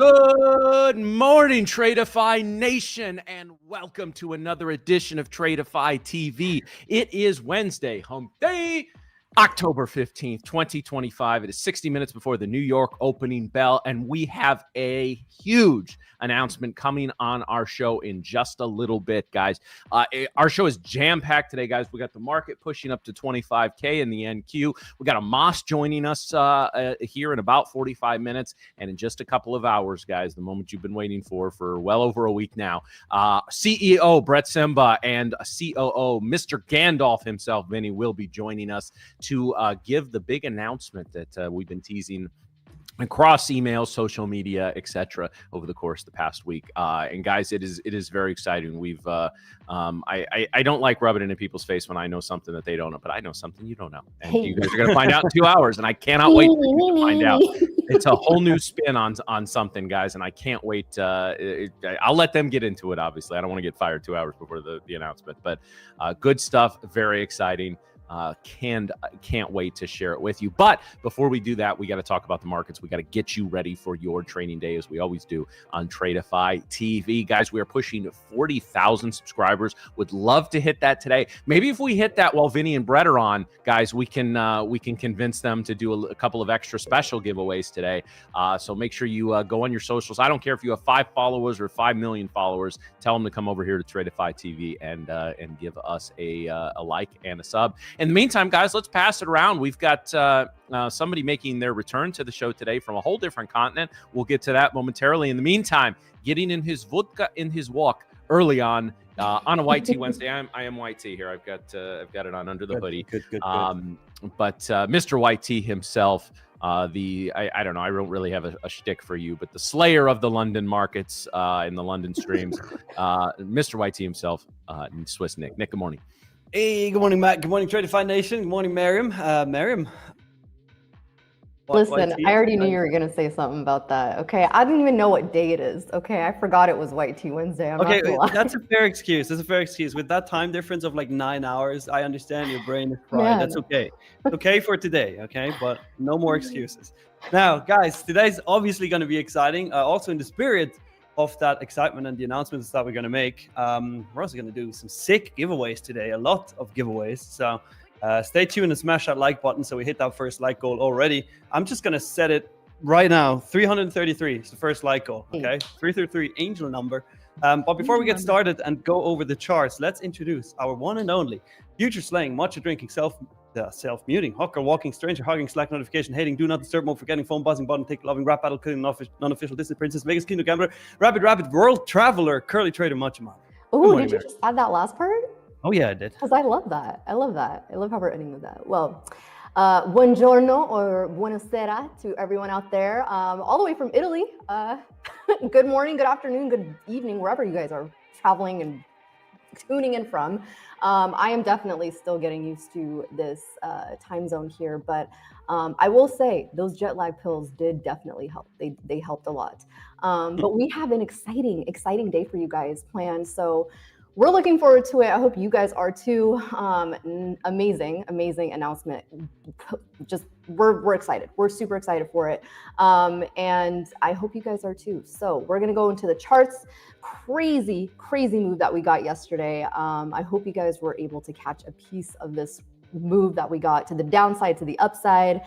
Good morning, Tradeify Nation, and welcome to another edition of Tradeify TV. It is Wednesday, hump day, October 15th, 2025. It is 60 minutes before the New York opening bell, and we have a huge announcement coming on our show in just a little bit, guys. Our show is jam-packed today, guys. We got the market pushing up to 25K in the NQ. We got a Moss joining us here in about 45 minutes, and in just a couple of hours, guys, the moment you've been waiting for well over a week now, CEO Brett Simba and COO Mr. Gandalf himself, Vinny, will be joining us to give the big announcement that we've been teasing across email, social media, etc. over the course of the past week. And guys, it is very exciting. We've I don't like rubbing it in people's face when I know something that they don't know, but I know something you don't know. And you guys are going to find out in 2 hours, and I cannot wait for you to find out. It's a whole new spin on something, guys, and I can't wait. I'll let them get into it, obviously. I don't want to get fired 2 hours before the announcement, but good stuff, very exciting. Can't wait to share it with you. But before we do that, we got to talk about the markets. We got to get you ready for your trading day, as we always do on Tradeify TV. Guys, we are pushing 40,000 subscribers. Would love to hit that today. Maybe if we hit that while Vinny and Brett are on, guys, we can convince them to do a couple of extra special giveaways today. So make sure you go on your socials. I don't care if you have 5 followers or 5 million followers. Tell them to come over here to Tradeify TV and give us a like and a sub. In the meantime, guys, let's pass it around. We've got somebody making their return to the show today from a whole different continent. We'll get to that momentarily. In the meantime, getting in his vodka in his walk early on a White Tea Wednesday. I am White Tea here. I've got it on under the hoodie. Good. But Mr. White Tea himself, I don't know, I don't really have a shtick for you, but the slayer of the London markets in the London streams, Mr. White Tea himself, Swiss Nick. Nick, good morning. Hey, good morning, Matt. Good morning, Tradeify Nation. Good morning, Miriam. Miriam. Listen, I already knew you were going to say something about that. Okay, I didn't even know what day it is. Okay, I forgot it was White Tea Wednesday. Okay, that's a fair excuse. That's a fair excuse. With that time difference of like 9 hours, I understand your brain is fried. Man. That's okay. It's okay for today, okay? But no more excuses. Now, guys, today's obviously going to be exciting. Also in the spirit of that excitement and the announcements that we're going to make. We're also going to do some sick giveaways today, a lot of giveaways. So stay tuned and smash that like button so we hit that first like goal already. I'm just going to set it right now. 333 is the first like goal, okay? 333, angel number. But before we get started and go over the charts, let's introduce our one and only future slaying, matcha drinking, self-muting, hawker, walking, stranger, hugging, Slack notification, hating, do not disturb mode, forgetting, phone buzzing, button, tick, loving, rap battle, killing, non-official Disney princess, Vegas kingdom gambler, rapid, world traveler, curly trader, matcha man. Oh, did you just add that last part? Oh yeah, I did. Because I love that. I love how we're ending with that. Well, buongiorno or buonasera to everyone out there, all the way from Italy. Good morning, good afternoon, good evening, wherever you guys are traveling and tuning in from. I am definitely still getting used to this time zone here, but I will say those jet lag pills did definitely help. They helped a lot. But we have an exciting day for you guys planned. So we're looking forward to it. I hope you guys are too. Amazing announcement. Just we're excited. We're super excited for it. And I hope you guys are too. So we're gonna go into the charts. Crazy move that we got yesterday. I hope you guys were able to catch a piece of this move that we got to the downside, to the upside.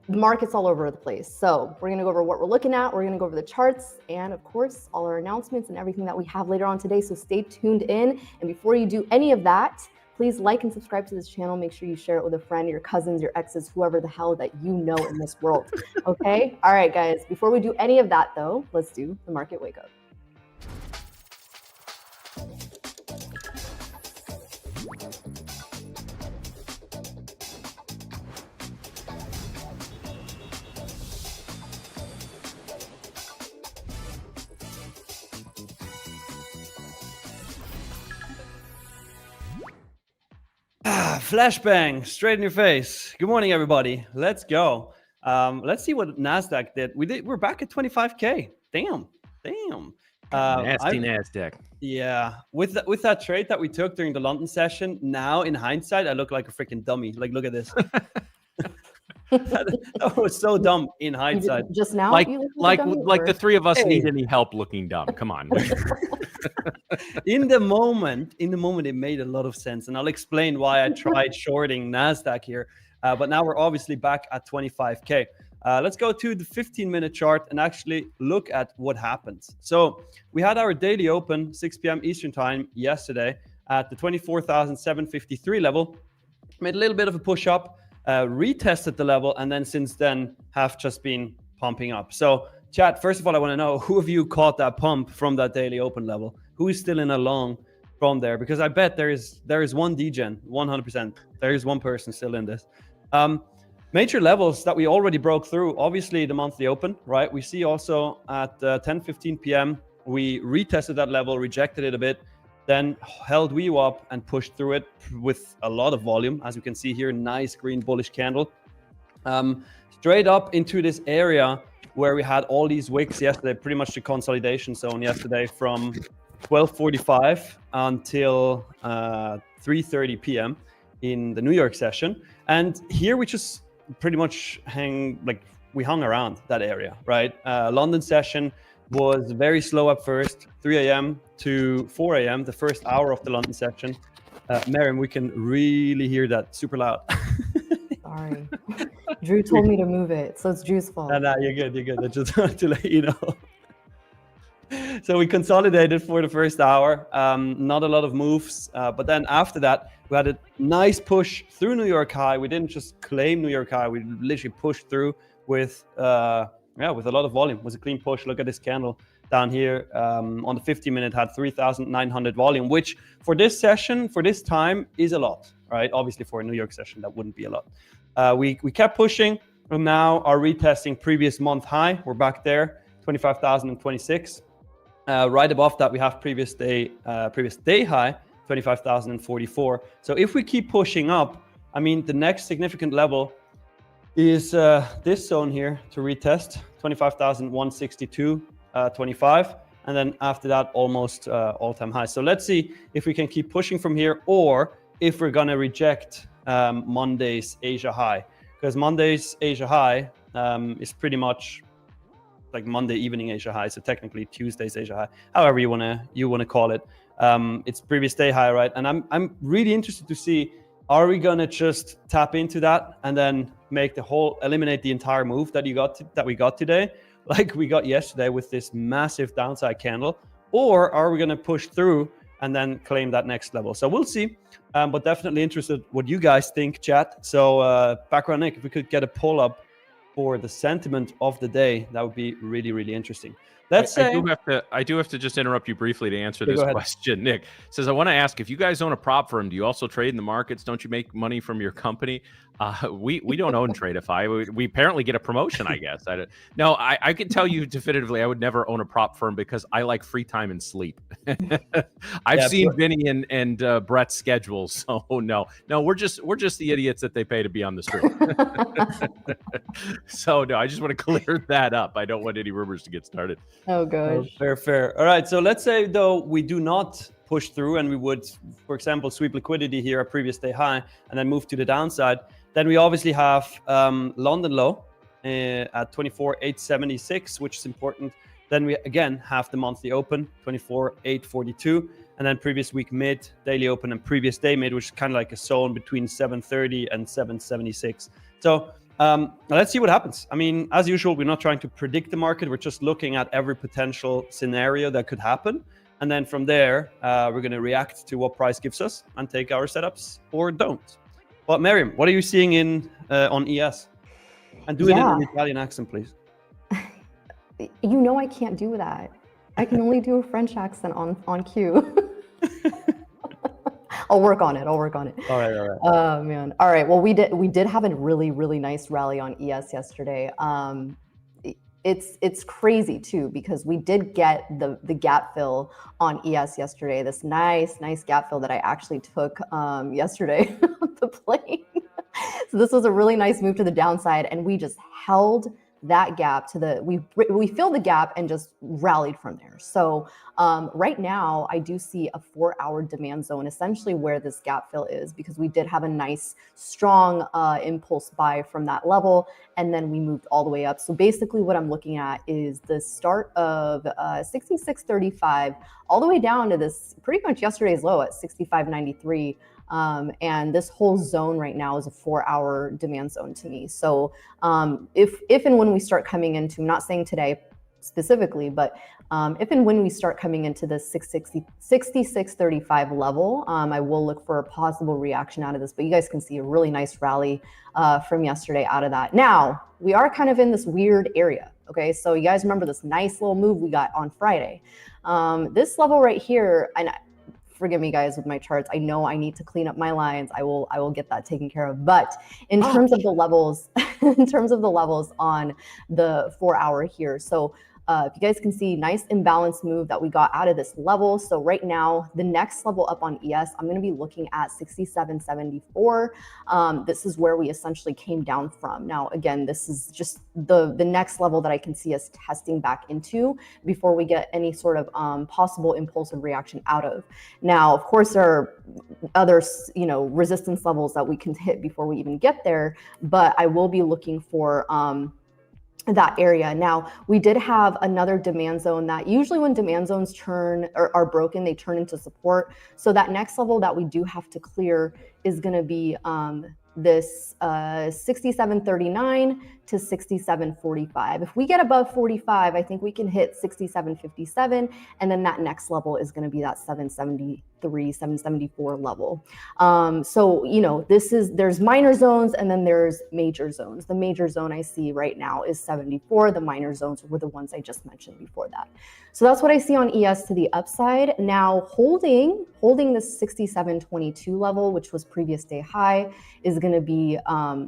The market's all over the place. So we're gonna go over what we're looking at. We're gonna go over the charts and of course, all our announcements and everything that we have later on today. So stay tuned in. And before you do any of that, please like and subscribe to this channel. Make sure you share it with a friend, your cousins, your exes, whoever the hell that you know in this world, okay? All right, guys, before we do any of that though, let's do the market wake up. Flashbang straight in your face. Good morning, everybody. Let's go. Let's see what NASDAQ did. We're back at 25K. Damn. Nasty NASDAQ. Yeah. With that trade that we took during the London session, now in hindsight, I look like a freaking dummy. Like, look at this. That was so dumb in hindsight. Just now, Like, you look like, dummy, like or- the three of us Hey. need any help looking dumb. Come on. In the moment, it made a lot of sense, and I'll explain why I tried shorting Nasdaq here. But now we're obviously back at 25K. Let's go to the 15-minute chart and actually look at what happened. So we had our daily open 6 p.m. Eastern time yesterday at the 24,753 level. Made a little bit of a push up, retested the level, and then since then have just been pumping up. So chat, first of all, I want to know, who of you caught that pump from that daily open level? Who is still in a long from there? Because I bet there is one degen, 100%. There is one person still in this. Major levels that we already broke through, obviously the monthly open, right? We see also at 10:15 p.m., we retested that level, rejected it a bit, then held VWAP and pushed through it with a lot of volume. As you can see here, nice green bullish candle. Straight up into this area where we had all these wicks yesterday, pretty much the consolidation zone yesterday from 12:45 until 3:30 p.m. in the New York session. And here we just pretty much we hung around that area, right? London session was very slow at first, 3 a.m. to 4 a.m., the first hour of the London session. Miriam, we can really hear that super loud. Sorry. Drew told me to move it, so it's Drew's fault. No, you're good. I just wanted to let you know. So we consolidated for the first hour, not a lot of moves, but then after that, we had a nice push through New York high. We didn't just claim New York high, we literally pushed through with a lot of volume. It was a clean push. Look at this candle down here on the 50-minute had 3,900 volume, which for this session, for this time, is a lot, right? Obviously for a New York session, that wouldn't be a lot. We kept pushing, and now are retesting previous month high. We're back there, 25,026. Right above that, we have previous day high, 25,044. So if we keep pushing up, I mean, the next significant level is this zone here to retest, 25,162.25. And then after that, almost all-time high. So let's see if we can keep pushing from here, or if we're going to reject Monday's Asia high. Because Monday's Asia high is pretty much like Monday evening Asia high, so technically Tuesday's Asia high, however you wanna call it. It's previous day high, right? And I'm really interested to see, are we gonna just tap into that and then eliminate the entire move that we got today, like we got yesterday with this massive downside candle, or are we gonna push through and then claim that next level? So we'll see, but definitely interested what you guys think, chat. So background Nick, if we could get a pull up for the sentiment of the day, that would be really, really interesting. I do have to just interrupt you briefly to answer this question. Nick says, I want to ask, if you guys own a prop firm, do you also trade in the markets? Don't you make money from your company? We don't own Tradeify. We apparently get a promotion, I guess. I can tell you definitively, I would never own a prop firm because I like free time and sleep. I've seen Vinny and Brett's schedules, so no, we're just the idiots that they pay to be on the stream. So no, I just want to clear that up. I don't want any rumors to get started. Oh gosh. Fair. All right. So let's say though we do not push through, and we would, for example, sweep liquidity here at previous day high, and then move to the downside. Then we obviously have London low at 24,876, which is important. Then we again have the monthly open 24,842, and then previous week mid, daily open, and previous day mid, which is kind of like a zone between 730 and 776. So let's see what happens. I mean, as usual, we're not trying to predict the market. We're just looking at every potential scenario that could happen. And then from there, we're going to react to what price gives us and take our setups or don't. But Miriam, what are you seeing on ES? And do it in an Italian accent, please. You know I can't do that. I can only do a French accent on cue. I'll work on it. All right. Oh man. All right. Well, we did have a really, really nice rally on ES yesterday. It's crazy too, because we did get the gap fill on ES yesterday. This nice gap fill that I actually took yesterday on the plane. So this was a really nice move to the downside, and we just held that gap to we filled the gap and just rallied from there. So right now I do see a 4-hour demand zone, essentially where this gap fill is, because we did have a nice strong impulse buy from that level, and then we moved all the way up. So basically what I'm looking at is the start of 66.35 all the way down to this pretty much yesterday's low at 65.93. And this whole zone right now is a 4-hour demand zone to me. So if and when we start coming into, I'm not saying today specifically, but if and when we start coming into the 66.35 level, I will look for a possible reaction out of this. But you guys can see a really nice rally from yesterday out of that. Now, we are kind of in this weird area. Okay, so you guys remember this nice little move we got on Friday. This level right here, and forgive me guys with my charts, I know I need to clean up my lines. I will get that taken care of. But in terms of the levels, in terms of the levels on the 4-hour here, so if you guys can see, nice imbalance move that we got out of this level. So right now, the next level up on ES, I'm going to be looking at 67.74. This is where we essentially came down from. Now, again, this is just the next level that I can see us testing back into before we get any sort of possible impulsive reaction out of. Now, of course, there are other, resistance levels that we can hit before we even get there, but I will be looking for that area. Now, we did have another demand zone that usually when demand zones turn or are broken, they turn into support. So that next level that we do have to clear is going to be this 67.39 to 67.45. If we get above 45, I think we can hit 67.57, and then that next level is going to be that 773, 774 level. So there's minor zones and then there's major zones. The major zone I see right now is 74. The minor zones were the ones I just mentioned before that. So that's what I see on ES to the upside. Now holding this 67.22 level, which was previous day high, is going to be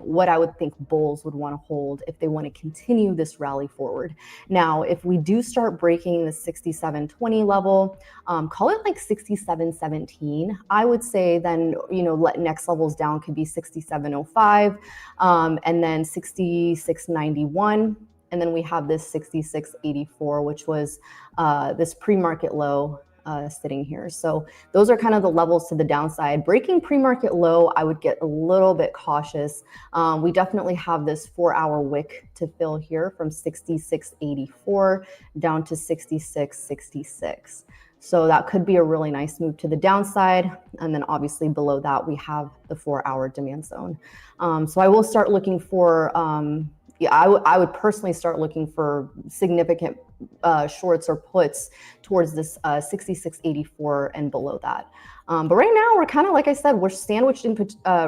what I would think bulls would want to hold if they want to continue this rally forward. Now, if we do start breaking the 67.20 level, call it like 67.17, I would say then, let next levels down could be 67.05, and then 66.91. And then we have this 66.84, which was this pre-market low sitting here. So those are kind of the levels to the downside. Breaking pre-market low, I would get a little bit cautious. We definitely have this 4-hour wick to fill here from 66.84 down to 66.66. So that could be a really nice move to the downside. And then obviously below that, we have the 4-hour demand zone. So I will start looking for, I would personally start looking for significant shorts or puts towards this 66.84 and below that. But right now we're kind of, like I said, we're sandwiched in,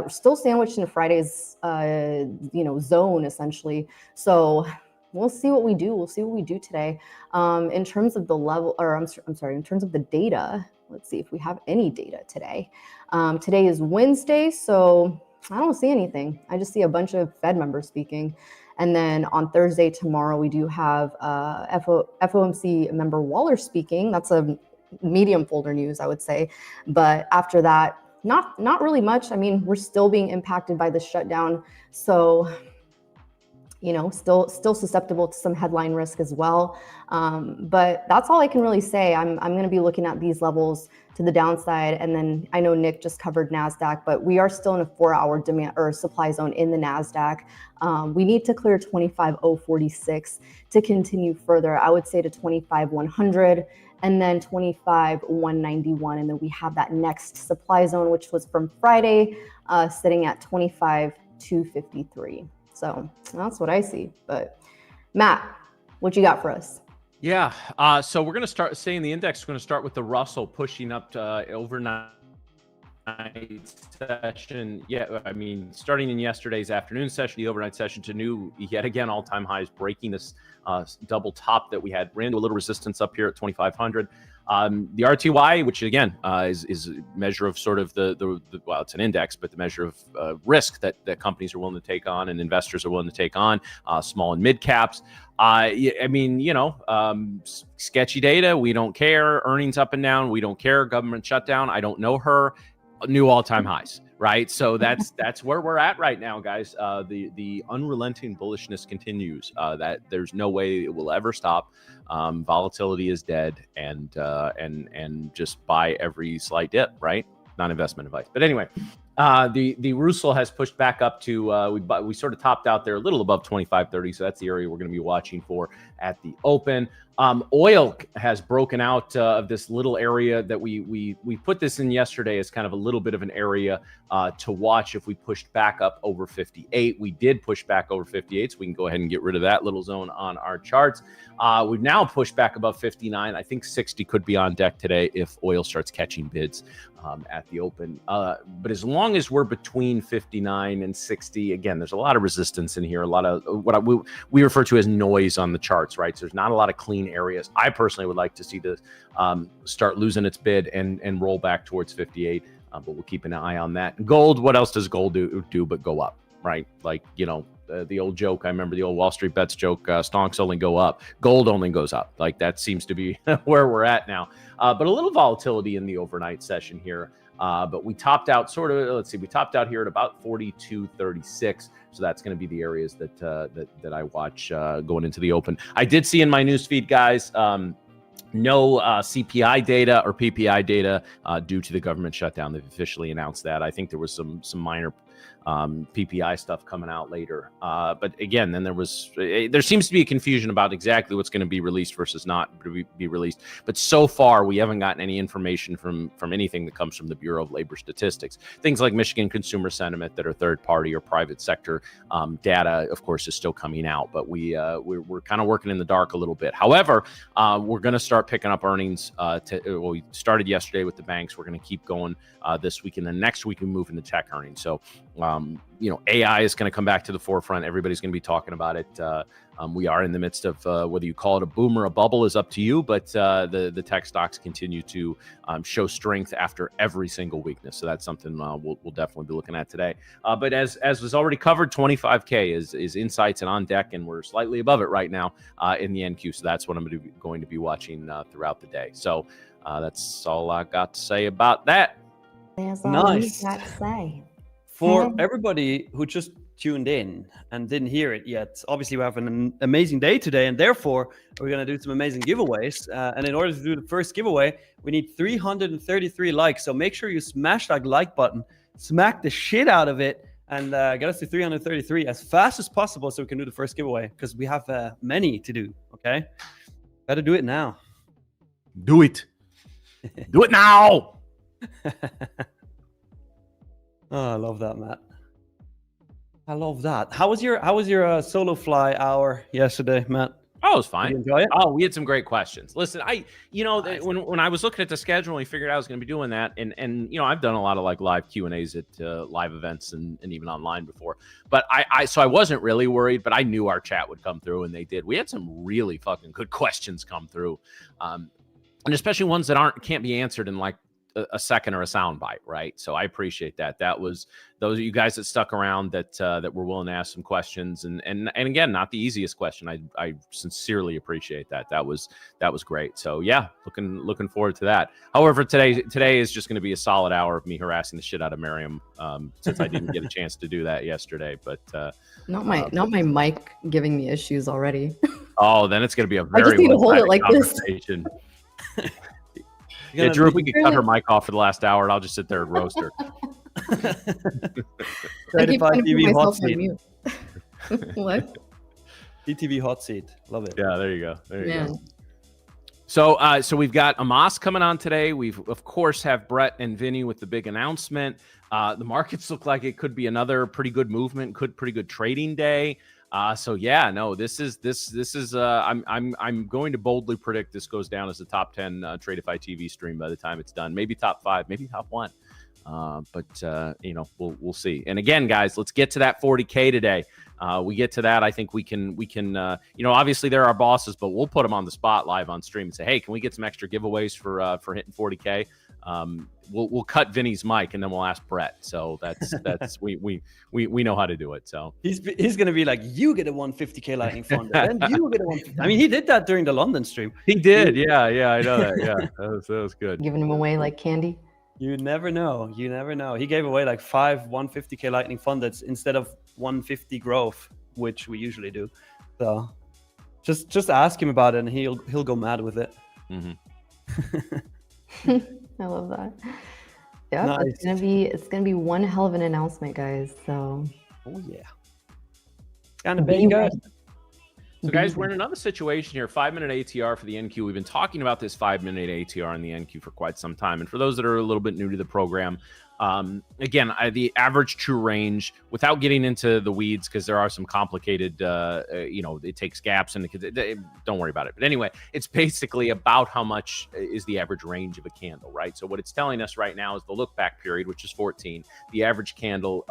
still sandwiched in Friday's, zone essentially. So we'll see what we do. We'll see what we do today. In terms of the level, or I'm sorry, in terms of the data, let's see if we have any data today. Today is Wednesday, so I don't see anything. I just see a bunch of Fed members speaking. And then on Thursday, tomorrow, we do have FOMC member Waller speaking. That's a medium folder news, I would say. But after that, not really much. I mean, we're still being impacted by the shutdown. So, still susceptible to some headline risk as well. But that's all I can really say. I'm going to be looking at these levels to the downside. And then I know Nick just covered NASDAQ, but we are still in a 4-hour demand or supply zone in the NASDAQ. We need to clear 25,046 to continue further. I would say to 25,100 and then 25,191. And then we have that next supply zone, which was from Friday, sitting at 25,253. So that's what I see. But Matt, what you got for us? Yeah. So we're going to start saying the index. We're going to start with the Russell pushing up to overnight session. Yeah. I mean, starting in yesterday's afternoon session, the overnight session to new, yet again, all-time highs, breaking this double top that we had. Ran into a little resistance up here at 2,500. The RTY, which again is a measure of sort of the well, it's an index, but the measure of risk that companies are willing to take on and investors are willing to take on, small and mid caps. I mean, sketchy data, we don't care. Earnings up and down, we don't care. Government shutdown, I don't know her. New all-time highs, right? So that's where we're at right now, guys. The unrelenting bullishness continues. That there's no way it will ever stop. Volatility is dead, and just buy every slight dip, right? Not investment advice, but anyway. The Russell has pushed back up to we sort of topped out there a little above 25.30, so that's the area we're going to be watching for at the open. Oil has broken out of this little area that we put this in yesterday as kind of a little bit of an area to watch if we pushed back up over 58. We did push back over 58, so we can go ahead and get rid of that little zone on our charts. We've now pushed back above 59. I think 60 could be on deck today if oil starts catching bids at the open. But as long as we're between 59 and 60, again, there's a lot of resistance in here, a lot of what we refer to as noise on the charts, right? So there's not a lot of clean areas. I personally would like to see this start losing its bid and roll back towards 58, but we'll keep an eye on that. Gold, what else does gold do but go up, right? Like, the old joke, I remember the old Wall Street Bets joke, stonks only go up, gold only goes up. Like, that seems to be where we're at now. But a little volatility in the overnight session here. But we topped out we topped out here at about 42.36. So that's going to be the areas that I watch going into the open. I did see in my newsfeed, guys, no CPI data or PPI data due to the government shutdown. They've officially announced that. I think there was some minor PPI stuff coming out later. But again, then there seems to be a confusion about exactly what's going to be released versus not be released. But so far, we haven't gotten any information from anything that comes from the Bureau of Labor Statistics. Things like Michigan consumer sentiment that are third party or private sector data, of course, is still coming out. But we're kind of working in the dark a little bit. However, we're going to start picking up earnings. We started yesterday with the banks. We're going to keep going this week, and then next week we move into tech earnings. So AI is going to come back to the forefront. Everybody's going to be talking about it. We are in the midst of whether you call it a boom or a bubble is up to you, but the tech stocks continue to show strength after every single weakness. So that's something we'll definitely be looking at today. But as was already covered, 25K is insights and on deck, and we're slightly above it right now in the NQ. So that's what I'm going to be watching throughout the day. So that's all I got to say about that. That's all Nice. you got to say. For everybody who just tuned in and didn't hear it yet, obviously we have an amazing day today, and therefore we're going to do some amazing giveaways. And in order to do the first giveaway, we need 333 likes. So make sure you smash that like button, smack the shit out of it, and get us to 333 as fast as possible so we can do the first giveaway, because we have many to do, okay? Gotta do it now. Do it. Do it now. Oh, I love that, Matt. I love that. How was your solo fly hour yesterday, Matt? Oh, it was fine. Did you enjoy it? Oh, we had some great questions. Listen, when I was looking at the schedule, we figured I was going to be doing that, and I've done a lot of like live Q&As at live events and even online before. But so I wasn't really worried, but I knew our chat would come through, and they did. We had some really fucking good questions come through, and especially ones that can't be answered in like a second or a sound bite, right? So I appreciate that. That was those of you guys that stuck around that were willing to ask some questions, and again, not the easiest question. I sincerely appreciate that. That was great. So yeah, looking forward to that. However, today is just going to be a solid hour of me harassing the shit out of Miriam, since I didn't get a chance to do that yesterday. But not my mic giving me issues already. Oh, then it's going to be a very I just need to hold it like conversation. Yeah, Drew, if we could cut her mic off for the last hour, and I'll just sit there and roast her. Tradeify TV hot seat. What? DTV hot seat. Love it. Yeah, there you go. There you go. So we've got Amos coming on today. We've of course have Brett and Vinny with the big announcement. The markets look like it could be another pretty good movement, pretty good trading day. So yeah, no, this is I'm going to boldly predict this goes down as a top 10 Tradeify TV stream by the time it's done. Maybe top 5, maybe top 1. But we'll see. And again, guys, let's get to that 40K today. We get to that. I think we can obviously they're our bosses, but we'll put them on the spot live on stream and say, hey, can we get some extra giveaways for hitting 40K? We'll cut Vinny's mic and then we'll ask Brett. So that's we know how to do it. So he's gonna be like, you get a 150K lightning fund, and you get a 150. I mean, he did that during the London stream. He did. Yeah, I know that. Yeah, that was good. Giving them away like candy. You never know. You never know. He gave away like 5 150k lightning fundeds instead of 150 growth, which we usually do. So just ask him about it, and he'll go mad with it. I love that. Yeah, Nice. it's gonna be one hell of an announcement, guys. So Oh yeah, it's gonna be good. So guys, we're in another situation here. 5-minute ATR for the NQ. We've been talking about this 5-minute ATR on the NQ for quite some time. And for those that are a little bit new to the program, again, the average true range, without getting into the weeds, because there are some complicated, it takes gaps and don't worry about it. But anyway, it's basically about how much is the average range of a candle, right? So what it's telling us right now is the look back period, which is 14. The average candle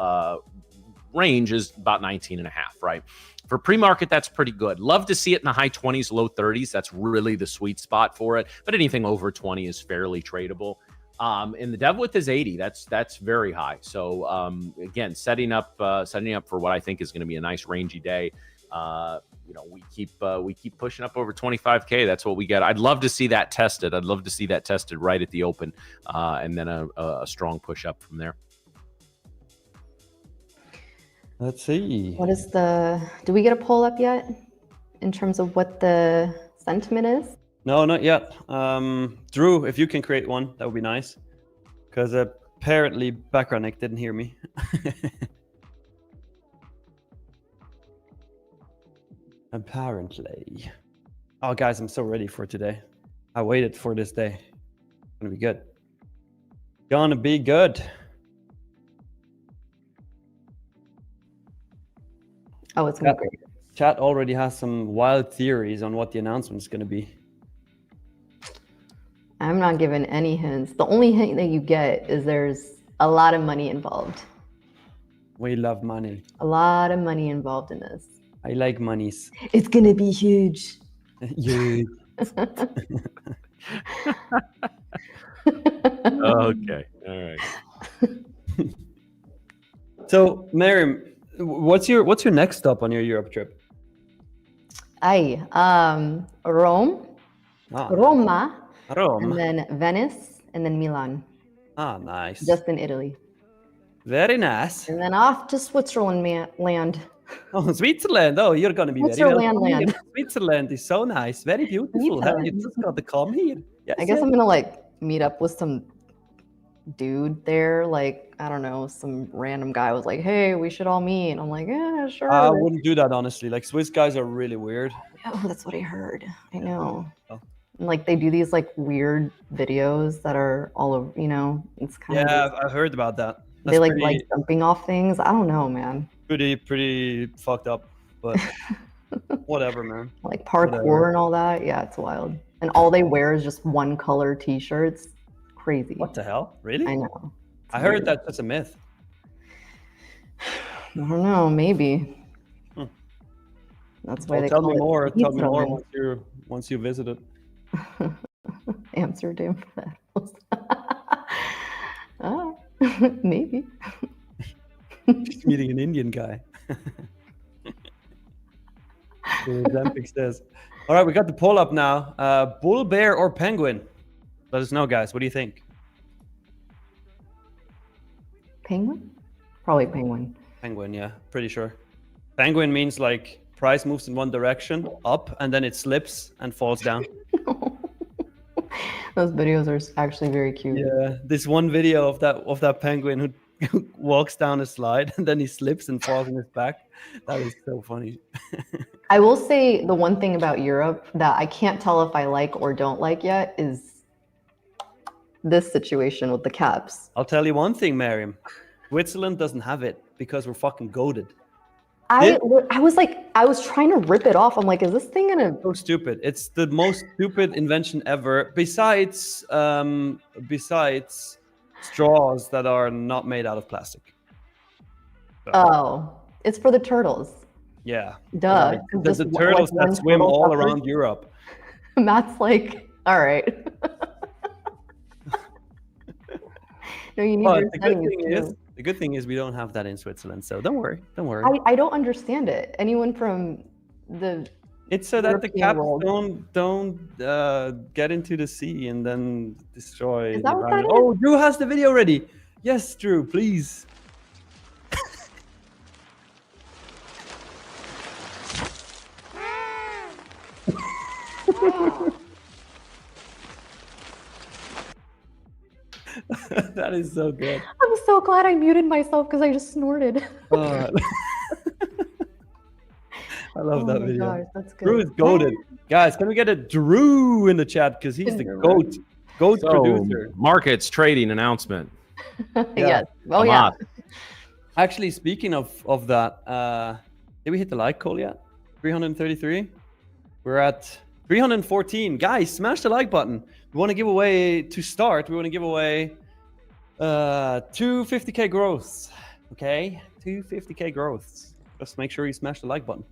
range is about 19 and a half, right? For pre-market, that's pretty good. Love to see it in the high 20s, low 30s. That's really the sweet spot for it. But anything over 20 is fairly tradable. And the dev width is 80. That's very high. So again, setting up for what I think is going to be a nice rangy day. We keep pushing up over 25K. That's what we get. I'd love to see that tested. I'd love to see that tested right at the open, and then a strong push up from there. Let's see. Do we get a poll up yet in terms of what the sentiment is? No, not yet. Drew, if you can create one, that would be nice. Because apparently background Nick didn't hear me. Apparently. Oh, guys, I'm so ready for today. I waited for this day. It's gonna be good. Gonna be good. Oh, it's gonna be great. Chat already has some wild theories on what the announcement is gonna be. I'm not giving any hints. The only hint that you get is there's a lot of money involved. We love money. A lot of money involved in this. I like monies. It's gonna be huge. Huge. Okay. All right. So, Miriam, what's your next stop on your Europe trip? Rome, Roma, Rome, and then Venice, and then Milan. Ah, nice. Just in Italy. Very nice. And then off to Switzerland land. Oh, Switzerland. Oh, you're going to be very Switzerland welcome. land. Switzerland is so nice. Very beautiful. You just got to come here. Yes, I guess I'm going to meet up with some dude there. I don't know, some random guy was like, hey, we should all meet. And I'm like, yeah, sure. I wouldn't do that, honestly. Swiss guys are really weird. Oh, that's what I heard. I know. Oh. And, they do these weird videos that are all over, it's kind of. Yeah, I've heard about that. That's they like jumping off things. I don't know, man. Pretty fucked up, but whatever, man. Parkour whatever. And all that. Yeah, it's wild. And all they wear is just one color t-shirts. Crazy. What the hell? Really? I know. I heard that's a myth. I don't know. Maybe. That's why they tell call me it more. Tell me more once you visit it. Amsterdam for that. Maybe. Just meeting an Indian guy. Olympic says. All right, we got the poll up now. Bull, bear, or penguin? Let us know, guys. What do you think? Penguin? Probably penguin. Penguin, yeah, pretty sure. Penguin means price moves in one direction, up, and then it slips and falls down. Those videos are actually very cute. Yeah, this one video of that penguin who walks down a slide and then he slips and falls on his back. That is so funny. I will say the one thing about Europe that I can't tell if I like or don't like yet is this situation with the caps. I'll tell you one thing, Miriam. Switzerland doesn't have it because we're fucking goated. I was trying to rip it off. I'm like, is this thing gonna? So stupid. It's the most stupid invention ever. Besides straws that are not made out of plastic. So. Oh, it's for the turtles. Yeah. Duh. The turtles that swim all around Europe. Matt's like, all right. No, you need your settings. The good thing is we don't have that in Switzerland, so don't worry. I don't understand it. Anyone from the It's so that the European caps world. don't get into the sea and then destroy Is the that what that environment. Oh, Drew has the video ready. Yes, Drew, please. That is so good. I'm so glad I muted myself because I just snorted. I love that my video. gosh, that's good. Drew is goated. Guys, can we get a Drew in the chat? Because he's the GOAT So, producer. markets trading announcement. Yes. Oh, I'm yeah. hot. Actually, speaking of that, did we hit the like goal yet? 333? We're at 314. Guys, smash the like button. We want to give away, to start, we want to give away 250K growths. Okay? 250K growths. Just make sure you smash the like button.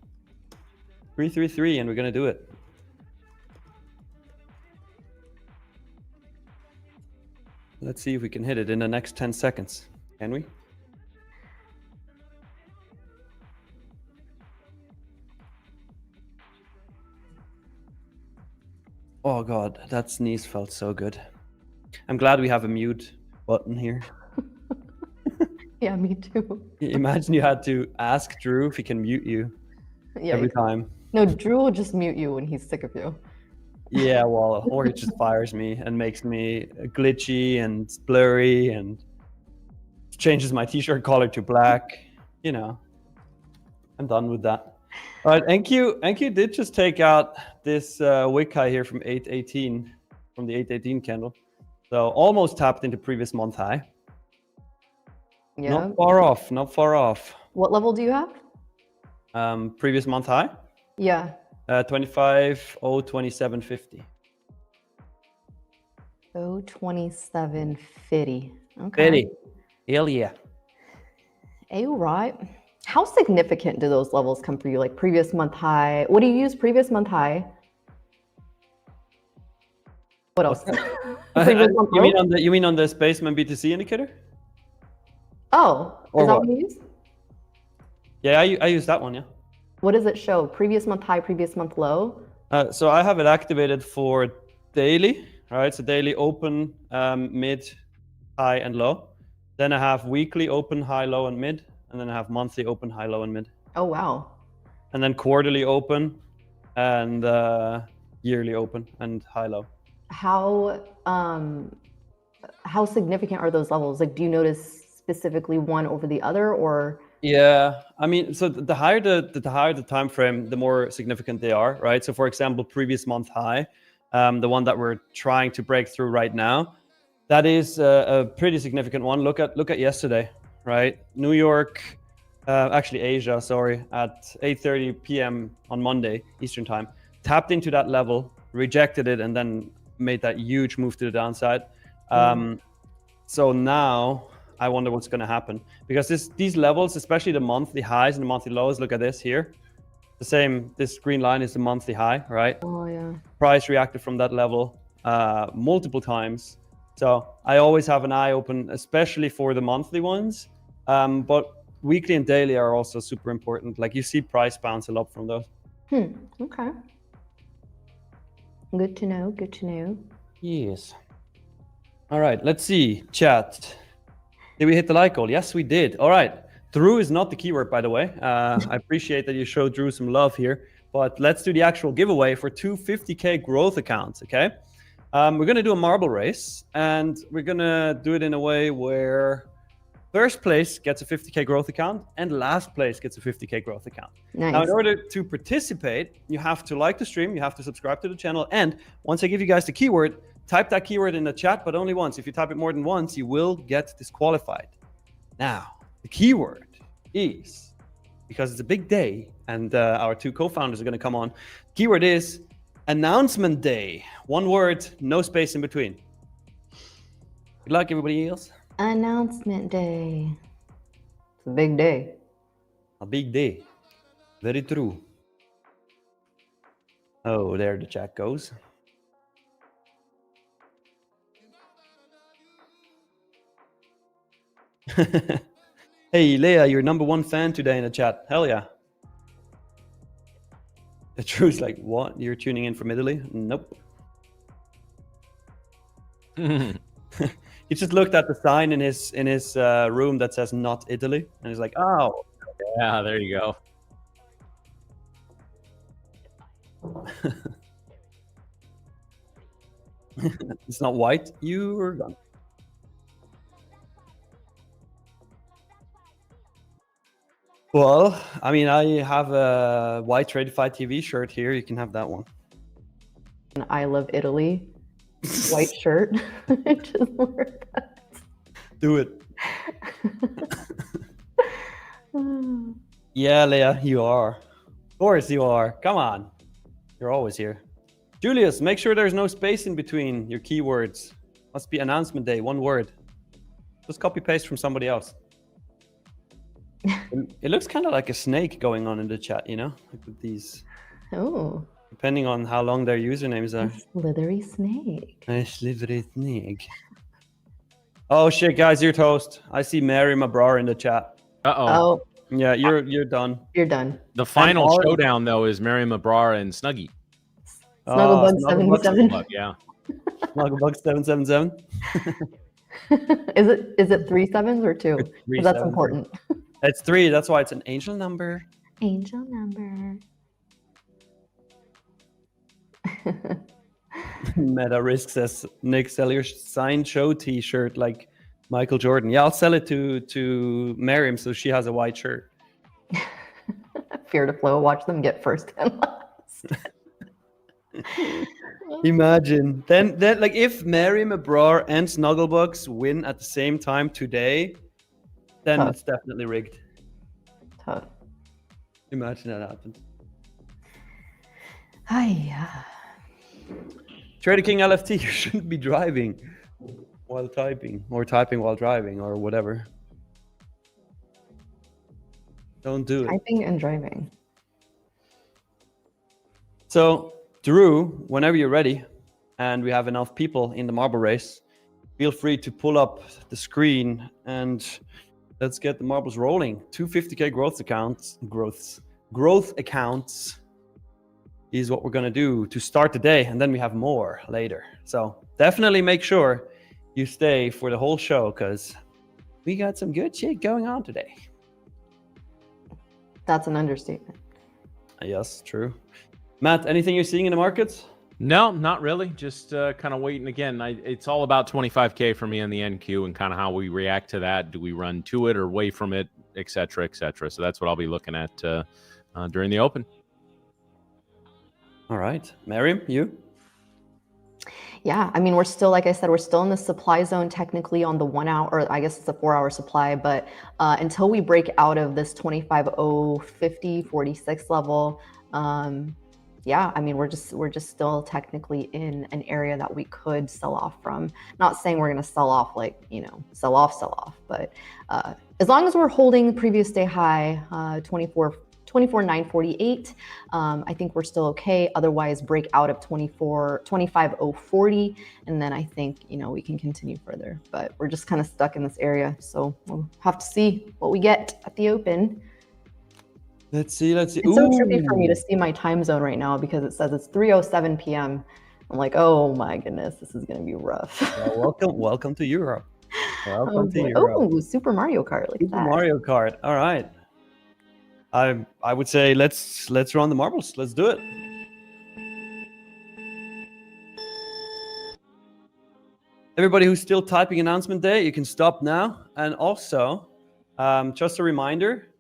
333, and we're going to do it. Let's see if we can hit it in the next 10 seconds. Can we? Oh God, that sneeze felt so good. I'm glad we have a mute button here. Yeah, me too. Imagine you had to ask Drew if he can mute you every time. No, Drew will just mute you when he's sick of you. Yeah, well, or he just fires me and makes me glitchy and blurry and changes my t-shirt color to black. You know, I'm done with that. All right, NQ did just take out this wick high here from 818, from the 818 candle. So almost tapped into previous month high. Yeah. Not far off, not far off. What level do you have? Previous month high? Yeah. 25.02750. 02750. Okay. Fitty. Hell yeah. All right. How significant do those levels come for you? Like previous month high? What do you use previous month high? What else? Previous month You low? mean on the Spaceman BTC indicator? Oh, Or is that what? what you use? Yeah, I use that one, yeah. What does it show? Previous month high, previous month low? So I have it activated for daily, right? So daily open, mid, high, and low. Then I have weekly open, high, low, and mid. And then I have monthly open, high, low, and mid. Oh, wow. And then quarterly open and yearly open and high, low. How significant are those levels? Like, do you notice specifically one over the other, or? Yeah, I mean, so the higher the time frame, the more significant they are, right? So, for example, previous month high, the one that we're trying to break through right now, that is a pretty significant one. Look at yesterday, right? New York, actually Asia, sorry, at 8:30 p.m. on Monday Eastern time, tapped into that level, rejected it, and then made that huge move to the downside. So now I wonder what's going to happen, because these levels, especially the monthly highs and the monthly lows, look at this here. The same, this green line is the monthly high, right? Oh, yeah. Price reacted from that level multiple times. So I always have an eye open, especially for the monthly ones. But weekly and daily are also super important. Like you see price bounce a lot from those. Okay. Good to know. Good to know. Yes. All right, let's see. Chat. Did we hit the like goal? Yes, we did. All right. Drew is not the keyword, by the way. I appreciate that you showed Drew some love here. But let's do the actual giveaway for 250K growth accounts, okay? We're going to do a marble race, and we're going to do it in a way where first place gets a 50K growth account and last place gets a 50K growth account. Nice. Now, in order to participate, you have to like the stream, you have to subscribe to the channel, and once I give you guys the keyword, type that keyword in the chat, but only once. If you type it more than once, you will get disqualified. Now, the keyword is, because it's a big day and our two co-founders are going to come on, keyword is announcement day. One word, no space in between. Good luck, everybody else. Announcement day. It's a big day. A big day. Very true. Oh, there the chat goes. Hey, Leah, you're #1 fan today in the chat. Hell yeah. Drew's like, what? You're tuning in from Italy? Nope. He just looked at the sign in his room that says "Not Italy," and he's like, "Oh, yeah, there you go." It's not white. You're gone." Well, I mean, I have a white Tradeify TV shirt here. You can have that one. I love Italy. White shirt. Just work. Do it. Yeah, Leah, you are. Of course you are. Come on. You're always here. Julius, make sure there's no space in between your keywords. Must be announcement day, one word. Just copy paste from somebody else. It looks kind of like a snake going on in the chat, you know? Like with these. Oh. Depending on how long their usernames are. A slithery snake. A slithery snake. Oh shit, guys, you're toast. I see Mary Mabrar in the chat. Oh. Yeah, you're done. You're done. The final showdown though is Mary Mabrar and Snuggie. Snugglebug 77. Snugglebug, yeah. Snugglebug 777. Is it 3 sevens or 2? Because that's important. It's 3. That's why it's an angel number. Angel number. Meta Risk says, Nick, sell your signed show t-shirt like Michael Jordan. Yeah, I'll sell it to Miriam so she has a white shirt. Fear to flow. Watch them get first and last. Imagine. Then like if Mary Mabrar and Snugglebugs win at the same time today, then it's definitely rigged. Tough. Imagine that happens. Hiya. Trader King LFT, you shouldn't be driving while typing or typing while driving or whatever. Don't do it. Typing and driving. So, Drew, whenever you're ready and we have enough people in the marble race, feel free to pull up the screen and let's get the marbles rolling. 250K growth accounts is what we're going to do to start the day, and then we have more later. So definitely make sure you stay for the whole show because we got some good shit going on today. That's an understatement. Yes, true. Matt, anything you're seeing in the markets? No, not really. Just kind of waiting again. It's all about 25K for me on the NQ and kind of how we react to that. Do we run to it or away from it, et cetera, et cetera. So that's what I'll be looking at during the open. All right. Miriam, you? Yeah, I mean, we're still, like I said, we're still in the supply zone technically on the 1 hour, or I guess it's a 4-hour supply, but until we break out of this 25.050.46 level, yeah, I mean, we're just still technically in an area that we could sell off from. Not saying we're going to sell off like, you know, sell off, but as long as we're holding the previous day high, 24,948, I think we're still okay. Otherwise, break out of 25,040, and then I think, you know, we can continue further. But we're just kind of stuck in this area, so we'll have to see what we get at the open. Let's see. It's so trippy for me to see my time zone right now because it says it's 3:07 p.m. I'm like, oh my goodness, this is going to be rough. Well, welcome to Europe. Welcome to Europe. Oh, Super Mario Kart. Look at that. Mario Kart. All right. I would say let's run the marbles. Let's do it. Everybody who's still typing announcement day, you can stop now. And also, just a reminder,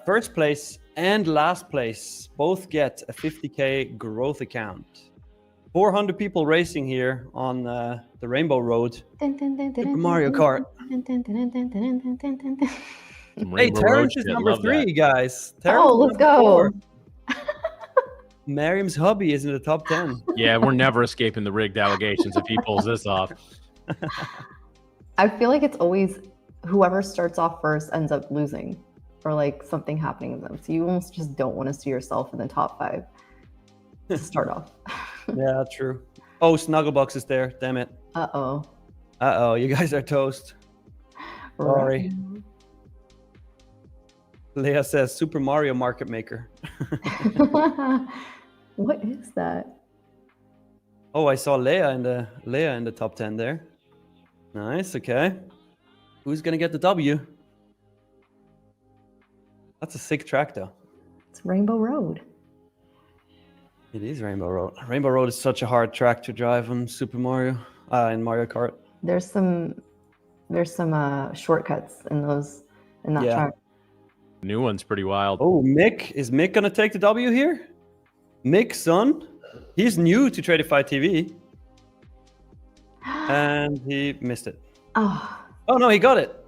first place and last place both get a 50K growth account. 400 people racing here on the Rainbow Road. Super Mario Kart. Hey, Terrence is number 3, guys. Terrence let's go. Miriam's hubby is in the top 10. Yeah, we're never escaping the rigged allegations if he pulls this off. I feel like it's always whoever starts off first ends up losing, or like something happening to them. So you almost just don't want to see yourself in the top 5 to start off. Yeah, true. Oh, Snugglebox is there. Damn it. Uh-oh. You guys are toast. Sorry. Leah says Super Mario Market Maker. What is that? Oh, I saw Leah in the top 10 there. Nice. Okay. Who's gonna get the W? That's a sick track, though. It's Rainbow Road. It is Rainbow Road. Rainbow Road is such a hard track to drive on Super Mario, in Mario Kart. There's some shortcuts in that track. New one's pretty wild. Oh, Mick. Is Mick going to take the W here? Mick's son? He's new to Tradeify TV. And he missed it. Oh, no, he got it.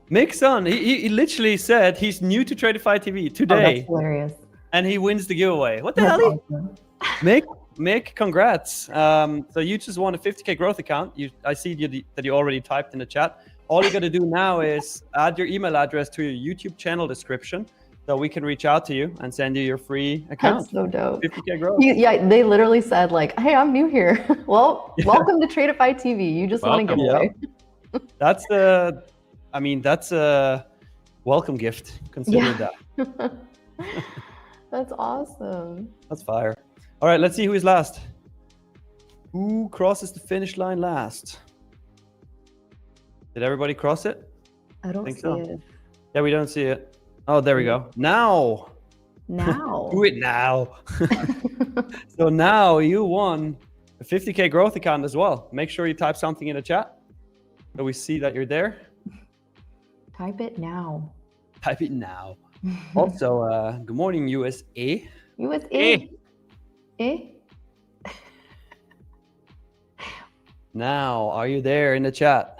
Mick's son, he literally said he's new to Tradeify TV today. that's hilarious. And he wins the giveaway. What the That's hell? awesome. Mick, congrats. So you just won a 50K growth account. I see that you already typed in the chat. All you got to do now is add your email address to your YouTube channel description so we can reach out to you and send you your free account. That's so dope. 50K growth. Yeah, they literally said like, "Hey, I'm new here." Well, welcome to Tradeify TV. You just want to give away. That's a welcome gift. Consider that. That's awesome. That's fire. All right, let's see who is last. Who crosses the finish line last? Did everybody cross it? I don't see it. Yeah, we don't see it. Oh, there we go. Now. Do it now. So now you won a 50K growth account as well. Make sure you type something in the chat so we see that you're there. Type it now. Type it now. Also, good morning, USA. USA. Now, are you there in the chat?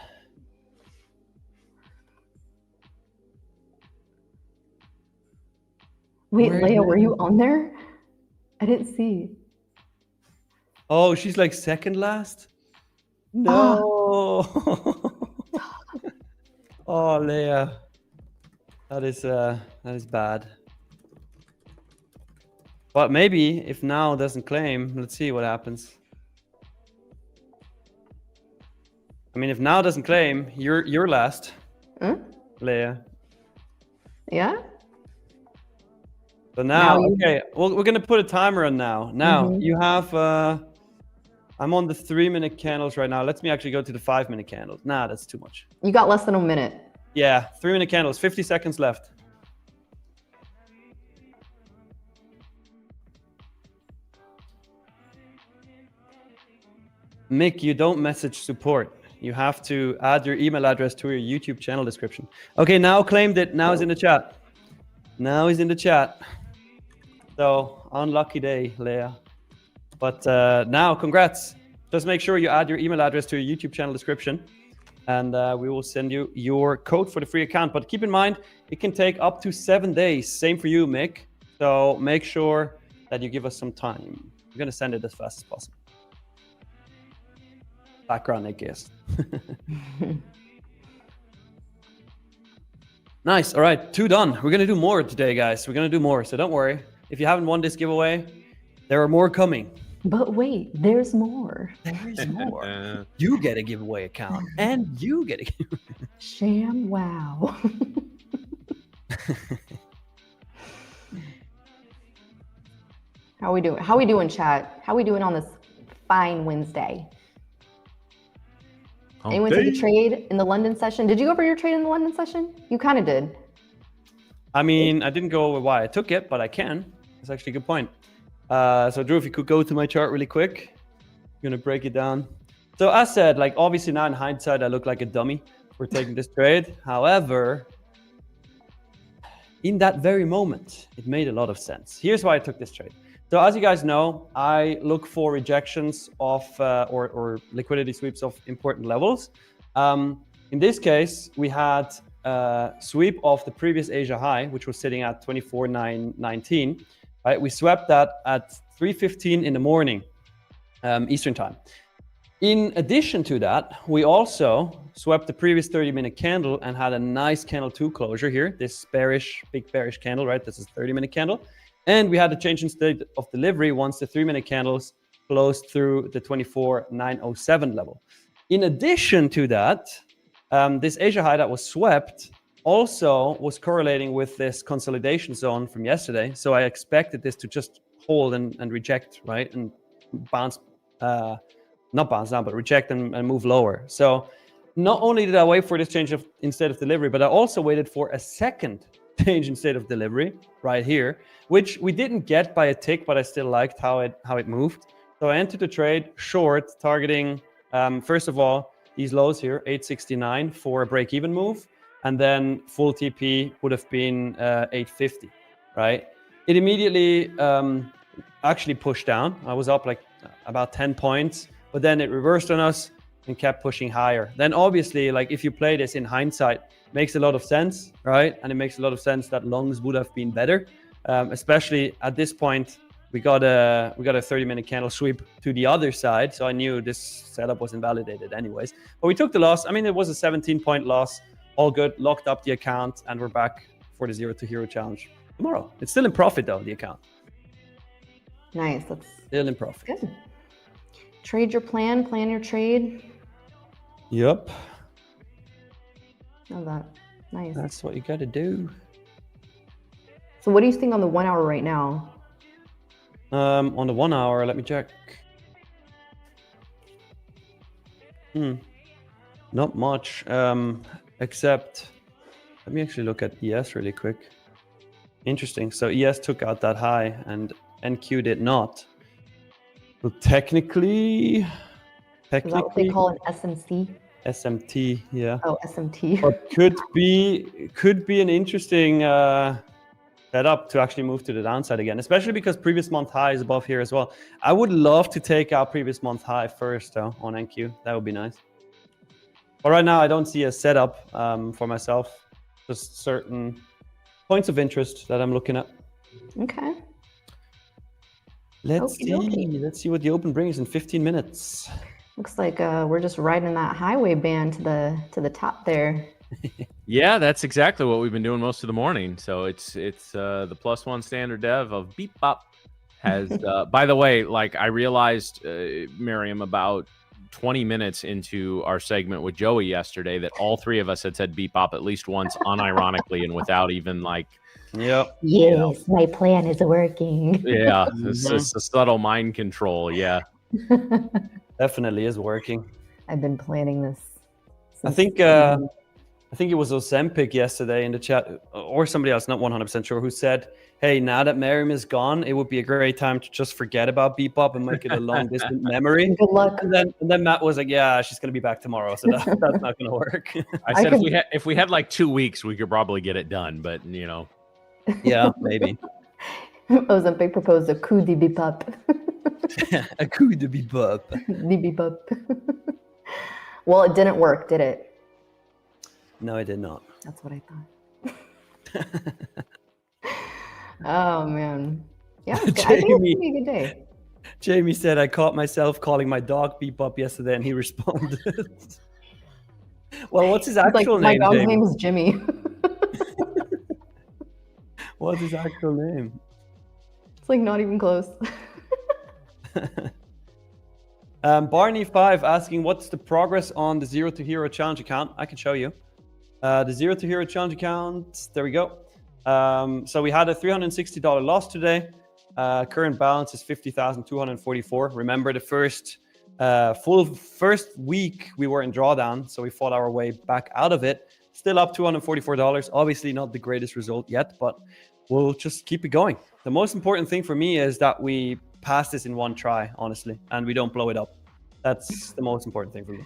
Wait, Leah, were you on there? I didn't see. Oh, she's like second last? No. Oh, Leah. That is bad. But maybe if now doesn't claim, let's see what happens. I mean, if now doesn't claim, you're last, Leah. Yeah. So now okay, well, we're gonna put a timer on now. Now you have. I'm on the 3-minute candles right now. Let me actually go to the 5-minute candles. Nah, that's too much. You got less than a minute. Yeah, 3-minute candles. 50 seconds left. Mick, you don't message support. You have to add your email address to your YouTube channel description. Okay, now claimed it. Now is in the chat. Now he's in the chat. So, unlucky day, Leah. But now, congrats. Just make sure you add your email address to your YouTube channel description. And we will send you your code for the free account. But keep in mind, it can take up to 7 days. Same for you, Mick. So make sure that you give us some time. We're going to send it as fast as possible. Background, I guess. Nice. All right, 2 done. We're going to do more today, guys. We're going to do more. So don't worry. If you haven't won this giveaway, there are more coming. But wait, there's more. There's more. You get a giveaway account, and you get a giveaway. Sham wow. How we doing? How we doing, chat? How we doing on this fine Wednesday? Anyone take a trade in the London session? Did you go for your trade in the London session? You kind of did. I mean, I didn't go over why I took it, but I can. That's actually a good point. So Drew, if you could go to my chart really quick, I'm gonna break it down. So as said, like obviously now in hindsight, I look like a dummy for taking this trade. However, in that very moment, it made a lot of sense. Here's why I took this trade. So as you guys know, I look for rejections of or liquidity sweeps of important levels. In this case, we had a sweep of the previous Asia high, which was sitting at 24,919. Right, we swept that at 3:15 in the morning, Eastern time. In addition to that, we also swept the previous 30-minute candle and had a nice candle 2 closure here. This bearish, big bearish candle, right? This is 30-minute candle. And we had a change in state of delivery once the 3-minute candles closed through the 24,907 level. In addition to that, this Asia high that was swept also was correlating with this consolidation zone from yesterday. So I expected this to just hold and reject, right? And bounce, not bounce down, but reject and move lower. So not only did I wait for this change in state of delivery, but I also waited for a second change in state of delivery right here, which we didn't get by a tick, but I still liked how it moved. So I entered the trade short, targeting, first of all, these lows here, 869 for a break-even move. And then full TP would have been 850, right? It immediately actually pushed down. I was up like about 10 points, but then it reversed on us and kept pushing higher. Then obviously, like if you play this in hindsight, makes a lot of sense, right? And it makes a lot of sense that longs would have been better, especially at this point. We got a 30-minute candle sweep to the other side, so I knew this setup was invalidated anyways. But we took the loss. I mean, it was a 17-point loss. All good, locked up the account, and we're back for the Zero to Hero challenge tomorrow. It's still in profit though, the account. Nice. That's still in profit. good. Trade your plan your trade. Yep. Love that. Nice. That's what you got to do. So what do you think on the 1 hour right now? On the 1 hour, let me check. Not much. Except, let me actually look at ES really quick. Interesting. So ES took out that high and NQ did not. So technically, Is that what they call an SMC? SMT, yeah. Oh, SMT. But could be an interesting setup to actually move to the downside again, especially because previous month high is above here as well. I would love to take out previous month high first though on NQ. That would be nice. But right now, I don't see a setup for myself. Just certain points of interest that I'm looking at. Okay. Let's see what the open brings in 15 minutes. Looks like we're just riding that highway band to the top there. Yeah, that's exactly what we've been doing most of the morning. So it's the +1 standard dev of Beep Bop has. By the way, like I realized, Miriam, about 20 minutes into our segment with Joey yesterday that all three of us had said Beep Bop at least once, unironically and without even like. Yep. Yes, my plan is working. Yeah, it's a subtle mind control. Yeah. Definitely is working. I've been planning this. I think it was Ozempic yesterday in the chat, or somebody else, not 100% sure, who said, hey, now that Miriam is gone, it would be a great time to just forget about Beep Bop and make it a long distant memory. Good luck. And then Matt was like, yeah, she's going to be back tomorrow, so that's not going to work. I said if we had like 2 weeks, we could probably get it done, but you know. Yeah, maybe. Ozempic proposed a coup de Beep Bop. A coup de Beep Bop. De Beep Bop. Well, it didn't work, did it? No, it did not. That's what I thought. Oh man, yeah. I think it's gonna be a good day. Jamie said I caught myself calling my dog Beep Bop yesterday, and he responded. Well, what's his actual name? My dog's Jamie? name is Jimmy. What's his actual name? It's like not even close. Barney5 asking what's the progress on the Zero to Hero challenge account. I can show you. The Zero to Hero challenge account. There we go. So we had a $360 loss today. Current balance is $50,244. Remember the first week we were in drawdown, so we fought our way back out of it. Still up $244. Obviously not the greatest result yet, but we'll just keep it going. The most important thing for me is that we pass this in one try, honestly, and we don't blow it up. That's the most important thing for me.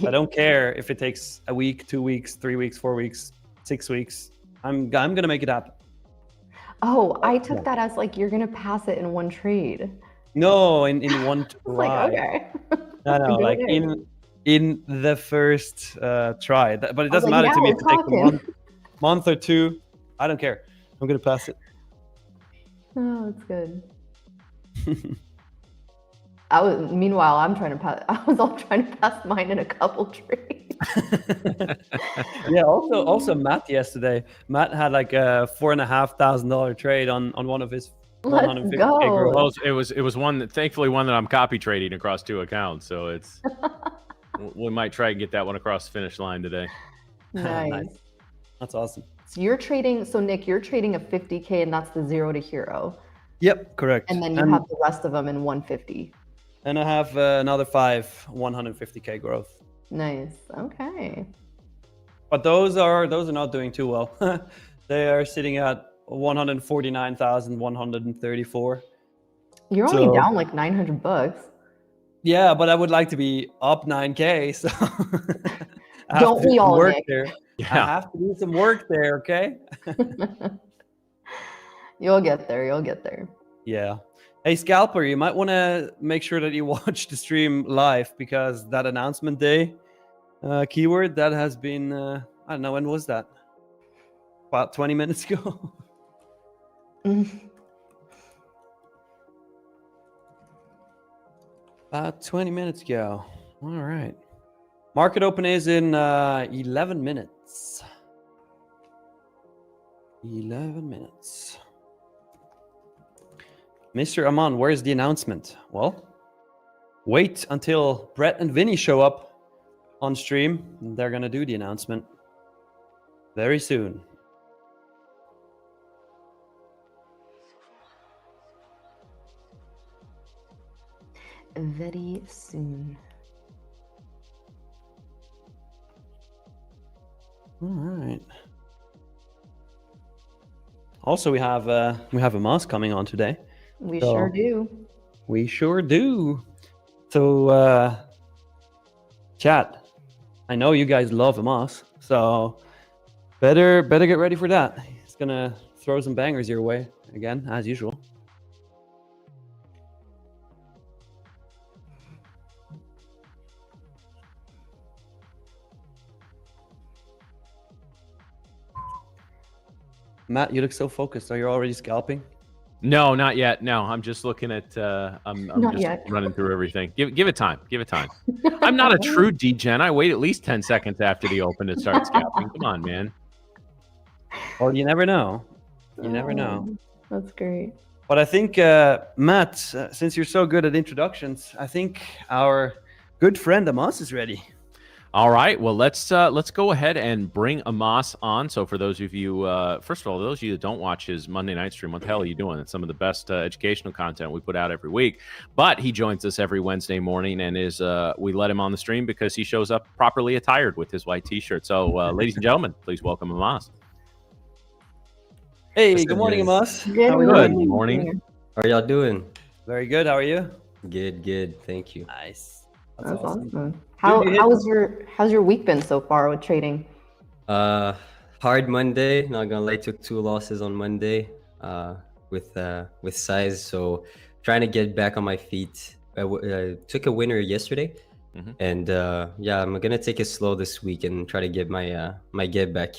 I don't care if it takes a week, 2 weeks, 3 weeks, 4 weeks, 6 weeks. I'm gonna make it happen. Oh, I took that as like you're gonna pass it in one trade. No, in one try. Like, okay. No, like in the first try. But it doesn't matter to me if it takes a month or two. I don't care. I'm gonna pass it. Oh, that's good. Meanwhile, I'm trying to pass. I was all trying to pass mine in a couple trades. Yeah. Also, Matt yesterday. Matt had like a $4,500 trade on one of his. Let's go. Well, it was one that, thankfully, one that I'm copy trading across 2 accounts. So we might try and get that one across the finish line today. Nice. That's awesome. So you're trading. So Nick, you're trading a 50K, and that's the 0 to hero. Yep, correct. And then you have the rest of them in 150. And I have another 5 150K growth. Nice. Okay. But those are not doing too well. They are sitting at 149,134. You're only down like $900. Yeah, but I would like to be up 9K. So don't we all, Nick? There. Yeah. I have to do some work there. Okay. You'll get there. You'll get there. Yeah. Hey, Scalper, you might want to make sure that you watch the stream live, because that announcement day keyword that has been, I don't know, when was that? About 20 minutes ago. About 20 minutes ago. All right. Market open is in 11 minutes. 11 minutes. Mr. Aman, where's the announcement? Well, wait until Brett and Vinny show up on stream. They're going to do the announcement very soon. Very soon. All right. Also, we have a Moss coming on today. We sure do. We sure do. So, chat, I know you guys love Moss, so better get ready for that. He's gonna throw some bangers your way again, as usual. Matt, you look so focused. Are you already scalping? No, not yet. No, I'm just looking at. I'm Not just yet. running through everything. Give it time. Give it time. I'm not a true degen. I wait at least 10 seconds after the open to start scalping. Come on, man. Well, you never know. You never know. That's great. But I think, Matt, since you're so good at introductions, I think our good friend Amos is ready. All right. Well, let's go ahead and bring Amos on. So for those of you, first of all, those of you that don't watch his Monday night stream, what the hell are you doing? It's some of the best educational content we put out every week. But he joins us every Wednesday morning, and we let him on the stream because he shows up properly attired with his white T-shirt. So, ladies and gentlemen, please welcome Amos. Hey, good morning, Amos. Good morning. How are y'all doing? Very good. How are you? Good. Thank you. Nice. That's awesome. How's your week been so far with trading? Hard Monday. Not gonna lie, took 2 losses on Monday with size. So trying to get back on my feet. I took a winner yesterday, and yeah, I'm gonna take it slow this week and try to get my get back.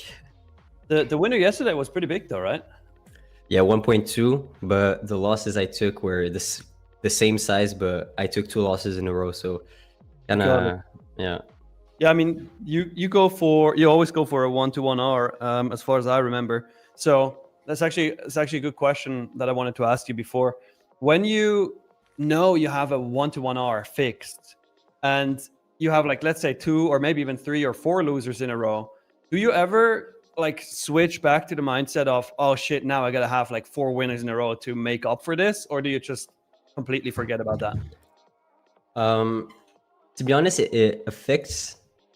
The winner yesterday was pretty big, though, right? Yeah, 1.2. But the losses I took were the same size, but I took 2 losses in a row. So kind of yeah. Yeah, I mean, you always go for a 1-to-1 R, as far as I remember. So it's actually a good question that I wanted to ask you before. When you know you have a 1-to-1 R fixed, and you have, like, let's say 2 or maybe even 3 or 4 losers in a row, do you ever like switch back to the mindset of, oh shit, now I gotta have like 4 winners in a row to make up for this, or do you just completely forget about that? To be honest, it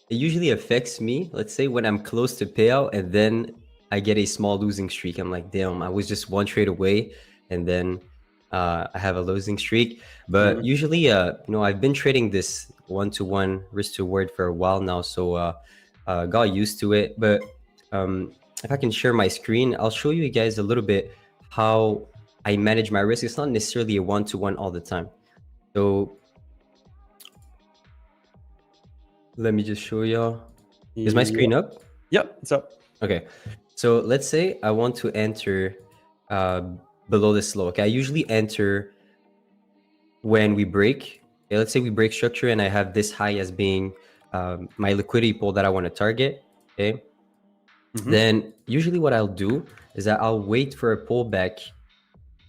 usually affects me, let's say, when I'm close to payout and then I get a small losing streak. I'm like, damn, I was just 1 trade away, and then I have a losing streak. But usually, I've been trading this 1-to-1 risk to reward for a while now, so got used to it. But if I can share my screen, I'll show you guys a little bit how I manage my risk. It's not necessarily a 1-to-1 all the time. So let me just show y'all. Is my screen up? Yep, it's up. Okay. So let's say I want to enter below this low. Okay, I usually enter when we break. Okay, let's say we break structure and I have this high as being my liquidity pool that I want to target. Okay. Then usually what I'll do is that I'll wait for a pullback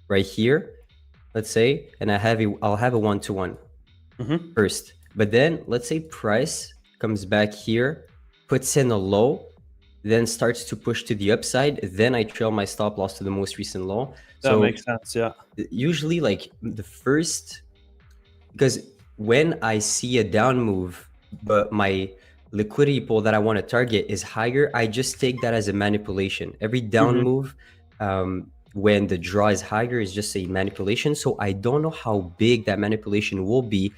right here, let's say, and I'll have a 1-to-1 first. But then let's say price comes back here, puts in a low, then starts to push to the upside, then I trail my stop loss to the most recent low. That makes sense. Yeah. Usually, like the first, because when I see a down move, but my liquidity pool that I want to target is higher, I just take that as a manipulation. Every down move, when the draw is higher, is just a manipulation. So I don't know how big that manipulation will be.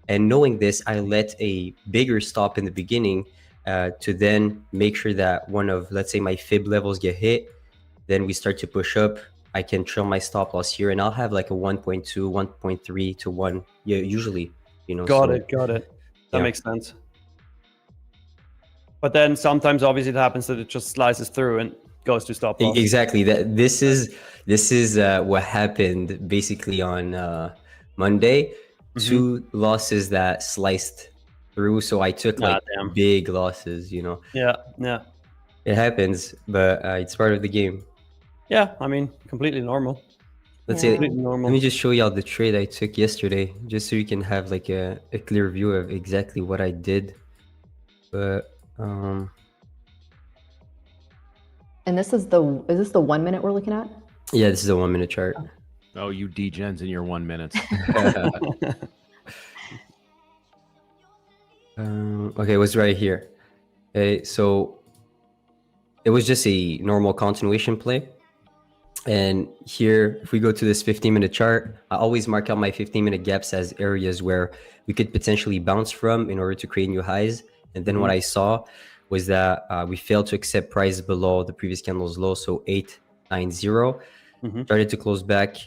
And knowing this, I let a bigger stop in the beginning to then make sure that one of, let's say, my fib levels get hit. Then we start to push up. I can trail my stop loss here, and I'll have like a 1.2, 1.3 to 1. Yeah, usually, Got it. That makes sense. But then sometimes, obviously, it happens that it just slices through and goes to stop loss. Exactly. This is what happened basically on Monday. 2 losses that sliced through, so I took like big losses. Yeah. It happens, but it's part of the game. Yeah, I mean, completely normal. Let's say, let me just show y'all the trade I took yesterday, just so you can have like a clear view of exactly what I did. But and this is this the 1 minute we're looking at? Yeah, this is a 1 minute chart. Oh, you degens in your 1 minute. Okay, it was right here. Okay, so it was just a normal continuation play. And here, if we go to this 15-minute chart, I always mark out my 15-minute gaps as areas where we could potentially bounce from in order to create new highs. And then what I saw was that we failed to accept price below the previous candle's low, so 890. Started to close back,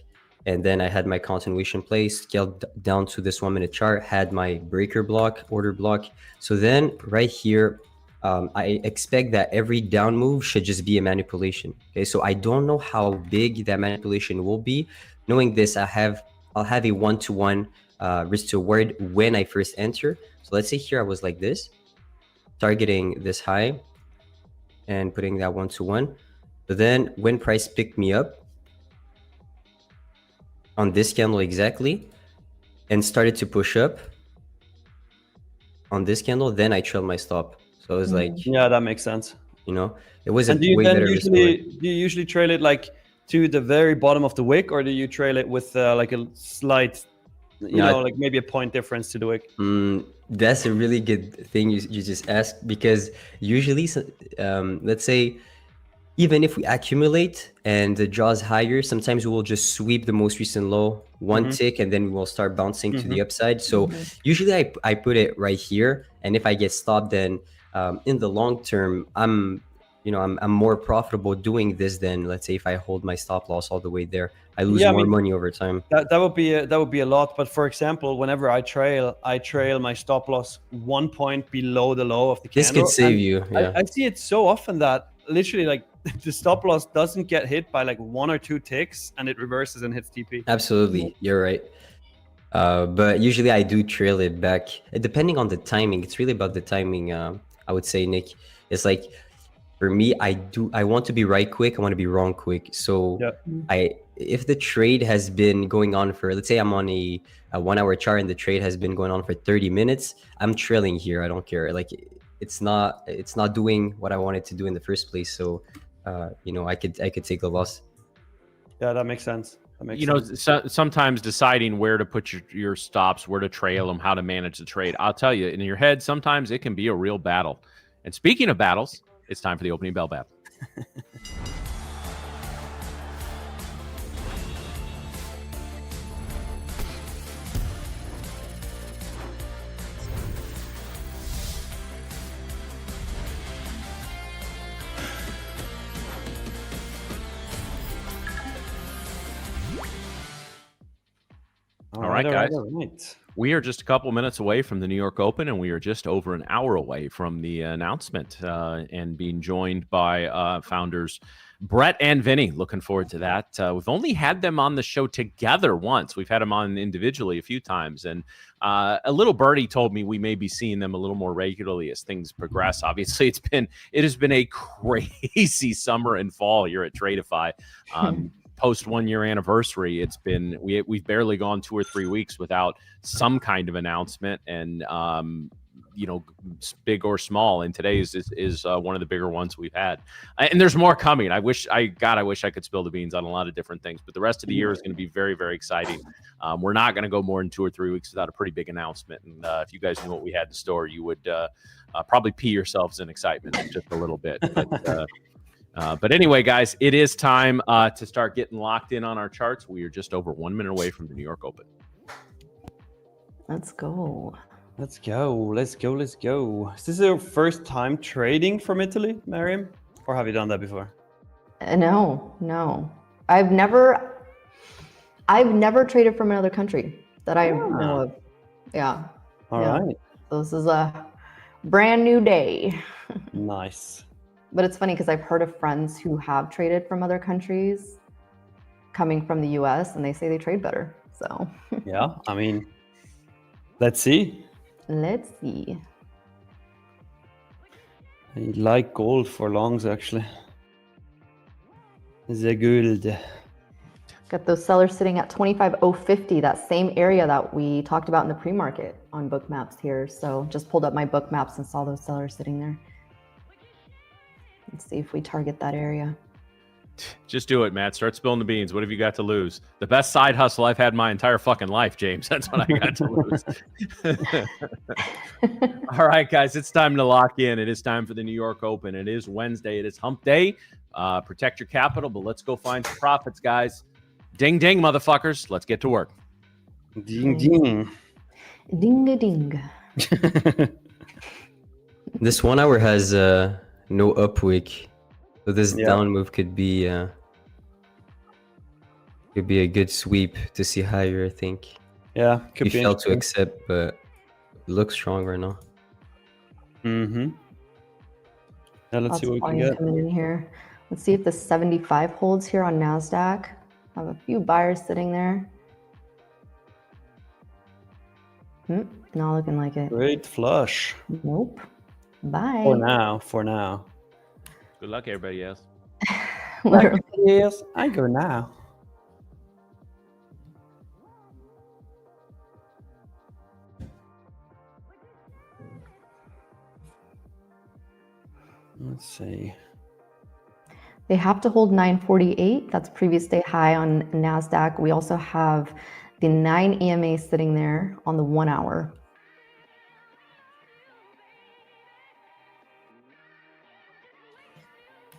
and then I had my continuation play, scaled down to this 1 minute chart, had my breaker block, order block. So then right here, I expect that every down move should just be a manipulation. Okay, so I don't know how big that manipulation will be. Knowing this, I'll have a 1-to-1 risk to reward when I first enter. So let's say here I was like this, targeting this high and putting that 1-to-1. But then when price picked me up on this candle exactly and started to push up on this candle, then I trailed my stop. So it was like, yeah, that makes sense. It was a way better risk. Do you usually trail it like to the very bottom of the wick, or do you trail it with like a slight, like maybe a point difference to the wick? That's a really good thing you just asked, because usually, let's say, even if we accumulate and the draw is higher, sometimes we will just sweep the most recent low one tick, and then we will start bouncing to the upside. So usually I put it right here, and if I get stopped, then in the long term, I'm more profitable doing this than, let's say, if I hold my stop loss all the way there. I lose more money over time. That would be a lot. But for example, whenever I trail my stop loss 1 point below the low of the candle. This could save you. Yeah. I see it so often that literally like the stop loss doesn't get hit by like 1 or 2 ticks, and it reverses and hits TP. Absolutely, you're right. But usually I do trail it back, depending on the timing. It's really about the timing. I would say, Nick, it's like, for me, I want to be right quick. I want to be wrong quick. So if the trade has been going on for, let's say I'm on a 1 hour chart and the trade has been going on for 30 minutes, I'm trailing here. I don't care. Like, it's not doing what I wanted to do in the first place. So, I could take the loss. Yeah, that makes sense. Sometimes deciding where to put your stops, where to trail them, how to manage the trade. I'll tell you, in your head, sometimes it can be a real battle. And speaking of battles, it's time for the opening bell battle. All right, guys. We are just a couple minutes away from the New York Open, and we are just over an hour away from the announcement and being joined by founders Brett and Vinny. Looking forward to that. We've only had them on the show together once. We've had them on individually a few times, and a little birdie told me we may be seeing them a little more regularly as things progress. Obviously, it has been a crazy summer and fall here at Tradeify. Post 1 year anniversary, it's been we've barely gone 2 or 3 weeks without some kind of announcement, and big or small. And today's is one of the bigger ones we've had. And there's more coming. I wish I could spill the beans on a lot of different things. But the rest of the year is going to be very, very exciting. We're not going to go more than 2 or 3 weeks without a pretty big announcement. And if you guys knew what we had in store, you would probably pee yourselves in excitement just a little bit. But anyway, guys, it is time to start getting locked in on our charts. We are just over 1 minute away from the New York Open. Let's go. Let's go. Let's go. Let's go. Is this your first time trading from Italy, Mariam? Or have you done that before? No. I've never traded from another country that I know of. Yeah. All right. So this is a brand new day. Nice. But it's funny because I've heard of friends who have traded from other countries coming from the US, and they say they trade better. So yeah, I mean, let's see. Let's see. I like gold for longs, actually. The gold. Got those sellers sitting at 25,050, that same area that we talked about in the pre-market on book maps here. So just pulled up my book maps and saw those sellers sitting there. Let's see if we target that area. Just do it, Matt. Start spilling the beans. What have you got to lose? The best side hustle I've had my entire fucking life, James. That's what I got to lose. All right, guys, it's time to lock in. It is time for the New York Open. It is Wednesday. It is hump day. Protect your capital, but let's go find some profits, guys. Ding, ding, motherfuckers. Let's get to work. Ding, ding. Ding-a-ding. This 1 hour has no up wick. So this down move could be a good sweep to see higher, I think. Yeah, could be failed to accept, but it looks strong right now. Mm-hmm. Yeah, let's see what we can get. Coming in here. Let's see if the 75 holds here on NASDAQ. I have a few buyers sitting there. Not looking like it. Great flush. Nope. Bye. For now. Good luck, everybody else. Yes, I go now. Let's see. They have to hold 948. That's previous day high on NASDAQ. We also have the 9 EMA sitting there on the 1 hour.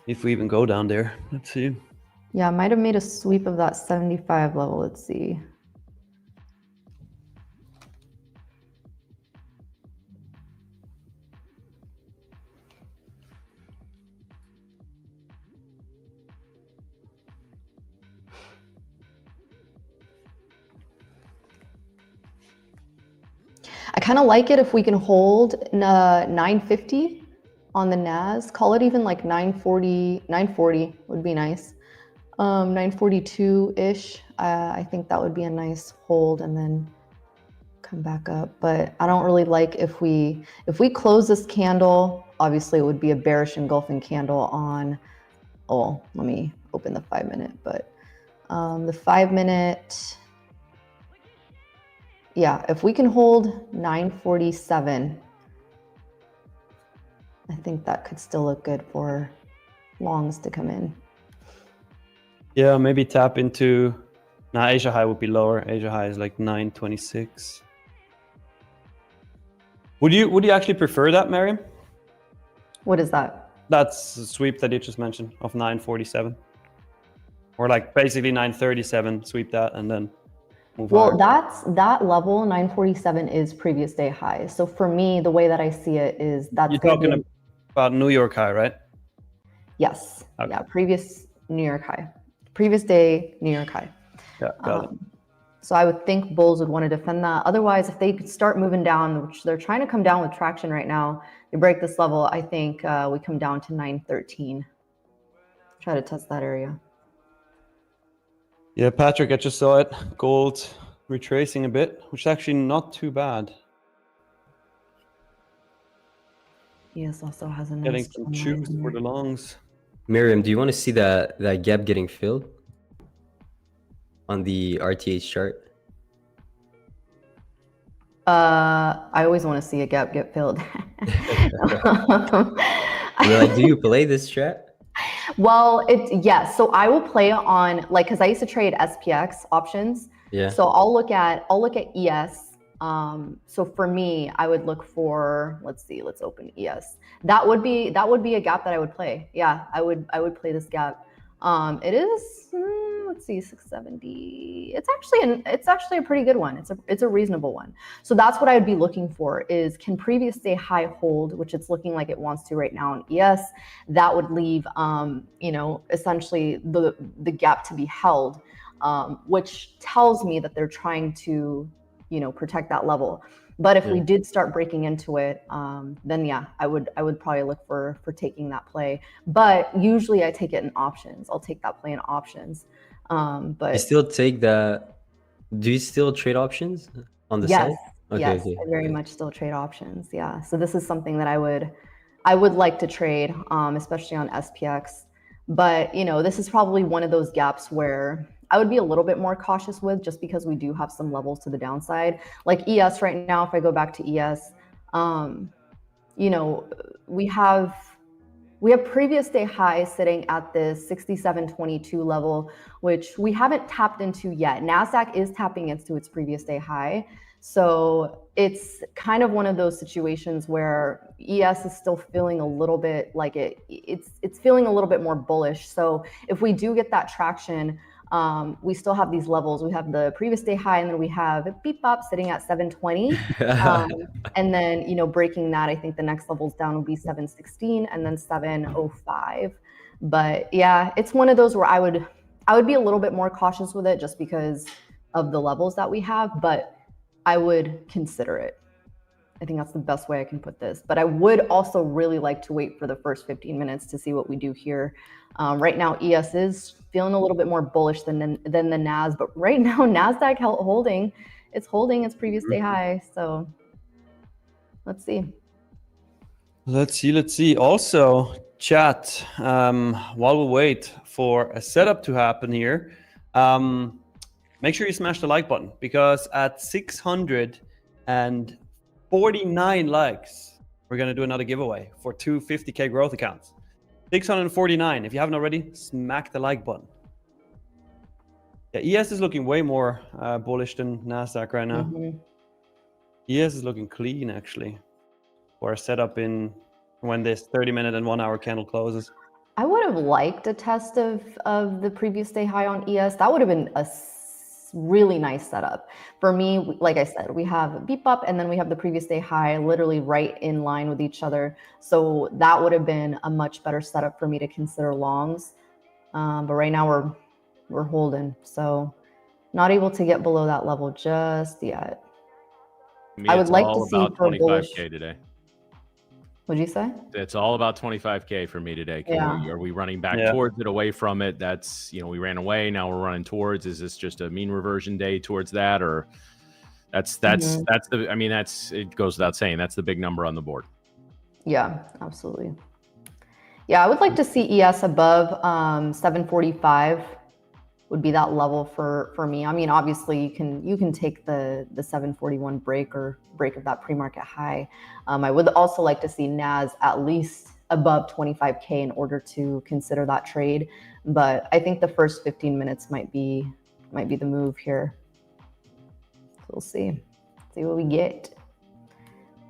If we even go down there, let's see. Yeah, I might have made a sweep of that 75 level. Let's see. I kind of like it if we can hold 950 on the NAS. Call it even like 940 would be nice. 942-ish. I think that would be a nice hold and then come back up. But I don't really like if we close this candle, obviously it would be a bearish engulfing candle on, oh, let me open the 5 minute, but the 5 minute, yeah, if we can hold 947, I think that could still look good for longs to come in. Yeah, maybe tap into, Asia high would be lower. Asia high is like 926. Would you actually prefer that, Mariam? What is that? That's the sweep that you just mentioned of 947. Or like basically 937, sweep that and then move higher. That level, 947 is previous day high. So for me, the way that I see it is that's You're talking about New York high, right? Yes. Okay. Yeah, previous New York high. Previous day, New York high. Yeah, got it. So I would think bulls would want to defend that. Otherwise, if they could start moving down, which they're trying to come down with traction right now, they break this level, I think we come down to 913. Try to test that area. Yeah, Patrick, I just saw it. Gold retracing a bit, which is actually not too bad. Yes, also has a nice Getting some juice for the longs. Miriam, do you want to see that gap getting filled on the RTH chart? I always want to see a gap get filled. Do you play this strat? Well, yes. So I will play on because I used to trade SPX options. Yeah. So I'll look at ES. So for me, I would look for, let's open ES. That would be a gap that I would play. Yeah, I would play this gap. It is, let's see, 670. It's actually a pretty good one. It's a reasonable one. So that's what I would be looking for is, can previous day high hold, which it's looking like it wants to right now in ES. That would leave, essentially the gap to be held, which tells me that they're trying to, protect that level. But if we did start breaking into it, then yeah, I would probably look for taking that play. But usually I take it in options. I'll take that play in options. But I still take that. Do you still trade options on the side? Yes, I very much still trade options. Yeah. So this is something that I would like to trade, especially on SPX. But this is probably one of those gaps where I would be a little bit more cautious with, just because we do have some levels to the downside. Like ES right now, if I go back to ES, we have previous day high sitting at this 67.22 level, which we haven't tapped into yet. NASDAQ is tapping into its previous day high. So it's kind of one of those situations where ES is still feeling a little bit like it's feeling a little bit more bullish. So if we do get that traction, we still have these levels. We have the previous day high, and then we have beep up sitting at 720. And then, breaking that, I think the next levels down will be 716 and then 705. But yeah, it's one of those where I would be a little bit more cautious with it, just because of the levels that we have, but I would consider it. I think that's the best way I can put this. But I would also really like to wait for the first 15 minutes to see what we do here. Right now, ES is feeling a little bit more bullish than the NAS, but right now NASDAQ holding its previous day high. So let's see. Let's see. Also, chat, while we wait for a setup to happen here, make sure you smash the like button, because at 649 likes, we're going to do another giveaway for 2 50K growth accounts. 649. If you haven't already, smack the like button. Yeah, ES is looking way more bullish than NASDAQ right now. ES is looking clean, actually, for a setup in when this 30-minute and 1-hour candle closes. I would have liked a test of the previous day high on ES. That would have been a really nice setup. For me, like I said, we have beep up and then we have the previous day high literally right in line with each other. So that would have been a much better setup for me to consider longs. But right now we're holding. So not able to get below that level just yet. I would like to see for 25K today. What'd you say? It's all about 25K for me today. Are we running back towards it, away from it? That's, we ran away. Now we're running towards. Is this just a mean reversion day towards that? Or it goes without saying, that's the big number on the board. Yeah, absolutely. Yeah, I would like to see ES above 745 would be that level for me. I mean, obviously you can take the 741 break of that pre-market high. I would also like to see NAS at least above 25K in order to consider that trade. But I think the first 15 minutes might be the move here. So we'll see what we get.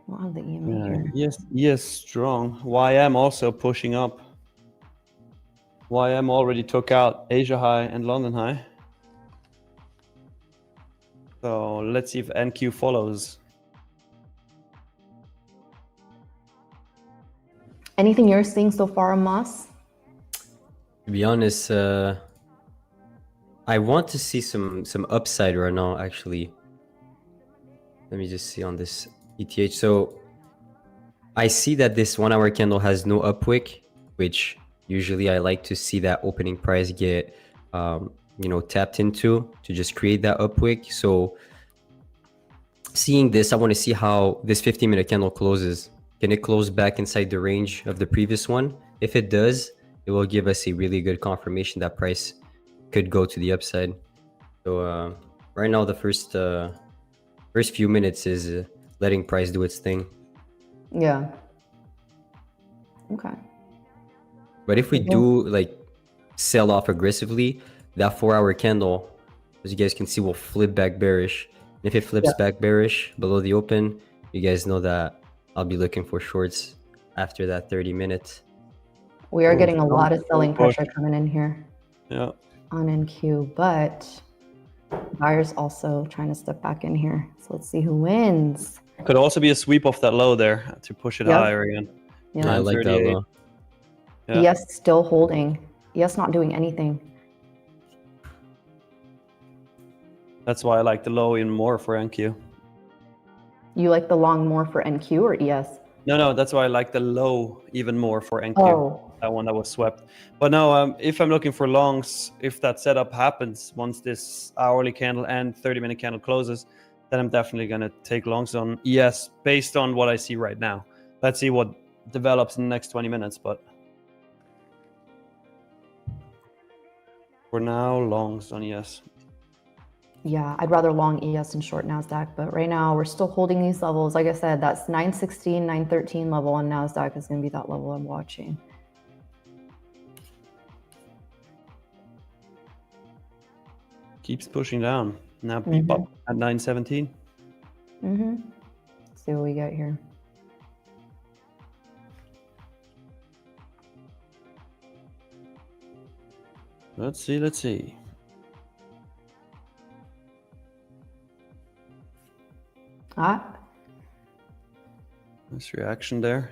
We'll have the EMA here. Yes, strong. YM also pushing up. YM already took out Asia high and London high. So let's see if NQ follows. Anything you're seeing so far, Moss? To be honest, I want to see some upside right now, actually. Let me just see on this ETH. So I see that this 1-hour candle has no upwick, which usually I like to see that opening price get tapped into to just create that upwick. So seeing this, I want to see how this 15-minute candle closes. Can it close back inside the range of the previous one? If it does, it will give us a really good confirmation that price could go to the upside. So right now, the first First few minutes is letting price do its thing. Yeah. Okay. But if we Mhm. do like sell off aggressively, that 4-hour candle, as you guys can see, will flip back bearish. And if it flips back bearish below the open, you guys know that I'll be looking for shorts after that 30 minutes. We are Ooh, getting a strong lot of selling push. pressure coming in here Yeah. on NQ, but buyers also trying to step back in here. So let's see who wins. Could also be a sweep off that low there to push it Yep. higher again. Yeah. I like that 938. low. Yeah. Yes, still holding. Yes, not doing anything. That's why I like the low even more for NQ. You like the long more for NQ or ES? No, that's why I like the low even more for NQ. Oh, That one that was swept. But no, if I'm looking for longs, if that setup happens once this hourly candle and 30-minute candle closes, then I'm definitely going to take longs on ES based on what I see right now. Let's see what develops in the next 20 minutes. But for now, longs on ES. yeah, I'd rather long ES and short NASDAQ, but right now we're still holding these levels. Like I said, that's 916, 913 level on NASDAQ is going to be that level I'm watching. Keeps pushing down. Now beep up at 917. Let's see what we get here. Let's see. Nice reaction there.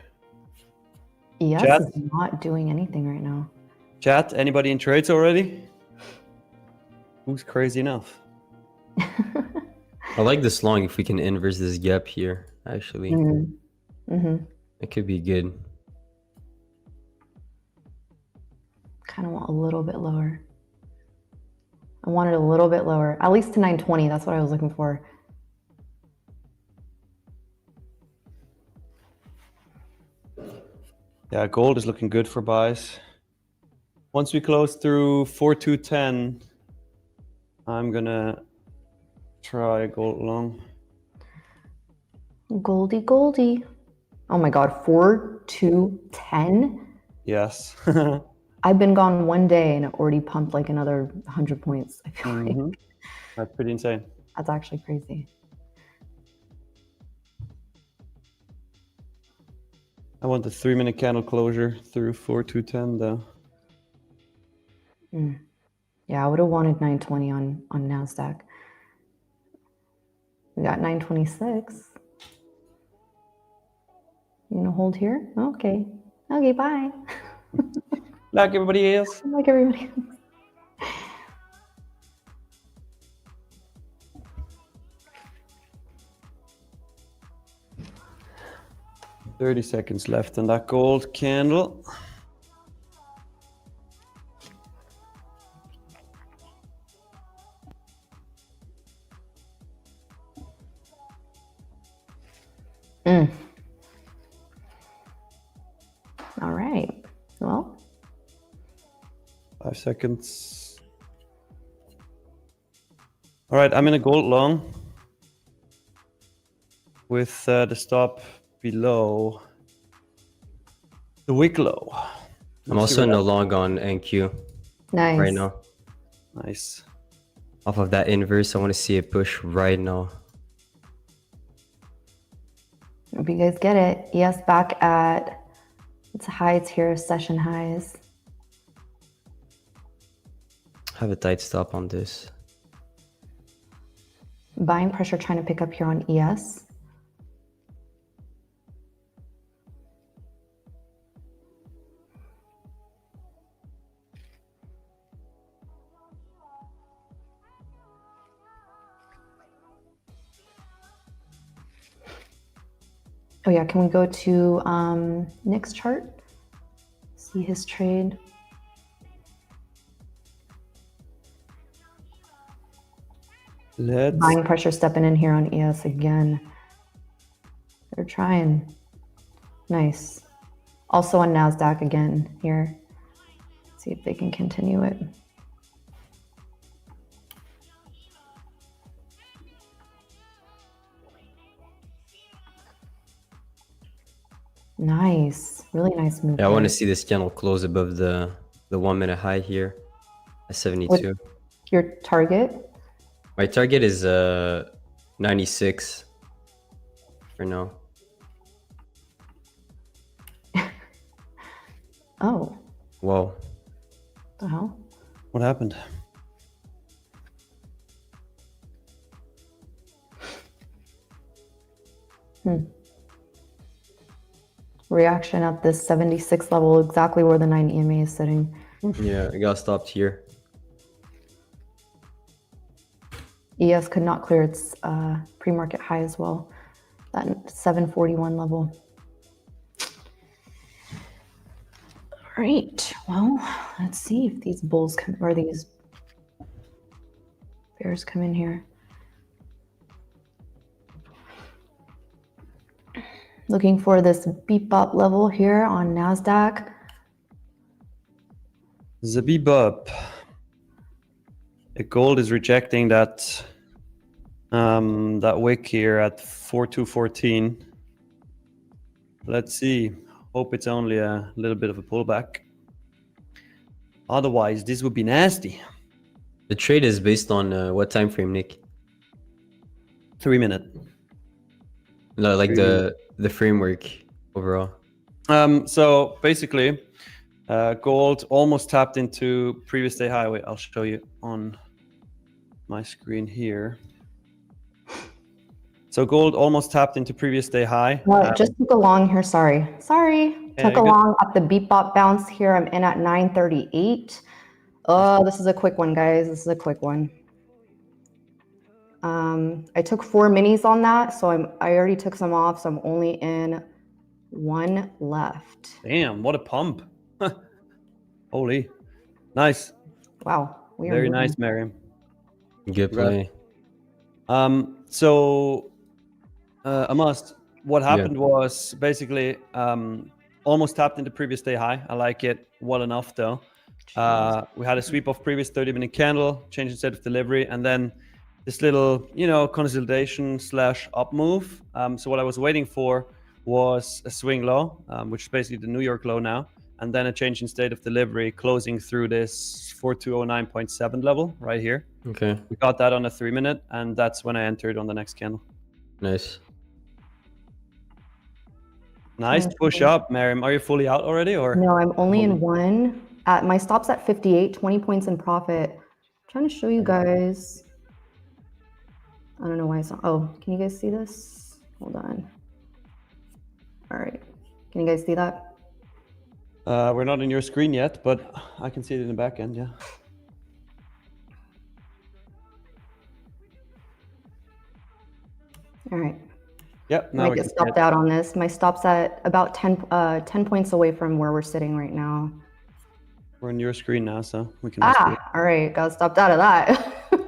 ES Chat? is not doing anything right now. Chat, anybody in trades already? Who's crazy enough? I like this long if we can inverse this gap here, actually. It could be good. Kind of want a little bit lower. I want it a little bit lower, at least to 920. That's what I was looking for. Yeah, gold is looking good for buys. Once we close through 4210, I'm gonna try gold long. Goldie, goldie. Oh my God, 4210. Yes. I've been gone one day and it already pumped like another 100 points. I feel like That's pretty insane. that's actually crazy. I want the 3-minute candle closure through 4210 though. Yeah, I would have wanted 920 on NASDAQ. We got 926. You gonna hold here? Okay. Okay, bye. Like everybody else. Like everybody. 30 seconds left on that gold candle. All right. Well, 5 seconds. All right, I'm in a gold long with the stop below the wick low. I'm also in a long on NQ nice. right now. Nice. Off of that inverse, I want to see it push right now. Hope you guys get it. Yes, back at its highs here, session highs. Have a tight stop on this. Buying pressure trying to pick up here on ES. Oh yeah, can we go to Nick's chart? See his trade. Let's Buying pressure stepping in here on ES again. They're trying. Nice. Also on NASDAQ again here. See if they can continue it. Nice. Really nice move. Yeah, I want to there. see this candle close above the 1 minute high here at 72. With your target? My target is 96 for now. Oh, Whoa. the hell? What happened? Reaction at this 76 level, exactly where the 9 EMA is sitting. Yeah, I got stopped here. ES could not clear its pre-market high as well. That 741 level. All right, well, let's see if these bulls come, or these bears come in here. Looking for this beep-bop level here on NASDAQ. The bebop. Gold is rejecting that that wick here at 4214. Let's see. Hope it's only a little bit of a pullback. Otherwise, this would be nasty. The trade is based on what time frame, Nick? 3 minute. No, like the framework overall. So basically, gold almost tapped into previous day high. Wait, I'll show you on my screen here. So gold almost tapped into previous day high. Just took a long here, sorry. Took a long at the beep bop bounce here. I'm in at 938. Oh, this is a quick one, guys. This is a quick one. I took 4 minis on that, so I already took some off, so I'm only in 1 left. Damn, what a pump. Holy. Nice. Wow. We are Very moving. nice, Miriam. Good play. So a must. What happened was basically almost tapped into previous day high. I like it well enough though. We had a sweep of previous 30-minute candle, change in state of delivery, and then this little, consolidation / up move. So what I was waiting for was a swing low, which is basically the New York low now, and then a change in state of delivery closing through this 4209.7 level right here. Okay. We got that on a 3 minute, and that's when I entered on the next candle. Nice. Nice push up, Miriam. Are you fully out already, or? No, I'm only in 1. At my stop's at 58, 20 points in profit. I'm trying to show you guys. I don't know why it's not. Oh, can you guys see this? Hold on. All right. Can you guys see that? We're not on your screen yet, but I can see it in the back end, yeah. All right. Yep. Now I we get can see stopped it. out on this. My stop's at about 10 points away from where we're sitting right now. We're on your screen now, so we can. see it. All right. Got stopped out of that.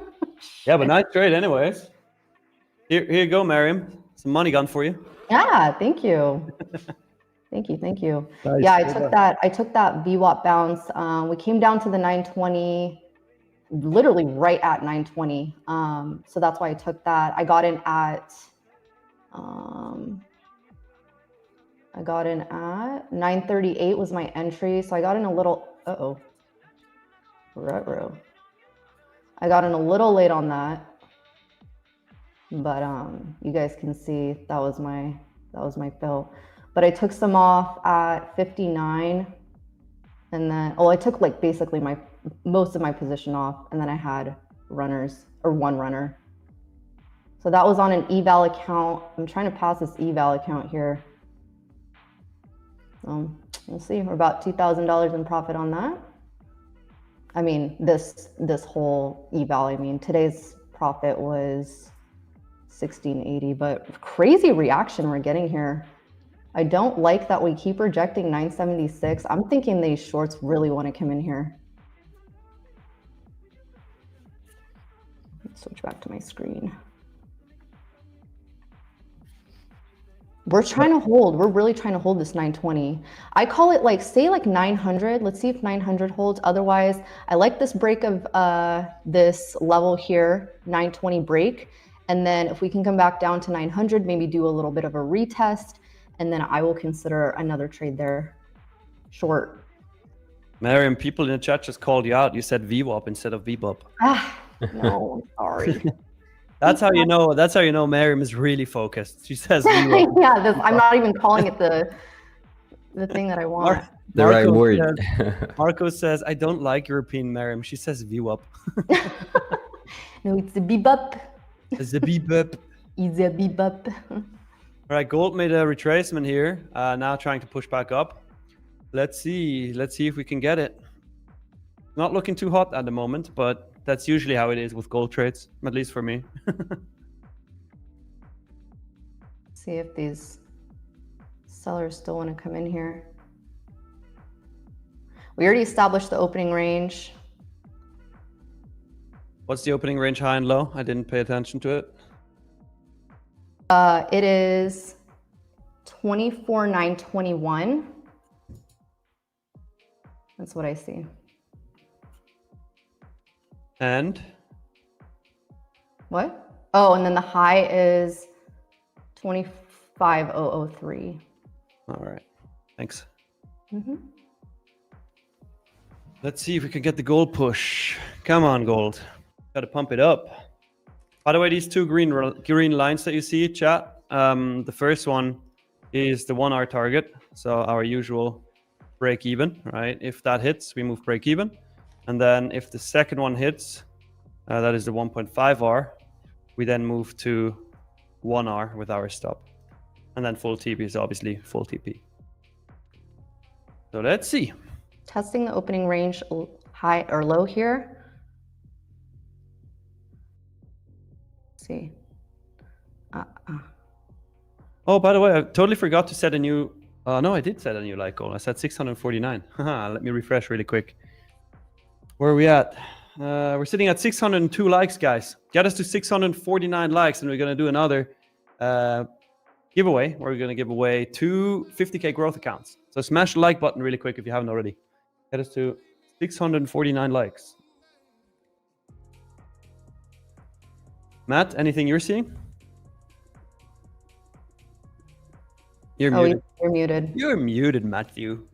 Yeah, but nice trade, anyways. Here you go, Miriam. Some money gone for you. Yeah, thank you. Thank you. Nice. Yeah, Good I took that VWAP bounce. We came down to the 920, literally right at 920. So that's why I took that. I got in at 938 was my entry. So I got in a little, ruh-roh. I got in a little late on that. But you guys can see that was my fill. But I took some off at 59, and then I took like basically most of my position off, and then I had runners, or 1 runner. So that was on an eval account. I'm trying to pass this eval account here. We'll see. We're about $2,000 in profit on that. I mean, this whole eval. I mean, today's profit was 1680, but crazy reaction we're getting here. I don't like that we keep rejecting 976. I'm thinking these shorts really want to come in here. Let's switch back to my screen. We're trying to hold. We're really trying to hold this 920. I call it say 900. Let's see if 900 holds. Otherwise, I like this break of this level here, 920 break. And then if we can come back down to 900, maybe do a little bit of a retest. and then I will consider another trade there short. Mariam, people in the chat just called you out. You said VWAP instead of VBUP. No, I'm sorry. That's how you know. That's how you know Mariam is really focused. She says VWAP. Yeah, I'm not even calling it the thing that I want. The right word. Marco says, I don't like European Mariam. She says VWAP. No, it's a bebop. It's a VBUP. It's a bebop. All right, gold made a retracement here. Now trying to push back up. Let's see if we can get it. Not looking too hot at the moment, but that's usually how it is with gold trades, at least for me. See if these sellers still want to come in here. We already established the opening range. What's the opening range high and low? I didn't pay attention to it. It is 24,921. That's what I see. And? What? Oh, and then the high is 25,003. All right. Thanks. Mm-hmm. Let's see if we can get the gold push. Come on, gold. Got to pump it up. By the way, these two green lines that you see, chat, the first one is the 1 hour target. So our usual break even, right? If that hits, we move break even. And then if the second one hits, that is the 1.5 hour, we then move to 1 hour with our stop. And then full TP is obviously full TP. So let's see. Testing the opening range high or low here. Let's see. Oh, by the way, I totally forgot to set a new. No, I did set a new like goal. I set 649. Let me refresh really quick. Where are we at? We're sitting at 602 likes, guys. Get us to 649 likes, and we're gonna do another giveaway. We're gonna give away 2 50K growth accounts. So smash the like button really quick if you haven't already. Get us to 649 likes. Matt, anything you're seeing? You're muted. You're muted. You're muted, Matthew.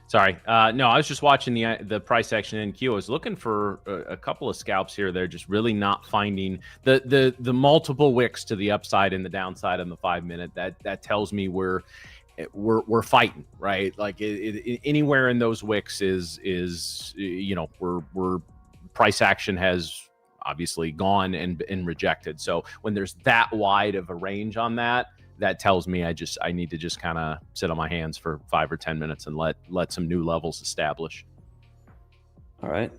Sorry. No, I was just watching the price action in Q. I was looking for a couple of scalps here. They're just really not finding the multiple wicks to the upside and the downside on the 5 minute. That tells me we're fighting, right? Like anywhere in those wicks is you know, we're price action has obviously gone and rejected. So when there's that wide of a range on that tells me I need to just kind of sit on my hands for 5 or 10 minutes and let some new levels establish. All right.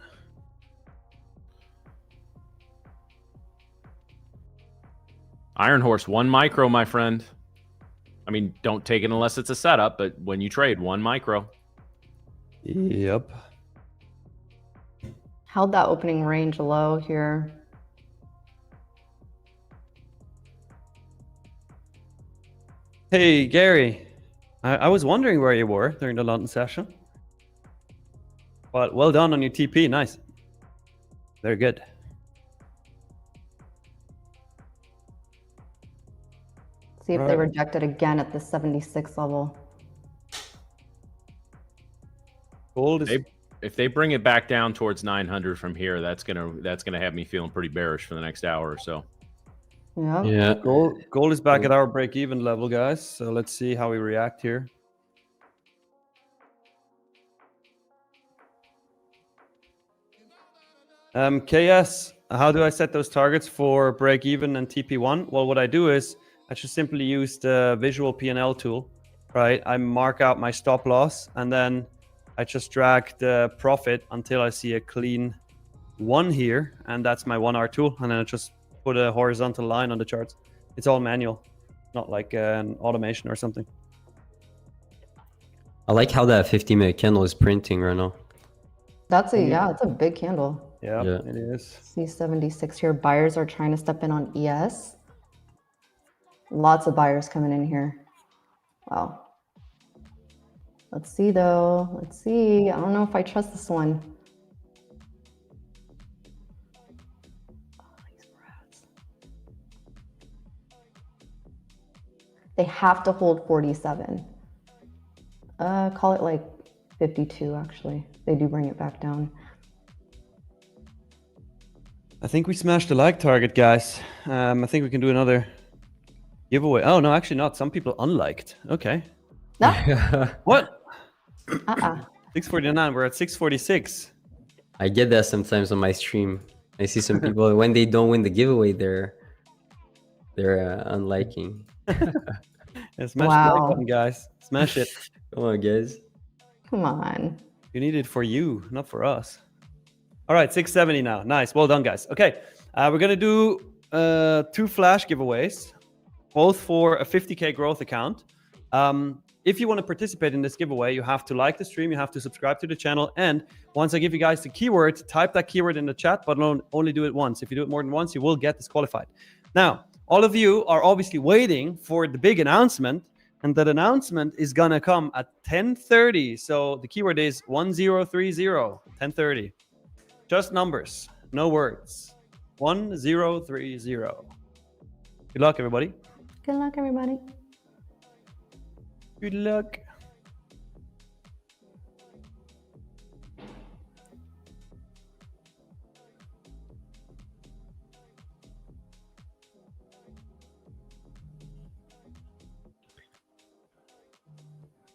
Iron Horse, 1 micro, my friend. I mean, don't take it unless it's a setup, but when you trade, 1 micro. Yep. Held that opening range low here. Hey, Gary. I was wondering where you were during the London session. But well done on your TP. Nice. Very good. See if they reject it again at the 76 level. Gold is... If they bring it back down towards 900 from here, that's gonna have me feeling pretty bearish for the next hour or so. Yeah. Yeah. Gold is back at our break-even level, guys. So let's see how we react here. KS, how do I set those targets for break-even and TP1? Well, what I do is I just simply use the visual P&L tool, right? I mark out my stop loss, and then I just drag the profit until I see a clean 1 here, and that's my 1 hour tool, and then I just put a horizontal line on the charts. It's all manual, not like an automation or something. I like how that 50-minute candle is printing right now. That's it's a big candle. Yeah, Yeah. it is. C76 here. Buyers are trying to step in on ES. Lots of buyers coming in here. Wow. Let's see though. Let's see. I don't know if I trust this one. They have to hold 47. Call it like 52, actually. They do bring it back down. I think we smashed the like target, guys. I think we can do another giveaway. Oh, no, actually not. Some people unliked. Okay. No? What? 649. We're at 646. I get that sometimes on my stream. I see some people when they don't win the giveaway, they're unliking. Yeah, smash the like button, guys. Smash it. Come on, guys. Come on. You need it for you, not for us. All right, 670 now. Nice. Well done, guys. Okay, we're going to do 2 flash giveaways, both for a 50K growth account. If you want to participate in this giveaway, you have to like the stream, you have to subscribe to the channel, and once I give you guys the keyword, type that keyword in the chat, but only do it once. If you do it more than once, you will get disqualified. Now, all of you are obviously waiting for the big announcement, and that announcement is going to come at 10:30. So the keyword is 1030, 10:30. Just numbers, no words. 1030. Good luck, everybody. Good luck, everybody. Good luck.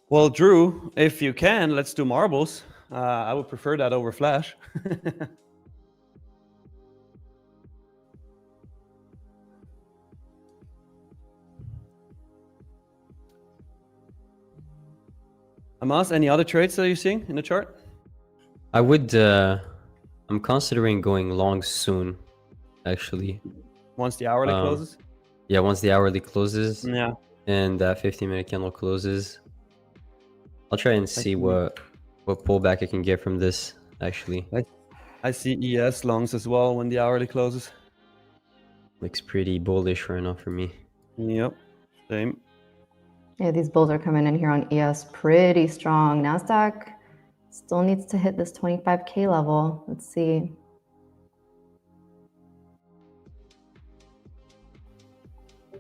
Well, Drew, if you can, let's do marbles. I would prefer that over flash. Amas, any other trades that you're seeing in the chart? I would. I'm considering going long soon, actually. Once the hourly closes? Yeah, once the hourly closes. Yeah. And that 15-minute candle closes. I'll try and see what pullback I can get from this, actually. I see ES longs as well when the hourly closes. Looks pretty bullish right now for me. Yep, same. Yeah, these bulls are coming in here on ES pretty strong. NASDAQ still needs to hit this 25K level. Let's see.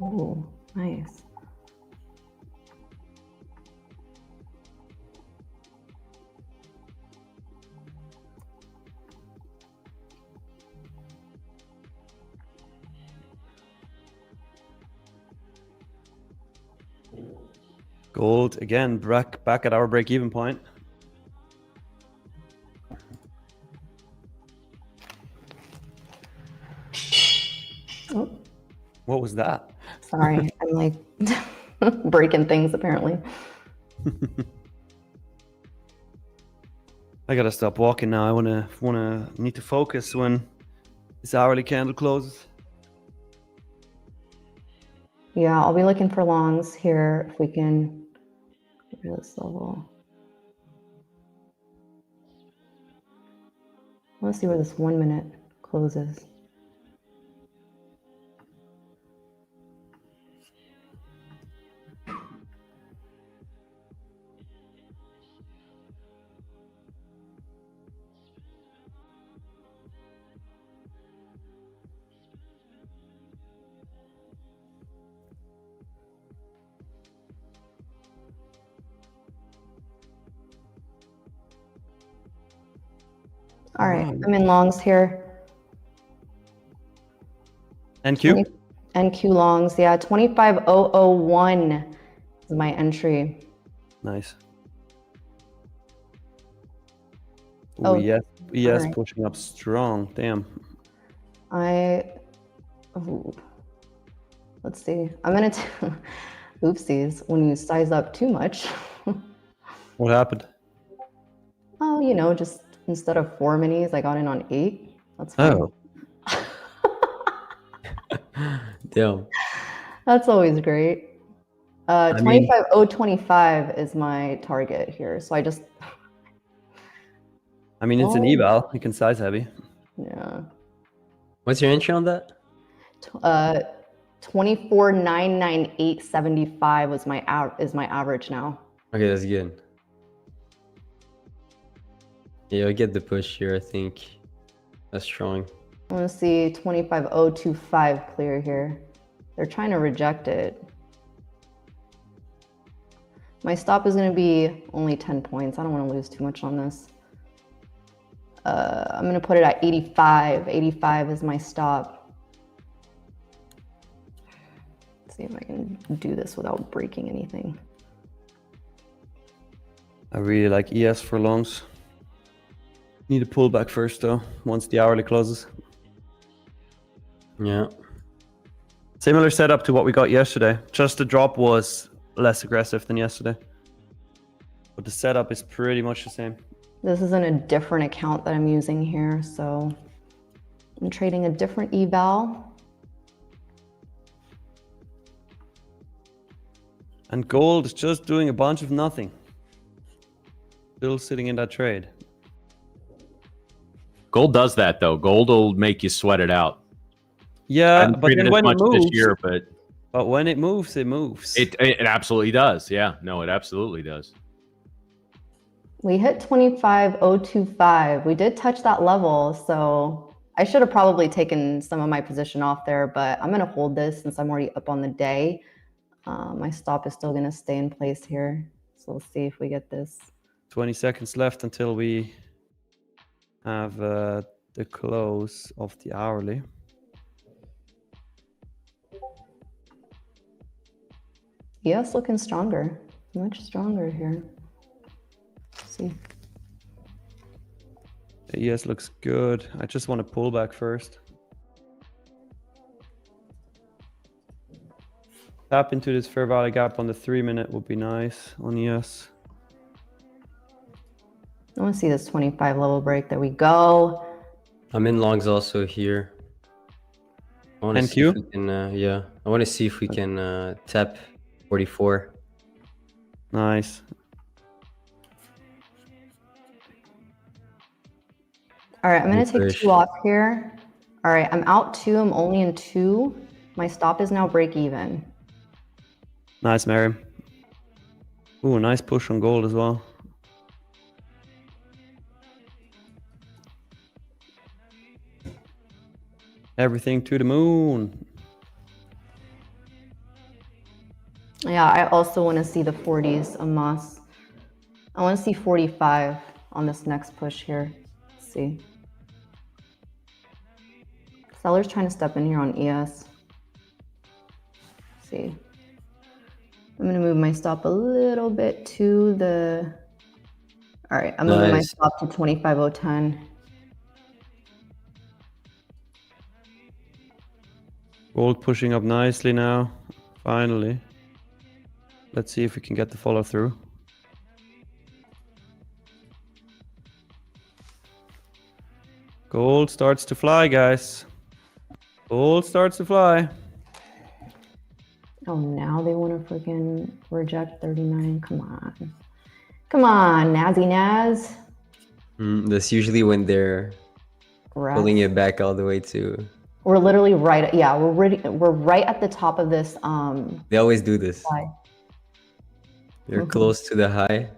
Ooh, nice. Gold, again, back at our break-even point. Oh. What was that? Sorry, I'm like breaking things apparently. I gotta stop walking now. I need to focus when this hourly candle closes. Yeah, I'll be looking for longs here if we can get to this level. Let's see where this 1 minute closes. All right, I'm in longs here. NQ? NQ longs, yeah, 25001 is my entry. Nice. Oh, yes, right. Pushing up strong. Damn. Let's see. I'm gonna oopsies when you size up too much. What happened? Oh, you know, just instead of 4 minis, I got in on 8. That's fine. Oh. Damn. That's always great. 25025 is my target here. So I just. I mean, it's an eval. You can size heavy. Yeah. What's your entry on that? 24,998.75 was my average now. Okay, that's good. Yeah, I'll get the push here, I think. That's strong. I want to see 25025 clear here. They're trying to reject it. My stop is going to be only 10 points. I don't want to lose too much on this. I'm going to put it at 85. 85 is my stop. Let's see if I can do this without breaking anything. I really like ES for longs. Need a pullback first though, once the hourly closes. Yeah. Similar setup to what we got yesterday. Just the drop was less aggressive than yesterday. But the setup is pretty much the same. This is in a different account that I'm using here, so I'm trading a different eval. And gold is just doing a bunch of nothing. Still sitting in that trade. Gold does that though. Gold will make you sweat it out. Yeah, but then when it moves, this year, but when it moves, it moves. It absolutely does. Yeah, no, it absolutely does. We hit 25.025. We did touch that level, so I should have probably taken some of my position off there, but I'm going to hold this since I'm already up on the day. My stop is still going to stay in place here, so we'll see if we get this. 20 seconds left until we have the close of the hourly. Yes, looking stronger, much stronger here. Let's see. The ES looks good. I just want to pull back first. Tap into this fair value gap on the 3-minute would be nice on ES. I want to see this 25 level break. There we go. I'm in longs also here. I want to see if we can, yeah. I want to see if we can tap 44. Nice. All right, I'm going to take 2 off here. All right, I'm out 2. I'm only in 2. My stop is now break even. Nice, Mary. Ooh, nice push on gold as well. Everything to the moon. Yeah, I also want to see the 40s, a must. I want to see 45 on this next push here. Let's see. Seller's trying to step in here on ES. Let's see. I'm going to move my stop a little bit to the... All right, I'm moving my stop to 25.010. Gold pushing up nicely now, finally. Let's see if we can get the follow through. Gold starts to fly, guys. Gold starts to fly. Oh, now they want to freaking reject 39. Come on. Come on, Nazzy Naz. That's usually when they're pulling it back all the way to... We're literally right. Yeah, we're right at the top of this. They always do this. High. You're close to the high.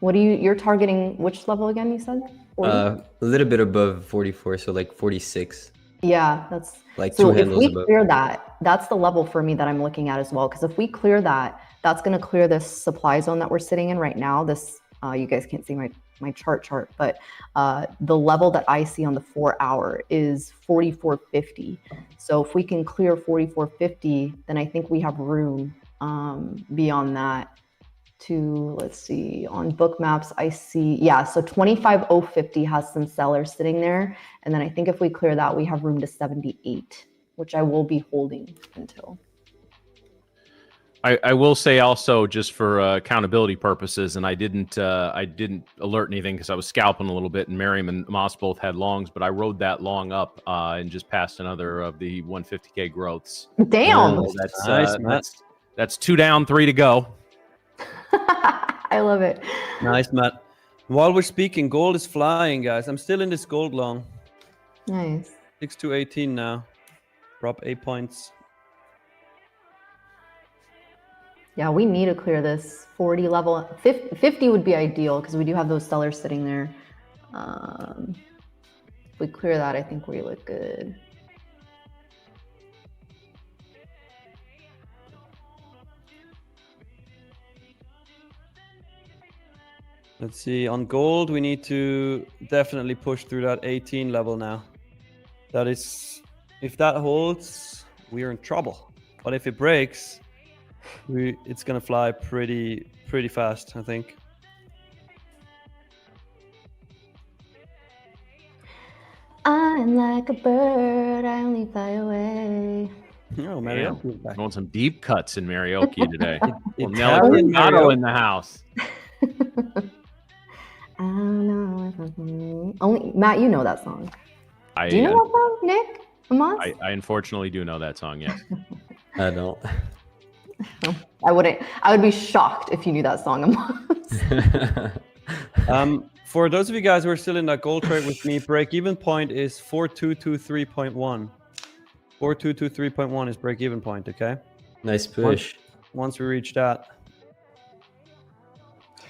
What you're targeting which level again, you said? 40? A little bit above 44, so like 46. Yeah, that's like so 2 handles if we above. clear that, that's the level for me that I'm looking at as well. Because if we clear that, that's going to clear this supply zone that we're sitting in right now. This you guys can't see my chart, but the level that I see on the 4-hour is 44.50. So if we can clear 44.50, then I think we have room beyond that to, let's see, on book maps, I see, yeah, so 25.050 has some sellers sitting there. And then I think if we clear that, we have room to 78, which I will be holding until. I will say also, just for accountability purposes, and I didn't alert anything because I was scalping a little bit, and Miriam and Moss both had longs, but I rode that long up and just passed another of the 150K growths. Damn, that's nice, that's 2 down, 3 to go. I love it. Nice, Matt. While we're speaking, gold is flying, guys. I'm still in this gold long. Nice. 6-18 now. Drop 8 points. Yeah, we need to clear this 40 level. 50 would be ideal because we do have those sellers sitting there. If we clear that, I think we look good. Let's see. On gold, we need to definitely push through that 18 level now. That is, if that holds, we're in trouble. But if it breaks, it's gonna fly pretty fast, I think. I'm like a bird, I only fly away. Oh, Damn. Marioki is back. Going some deep cuts in Marioki today. Well, Italian Nelly Furtado Mario. in the house. I don't know if I'm only Matt, you know that song. Do you know that song, Nick? Amos? I unfortunately do know that song, yes. I don't. I would be shocked if you knew that song, Amos. For those of you guys who are still in that gold trade with me, break-even point is 4223.1. 4223.1 is break-even point, okay? Nice push. Once we reach that.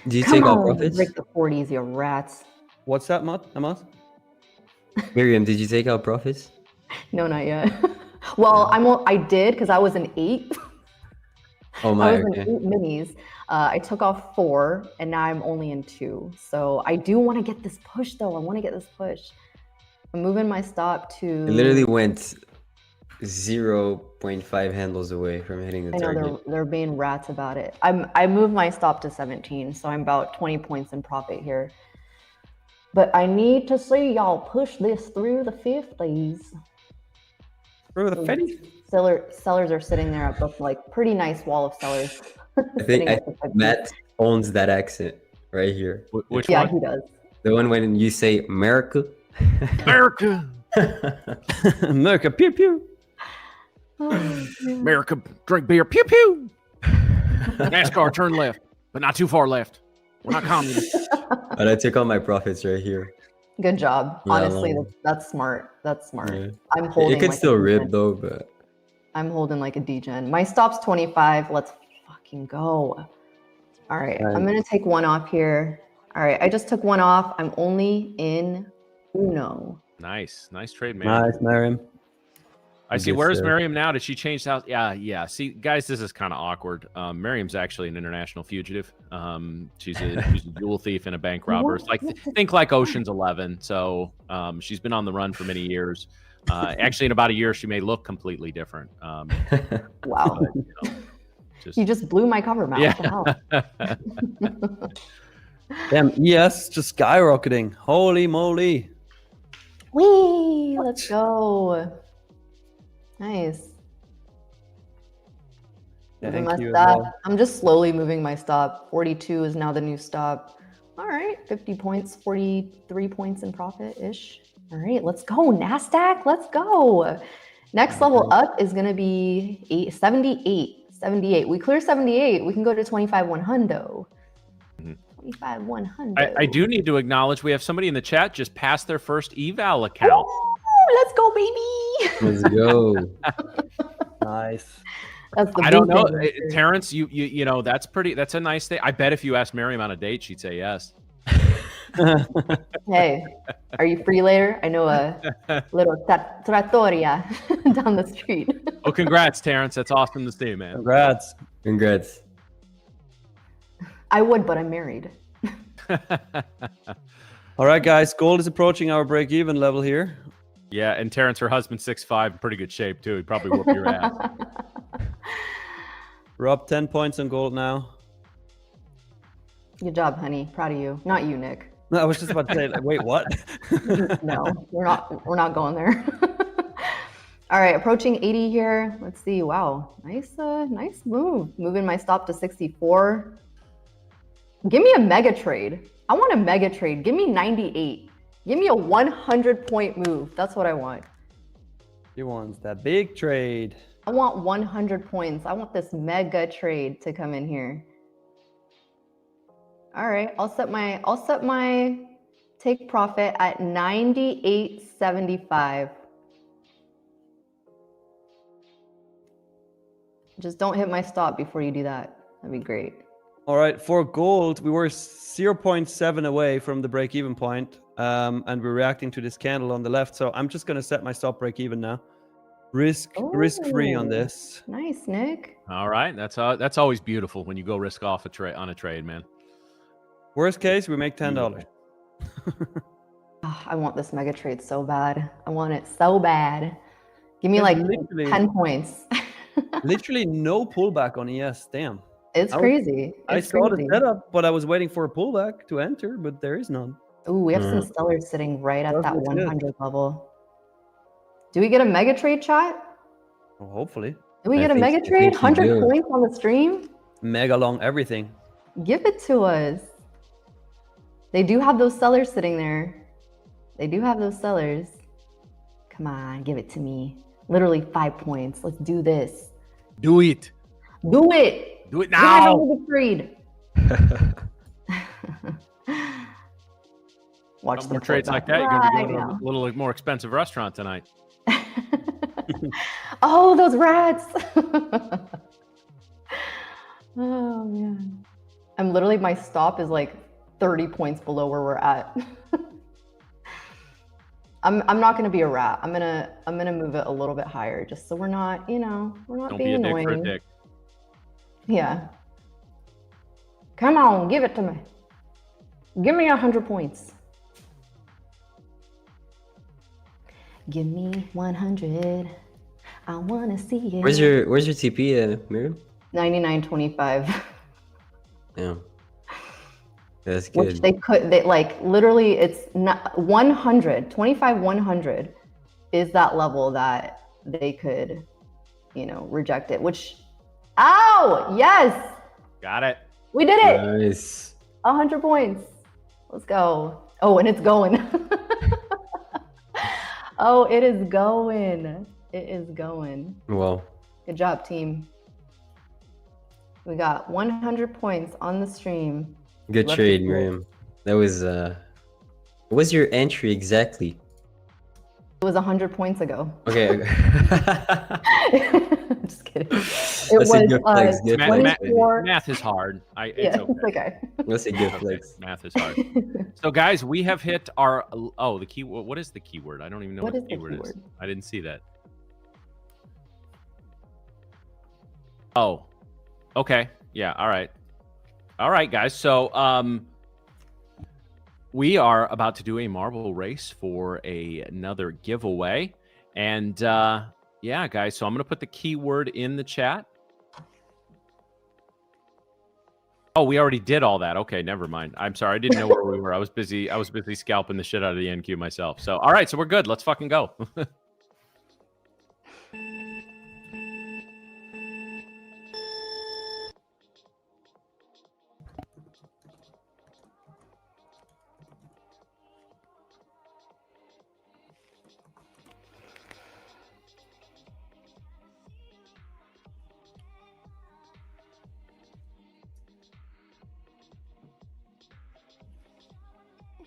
Do you Come take all on, profits? break the 40s, you rats. What's that, Amos? Miriam, did you take out profits? No, not yet. Well, I did because I was an 8. Oh I my, was okay. in 8 minis. I took off 4, and now I'm only in 2. So I do want to get this push, though. I want to get this push. I'm moving my stop to. It literally went 0.5 handles away from hitting the I know target. they're being rats about it. I moved my stop to 17, so I'm about 20 points in profit here. But I need to see y'all push this through the 50s. Through the 50s? Sellers are sitting there at both, like, pretty nice wall of sellers. I think Matt owns that accent right here. Which Yeah, one? he does. The one when you say America. America. America, pew pew. America, drink beer. Pew pew. NASCAR, turn left, but not too far left. We're not communists. But I took all my profits right here. Good job. Yeah, Honestly, long. that's smart. That's smart. Yeah. I'm holding. It could like still a rip degen. though, but I'm holding like a degen. My stop's 25. Let's fucking go. All right. Right. I'm gonna take one off here. All right. I just took one off. I'm only in uno. Nice trade, man. Nice, Miriam. I see. Yes, Where's sir. Miriam now? Did she change house? Yeah. See, guys, this is kind of awkward. Miriam's actually an international fugitive. She's a jewel thief and a bank robber. It's like think like Ocean's 11. So she's been on the run for many years. Actually, in about a year, she may look completely different. Wow. But, you know, You just blew my cover, Matt. Yeah. What the hell? Damn, ES just skyrocketing. Holy moly. Whee! Let's go. Nice. Moving Thank my you as stop. well. I'm just slowly moving my stop. 42 is now the new stop. All right, 50 points, 43 points in profit-ish. All right, let's go, NASDAQ. Let's go. Next level up is going to be 78. We clear 78. We can go to 25-100. 25-100. I do need to acknowledge we have somebody in the chat just passed their first eval account. Ooh, let's go, baby. let's go. Nice. That's the I don't big know, thing right there. Terrence. You know that's a nice thing. I bet if you asked Miriam on a date, she'd say yes. Hey, are you free later? I know a little trattoria down the street. Oh, congrats, Terrence. That's awesome to see, man. Congrats. Congrats. I would, but I'm married. All right, guys. Gold is approaching our break-even level here. Yeah, and Terrence, her husband's 6'5", in pretty good shape too. He'd probably whoop your ass. We're up 10 points on gold now. Good job, honey. Proud of you. Not you, Nick. No, I was just about to say, like, wait, what? No, we're not going there. All right, approaching 80 here. Let's see. Wow, nice move. Moving my stop to 64. Give me a mega trade. I want a mega trade. Give me 98. Give me a 100-point move. That's what I want. He wants that big trade. I want 100 points. I want this mega trade to come in here. All right, I'll set my take profit at 98.75. Just don't hit my stop before you do that. That'd be great. All right, for gold, we were 0.7 away from the break-even point, and we're reacting to this candle on the left. So I'm just going to set my stop break-even now. Risk-free on Ooh. this. Nice, Nick. All right, that's always beautiful when you go risk off on a trade, man. Worst case, we make $10. Oh, I want this mega trade so bad. I want it so bad. Give me There's like literally- 10 points. Literally no pullback on ES. Damn. It's crazy. I It's saw the crazy. setup, but I was waiting for a pullback to enter, but there is none. Ooh, we have some sellers sitting right at That that looks good. 100 level. Do we get a mega trade chat? Well, hopefully. Do we I get a think- mega I trade? think you 100 do. points on the stream? Mega long everything. Give it to us. They do have those sellers sitting there. They do have those sellers. Come on, give it to me. Literally 5 points. Let's do this. Do it. Do it. Do it Give me a now. mega trade. Watch Some them more trades pull like back that, you're going to be right going to now. a little more expensive restaurant tonight. Oh, those rats. Oh, man. I'm literally, my stop is like 30 points below where we're at. I'm not gonna be a rat. I'm gonna move it a little bit higher just so we're not, we're not Don't being be a dick for a annoying. dick. Yeah. Come on, give it to me. Give me 100 points. Give me 100. I wanna see it. Where's your TP, Miriam? 99.25. Yeah. That's Which good. they like literally it's not 100, 25, 100 is that level that they could, reject it, which, ow, yes, Got it. we did it. Nice. 100 points. Let's go. Oh, and it's going. Oh, it is going. It is going. Well, Good job, team. We got 100 points on the stream. good Love to trade, see it. Miriam. That was what was your entry exactly? It was 100 points ago. Okay. Just kidding. It That's a was good flex. Good Math, flex, math, baby. math is hard. It's Yeah, okay. it's okay. That's a good Okay, flex. math is hard. So, guys, we have hit our the key. What is the keyword? I don't even know what, What the is the keyword is. keyword? I didn't see that. Oh, okay. Yeah. All right. All right, guys. So, we are about to do a marble race for another giveaway, and yeah, guys. So I'm gonna put the keyword in the chat. Oh, we already did all that. Okay, never mind. I'm sorry. I didn't know where we were. I was busy scalping the shit out of the NQ myself. So, all right. So we're good. Let's fucking go.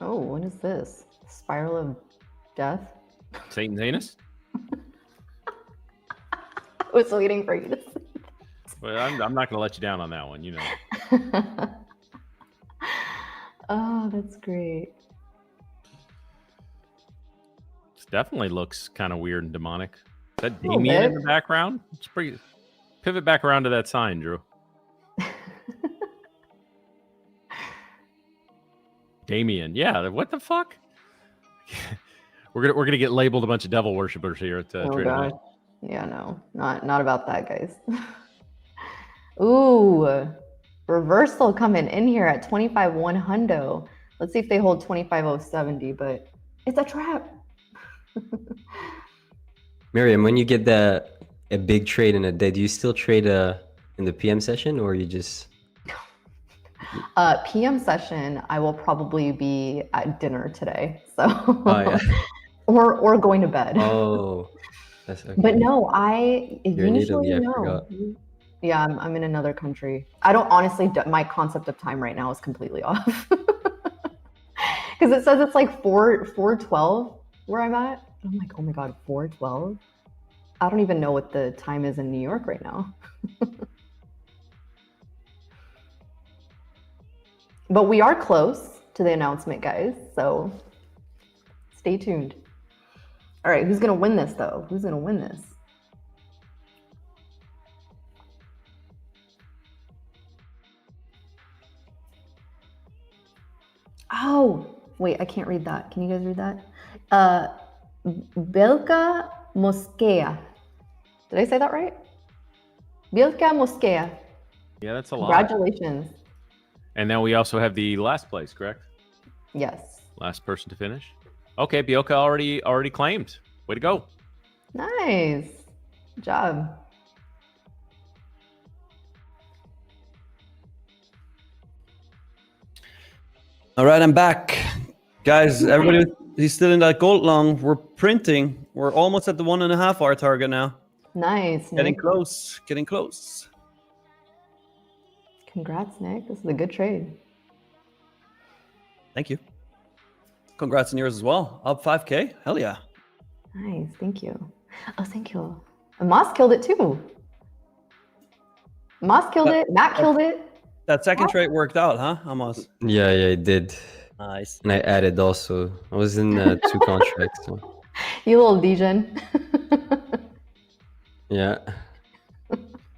Oh, what is this? Spiral of death? Satan's anus. I was waiting for you to say Well, I'm not gonna let you down on that one. You know. that. Oh, that's great. This definitely looks kind of weird and demonic. Is that Little Damien in bit. the background? It's pretty. Pivot back around to that sign, Drew. Damien, yeah. What the fuck? we're gonna get labeled a bunch of devil worshippers here at Oh Tradeify. god. Yeah, no, not about that, guys. Ooh, reversal coming in here at 25,100. Let's see if they hold 25,070, but it's a trap. Miriam, when you get a big trade in a day, do you still trade in the PM session, or you just? PM session, I will probably be at dinner today, so Oh yeah. or going to bed. Oh, that's okay. But no, I You're in usually Italy, I no. forgot. Yeah, I'm in another country. I don't honestly. My concept of time right now is completely off because it says it's like 4:12 where I'm at. I'm like, oh my god, 4:12. I don't even know what the time is in New York right now. But we are close to the announcement, guys. So stay tuned. All right, who's gonna win this though? Who's gonna win this? Oh, wait, I can't read that. Can you guys read that? Belka Moskea. Did I say that right? Belka Moskea. Yeah, that's a lot. Congratulations. And then we also have the last place, correct? Yes. Last person to finish. Okay, Bielka already claimed. Way to go. Nice. Good job. All right, I'm back. Guys, everybody he's still in that gold long. We're printing. We're almost at the 1.5 hour target now. Nice, Getting Nick. close. Getting close. Congrats, Nick. This is a good trade. Thank you. Congrats on yours as well. Up 5K. Hell yeah. Nice. Thank you. Oh, thank you. And Moss killed it too. Moss killed it. Matt killed it. That second trade worked out, huh, Amos? Yeah, it did. Nice. And I added also. I was in 2 contracts. So. You little degen. Yeah.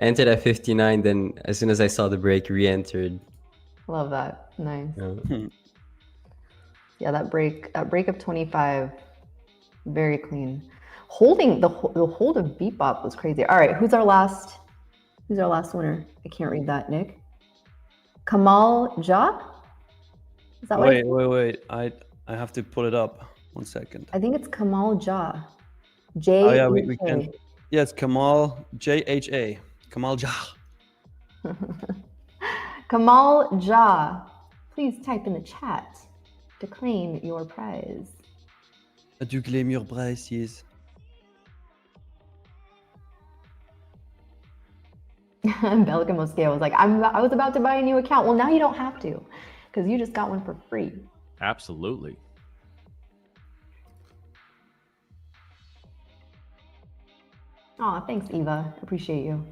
Entered at 59, then as soon as I saw the break, re-entered. Love that. Nice. Yeah. Yeah, that break of 25, very clean. Holding the hold of Bebop was crazy. All right, who's our last winner? I can't read that, Nick. Kamal Ja? Is that what? Wait. I have to pull it up. 1 second. I think it's Kamal Ja. J. Oh yeah, we can. Yes, Kamal JHA. Kamal Ja. Kamal Ja. Please type in the chat to claim your prize. Tu claim your prize, yes. Belgium Mosqueo was like, I was about to buy a new account. Well, now you don't have to, because you just got one for free. Absolutely. Oh, thanks, Eva. Appreciate you.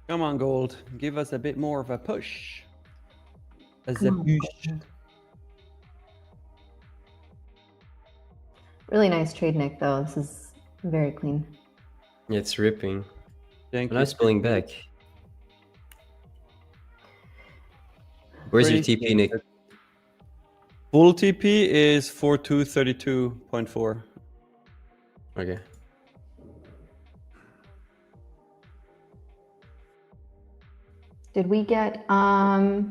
Come on, Gold. Give us a bit more of a push. As a Come on, push. Gold. Really nice trade, Nick, though. This is very clean. Yeah, it's ripping. Thank you. Nice pulling back. Where's your Pretty TP, Nick? Full TP is 4232.4. Okay. Did we get our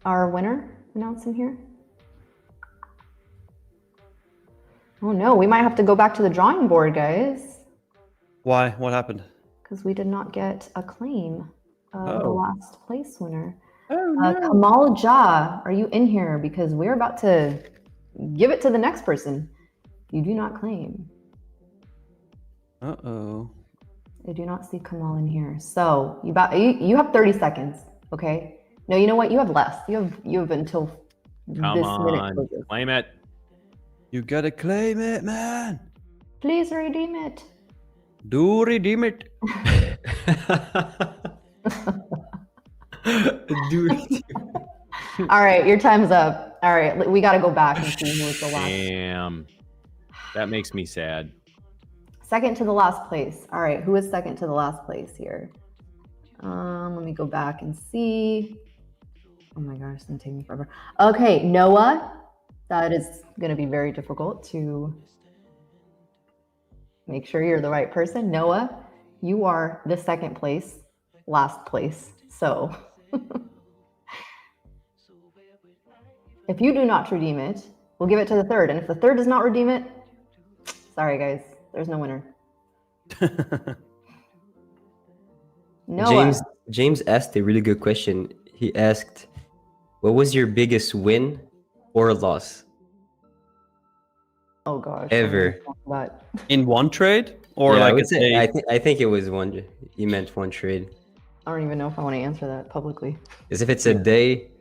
winner announced in here? Oh no, we might have to go back to the drawing board, guys, Why? What happened? because we did not get a claim of the Oh. last place winner. Oh no. Kamal Ja, are you in here? Because we're about to give it to the next person. You do not claim. Uh-oh. I do not see Kamal in here. So you have 30 seconds, okay? No, you know what? You have less. You have until Come this on. minute closes. Claim it. You gotta claim it, man. Please redeem it. Do redeem it. Dude. All right, your time's up. All right, we got to go back and see who was the last. Damn. That makes me sad. Second to the last place. All right, who is second to the last place here? Let me go back and see. Oh my gosh, it's gonna take me forever. Okay, Noah. That is gonna be very difficult to make sure you're the right person. Noah, you are the second place, last place. So if you do not redeem it, we'll give it to the third. And if the third does not redeem it, sorry guys, there's no winner. Noah. James asked a really good question. He asked, what was your biggest win or loss Oh gosh. ever? In one trade? Or Yeah, like I would a say, day? I think it was one. He meant one trade. I don't even know if I want to answer that publicly. Because if it's a day,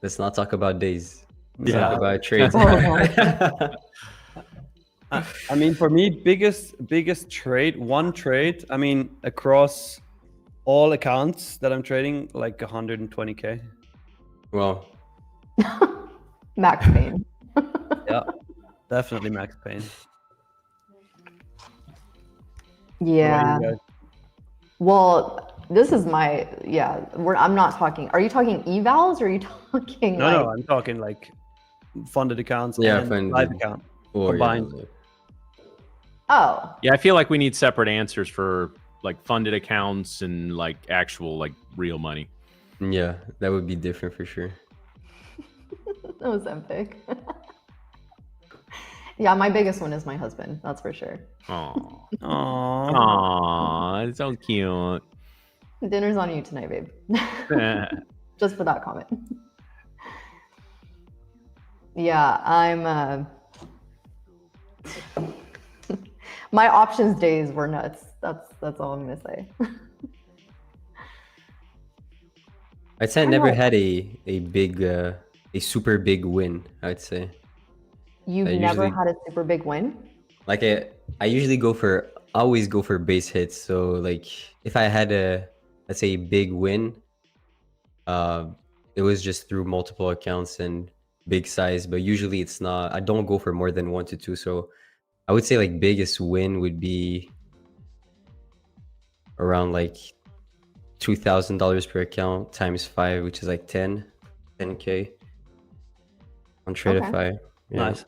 let's not talk about days. Let's talk about trades. I mean, for me, biggest trade, one trade. I mean, across all accounts that I'm trading, like 120K. Well, Max Payne. Yeah, Definitely Max Payne. Yeah. What about you guys? Well, this is my I'm not talking. Are you talking evals or are you talking No, like? no, I'm talking like funded accounts Yeah, and funded. live account Or yeah, combined. like- Oh, Yeah, I feel like we need separate answers for like funded accounts and like actual like real money. yeah, that would be different for sure. that was epic. Yeah, my biggest one is my husband. That's for sure. Aww. Aww. Aww, it's so cute. Dinner's on you tonight, babe. Just for that comment. Yeah, I'm. My options days were nuts. That's all I'm gonna say. I'd say I I never know. had a big a super big win. I'd say You've I never usually had a super big win? like I usually always go for base hits. So like if I had a, let's say, big win, it was just through multiple accounts and big size. But usually it's not. I don't go for more than 1 to 2. So I would say like biggest win would be around like $2,000 per account times 5, which is like 10K on Tradeify. Yeah. Nice.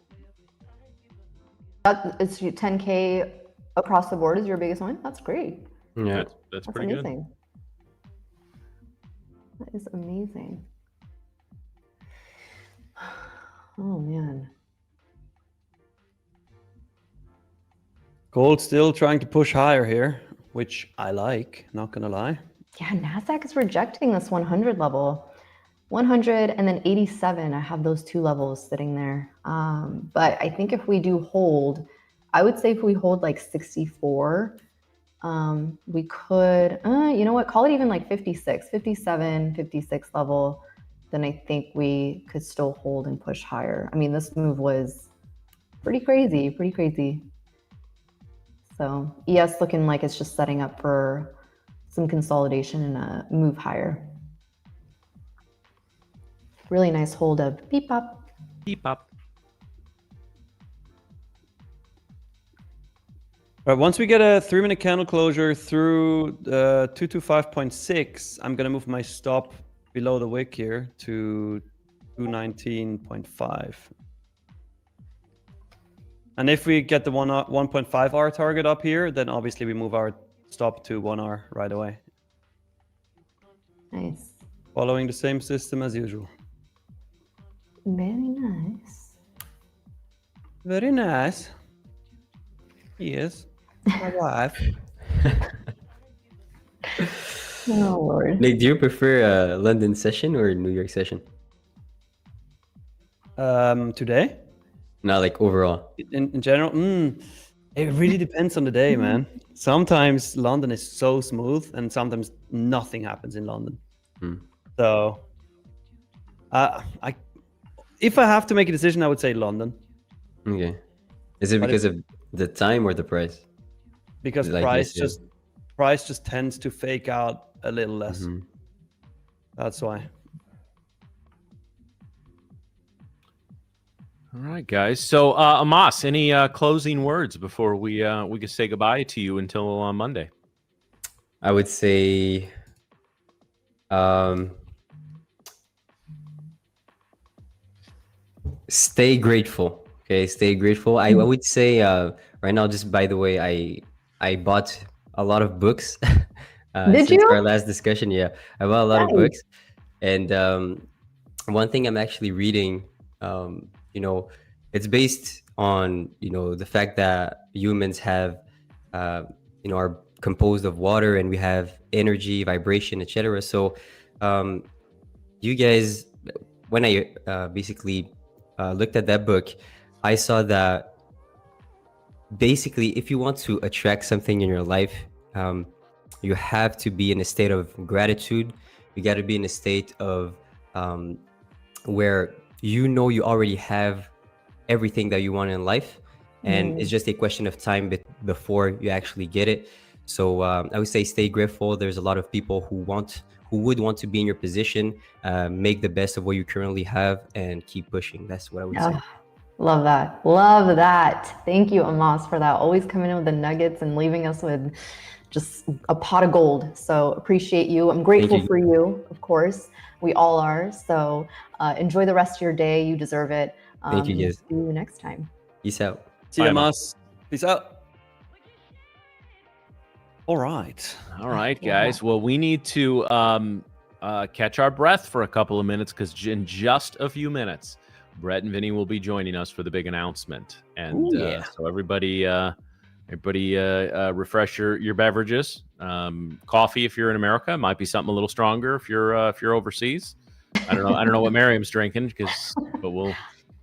That is 10K across the board is your biggest one? That's great. Yeah. That's That's pretty good. amazing. That is amazing. Oh man. Gold still trying to push higher here, which I like, not gonna lie. Yeah, NASDAQ is rejecting this 100 level. 100 and then 87. I have those two levels sitting there. But I think if we do hold, I would say if we hold like 64, we could, you know what, call it even like 56, 57, 56 level. Then I think we could still hold and push higher. I mean, this move was pretty crazy, pretty crazy. So ES looking like it's just setting up for some consolidation and a move higher. Really nice hold of beep pop. Beep up. All right, once we get a 3-minute candle closure through 225.6, I'm gonna move my stop below the wick here to 219.5. And if we get the 1.5 hour target up here, then obviously we move our stop to 1 hour right away. Nice. Following the same system as usual. Very nice. Very nice. Yes. My wife. Oh Lord. Like, do you prefer a London session or a New York session? Today? Not like overall. In general, it really depends on the day, man. Sometimes London is so smooth, and sometimes nothing happens in London. So, if I have to make a decision, I would say London. Okay. Is it because of the time or the price? Because Like price just tends to fake out a little less. That's why. All right, guys. So, Amos, any closing words before we can say goodbye to you until Monday? I would say, stay grateful. Okay, stay grateful. I would say right now, just by the way, I bought a lot of books. Did since you? our last discussion? Yeah, I bought a lot of Nice. books, and one thing I'm actually reading, it's based on the fact that humans have are composed of water, and we have energy, vibration, etc. So you guys, when I basically looked at that book, I saw that basically if you want to attract something in your life, you have to be in a state of gratitude. You got to be in a state of where you already have everything that you want in life, and it's just a question of time before you actually get it. So I would say stay grateful. There's a lot of people who would want to be in your position. Make the best of what you currently have and keep pushing. That's what I would say. Love that. Love that. Thank you, Amos, for that. Always coming in with the nuggets and leaving us with just a pot of gold. So appreciate you. I'm grateful for you, of course. We all are. So enjoy the rest of your day. You deserve it. Thank you, guys. See you next time. Peace out. See you, Amos. Peace out. All right. All right, guys. Well, we need to catch our breath for a couple of minutes because in just a few minutes, Brett and Vinny will be joining us for the big announcement. And so everybody refresh your beverages. Coffee if you're in America, might be something a little stronger if you're overseas. I don't know what Miriam's drinking but we'll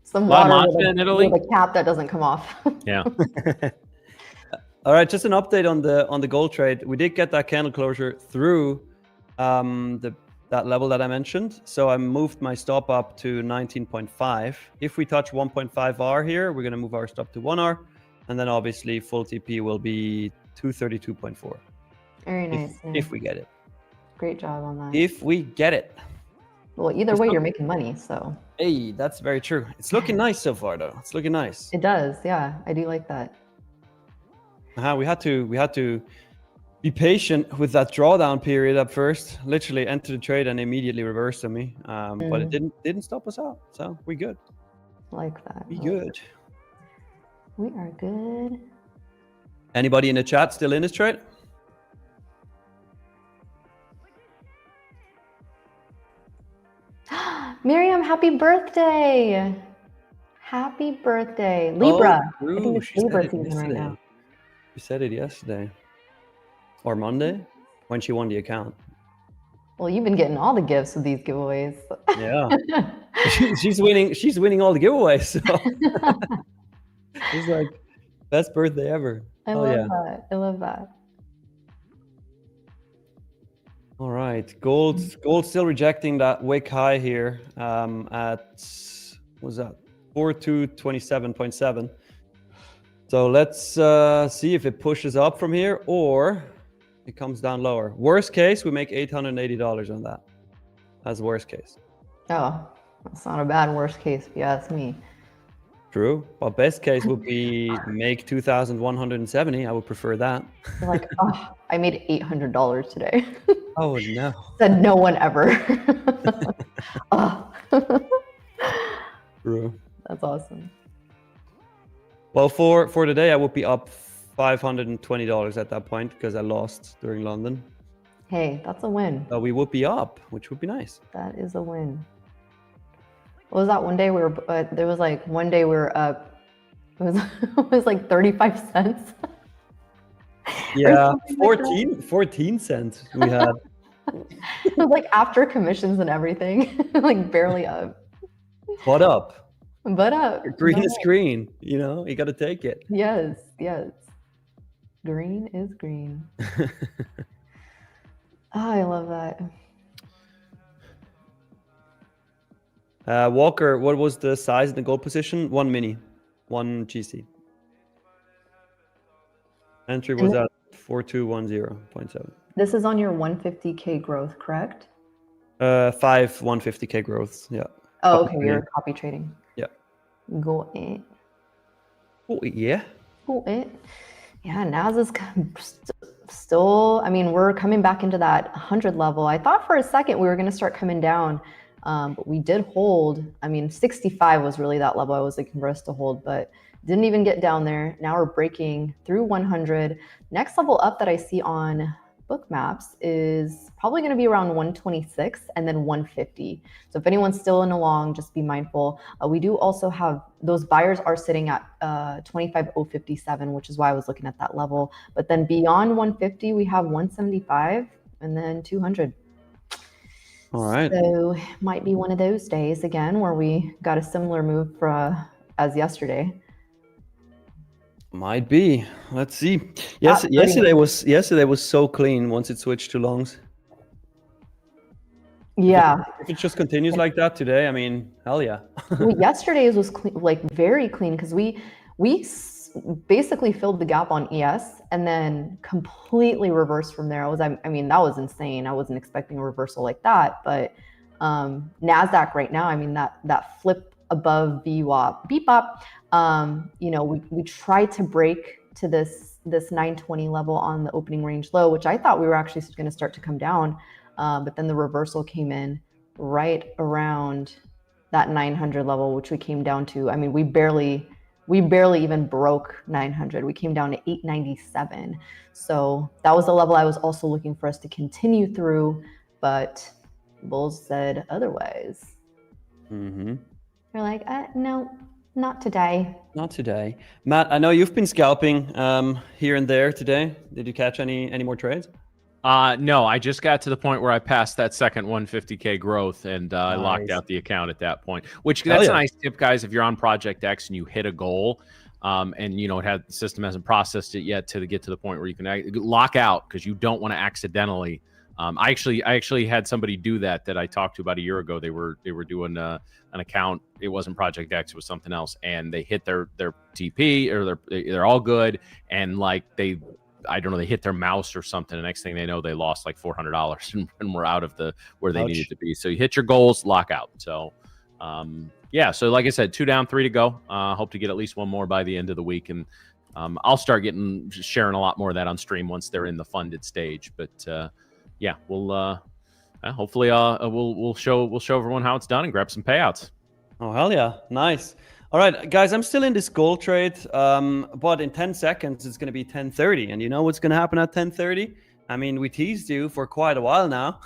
some water in Italy with a cap that doesn't come off. Yeah. All right, just an update on the gold trade. We did get that candle closure through that level that I mentioned. So I moved my stop up to 19.5. If we touch 1.5 R here, we're going to move our stop to 1 R. And then obviously full TP will be 232.4. Very nice. If we get it. Great job on that. If we get it. Well, either way, you're making money, so. Hey, that's very true. It's looking nice so far, though. It's looking nice. It does, yeah. I do like that. We had to be patient with that drawdown period at first. Literally enter the trade and immediately reversed on me. But it didn't stop us out. So we good. Like that. We good. We are good. Anybody in the chat still in this trade? Miriam, happy birthday. Happy birthday. Libra. Oh, I think it's Libra season right now. You said it yesterday. Or Monday, when she won the account. Well, you've been getting all the gifts with these giveaways. Yeah. she's winning all the giveaways. So it's like best birthday ever. I love that. I love that. All right. Gold still rejecting that wick high here at what was that? 4227.7. So let's see if it pushes up from here or it comes down lower. Worst case, we make $880 on that. That's worst case. Oh, that's not a bad worst case if you ask me. True. Well, best case would be make 2,170. I would prefer that. You're like, oh, I made $800 today. Oh no. Said no one ever. Oh. True. That's awesome. Well, for today, I would be up $520 at that point because I lost during London. Hey, that's a win. So we would be up, which would be nice. That is a win. What was that one day we were, there was like one day we were up, it was like 35 cents. Yeah, 14 cents we had. It was like after commissions and everything, like barely up. What up? But up. Green is green, you know, you got to take it. Yes, yes. Green is green. Oh, I love that. Walker, what was the size in the gold position? 1 mini, 1 GC. Entry was at 4210.7. This is on your 150K growth, correct? 5 150K growths, yeah. Oh, okay, you're copy trading. Yeah. Go it. Oh, yeah. Go it. Yeah, NAS is still, I mean, we're coming back into that 100 level. I thought for a second we were going to start coming down, but we did hold. I mean, 65 was really that level I was looking for us to hold, but didn't even get down there. Now we're breaking through 100. Next level up that I see on book maps is probably going to be around 126 and then 150. So if anyone's still in along, just be mindful. We do also have, those buyers are sitting at 25,057, which is why I was looking at that level. But then beyond 150, we have 175 and then 200. All right. So might be one of those days again where we got a similar move as yesterday. Might be. Let's see. Yes, yesterday was so clean once it switched to longs. Yeah. If it just continues like that today, I mean, hell yeah. Well, yesterday's was clean, like very clean, because we basically filled the gap on ES and then completely reversed from there. I mean, that was insane. I wasn't expecting a reversal like that, but NASDAQ right now, I mean, that flip above VWAP BPOP. We tried to break to this 920 level on the opening range low, which I thought we were actually going to start to come down, but then the reversal came in right around that 900 level, which we came down to. I mean, we barely even broke 900. We came down to 897. So that was the level I was also looking for us to continue through, but bulls said otherwise. Mm-hmm. We're like, no, not today. Not today. Matt, I know you've been scalping here and there today. Did you catch any more trades? No, I just got to the point where I passed that second 150K growth, and I locked out the account at that point, which that's a nice tip, guys. If you're on Project X and you hit a goal, and the system hasn't processed it yet to get to the point where you can lock out, because you don't want to accidentally. I actually had somebody do that I talked to about a year ago. They were doing an account. It wasn't Project X, it was something else, and they hit their TP, or they're all good, and like they hit their mouse or something. The next thing they know, they lost like $400 and were out of where they needed to be. So you hit your goals, lock out. So so like I said, 2 down, 3 to go. Hope to get at least one more by the end of the week, and I'll start sharing a lot more of that on stream once they're in the funded stage. But we'll hopefully we'll show everyone how it's done and grab some payouts. Oh, hell yeah. Nice. All right, guys, I'm still in this gold trade, but in 10 seconds, it's going to be 10:30. And you know what's going to happen at 10:30? I mean, we teased you for quite a while now.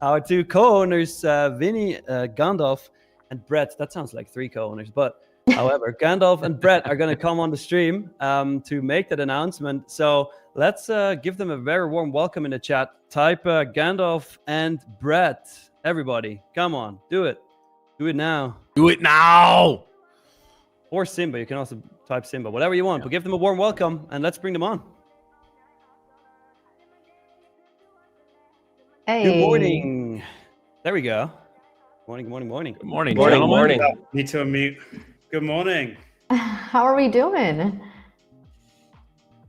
Our 2 co-owners, Vinny, Gandalf, and Brett. That sounds like 3 co-owners, but however, Gandalf and Brett are going to come on the stream to make that announcement. So let's give them a very warm welcome in the chat. Type Gandalf and Brett. Everybody, come on, do it. Do it now. Do it now. Or Simba. You can also type Simba. Whatever you want. But give them a warm welcome, and let's bring them on. Hey. Good morning. There we go. Morning. Good morning, Morning. Need to unmute. Good morning. How are we doing?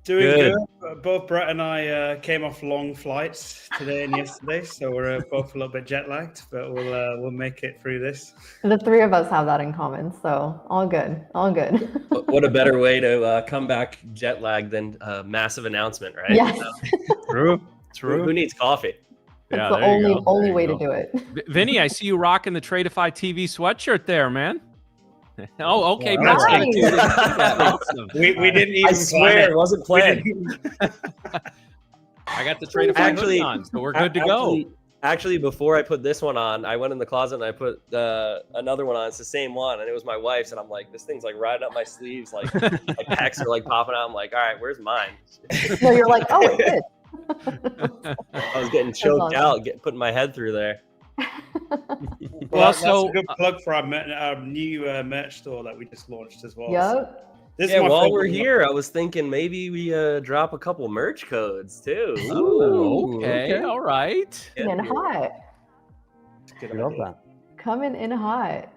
Doing good. Both Brett and I came off long flights today and yesterday, so we're both a little bit jet lagged, but we'll make it through this. The 3 of us have that in common, so all good. What a better way to come back jet lagged than a massive announcement, right? Yes. True. Who needs coffee? That's the only way to do it. Vinny, I see you rocking the Tradeify TV sweatshirt there, man. Oh, okay. Nice. We didn't even. I swear, it wasn't planned. I got the Tradeify hoodie on, so we're good to go. Actually, before I put this one on, I went in the closet and I put another one on. It's the same one, and it was my wife's. And I'm like, this thing's like riding up my sleeves, like my pecs are like popping out. I'm like, all right, where's mine? No, you're like, oh, it is. I was getting choked out, putting my head through there. Well, that's a good plug for our new merch store that we just launched as well. Yep. While we're here, I was thinking maybe we drop a couple merch codes too. Ooh, okay, all right. Coming in hot. Coming in hot.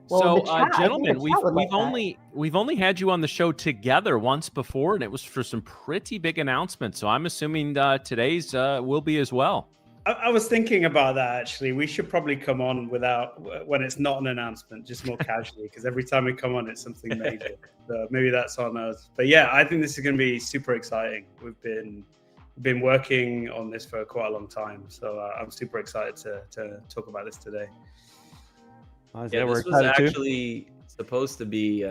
Well, so, gentlemen, we've only had you on the show together once before, and it was for some pretty big announcements. So I'm assuming today's will be as well. I was thinking about that actually. We should probably come on when it's not an announcement, just more casually, because every time we come on, it's something major. So maybe that's on us. But yeah, I think this is going to be super exciting. We've been working on this for quite a long time, so I'm super excited to talk about this today. Yeah, this was actually supposed to be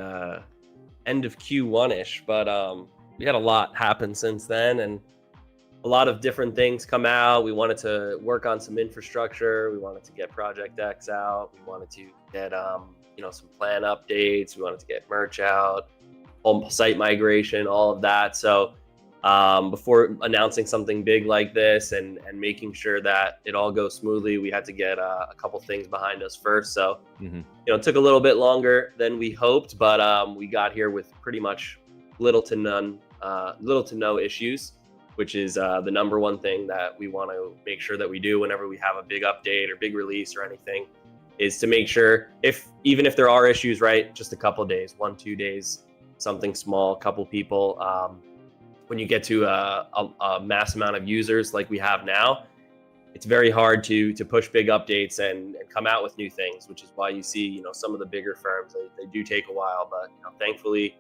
end of Q1-ish, but we had a lot happen since then, and a lot of different things come out. We wanted to work on some infrastructure. We wanted to get Project X out. We wanted to get some plan updates. We wanted to get merch out, home site migration, all of that. So before announcing something big like this and making sure that it all goes smoothly, we had to get a couple things behind us first. So it took a little bit longer than we hoped, but we got here with pretty much little to no issues, which is the number one thing that we want to make sure that we do whenever we have a big update or big release or anything, is to make sure even if there are issues, right, just a couple of days, 1-2 days, something small, couple people. When you get to a mass amount of users like we have now, it's very hard to push big updates and come out with new things, which is why you see, you know, some of the bigger firms, they do take a while, but you know, thankfully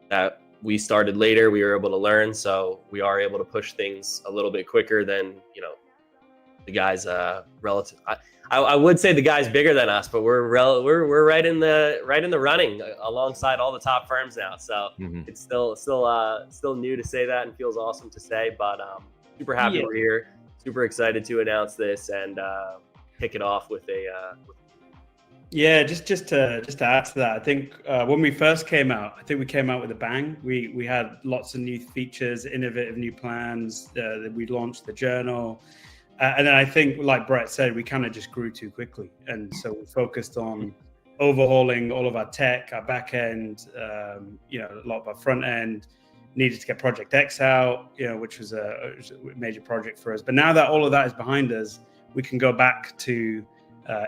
that we started later, we were able to learn, so we are able to push things a little bit quicker than, you know, the guys relative. I would say the guys bigger than us, but we're right in the running alongside all the top firms now. So it's still new to say that and feels awesome to say, but super happy we're here. Super excited to announce this and kick it off with a. Just to add to that, I think when we first came out, I think we came out with a bang. We had lots of new features, innovative new plans. We launched the journal. And then I think, like Brett said, we kind of just grew too quickly. And so we focused on overhauling all of our tech, our back end, a lot of our front end. Needed to get Project X out, which was a major project for us. But now that all of that is behind us, we can go back to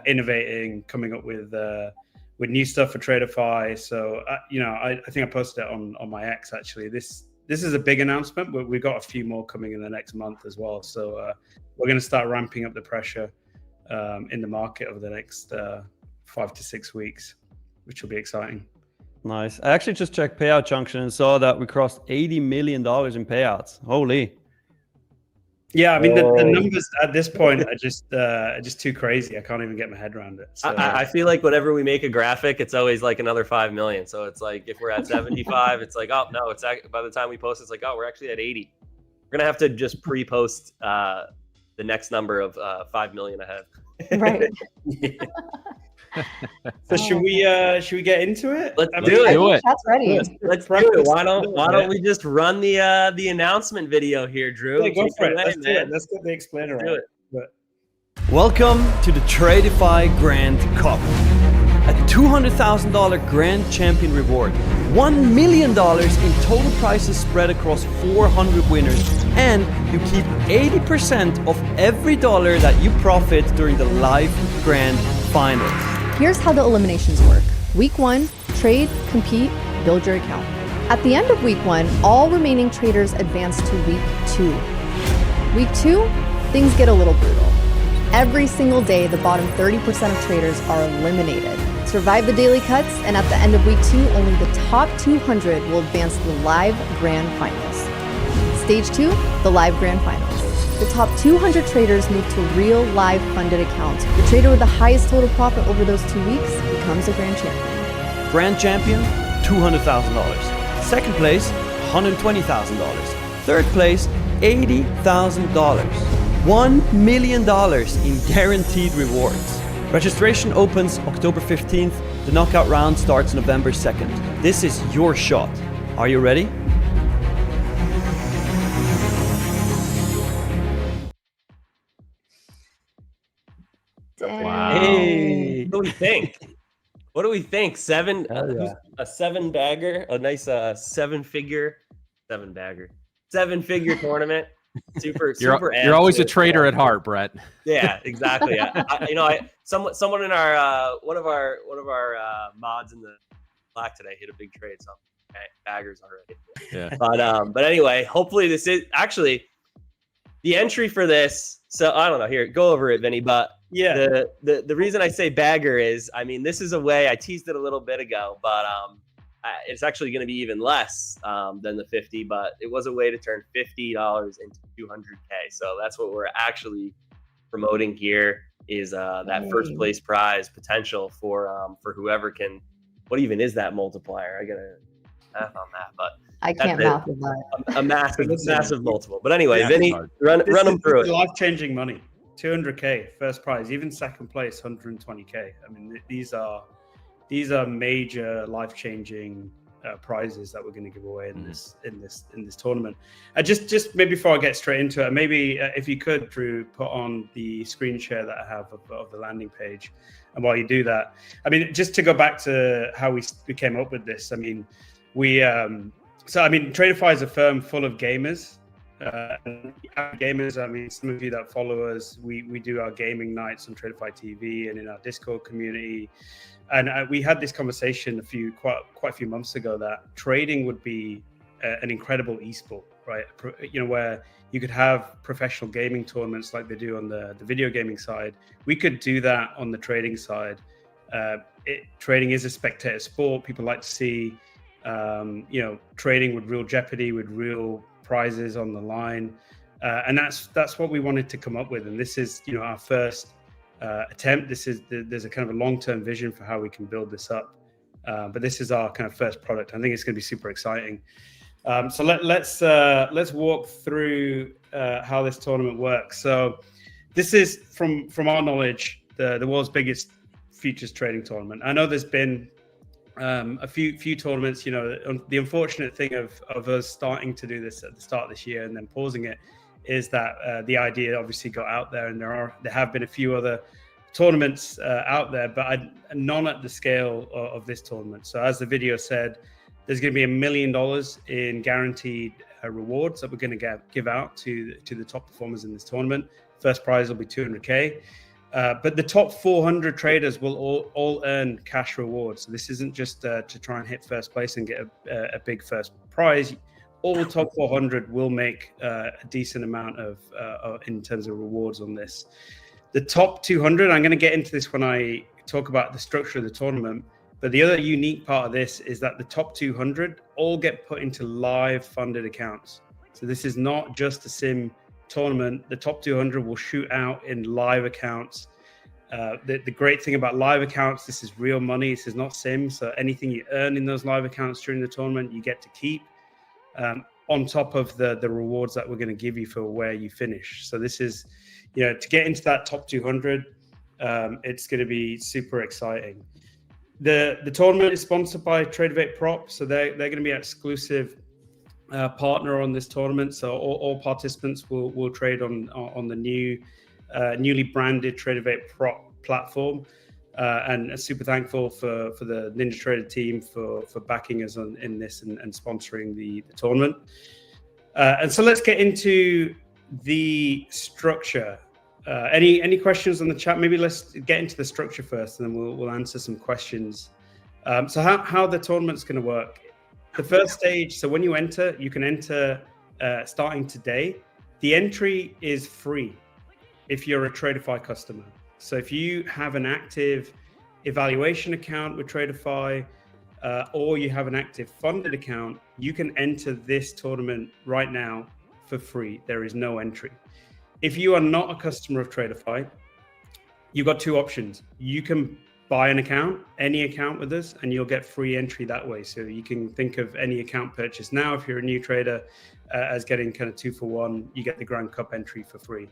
innovating, coming up with new stuff for Tradeify. So, I think I posted it on my X, actually. This is a big announcement, but we've got a few more coming in the next month as well. So we're going to start ramping up the pressure in the market over the next 5 to 6 weeks, which will be exciting. Nice. I actually just checked Payout Junction and saw that we crossed $80 million in payouts. Holy. Yeah, I mean, the numbers at this point are just too crazy. I can't even get my head around it. So. I feel like whenever we make a graphic, it's always like another 5 million. So it's like if we're at 75, it's like, oh no, it's by the time we post, it's like, oh, we're actually at 80. We're gonna have to just pre-post the next number of 5 million ahead. Right. So should we get into it? Let's do it. That's ready. Let's do it. Why don't we just run the announcement video here, Drew? Yeah, go for it. Let's do it. Let's get the explainer do it. Welcome to the Tradeify Grand Cup, a $200,000 Grand Champion reward, $1 million in total prizes spread across 400 winners, and you keep 80% of every dollar that you profit during the live Grand Finals. Here's how the eliminations work. Week 1, trade, compete, build your account. At the end of week 1, all remaining traders advance to week 2. Week 2, things get a little brutal. Every single day, the bottom 30% of traders are eliminated. Survive the daily cuts, and at the end of week 2, only the top 200 will advance to the live Grand Finals. Stage 2, the live Grand Finals. The top 200 traders move to real live funded accounts. The trader with the highest total profit over those 2 weeks becomes a grand champion. Grand champion, $200,000. Second place, $120,000. Third place, $80,000. $1 million in guaranteed rewards. Registration opens October 15th. The knockout round starts November 2nd. This is your shot. Are you ready? Wow. Hey. What do we think? A 7-bagger, a nice 7-figure tournament. Super. You're always a trader at heart, Brett. Yeah, exactly. Someone in our one of our mods in the Slack today hit a big trade. So baggers already. Yeah. But anyway, hopefully this is actually the entry for this. So I don't know. Here, go over it, Vinny. But yeah, the reason I say bagger is, I mean, this is a way, I teased it a little bit ago, but it's actually going to be even less than the 50, but it was a way to turn $50 into 200K. So that's what we're actually promoting here is that first place prize potential for whoever can. What even is that multiplier? I got to math on that, but I can't math with that. A massive multiple. But anyway, Vinny, run them through it. Life-changing money. 200K first prize, even second place 120K. I mean, these are major life-changing prizes that we're going to give away in this tournament. Just maybe before I get straight into it, maybe if you could, Drew, put on the screen share that I have of the landing page. And while you do that, I mean, just to go back to how we came up with this. I mean, Tradeify is a firm full of gamers. Gamers, I mean, some of you that follow us, we do our gaming nights on Tradeify TV and in our Discord community. And we had this conversation quite a few months ago that trading would be an incredible esport. right? Where you could have professional gaming tournaments like they do on the video gaming side. We could do that on the trading side. Trading is a spectator sport. People like to see, trading with real jeopardy, with real prizes on the line. And that's what we wanted to come up with. And this is, our first attempt. There's a kind of a long-term vision for how we can build this up. But this is our kind of first product. I think it's going to be super exciting. So let's walk through how this tournament works. So this is from our knowledge, the world's biggest futures trading tournament. I know there's been a few tournaments. The unfortunate thing of us starting to do this at the start of this year and then pausing it is that the idea obviously got out there, and there have been a few other tournaments out there, but none at the scale of this tournament. So as the video said, there's going to be $1 million in guaranteed rewards that we're going to give out to the top performers in this tournament. First prize will be $200K. But the top 400 traders will all earn cash rewards. So this isn't just to try and hit first place and get a big first prize. All the top 400 will make a decent amount of in terms of rewards on this. The top 200, I'm going to get into this when I talk about the structure of the tournament. But the other unique part of this is that the top 200 all get put into live funded accounts. So this is not just a sim tournament. The top 200 will shoot out in live accounts. The great thing about live accounts, this is real money. This is not sim. So anything you earn in those live accounts during the tournament, you get to keep on top of the rewards that we're going to give you for where you finish. So this is, to get into that top 200, it's going to be super exciting. The tournament is sponsored by Tradeify Prop, so they're going to be an exclusive partner on this tournament. So all participants will trade on the newly branded Tradeify Prop platform, and super thankful for the Ninja Trader team for backing us in this and sponsoring the tournament. And so let's get into the structure. Any questions on the chat? Maybe let's get into the structure first, and then we'll answer some questions. So how the tournament's going to work? The first stage. So when you enter, you can enter starting today. The entry is free if you're a Tradeify customer. So if you have an active evaluation account with Tradeify, or you have an active funded account, you can enter this tournament right now for free. There is no entry. If you are not a customer of Tradeify, you've got two options. You can buy an account, any account with us, and you'll get free entry that way. So you can think of any account purchase now, if you're a new trader, as getting kind of 2 for 1. You get the Grand Cup entry for free.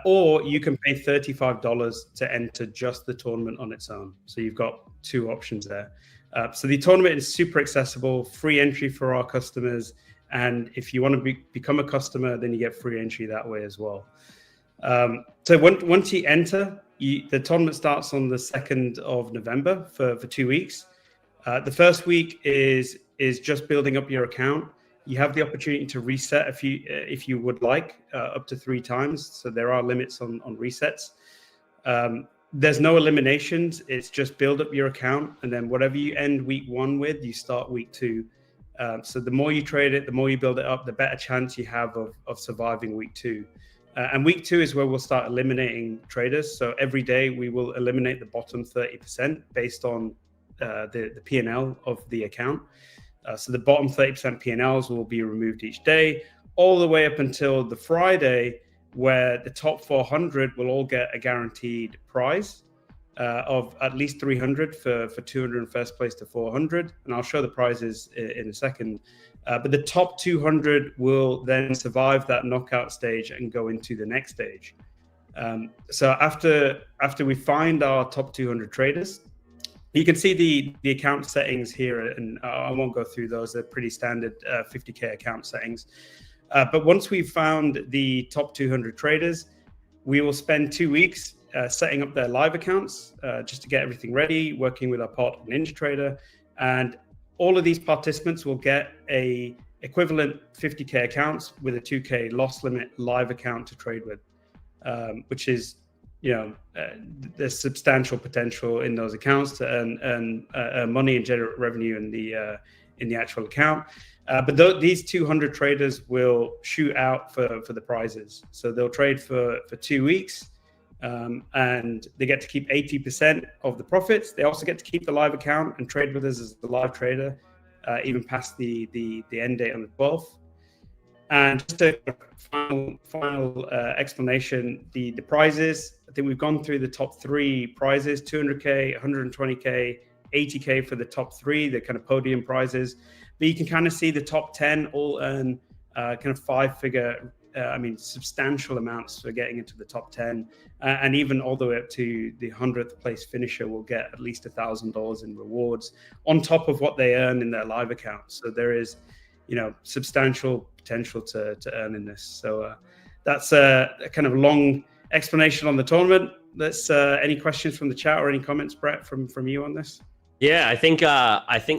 Or you can pay $35 to enter just the tournament on its own. So you've got two options there. So the tournament is super accessible, free entry for our customers. And if you want to become a customer, then you get free entry that way as well. So once you enter, the tournament starts on the 2nd of November for 2 weeks. The first week is just building up your account. You have the opportunity to reset if you would like, up to 3 times. So there are limits on resets. There's no eliminations. It's just build up your account, and then whatever you end week 1 with, you start week 2. So the more you trade it, the more you build it up, the better chance you have of surviving week 2. And week 2 is where we'll start eliminating traders. So every day we will eliminate the bottom 30% based on the P&L of the account. So the bottom 30% P&Ls will be removed each day, all the way up until the Friday, where the top 400 will all get a guaranteed prize of at least 300 for 200 in first place to 400. And I'll show the prizes in a second. But the top 200 will then survive that knockout stage and go into the next stage. So after we find our top 200 traders, you can see the account settings here, and I won't go through those. They're pretty standard 50K account settings. But once we've found the top 200 traders, we will spend 2 weeks setting up their live accounts just to get everything ready, working with our partner Ninja Trader. And all of these participants will get a equivalent 50K accounts with a 2K loss limit live account to trade with, which is, there's substantial potential in those accounts to earn money and generate revenue in the actual account. But these 200 traders will shoot out for the prizes. So they'll trade for 2 weeks, and they get to keep 80% of the profits. They also get to keep the live account and trade with us as the live trader, even past the end date on the 12th. And just a final explanation, the prizes, I think we've gone through the top 3 prizes, 200K, 120K, 80K for the top 3, the kind of podium prizes. But you can kind of see the top 10 all earn kind of 5-figure, substantial amounts for getting into the top 10. And even all the way up to the 100th place finisher will get at least $1,000 in rewards on top of what they earn in their live account. So there is, substantial potential to earn in this. So that's a kind of long explanation on the tournament. Let's any questions from the chat or any comments, Brett, from you on this? Yeah, I think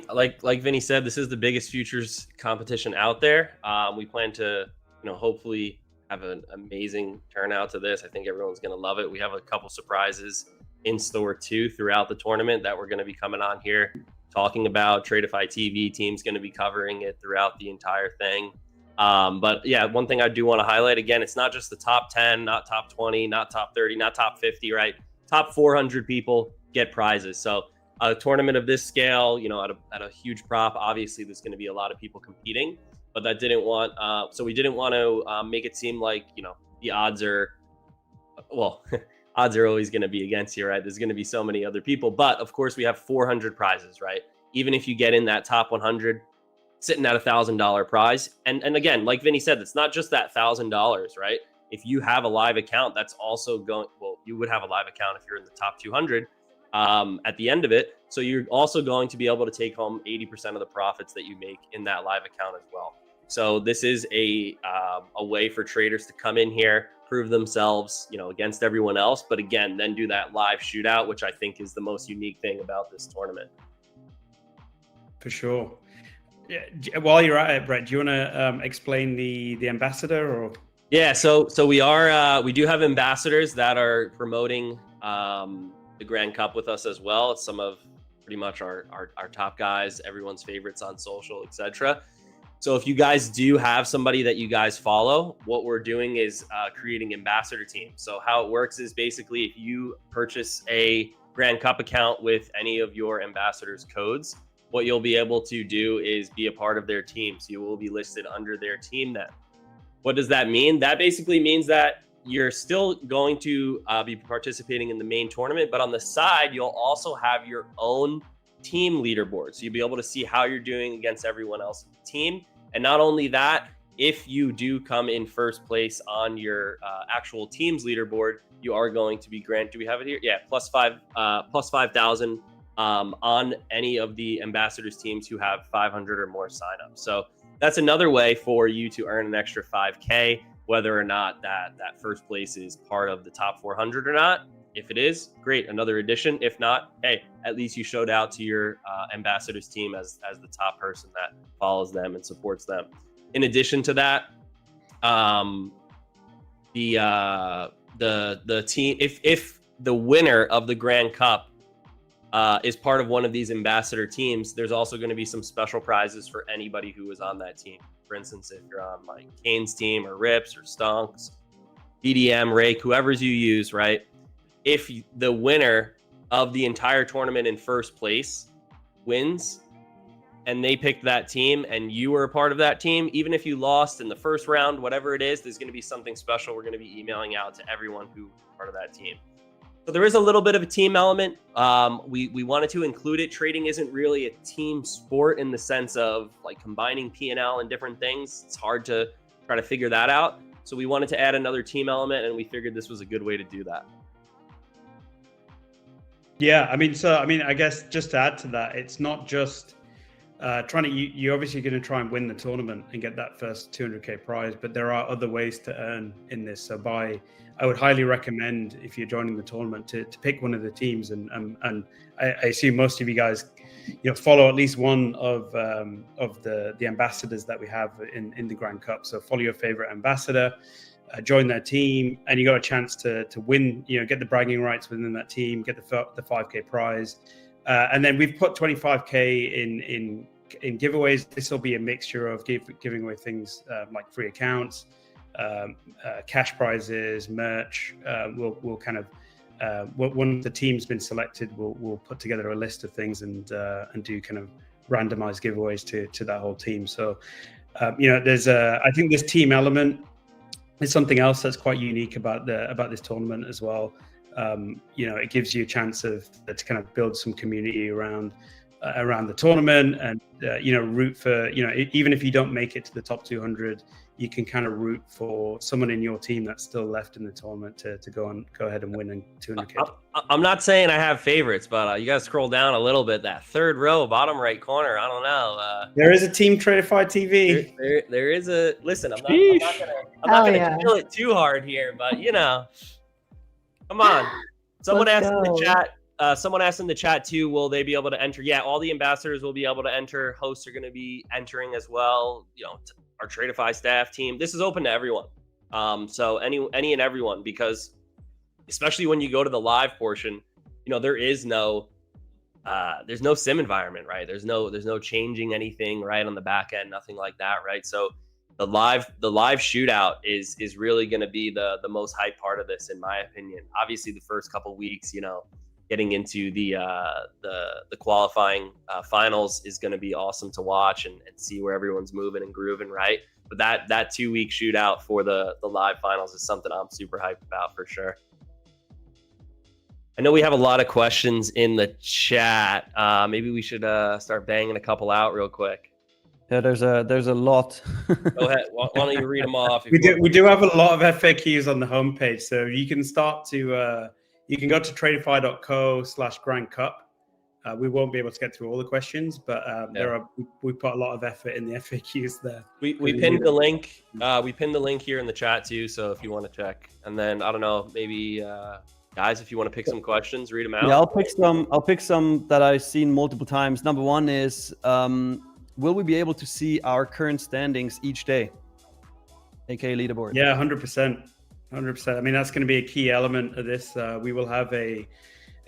like Vinny said, this is the biggest futures competition out there. We plan to, hopefully have an amazing turnout to this. I think everyone's going to love it. We have a couple surprises in store too throughout the tournament that we're going to be coming on here talking about. Tradeify TV team's going to be covering it throughout the entire thing. But yeah, one thing I do want to highlight again, it's not just the top 10, not top 20, not top 30, not top 50, right? Top 400 people get prizes. So a tournament of this scale, at a huge prop, obviously there's going to be a lot of people competing, but that didn't want, so we didn't want to make it seem like, the odds are, well, odds are always going to be against you, right? There's going to be so many other people, but of course we have 400 prizes, right? Even if you get in that top 100, sitting at $1,000 prize. And again, like Vinny said, it's not just that $1,000, right? If you have a live account, that's also going, well, you would have a live account if you're in the top 200 at the end of it. So you're also going to be able to take home 80% of the profits that you make in that live account as well. So this is a way for traders to come in here, prove themselves, against everyone else. But again, then do that live shootout, which I think is the most unique thing about this tournament. For sure. Yeah. While you're at it, Brett, do you want to explain the ambassador or? Yeah. So we do have ambassadors that are promoting the Grand Cup with us as well. It's some of pretty much our top guys, everyone's favorites on social, etc. So if you guys do have somebody that you guys follow, what we're doing is creating ambassador teams. So how it works is basically if you purchase a Grand Cup account with any of your ambassadors' codes, what you'll be able to do is be a part of their team. So you will be listed under their team then. What does that mean? That basically means that you're still going to be participating in the main tournament, but on the side, you'll also have your own team leaderboard. So you'll be able to see how you're doing against everyone else in the team. And not only that, if you do come in first place on your actual team's leaderboard, you are going to be granted, do we have it here? Yeah, plus 5,000 on any of the ambassadors teams who have 500 or more signups. So that's another way for you to earn an extra 5K, whether or not that first place is part of the top 400 or not. If it is, great, another addition. If not, hey, at least you showed out to your ambassadors team as the top person that follows them and supports them. In addition to that, the team, if the winner of the Grand Cup is part of one of these ambassador teams, there's also going to be some special prizes for anybody who is on that team. For instance, if you're on like Kane's team or Rips or Stonks, BDM, Rake, whoever's you use, right? If the winner of the entire tournament in first place wins and they picked that team and you were a part of that team, even if you lost in the first round, whatever it is, there's going to be something special we're going to be emailing out to everyone who part of that team. So there is a little bit of a team element. We wanted to include it. Trading isn't really a team sport in the sense of like combining P&L and different things. It's hard to try to figure that out. So we wanted to add another team element, and we figured this was a good way to do that. Yeah, I guess just to add to that, it's not just you're obviously going to try and win the tournament and get that first 200K prize, but there are other ways to earn in this. So I would highly recommend, if you're joining the tournament, to pick one of the teams, and I assume most of you guys, follow at least one of the ambassadors that we have in the Grand Cup. So follow your favorite ambassador, join their team, and you got a chance to win. Get the bragging rights within that team, get the 5K prize, and then we've put 25K in giveaways, this will be a mixture of giving away things like free accounts, cash prizes, merch. We'll kind of when the team's been selected, we'll put together a list of things and do kind of randomized giveaways to that whole team. So there's I think this team element is something else that's quite unique about this tournament as well. It gives you a chance to kind of build some community around the tournament, and root for, even if you don't make it to the top 200, you can kind of root for someone in your team that's still left in the tournament to go ahead and win a 200K. I'm not saying I have favorites, but you guys scroll down a little bit. That third row, bottom right corner. I don't know. There is a team Tradeify TV. There is a. Listen, I'm not gonna kill it too hard here, but come on. Someone asked in the chat. Someone asked in the chat too, will they be able to enter? Yeah, all the ambassadors will be able to enter. Hosts are going to be entering as well. Our Tradeify staff team. This is open to everyone. So any and everyone, because especially when you go to the live portion, there is there's no sim environment, right? There's no changing anything, right, on the back end, nothing like that, right? So the live shootout is really going to be the most hype part of this, in my opinion. Obviously, the first couple weeks, getting into the qualifying finals is going to be awesome to watch and see where everyone's moving and grooving, right? But that 2-week shootout for the live finals is something I'm super hyped about for sure. I know we have a lot of questions in the chat. Maybe we should start banging a couple out real quick. Yeah, there's a lot. Go ahead. Why don't you read them off? We do have a lot of FAQs on the homepage, so you can start to. You can go to tradeify.co/Grand Cup. We won't be able to get through all the questions, but we put a lot of effort in the FAQs there. We pinned the link. We pinned the link here in the chat too, so if you want to check. And then I don't know, maybe guys, if you want to pick some questions, read them out. Yeah, I'll pick some that I've seen multiple times. Number one is, will we be able to see our current standings each day, aka leaderboard? Yeah, 100%. 100%. I mean, that's going to be a key element of this. We will have a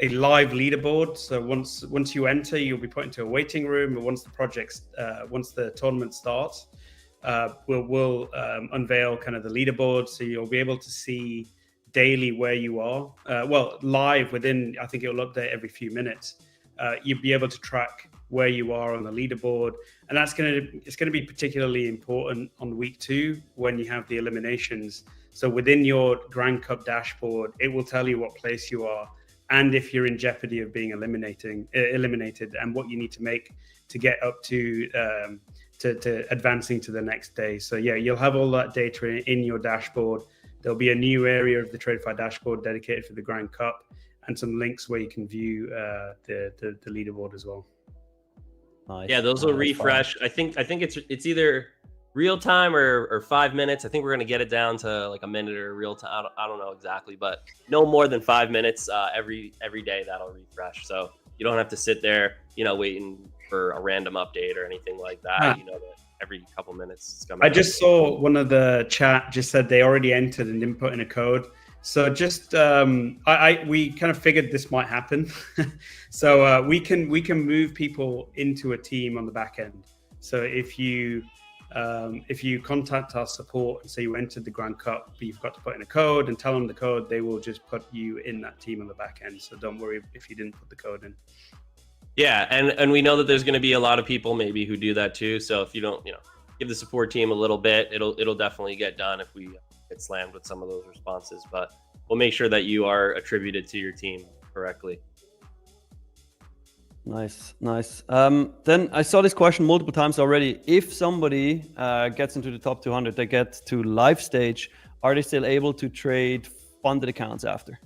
live leaderboard. So once you enter, you'll be put into a waiting room. And once the tournament starts, we'll unveil kind of the leaderboard. So you'll be able to see daily where you are. Live within, I think it'll update every few minutes. You'll be able to track where you are on the leaderboard, and it's going to be particularly important on week 2 when you have the eliminations. So within your Grand Cup dashboard, it will tell you what place you are and if you're in jeopardy of being eliminated, and what you need to make to get up to advancing to the next day. So yeah, you'll have all that data in your dashboard. There'll be a new area of the Tradeify dashboard dedicated for the Grand Cup, and some links where you can view the leaderboard as well. Nice. Yeah, those will refresh. I think it's either real time or 5 minutes. I think we're gonna get it down to like a minute or real time. I don't know exactly, but no more than 5 minutes every day that'll refresh. So you don't have to sit there, waiting for a random update or anything like that. That every couple minutes it's coming. I just saw one of the chat just said they already entered and didn't put in a code. So just we kind of figured this might happen. So we can move people into a team on the back end. So if you contact our support and say you entered the Grand Cup, but you've got to put in a code and tell them the code, they will just put you in that team on the back end. So don't worry if you didn't put the code in. Yeah, and we know that there's going to be a lot of people maybe who do that too. So if you don't, give the support team a little bit, it'll definitely get done if we get slammed with some of those responses. But we'll make sure that you are attributed to your team correctly. Nice. Then I saw this question multiple times already. If somebody gets into the top 200, they get to live stage, are they still able to trade funded accounts after?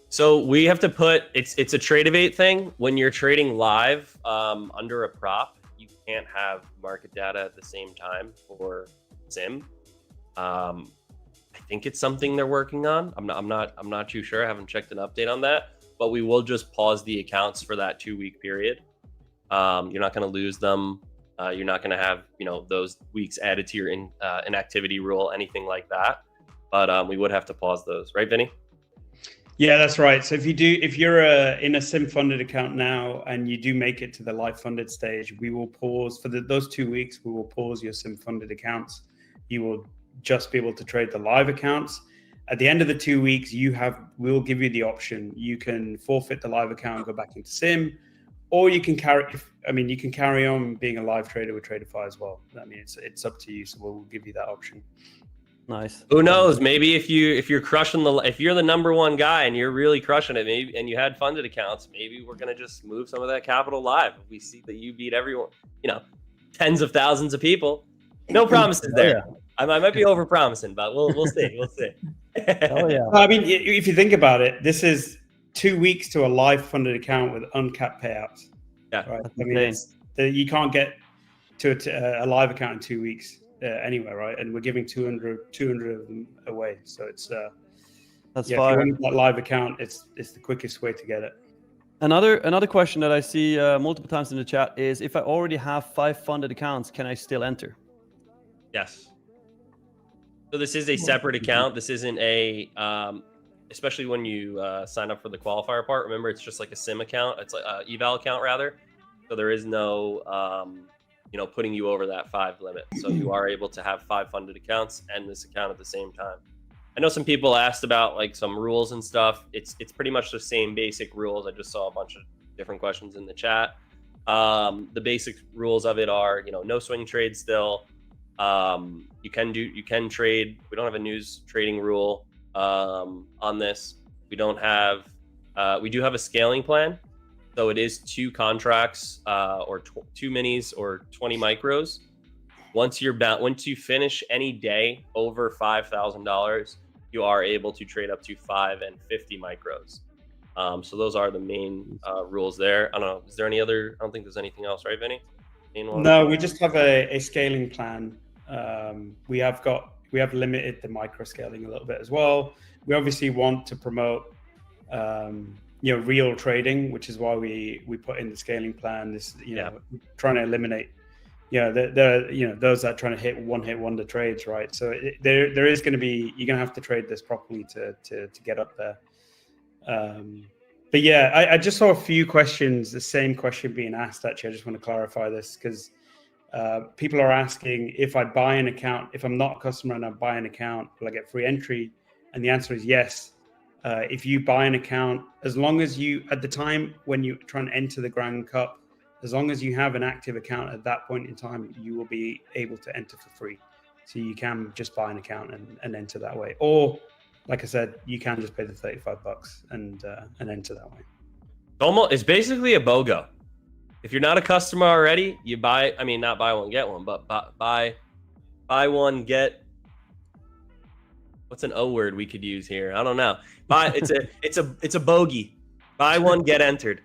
So we have to put, it's a Tradeivate thing. When you're trading live under a prop, you can't have market data at the same time for sim. I think it's something they're working on. I'm not too sure. I haven't checked an update on that. But we will just pause the accounts for that 2-week period. You're not going to lose them. You're not going to have those weeks added to your inactivity rule, anything like that. But we would have to pause those, right, Vinny? Yeah, that's right. So if you're in a sim funded account now and you do make it to the live funded stage, we will pause for those 2 weeks. We will pause your sim funded accounts. You will just be able to trade the live accounts. At the end of the 2 weeks, we'll give you the option. You can forfeit the live account and go back into sim, or you can carry on being a live trader with Tradeify as well. I mean, it's up to you. So we'll give you that option. Nice. Who knows? Maybe if you're crushing if you're the number one guy and you're really crushing it, maybe, and you had funded accounts, maybe we're gonna just move some of that capital live. If we see that you beat everyone, tens of thousands of people. No promises there. I might be over promising, but we'll see. We'll see. Oh yeah. I mean, if you think about it, this is 2 weeks to a live funded account with uncapped payouts. Yeah. Right. I mean, you can't get to a live account in 2 weeks. Anywhere, right? And we're giving 200 of them away. So it's that's fire. fire. If you want that live account, it's the quickest way to get it. Another question that I see multiple times in the chat is, if I already have 5 funded accounts, can I still enter? Yes. So this is a separate account. This isn't a especially when you sign up for the qualifier part. Remember, it's just like a sim account. It's like eval account rather. So there is no putting you over that 5 limit. So you are able to have 5 funded accounts and this account at the same time. I know some people asked about like some rules and stuff. It's pretty much the same basic rules. I just saw a bunch of different questions in the chat. The basic rules of it are, no swing trade still. You can trade. We don't have a news trading rule on this. We do have a scaling plan. So it is 2 contracts or 2 minis or 20 micros. Once you finish any day over $5,000, you are able to trade up to 5 and 50 micros. So those are the main rules there. I don't know. Is there any other? I don't think there's anything else, right, Vinny? No, we just have a scaling plan. We have limited the micro scaling a little bit as well. We obviously want to promote real trading, which is why we put in the scaling plan. This trying to eliminate those that are trying to hit one-hit wonder trades, right? So there is going to be, you're going to have to trade this properly to get up there. But yeah, I just saw a few questions, the same question being asked. Actually, I just want to clarify this because people are asking, if I buy an account, if I'm not a customer and I buy an account, will I get free entry? And the answer is yes. If you buy an account, as long as you, at the time when you try and enter the Grand Cup, as long as you have an active account at that point in time, you will be able to enter for free. So you can just buy an account and enter that way. Or, like I said, you can just pay the $35 and enter that way. It's basically a BOGO. If you're not a customer already, you buy. I mean, not buy one get one, but buy one get. What's an O word we could use here? I don't know. It's a bogey. Buy one, get entered.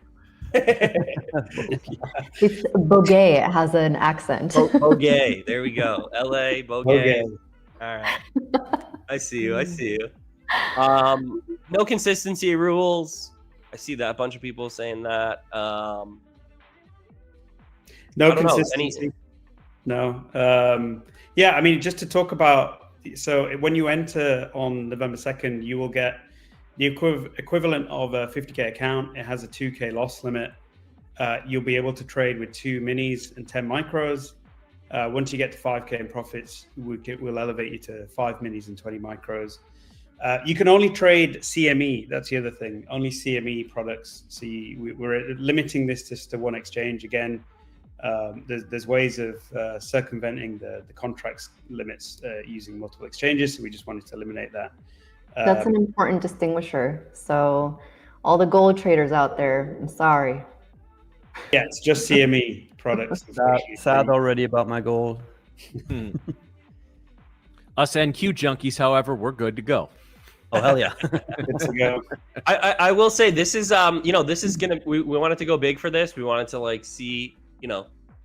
It's bogey. It has an accent. Bogey. There we go. LA bogey. All right. I see you. No consistency rules. I see that a bunch of people saying that. No consistency. No. Yeah, I mean, just to talk about. So when you enter on November 2nd, you will get the equivalent of a 50K account. It has a 2K loss limit. You'll be able to trade with 2 minis and 10 micros. Once you get to 5K in profits, we'll elevate you to 5 minis and 20 micros. You can only trade CME. That's the other thing. Only CME products. So we're limiting this just to one exchange again. There's ways of circumventing the contracts limits using multiple exchanges. So we just wanted to eliminate that. That's an important distinguisher. So all the gold traders out there, I'm sorry. Yeah, it's just CME products. Sad already about my gold. Us NQ junkies, however, we're good to go. Oh, hell yeah. Good to go. I will say this is, this is going to, we wanted to go big for this. We wanted to see,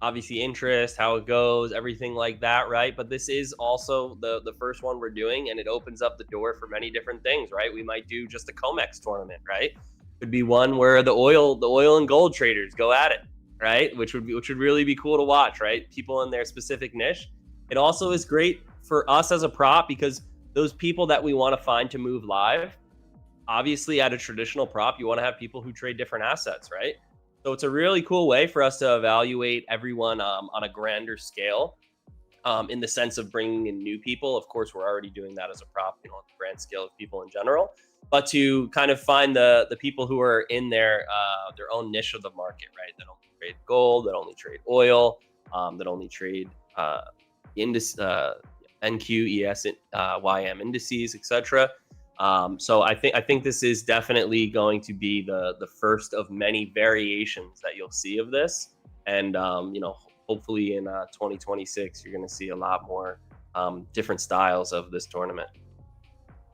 obviously interest, how it goes, everything like that, right? But this is also the first one we're doing, and it opens up the door for many different things, right? We might do just a COMEX tournament, right? Could be one where the oil and gold traders go at it, right? Which would really be cool to watch, right? People in their specific niche. It also is great for us as a prop because those people that we want to find to move live, obviously at a traditional prop, you want to have people who trade different assets, right? So it's a really cool way for us to evaluate everyone on a grander scale, in the sense of bringing in new people. Of course, we're already doing that as a prop, on the grand scale of people in general, but to kind of find the people who are in their own niche of the market, right? That only trade gold, that only trade oil, that only trade NQ, ES, YM indices, etc. So I think this is definitely going to be the first of many variations that you'll see of this, and hopefully in 2026 you're going to see a lot more different styles of this tournament.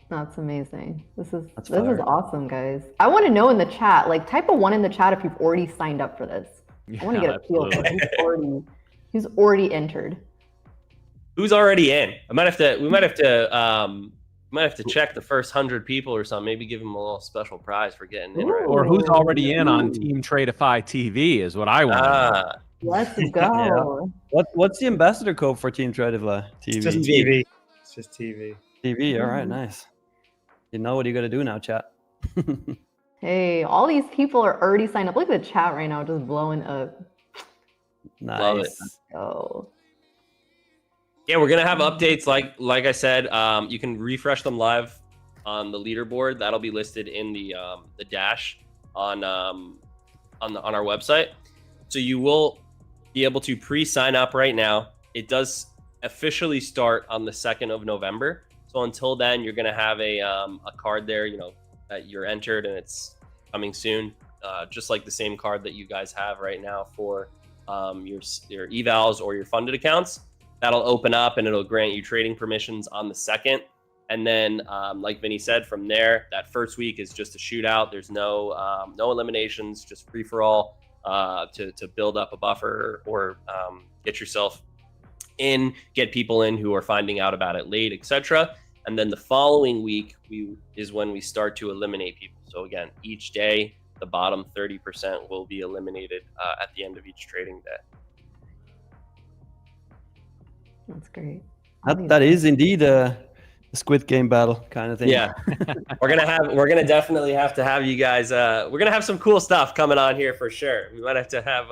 That's amazing. This is awesome, guys. I want to know in the chat, like type a 1 in the chat if you've already signed up for this. I want to get a feel for who's already entered. Who's already in? We might have to check the first 100 people or something. Maybe give them a little special prize for getting in. Right? Or who's already in on Team Tradeify TV is what I want. Let's go. Yeah. What's the ambassador code for Team Tradeify TV? It's just TV. It's just TV. TV. All right, nice. You know what you got to do now, chat. Hey, all these people are already signed up. Look at the chat right now, just blowing up. Nice. Love it. Let's go. Yeah, we're gonna have updates. Like I said, you can refresh them live on the leaderboard. That'll be listed in the dash on our website. So you will be able to pre-sign up right now. It does officially start on the 2nd of November. So until then, you're gonna have a card there, that you're entered, and it's coming soon. Just like the same card that you guys have right now for your evals or your funded accounts. That'll open up and it'll grant you trading permissions on the 2nd. And then, like Vinny said, from there, that first week is just a shootout. There's no eliminations, just free for all to build up a buffer or get yourself in, get people in who are finding out about it late, etc. And then the following week is when we start to eliminate people. So again, each day, the bottom 30% will be eliminated at the end of each trading day. That's great. That is indeed a Squid Game battle kind of thing. Yeah, we're gonna definitely have to have you guys. We're gonna have some cool stuff coming on here for sure. We might have to have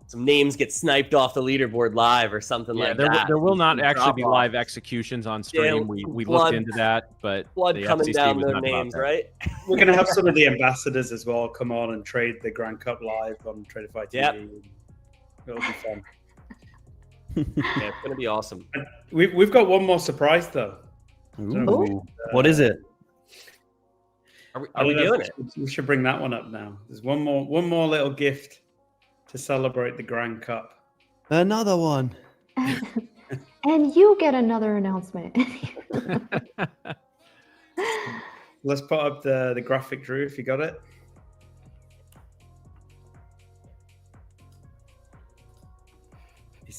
some names get sniped off the leaderboard live or something like that. There will not actually be live executions on stream. We looked into that, but blood the coming FCC down was their not about names, that. right? We're going to have some of the ambassadors as well come on and trade the Grand Cup live on Tradeify TV. Yep. It'll be fun. Yeah, it's gonna be awesome. We've got one more surprise though. Ooh. What is it? Are we doing it? We should bring that one up now. There's one more little gift to celebrate the Grand Cup. Another one. And you get another announcement. Let's put up the graphic, Drew, if you got it.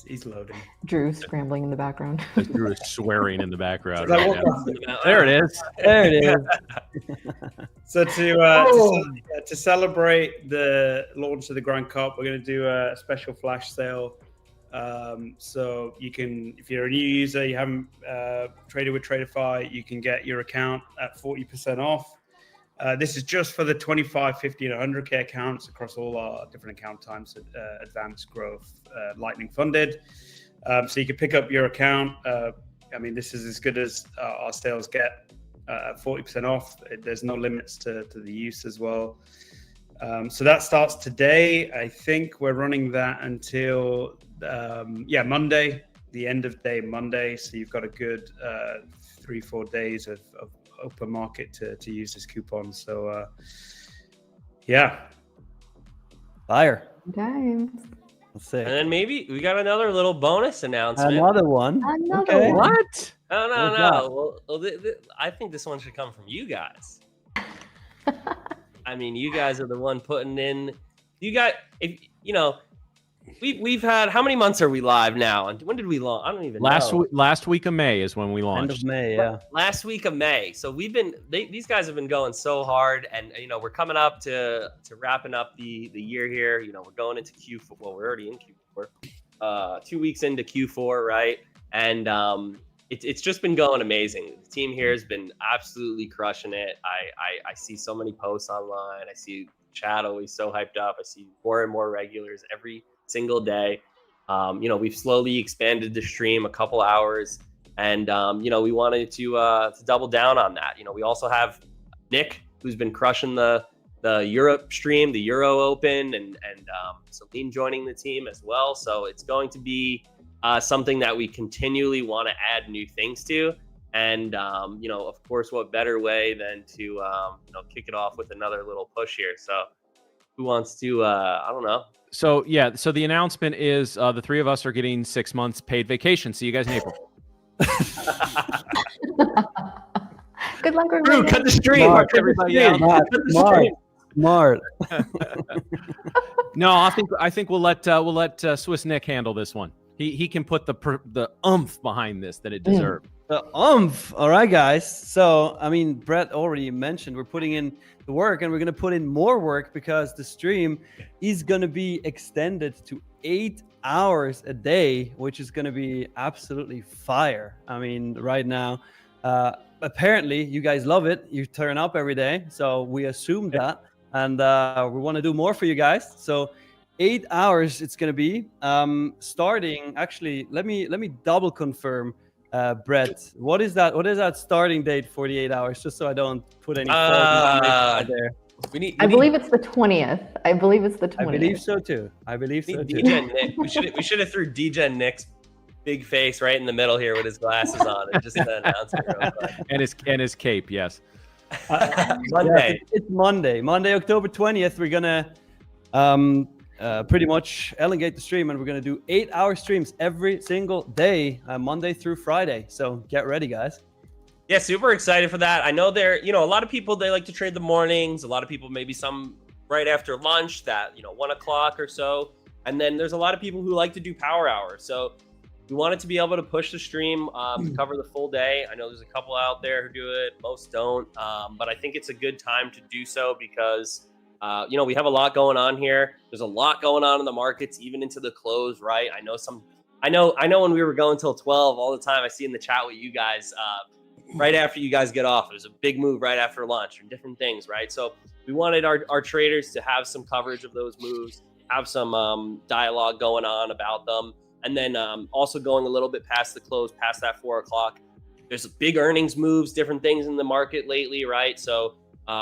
He's loading. Drew scrambling in the background. Drew is swearing in the background. Is that Right what- now. There it is. There it is. So to celebrate the launch of the Grand Cup, we're going to do a special flash sale. So you can, if you're a new user, you haven't traded with Tradeify, you can get your account at 40% off. This is just for the 25, 50, and 100K accounts across all our different account types, advanced, growth, lightning funded. So you can pick up your account. I mean, this is as good as our sales get at 40% off. There's no limits to the use as well. So that starts today. I think we're running that until, Monday, the end of day Monday. So you've got a good 3-4 days of open market to use this coupon. So Fire. Times. Let's see. And then maybe we got another little bonus announcement. Another one. Another Okay. one. What? No. Well, I think this one should come from you guys. I mean, you guys are the one putting in. You got, if you know, we've had, how many months are we live now? And when did we launch? I don't even know. Last week of May is when we End launched. of May, yeah. Last week of May. So these guys have been going so hard, and we're coming up to wrapping up the year here. We're going into Q4. Well, we're already in Q4. 2 weeks into Q4, right? And it's just been going amazing. The team here has been absolutely crushing it. I see so many posts online. I see chat always so hyped up. I see more and more regulars every single day. We've slowly expanded the stream a couple hours, and we wanted to double down on that. We also have Nick, who's been crushing the Europe stream, the Euro Open, and Celine joining the team as well. So it's going to be something that we continually want to add new things to. And, of course, what better way than to, kick it off with another little push here. So who wants to, I don't know. So, yeah. So the announcement is the three of us are getting 6 months paid vacation. See you guys in April. Good luck, Drew, cut the stream. Mark, everybody out. Smart. No, I think we'll let Swiss Nick handle this one. He can put the oomph behind this that it deserved. The oomph. All right, guys. So, I mean, Brett already mentioned we're putting in the work, and we're going to put in more work because the stream is going to be extended to 8 hours a day, which is going to be absolutely fire. I mean, right now, apparently you guys love it. You turn up every day. So we assume that, and we want to do more for you guys. So 8 hours it's going to be starting. Actually, let me double confirm. Brett, what is that starting date for the 8 hours? Just so I don't put any out there. I believe it's the 20th. I believe it's the 20th. I believe so too. DJ Nick. We should have threw DJ Nick's big face right in the middle here with his glasses on and just announce it real quick. and his cape. Yes. Monday. It's Monday, October 20th. We're gonna pretty much elongate the stream, and we're going to do 8-hour streams every single day, Monday through Friday. So get ready, guys. Yeah, super excited for that. I know a lot of people, they like to trade the mornings. A lot of people, maybe some right after lunch, that 1 o'clock or so. And then there's a lot of people who like to do power hours. So we wanted to be able to push the stream to cover the full day. I know there's a couple out there who do it, most don't. But I think it's a good time to do so because we have a lot going on here. There's a lot going on in the markets, even into the close, right? I know when we were going till 12 all the time, I see in the chat with you guys, right after you guys get off, there's a big move right after lunch and different things, right? So we wanted our traders to have some coverage of those moves, have some dialogue going on about them. And then also going a little bit past the close, past that 4 o'clock, there's big earnings moves, different things in the market lately, right? So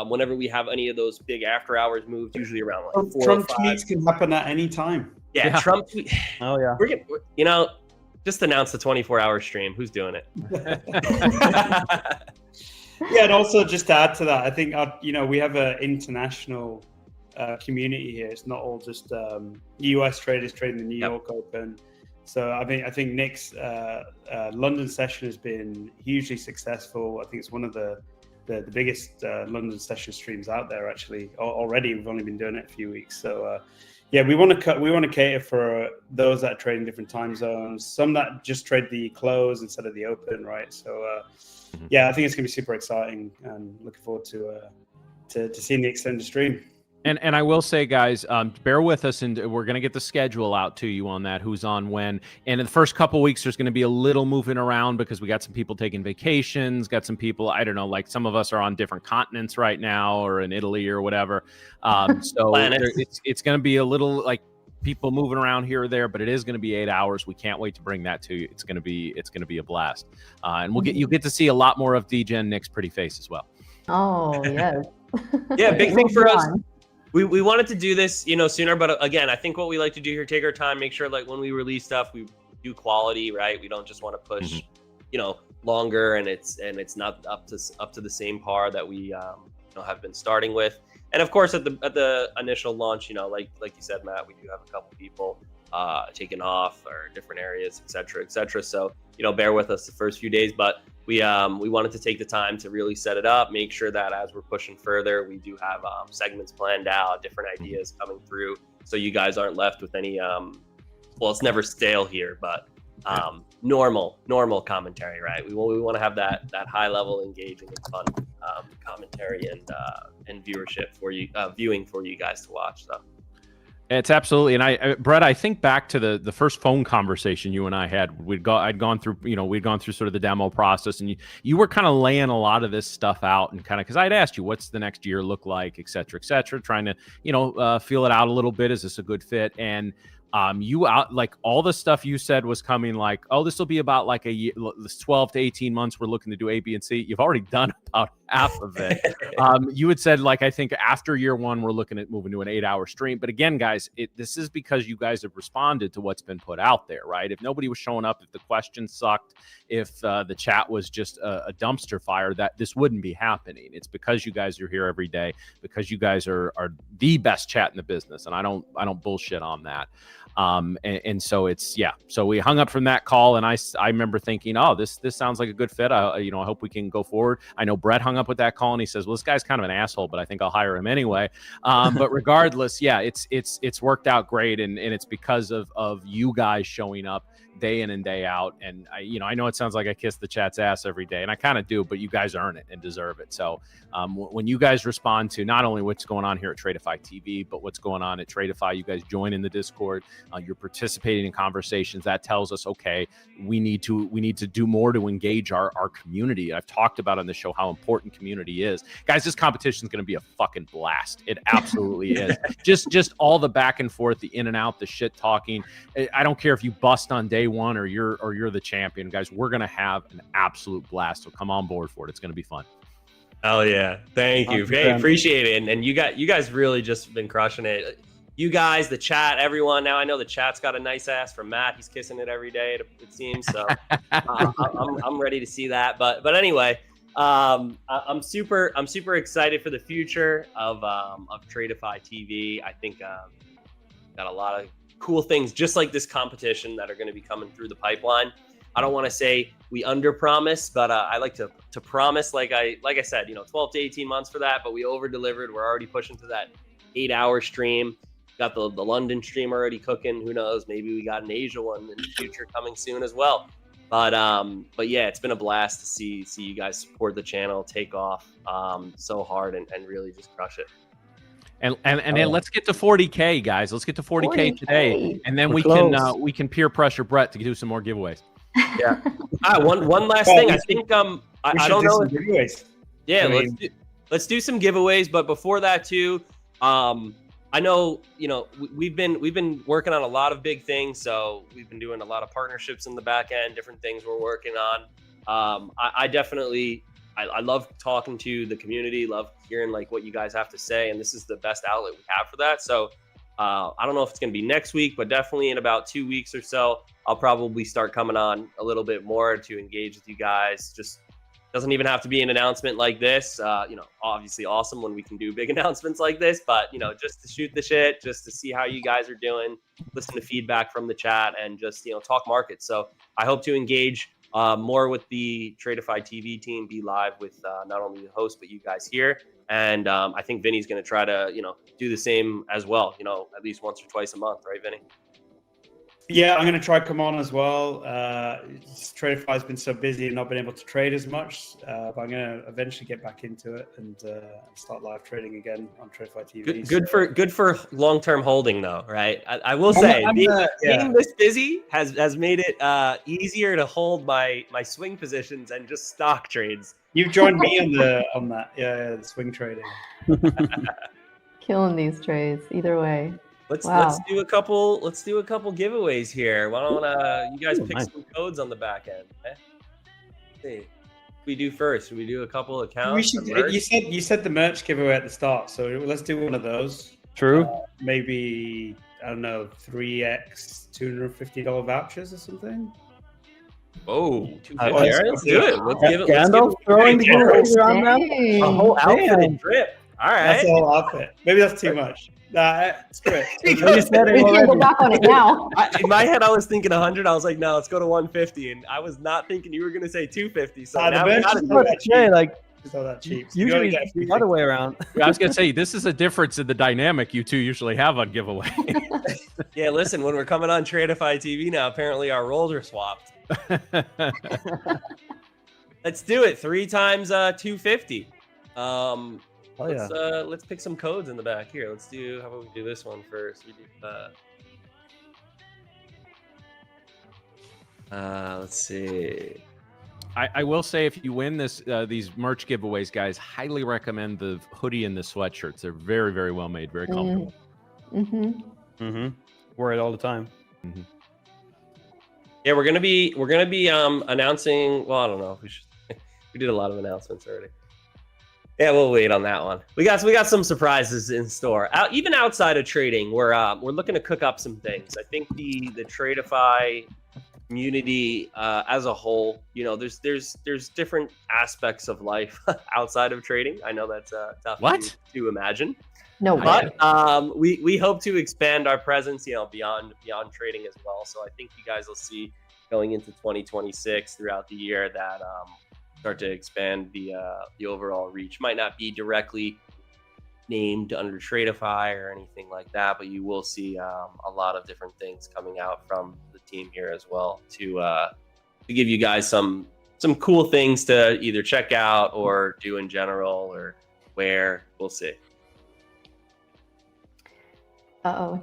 whenever we have any of those big after hours moves, usually around like 4 Trump or 5. tweets can happen at any time. Yeah. Trump tweet. Oh yeah. We're just announce the 24-hour stream. Who's doing it? Yeah, and also just to add to that, I think we have an international community here. It's not all just US traders trading the New York Open. So I think Nick's London session has been hugely successful. I think it's one of the biggest London session streams out there actually already. We've only been doing it a few weeks. So we want to cater for those that are trading different time zones, some that just trade the close instead of the open, right? So I think it's gonna be super exciting and looking forward to seeing the extended stream. And I will say, guys, bear with us, and we're going to get the schedule out to you on that, who's on when. And in the first couple of weeks, there's going to be a little moving around because we got some people taking vacations, got some people, I don't know, like some of us are on different continents right now or in Italy or whatever. So it's going to be a little like people moving around here or there, but it is going to be 8 hours. We can't wait to bring that to you. It's going to be a blast. And you'll get to see a lot more of DJ and Nick's pretty face as well. Oh, yes. Yeah, big thing for us. We wanted to do this, sooner, but again, I think what we like to do here, take our time, make sure like when we release stuff, we do quality, right? We don't just want to push, longer and it's not up to the same par that we have been starting with. And of course, at the initial launch, like you said, Matt, we do have a couple people taken off or different areas, et cetera. So bear with us the first few days, but we wanted to take the time to really set it up, make sure that as we're pushing further, we do have segments planned out, different ideas coming through, so you guys aren't left with any it's never stale here, but normal commentary, right? We want to have that high level, engaging and fun commentary and viewership for you, viewing for you guys to watch. So It's absolutely, and Brett, I think back to the first phone conversation you and I had. I'd gone through, we'd gone through sort of the demo process, and you were kind of laying a lot of this stuff out, and kind of because I'd asked you, what's the next year look like, et cetera, trying to, feel it out a little bit. Is this a good fit? And you out like all the stuff you said was coming like, oh, this will be about like a year, 12 to 18 months. We're looking to do A, B, and C. You've already done about half of it. You had said, like, I think after year one, we're looking at moving to an 8-hour stream. But again, guys, this is because you guys have responded to what's been put out there, right? If nobody was showing up, if the questions sucked, if the chat was just a dumpster fire, that this wouldn't be happening. It's because you guys are here every day, because you guys are the best chat in the business. And I don't bullshit on that. And so it's, yeah, so we hung up from that call, and I remember thinking, oh, this sounds like a good fit. I hope we can go forward. I know Brett hung up with that call, and he says, well, this guy's kind of an asshole, but I think I'll hire him anyway. But regardless, yeah, it's worked out great. And it's because of you guys showing up day in and day out. And I know it sounds like I kiss the chat's ass every day, and I kind of do, but you guys earn it and deserve it. So when you guys respond to not only what's going on here at Tradeify TV, but what's going on at Tradeify, you guys join in the Discord, you're participating in conversations, that tells us, okay, we need to do more to engage our community. I've talked about on the show how important community is. Guys, this competition is going to be a fucking blast. It absolutely is. Just all the back and forth, the in and out, the shit talking. I don't care if you bust on day one or you're the champion, guys. We're gonna have an absolute blast. So come on board for it. It's gonna be fun. Oh yeah, thank you. Hey, appreciate it. And you guys really just been crushing it. You guys, the chat, everyone. Now I know the chat's got a nice ass from Matt. He's kissing it every day, it seems. So I'm ready to see that. But anyway, I'm super excited for the future of Tradeify TV. I think got a lot of cool things just like this competition that are going to be coming through the pipeline. I don't want to say we under promise, but I like to promise, like I said, 12 to 18 months for that, but we over delivered. We're already pushing to that 8-hour stream. Got the London stream already cooking. Who knows? Maybe we got an Asia one in the future coming soon as well. But yeah, it's been a blast to see you guys support the channel, take off so hard and really just crush it. And then let's get to 40K, guys. Let's get to 40K today, and then we can peer pressure Brett to do some more giveaways. Yeah. One last thing. I think I don't know. Giveaways. Yeah, let's do some giveaways. But before that too, I know we've been working on a lot of big things. So we've been doing a lot of partnerships in the back end, different things we're working on. I definitely. I love talking to the community, love hearing like what you guys have to say, and this is the best outlet we have for that. So I don't know if it's going to be next week, but definitely in about 2 weeks or so, I'll probably start coming on a little bit more to engage with you guys. Just doesn't even have to be an announcement like this. Obviously awesome when we can do big announcements like this, but just to shoot the shit, just to see how you guys are doing, listen to feedback from the chat, and just talk markets. So I hope to engage more with the Tradeify TV team, be live with not only the host but you guys here, and I think Vinny's going to try to do the same as well, at least once or twice a month, right, Vinny? Yeah, I'm going to try come on as well. Tradeify's been so busy and not been able to trade as much, but I'm going to eventually get back into it and start live trading again on Tradeify TV. Good for long-term holding though, right? I will say being this busy has made it easier to hold my swing positions and just stock trades. You've joined me on that, the swing trading. Killing these trades either way. Let's do a couple giveaways here. Why don't you guys pick some codes on the back end? Okay? Let's see. We do first. We do a couple accounts. You said the merch giveaway at the start, so let's do one of those. True. Maybe I don't know, 3x $250 vouchers or something. Oh, let's do it. Let's give it. Gandalf throwing the giveaways around that. A whole outfit and drip. All right. That's the whole outfit. Maybe that's too much. Nah, screw it. We can go back on it now. In my head, I was thinking 100. I was like, no, let's go to 150. And I was not thinking you were going to say 250. So now we got it. It's not that cheap. Usually it's the other way around. I was going to say, this is a difference in the dynamic you two usually have on giveaway. Yeah, listen, when we're coming on Tradeify TV now, apparently our roles are swapped. Let's do it. 3 times 250. Let's pick some codes in the back here. Let's do. How about we do this one first? We do. Let's see. I will say, if you win these merch giveaways, guys, highly recommend the hoodie and the sweatshirts. They're very, very well made, very comfortable. Wear it all the time. Yeah, we're gonna be announcing. Well, I don't know if we should. We did a lot of announcements already. Yeah, we'll wait on that one. We got some surprises in store. Even outside of trading, we're looking to cook up some things. I think the Tradeify community as a whole, you know, there's different aspects of life outside of trading. I know that's tough to imagine. No, but we hope to expand our presence, you know, beyond trading as well. So I think you guys will see going into 2026 throughout the year that start to expand the overall reach. Might not be directly named under Tradeify or anything like that, but you will see a lot of different things coming out from the team here as well to give you guys some cool things to either check out or do in general or wear. We'll see.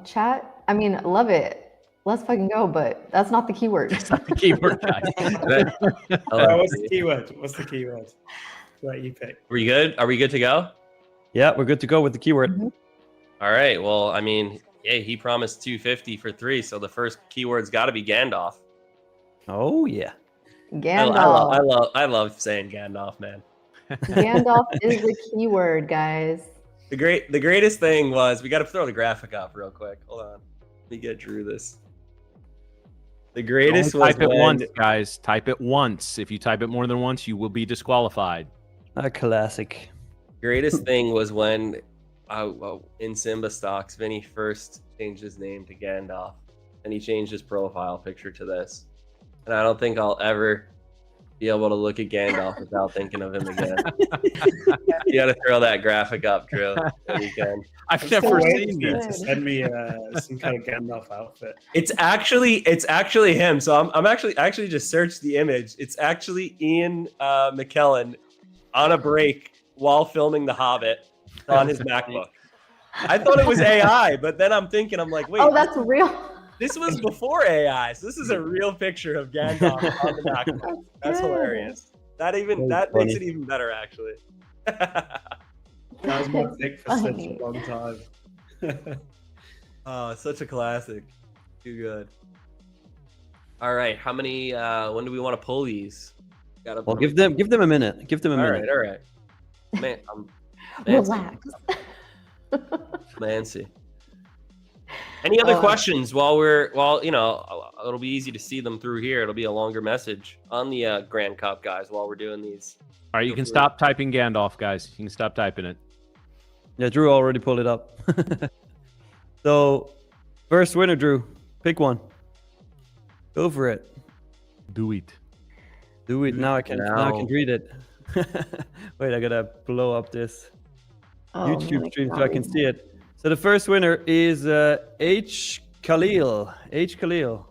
Chat. I mean, love it. Let's fucking go, but that's not the keyword. That's not the keyword, guys. What's the keyword? What's the keyword? Right, you pick. Are we good? Are we good to go? Yeah, we're good to go with the keyword. All right. Well, I mean, yeah, he promised 250 for 3, so the first keyword's got to be Gandalf. Oh yeah, Gandalf. I love saying Gandalf, man. Gandalf is the keyword, guys. The greatest thing was, we got to throw the graphic up real quick. Hold on, let me get Drew this. The greatest was type it once, guys. Type it once. If you type it more than once, you will be disqualified. A classic. Greatest thing was when in Simba stocks, Vinny first changed his name to Gandalf, and he changed his profile picture to this. And I don't think I'll ever be able to look at Gandalf without thinking of him again. You got to throw that graphic up, Drew. I've never seen this. Send me some kind of Gandalf outfit. It's actually him. So I'm actually just searched the image. It's actually Ian McKellen on a break while filming The Hobbit on his MacBook. I thought it was AI, but then I'm like, wait. Oh, that's real. This was before AI, so this is a real picture of Gandalf on the MacBook. That's hilarious. That makes it even better, actually. That was my pick for such a long time. Oh, such a classic. Too good. All right, how many? When do we want to pull these? Well, give them a minute. Give them a minute. All right. Man, I'm Relax. Nancy. Any other questions while you know, it'll be easy to see them through here. It'll be a longer message on the Grand Cup, guys, while we're doing these. All right, you can stop typing Gandalf, guys. You can stop typing it. Yeah, Drew already pulled it up. So, first winner, Drew. Pick one. Go for it. Do it. Do it. Now I can read it. Wait, I gotta blow up this YouTube stream so I can see it. So the first winner is H. Khalil. H. Khalil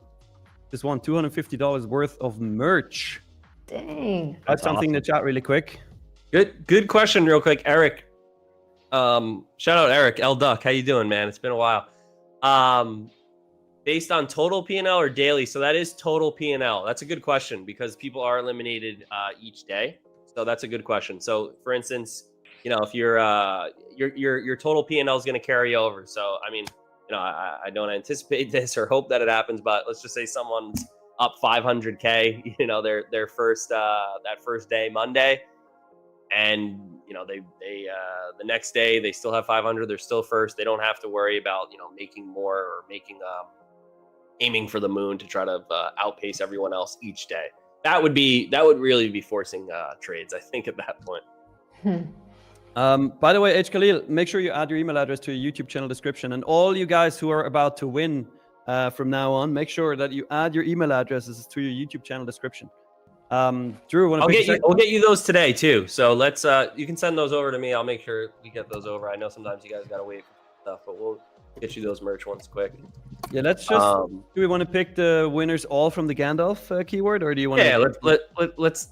just won $250 worth of merch. Dang. That's something in the chat really quick. Good question, real quick, Eric. Shout out Eric L Duck. How you doing, man? It's been a while. Based on total P&L or daily? So that is total P&L. That's a good question because people are eliminated each day. So that's a good question. So for instance, you know, if your total P&L is going to carry over. So I mean, you know, I don't anticipate this or hope that it happens, but let's just say someone's up 500K, you know, their first that first day, Monday, and you know they the next day they still have 500. They're still first. They don't have to worry about, you know, making more or making aiming for the moon to try to outpace everyone else each day. That would really be forcing trades, I think, at that point. By the way, H. Khalil, make sure you add your email address to your YouTube channel description. And all you guys who are about to win from now on, make sure that you add your email addresses to your YouTube channel description. Drew, I'll get you those today too. So let's you can send those over to me. I'll make sure we get those over. I know sometimes you guys gotta wait for stuff, but we'll get you those merch ones quick. Yeah, let's just. Do we want to pick the winners all from the Gandalf keyword, or do you want? Yeah, let's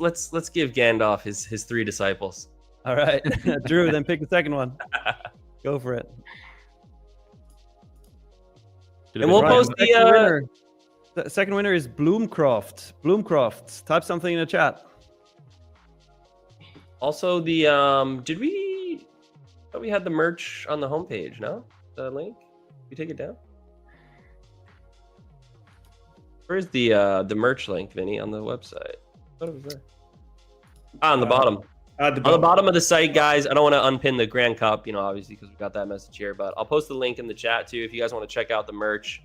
give Gandalf his 3 disciples. All right, Drew. Then pick the second one. Go for it. And we'll post the second winner is Bloomcroft. Bloomcroft, type something in the chat. Also, the did we? Thought we had the merch on the homepage. No, the link. You take it down. Where's the merch link, Vinny, on the website? I thought it was there. On the bottom. On the bottom of the site, guys. I don't want to unpin the Grand Cup, obviously, because we got that message here. But I'll post the link in the chat, too. If you guys want to check out the merch,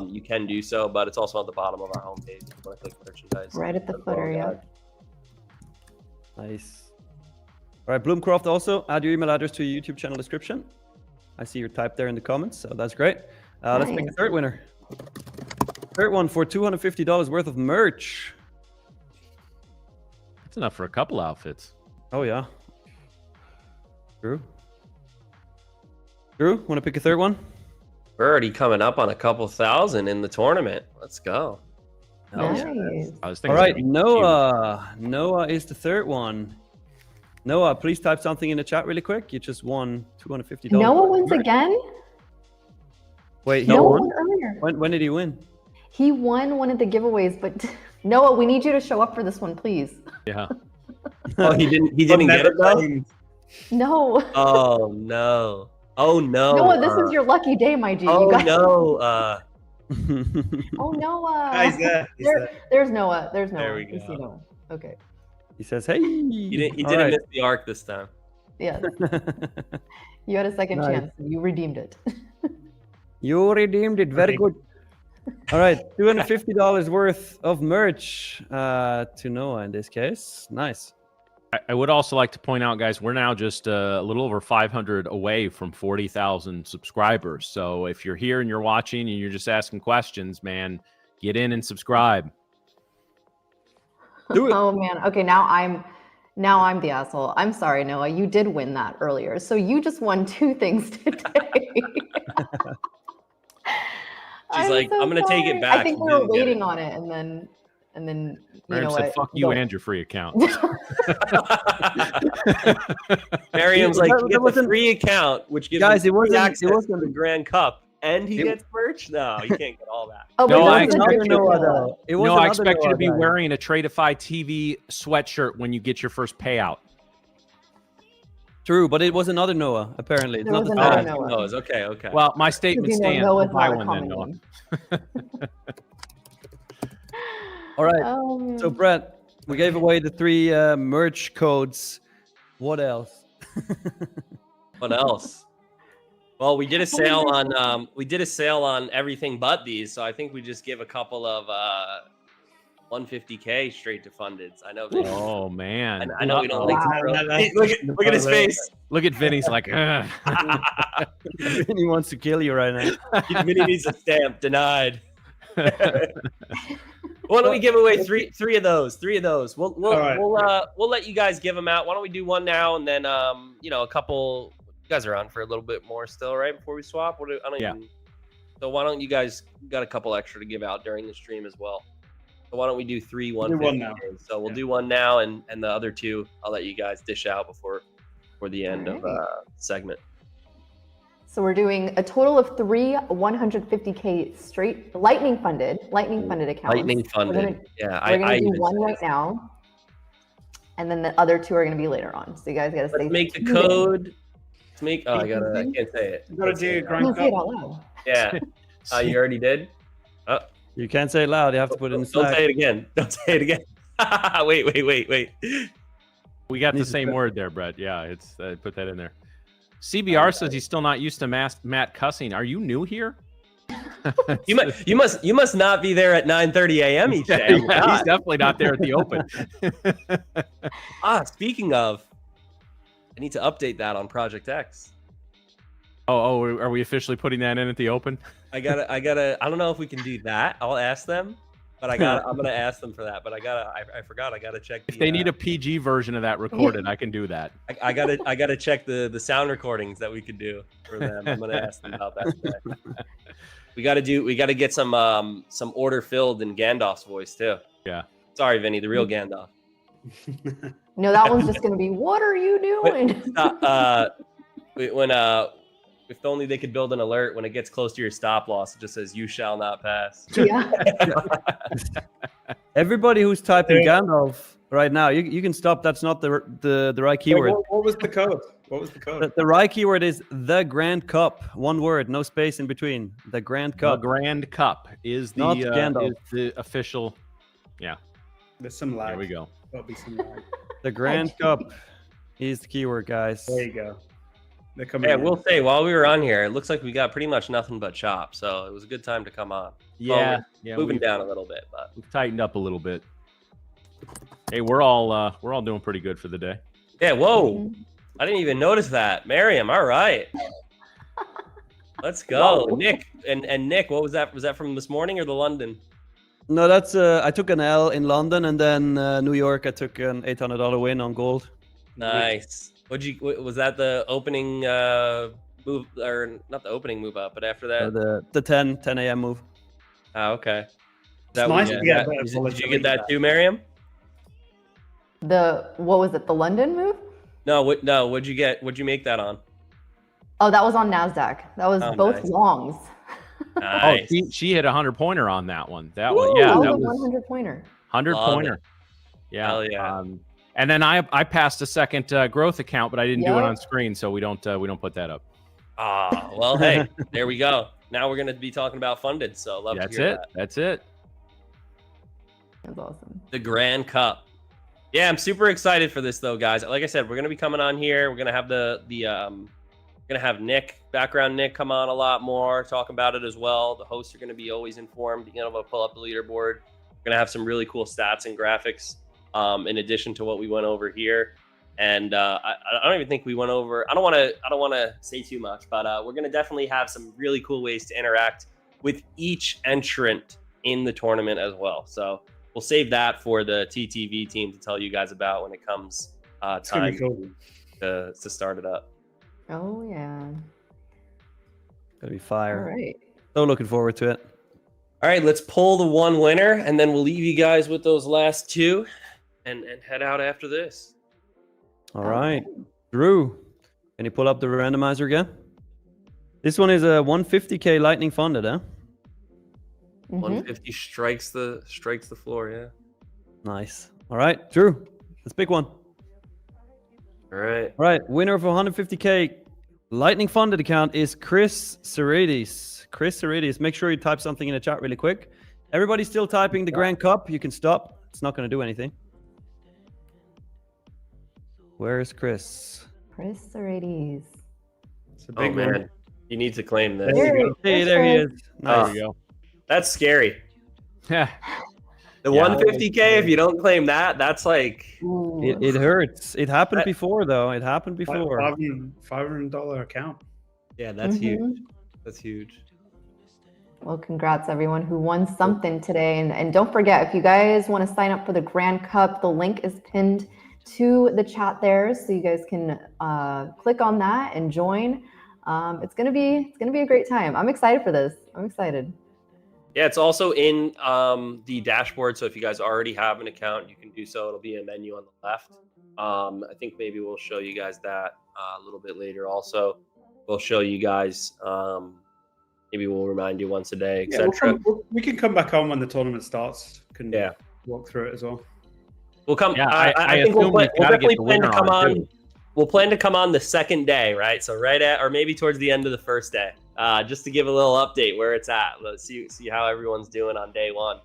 you can do so. But it's also at the bottom of our homepage. If you want to click merchandise. Right at the footer, yeah. Nice. All right, Bloomcroft, also add your email address to your YouTube channel description. I see your type there in the comments, so that's great. Let's pick the third winner. Third one for $250 worth of merch. That's enough for a couple outfits. Oh, yeah. Drew, want to pick a third one? We're already coming up on a couple thousand in the tournament. Let's go. Nice. All right, Noah. Noah is the third one. Noah, please type something in the chat really quick. You just won $250. Noah wins again? Wait, he Noah won earlier. When did he win? He won one of the giveaways, but Noah, we need you to show up for this one, please. Yeah. Oh, he didn't get it though? No. Oh no. Oh no. Noah, this is your lucky day, my G. Oh you got... no. Oh, Noah. He's there. There's Noah. There's Noah. There we You see go. Noah. Okay. He says, hey. He didn't miss the arc this time. Yeah. You had a second Nice. chance. You redeemed it. You redeemed it. Very good. All right, $250 worth of merch to Noah in this case. Nice. I would also like to point out, guys, we're now just a little over 500 away from 40,000 subscribers. So if you're here and you're watching and you're just asking questions, man, get in and subscribe. Do it. Oh man. Okay, now I'm the asshole. I'm sorry, Noah. You did win that earlier. So you just won two things today. She's like, I'm gonna take it back. I think we were waiting on it, and then you Miriam know said, what? fuck you and your free account. Miriam's like, you get the free account, which gives Guys, you it wasn't- access it wasn't- to the Grand Cup, and he gets merch. No, you can't get all that. Oh, but No, it I was a expect different Noah, Noah. though. It was No, I another expect you to Noah be guy. wearing a Tradeify TV sweatshirt when you get your first payout. True, but it was another Noah, apparently. It's There not was the another third. Noah. No, it's okay. Well, my statement Because, you know, stands. Noah's Buy not a one common then, Noah. name. All right. Oh, So, Brett, we gave away the 3 merch codes. What else? What else? Well, we did a sale on everything but these, so I think we just give a couple of 150K straight to fundeds. I know. Vinny, Oh, man. I know we don't like to Wow. throw. Hey, look at his face. Look at Vinny's like, ugh. He wants to kill you right now. Vinny needs a stamp. Denied. Why don't we give away three of those? We'll let you guys give them out. Why don't we do one now and then a couple. You guys are on for a little bit more still, right? Before we swap. So why don't you guys got a couple extra to give out during the stream as well? So why don't we do 3 150? now. So we'll do one now, and the other 2 I'll let you guys dish out before the end of segment. So we're doing a total of 3 150K straight lightning funded accounts. Lightning funded. We're gonna do one right now, and then the other 2 are gonna be later on. So you guys gotta say. Let's make the code. I can't say it. You gotta do a No, Grand say it Cup. out loud. Yeah. You already did? You can't say it loud. You have to put it in the Don't Slack. say it again. Don't say it again. Wait. We got the same word there, Brett. Yeah, it's put that in there. CBR says he's still not used to Matt cussing. Are you new here? You must not be there at 9:30 a.m. each day. Yeah, he's definitely not there at the open. Speaking of, I need to update that on Project X. Oh, are we officially putting that in at the open? I don't know if we can do that. I'll ask them, but I'm gonna ask them for that. But I forgot. I gotta check. If they need a PG version of that recorded, I can do that. I gotta check the sound recordings that we could do for them. I'm gonna ask them about that today. We gotta get some order filled in Gandalf's voice too. Yeah. Sorry, Vinny, the real Gandalf. No, that one's just going to be, what are you doing? When if only they could build an alert when it gets close to your stop loss, it just says "You shall not pass." Yeah. Everybody who's typing Gandalf right now, you can stop. That's not the right keyword. What was the code? What was the code? The right keyword is the Grand Cup. One word, no space in between. The Grand Cup. The Grand Cup is Not the Gandalf. is the official. Yeah, There's some lag. there we go. There'll be some lag. The Grand Cup is the keyword, guys. There you go. They're coming. Yeah, in. we'll say while we were on here, it looks like we got pretty much nothing but chop. So it was a good time to come on. Yeah, Moving down a little bit, but we've tightened up a little bit. Hey, we're all doing pretty good for the day. yeah. Whoa, I didn't even notice that, Miriam. All right, let's go, Nick. And Nick, what was that? Was that from this morning or the London? No, that's I took an L in London, and then New York. I took an $800 win on gold. Nice. Was that the opening move, or not the opening move up, but after that? The 10 a.m. move. Oh, okay. It's nice to get Did you get that too, Miriam? What was it? The London move? No, what'd you get? What'd you make that on? Oh, that was on NASDAQ. That was both nice. longs. Nice. Oh, she hit a 100-pointer on that one. That Woo! one, yeah, That that was a was 100-pointer. 100-pointer. Yeah. Hell yeah. And then I passed a second growth account, but I didn't do it Yep. on screen, so we don't put that up. Well, hey, there we go. Now we're gonna be talking about funded. So love to hear that. That's it. That's awesome. The Grand Cup. Yeah, I'm super excited for this though, guys. Like I said, we're gonna be coming on here. We're gonna have gonna have Nick, background Nick, come on a lot more, talk about it as well. The hosts are gonna be always informed, being able to pull up the leaderboard. We're gonna have some really cool stats and graphics, in addition to what we went over here. And I don't even think we went over. I don't want to say too much, but we're gonna definitely have some really cool ways to interact with each entrant in the tournament as well. So we'll save that for the TTV team to tell you guys about when it comes time to start it up. Oh, yeah. Gonna be All fire. right. So looking forward to it. All right, let's pull the one winner, and then we'll leave you guys with those last two, and head out after this. All right. Drew, can you pull up the randomizer again? This one is a 150K lightning funded, huh? 150 strikes the floor, yeah. Nice. All right, Drew, let's pick one. All right. All right, winner of 150K lightning funded account is Chris Seridis. Chris Seridis, make sure you type something in the chat really quick. Everybody's still typing the Grand Cup. You can stop. It's not going to do anything. Where is Chris? Chris Sarades. It's a big man. one. You need to claim this. Hey, there he is. Nice. There you go. That's scary. Yeah. The Yeah. 150K, if you don't claim that, that's like... Ooh. It hurts. It happened before, though. It happened before. $500 account. Yeah, that's Mhm. huge. That's huge. Well, congrats everyone who won something today. And don't forget, if you guys want to sign up for the Grand Cup, the link is pinned to the chat there, so you guys can click on that and join. It's gonna be a great time. I'm excited for this. I'm excited. Yeah, it's also in the dashboard, so if you guys already have an account, you can do so. It'll be a menu on the left. I think maybe we'll show you guys that a little bit later also. We'll show you guys, maybe we'll remind you once a day, Yeah, etc. we can come back on when the tournament starts. Can Yeah. walk through it as well. We'll come. Yeah, I think assume we'll we've gotta definitely get the plan to winner come on it, on. We'll plan to come on the second day, right? So right at, or maybe towards the end of the first day, just to give a little update where it's at. Let's see how everyone's doing on day one.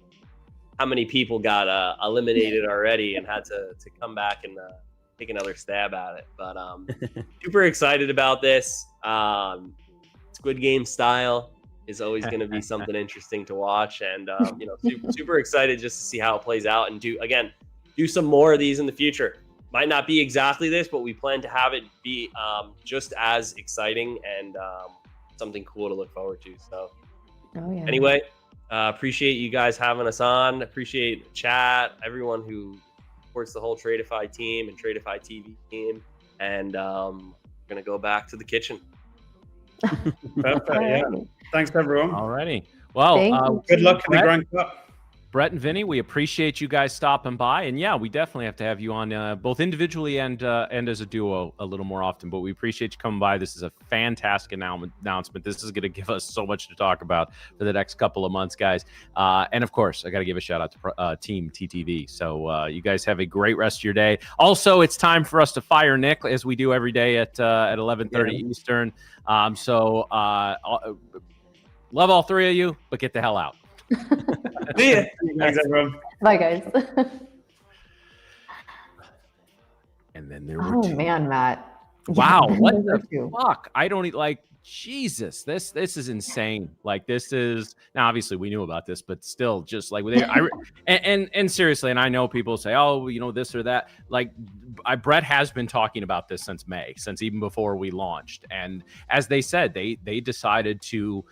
How many people got eliminated already and had to come back and take another stab at it? But super excited about this. Squid Game style is always going to be something interesting to watch, and super excited just to see how it plays out and do some more of these in the future. Might not be exactly this, but we plan to have it be just as exciting and something cool to look forward to. So anyway, appreciate you guys having us on. Appreciate chat, everyone who supports the whole Tradeify team and Tradeify TV team. And we're going to go back to the kitchen. Perfect. Yeah. Thanks, everyone. Alrighty. Well, Thank you. Good luck in the Grand Cup. Brett and Vinny, we appreciate you guys stopping by, and yeah, we definitely have to have you on both individually and as a duo a little more often. But we appreciate you coming by. This is a fantastic announcement. This is going to give us so much to talk about for the next couple of months, guys. And of course, I got to give a shout out to Team TTV. So you guys have a great rest of your day. Also, it's time for us to fire Nick, as we do every day at 11:30 Eastern. Love all three of you, but get the hell out. See ya. Thanks, everyone. Bye, guys. And then there were two. Man, Matt. Wow, Yeah, what there the were two. fuck? I don't like Jesus. This is insane. Like, this is now, obviously we knew about this, but still, just like and seriously, and I know people say, oh, you know, this or that. Like, Brett has been talking about this since May, since even before we launched. And as they said, they decided to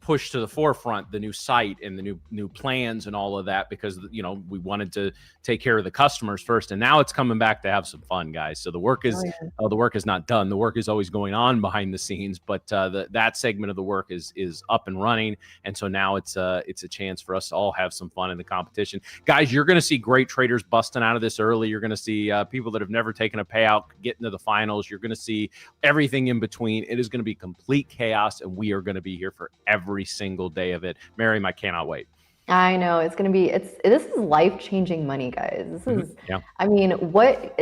push to the forefront the new site and the new plans and all of that, because, you know, we wanted to take care of the customers first, and now it's coming back to have some fun, guys. So the work is the work is not done. The work is always going on behind the scenes, but that segment of the work is up and running, and so now it's a chance for us to all have some fun in the competition, guys. You're going to see great traders busting out of this early. You're going to see people that have never taken a payout get into the finals. You're going to see everything in between. It is going to be complete chaos, and we are going to be here for every single day of it. Miriam, I cannot wait. I know it's going to be, this is life-changing money, guys. This is, yeah. I mean,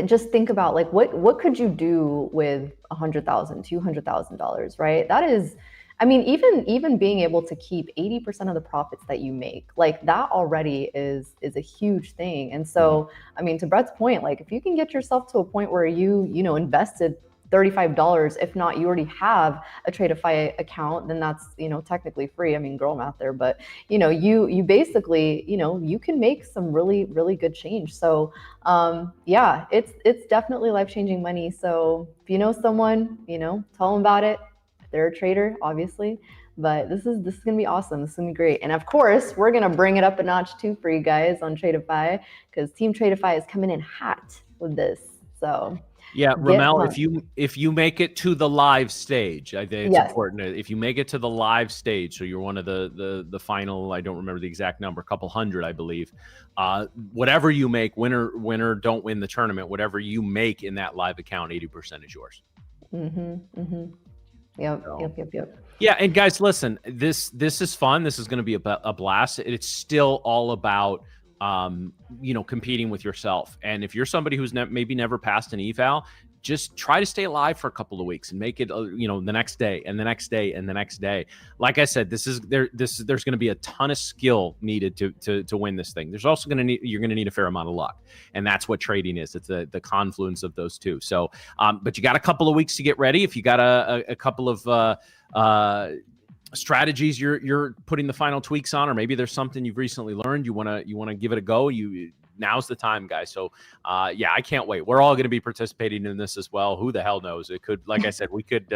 just think about, like, what could you do with $100,000, $200,000, right? That is, I mean, even being able to keep 80% of the profits that you make, like, that already is a huge thing. And so, I mean, to Brett's point, like, if you can get yourself to a point where you invested $35, if not, you already have a Tradeify account, then that's, technically free. I mean, girl math there, but you basically, you can make some really, really good change. So yeah, it's definitely life-changing money. So if you know someone, tell them about it. If they're a trader, obviously, but this is gonna be awesome. This is gonna be great. And of course, we're gonna bring it up a notch too for you guys on Tradeify, because Team Tradeify is coming in hot with this. So yeah, Ramel, if you make it to the live stage, I think it's important. If you make it to the live stage, so you're one of the final, I don't remember the exact number, a couple hundred, I believe. Whatever you make, winner, don't win the tournament. Whatever you make in that live account, 80% is yours. Yep. Yeah, and guys, listen, this is fun. This is going to be a blast. It's still all about competing with yourself. And if you're somebody who's maybe never passed an eval, just try to stay alive for a couple of weeks and make it, the next day and the next day and the next day. Like I said, there's going to be a ton of skill needed to win this thing. There's also you're going to need a fair amount of luck, and that's what trading is. It's the confluence of those two. So, but you got a couple of weeks to get ready. If you got a couple of strategies you're putting the final tweaks on, or maybe there's something you've recently learned, you want to give it a go, now's the time, guys. So yeah, I can't wait. We're all going to be participating in this as well. Who the hell knows? It could, like I said, we could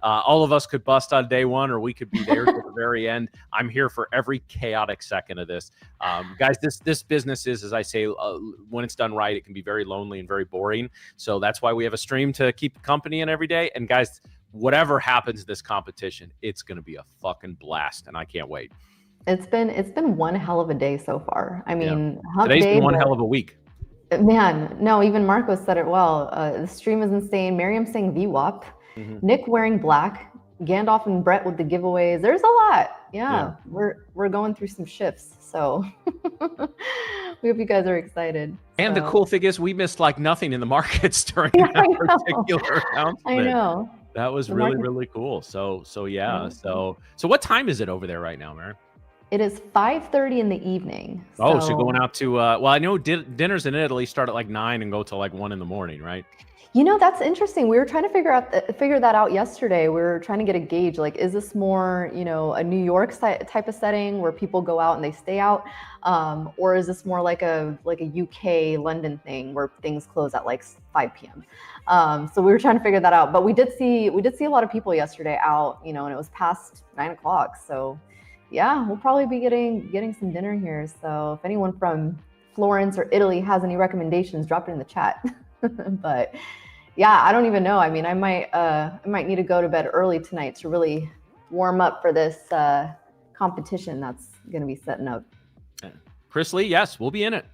all of us could bust on day one, or we could be there to the very end. I'm here for every chaotic second of this. Guys, this business is, as I say, when it's done right, it can be very lonely and very boring. So that's why we have a stream to keep company in every day. And guys, whatever happens this competition, it's going to be a fucking blast, and I can't wait. It's been one hell of a day so far. I mean, today's been one hell of a week. Man, no, even Marco said it well. The stream is insane. Miriam saying VWAP, Nick wearing black, Gandalf and Brett with the giveaways. There's a lot. Yeah. We're going through some shifts. So we hope you guys are excited. And the cool thing is, we missed like nothing in the markets during that particular announcement. I know. That was really cool. So yeah. So what time is it over there right now, Mary? It is 5:30 in the evening. So you're going out to well, I know dinners in Italy start at like 9 and go till like 1 in the morning, right? That's interesting. We were trying to figure that out yesterday. We were trying to get a gauge, like, is this more, a New York type of setting where people go out and they stay out, or is this more like a UK London thing where things close at like 5 p.m. So we were trying to figure that out. But we did see a lot of people yesterday out, and it was past 9 o'clock. So yeah, we'll probably be getting some dinner here. So if anyone from Florence or Italy has any recommendations, drop it in the chat. But yeah, I don't even know. I mean, I might need to go to bed early tonight to really warm up for this competition that's going to be setting up. Chris Lee, yes, we'll be in it.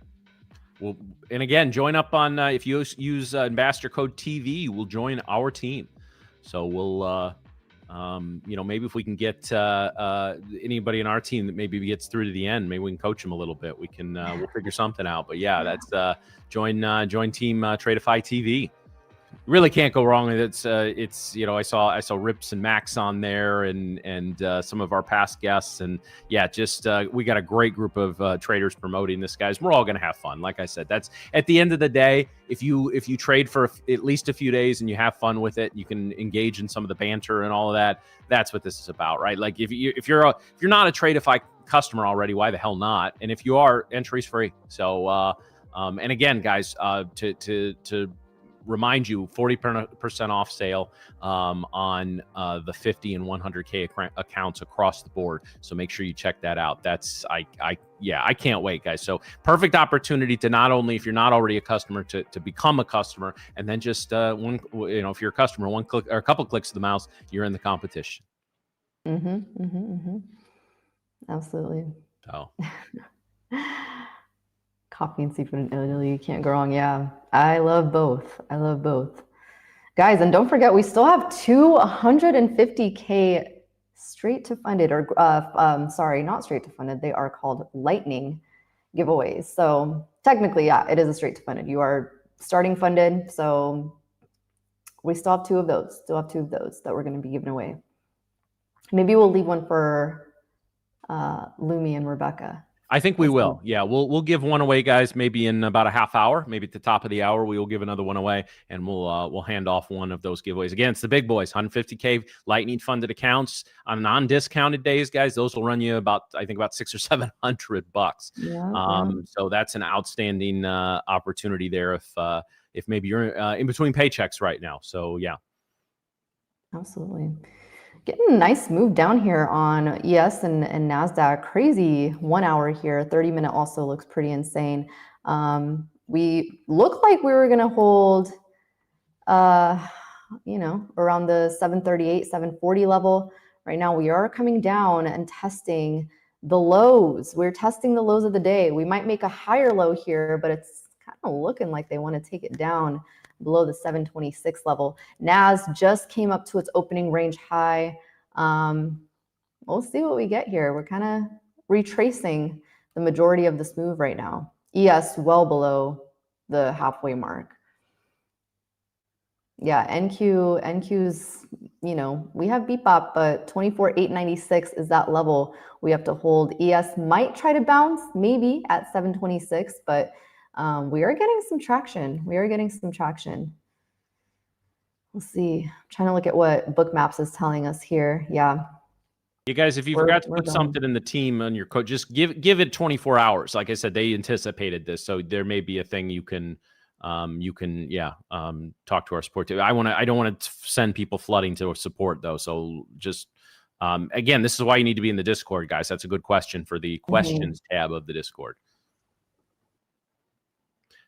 And again, join up on if you use ambassador code TV, we'll join our team. So we'll, maybe if we can get anybody in our team that maybe gets through to the end, maybe we can coach them a little bit. We can we'll figure something out. But yeah, that's join team Tradeify TV. Really can't go wrong with it. It's I saw Rips and Max on there and some of our past guests, and yeah, just we got a great group of traders promoting this, guys. We're all gonna have fun. Like I said, that's at the end of the day. If you trade for at least a few days and you have fun with it, you can engage in some of the banter and all of that. That's what this is about, right? Like if you're not a Tradeify customer already, why the hell not? And if you are, entry's free. So and again, guys, to remind you, 40% off sale on the 50 and 100K accounts across the board. So make sure you check that out. That's I can't wait, guys. So perfect opportunity to not only, if you're not already a customer, to become a customer, and then just if you're a customer, one click or a couple clicks of the mouse, you're in the competition. Absolutely. So. Coffee and seafood in Italy, you can't go wrong. Yeah, I love both. Guys, and don't forget, we still have 250K straight to funded, or sorry, not straight to funded. They are called lightning giveaways. So technically, yeah, it is a straight to funded. You are starting funded. So we still have two of those that we're going to be giving away. Maybe we'll leave one for Lumi and Rebecca. I think we will. Yeah, we'll give one away, guys. Maybe in about a half hour, maybe at the top of the hour, we will give another one away, and we'll hand off one of those giveaways. Again, it's the big boys, 150K lightning funded accounts on non-discounted days, guys. Those will run you about $600 or $700. Yeah. So that's an outstanding opportunity there if maybe you're in between paychecks right now. So yeah, absolutely. Getting a nice move down here on ES and NASDAQ. Crazy 1 hour here. 30-minute also looks pretty insane. We look like we were going to hold, around the 738, 740 level. Right now, we are coming down and testing the lows. We're testing the lows of the day. We might make a higher low here, but it's kind of looking like they want to take it down below the 726 level. NAS just came up to its opening range high. We'll see what we get here. We're kind of retracing the majority of this move right now. ES well below the halfway mark. Yeah, NQ's, we have Bebop, but 24,896 is that level we have to hold. ES might try to bounce maybe at 726, but we are getting some traction. We'll see. I'm trying to look at what Bookmaps is telling us here. Yeah. You guys, if you forgot to put something in the team on your code, just give it 24 hours. Like I said, they anticipated this, so there may be a thing you can talk to our support team. I don't want to send people flooding to support though. So just again, this is why you need to be in the Discord, guys. That's a good question for the questions tab of the Discord.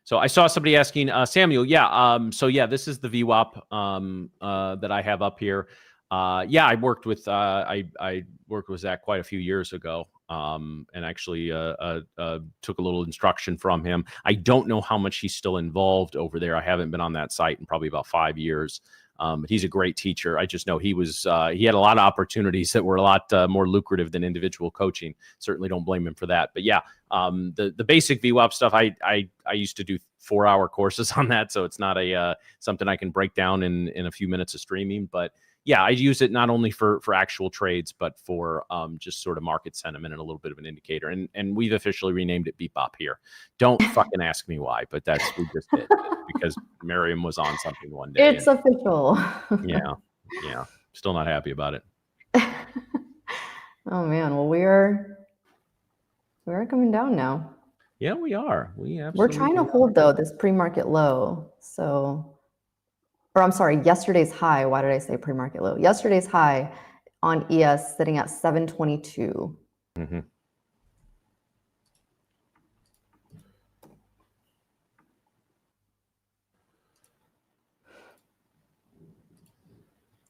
So I saw somebody asking, Samuel, this is the VWAP that I have up here. I worked with Zach quite a few years ago, and actually took a little instruction from him. I don't know how much he's still involved over there. I haven't been on that site in probably about 5 years. But he's a great teacher. I just know he had a lot of opportunities that were a lot more lucrative than individual coaching. Certainly don't blame him for that. But yeah, the basic VWAP stuff, I used to do 4-hour courses on that. So it's not something I can break down in a few minutes of streaming. But yeah, I use it not only for actual trades, but for just sort of market sentiment and a little bit of an indicator. And we've officially renamed it Bebop here. Don't fucking ask me why, but we just did because Miriam was on something one day. It's official. Yeah. Still not happy about it. Oh man, well we are coming down now. Yeah, we are. We're trying to hold though this pre-market low. Yesterday's high. Why did I say pre-market low? Yesterday's high on ES sitting at 722. Mm-hmm.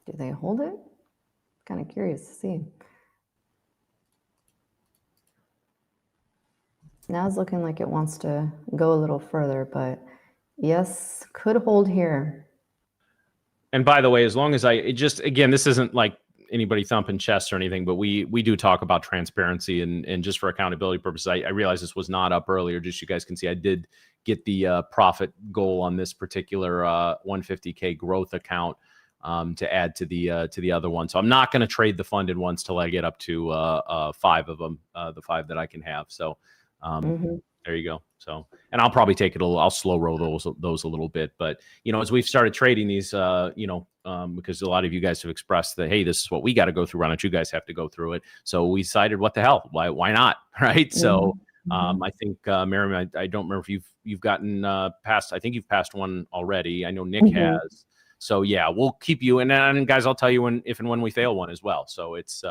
Do they hold it? Kind of curious to see. Now it's looking like it wants to go a little further, but yes, could hold here. And by the way, as long as again, this isn't like anybody thumping chests or anything, but we do talk about transparency and just for accountability purposes, I realize this was not up earlier. Just so you guys can see, I did get the profit goal on this particular 150K growth account to add to the other one. So I'm not going to trade the funded ones till I get up to 5 of them, the 5 that I can have. So there you go. So, and I'll probably take it I'll slow roll those a little bit. But, you know, as we've started trading these, because a lot of you guys have expressed that, hey, this is what we got to go through. Why don't you guys have to go through it? So we decided, what the hell? Why not? Right. So I think, Miriam, I don't remember if you've gotten past, I think you've passed one already. I know Nick has. So yeah, we'll keep you. And guys, I'll tell you if and when we fail one as well. So it's,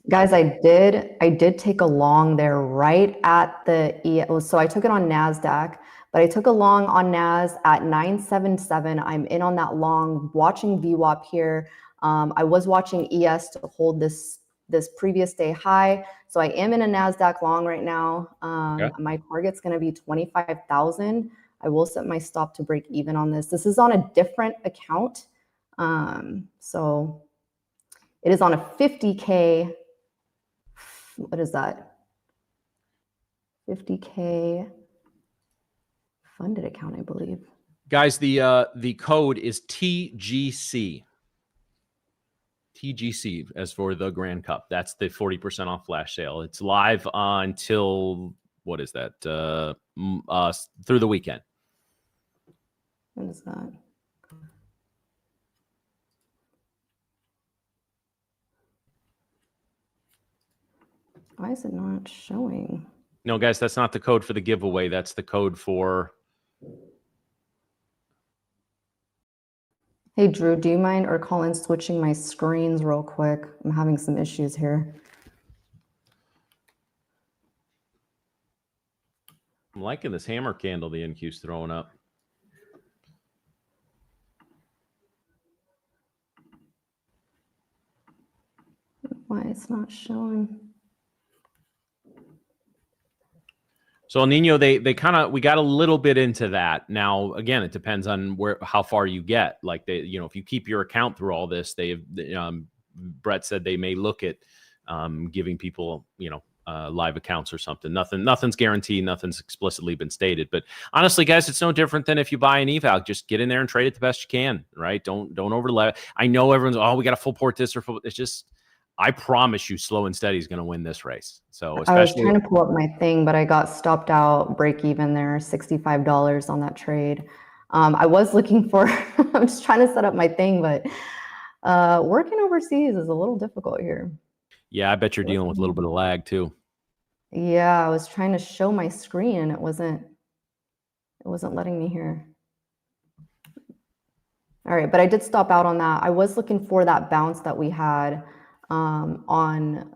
guys, I did take a long there right at the so I took it on NASDAQ, but I took a long on NAS at 977. I'm in on that long, watching VWAP here. I was watching ES to hold this previous day high. So I am in a NASDAQ long right now. My target's going to be 25,000. I will set my stop to break even on this. This is on a different account. So it is on a 50K. What is that? 50K funded account, I believe. Guys, the code is TGC. TGC as for the Grand Cup. That's the 40% off flash sale. It's live until, what is that? Through the weekend. What is that? Why is it not showing? No, guys, that's not the code for the giveaway. That's the code for... Hey, Drew, do you mind or Colin switching my screens real quick? I'm having some issues here. I'm liking this hammer candle the NQ's throwing up. Why it's not showing? So El Nino, we got a little bit into that. Now, again, it depends on how far you get. Like if you keep your account through all this, Brett said they may look at giving people, live accounts or something. Nothing's guaranteed. Nothing's explicitly been stated. But honestly, guys, it's no different than if you buy an eval. Just get in there and trade it the best you can, right? Don't overlap. I know everyone's, we got to full port this or full. It's just, I promise you, slow and steady is going to win this race. So especially, I was trying to pull up my thing, but I got stopped out, break even there, $65 on that trade. I was looking for, I'm just trying to set up my thing, but working overseas is a little difficult here. Yeah, I bet you're dealing with a little bit of lag too. Yeah, I was trying to show my screen and it wasn't letting me here. All right, but I did stop out on that. I was looking for that bounce that we had on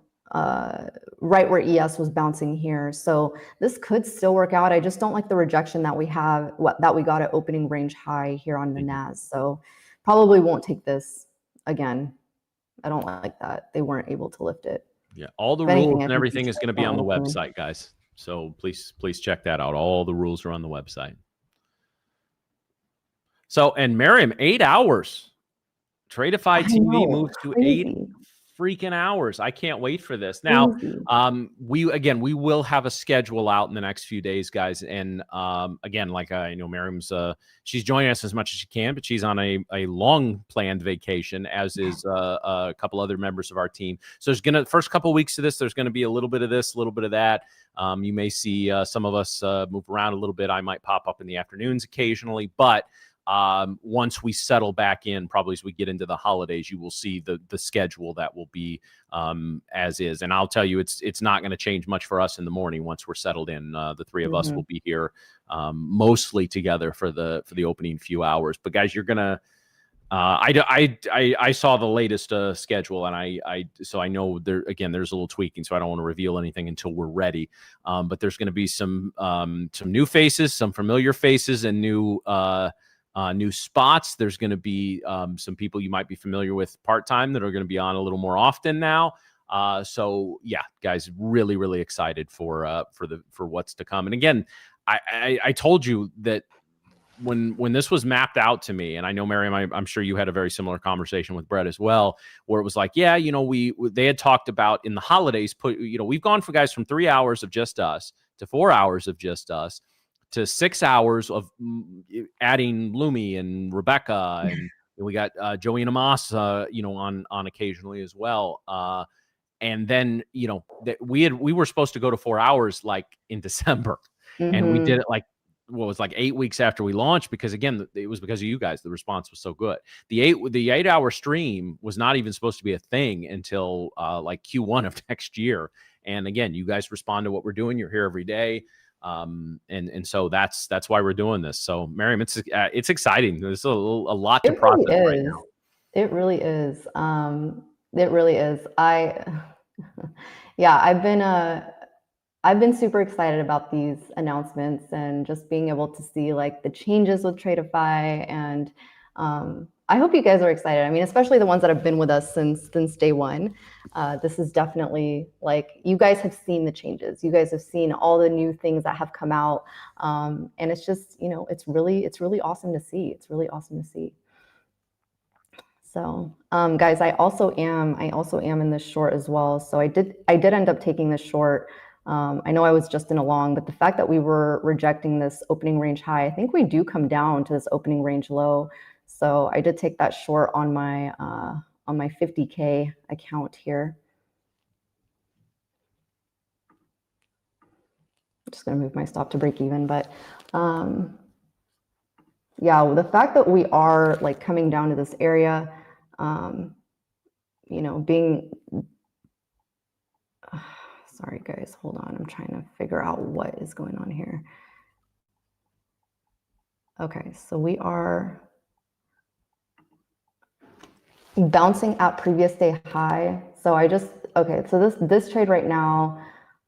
right where ES was bouncing here. So this could still work out. I just don't like the rejection that we got at opening range high here on the NAS. So probably won't take this again. I don't like that. They weren't able to lift it. Yeah, all the rules and everything is going to be on the website, guys. So please check that out. All the rules are on the website. So, and Miriam, 8 hours. Tradeify TV moves to 8 freaking hours. I can't wait for this. Now, we will have a schedule out in the next few days, guys. And again, like I know Miriam's, she's joining us as much as she can, but she's on a long planned vacation, as is a couple other members of our team. So there's first couple of weeks of this, there's gonna be a little bit of this, a little bit of that. You may see some of us move around a little bit. I might pop up in the afternoons occasionally, but once we settle back in, probably as we get into the holidays, you will see the schedule that will be as is. And I'll tell you, it's not going to change much for us in the morning once we're settled in. The three of us will be here mostly together for the opening few hours. But guys, you're gonna. I saw the latest schedule, and so I know there's a little tweaking, so I don't want to reveal anything until we're ready. But there's going to be some new faces, some familiar faces, and new spots. There's going to be some people you might be familiar with part-time that are going to be on a little more often now. So yeah, guys, really, really excited for what's to come. And again, I told you that when this was mapped out to me, and I know Miriam, I'm sure you had a very similar conversation with Brett as well, where it was like, yeah, they had talked about in the holidays, we've gone for guys from 3 hours of just us to 4 hours of just us to 6 hours of adding Lumi and Rebecca, and we got Joey Namas, on occasionally as well. And then we were supposed to go to 4 hours like in December, and we did it like what was like 8 weeks after we launched, because again, it was because of you guys. The response was so good. The 8-hour stream was not even supposed to be a thing until like Q1 of next year. And again, you guys respond to what we're doing. You're here every day. And so that's why we're doing this. So Miriam, it's exciting. There's a lot to process right now. It really is. It really is. Yeah, I've been super excited about these announcements and just being able to see like the changes with Tradeify, and I hope you guys are excited. I mean, especially the ones that have been with us since day one. This is definitely like, you guys have seen the changes. You guys have seen all the new things that have come out, and it's just, it's really awesome to see. It's really awesome to see. So, guys, I also am in this short as well. So I did end up taking this short. I know I was just in a long, but the fact that we were rejecting this opening range high, I think we do come down to this opening range low. So I did take that short on my 50K account here. I'm just going to move my stop to break even, but yeah, the fact that we are like coming down to this area, being sorry guys, hold on, I'm trying to figure out what is going on here. Okay, so we are bouncing at previous day high. So so this trade right now,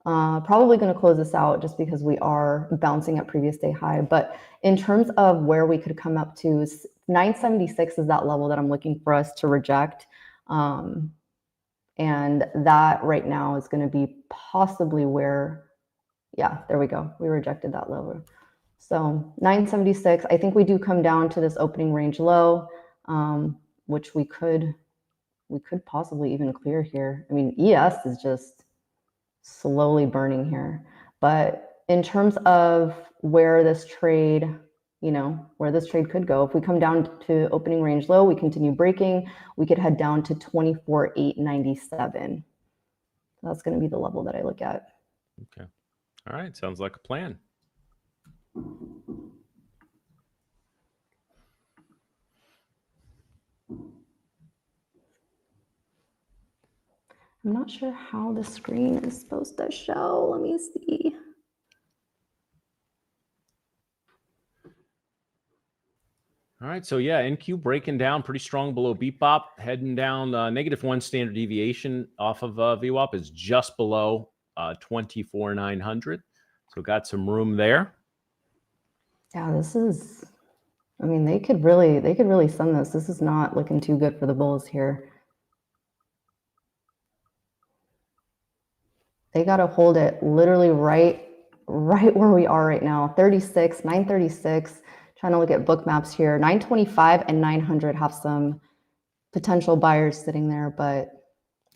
probably going to close this out just because we are bouncing at previous day high. But in terms of where we could come up to, 976 is that level that I'm looking for us to reject. And that right now is going to be possibly where, yeah, there we go. We rejected that level. So 976, I think we do come down to this opening range low, which we could possibly even clear here. I mean, ES is just slowly burning here. But in terms of where this trade, where this trade could go, if we come down to opening range low, we continue breaking, we could head down to 24,897. That's going to be the level that I look at. Okay. All right. Sounds like a plan. I'm not sure how the screen is supposed to show. Let me see. All right, so yeah, NQ breaking down pretty strong below BPOP, heading down -1 standard deviation off of VWAP is just below 24,900. So got some room there. Yeah, this is, I mean, they could really send this. This is not looking too good for the bulls here. They got to hold it literally right where we are right now. 936. Trying to look at book maps here. 925 and 900 have some potential buyers sitting there, but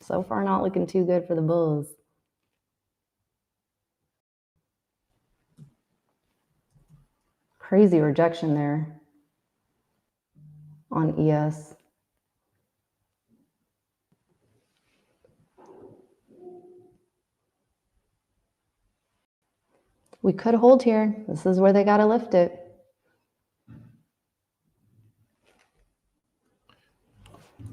so far not looking too good for the bulls. Crazy rejection there on ES. We could hold here. This is where they got to lift it.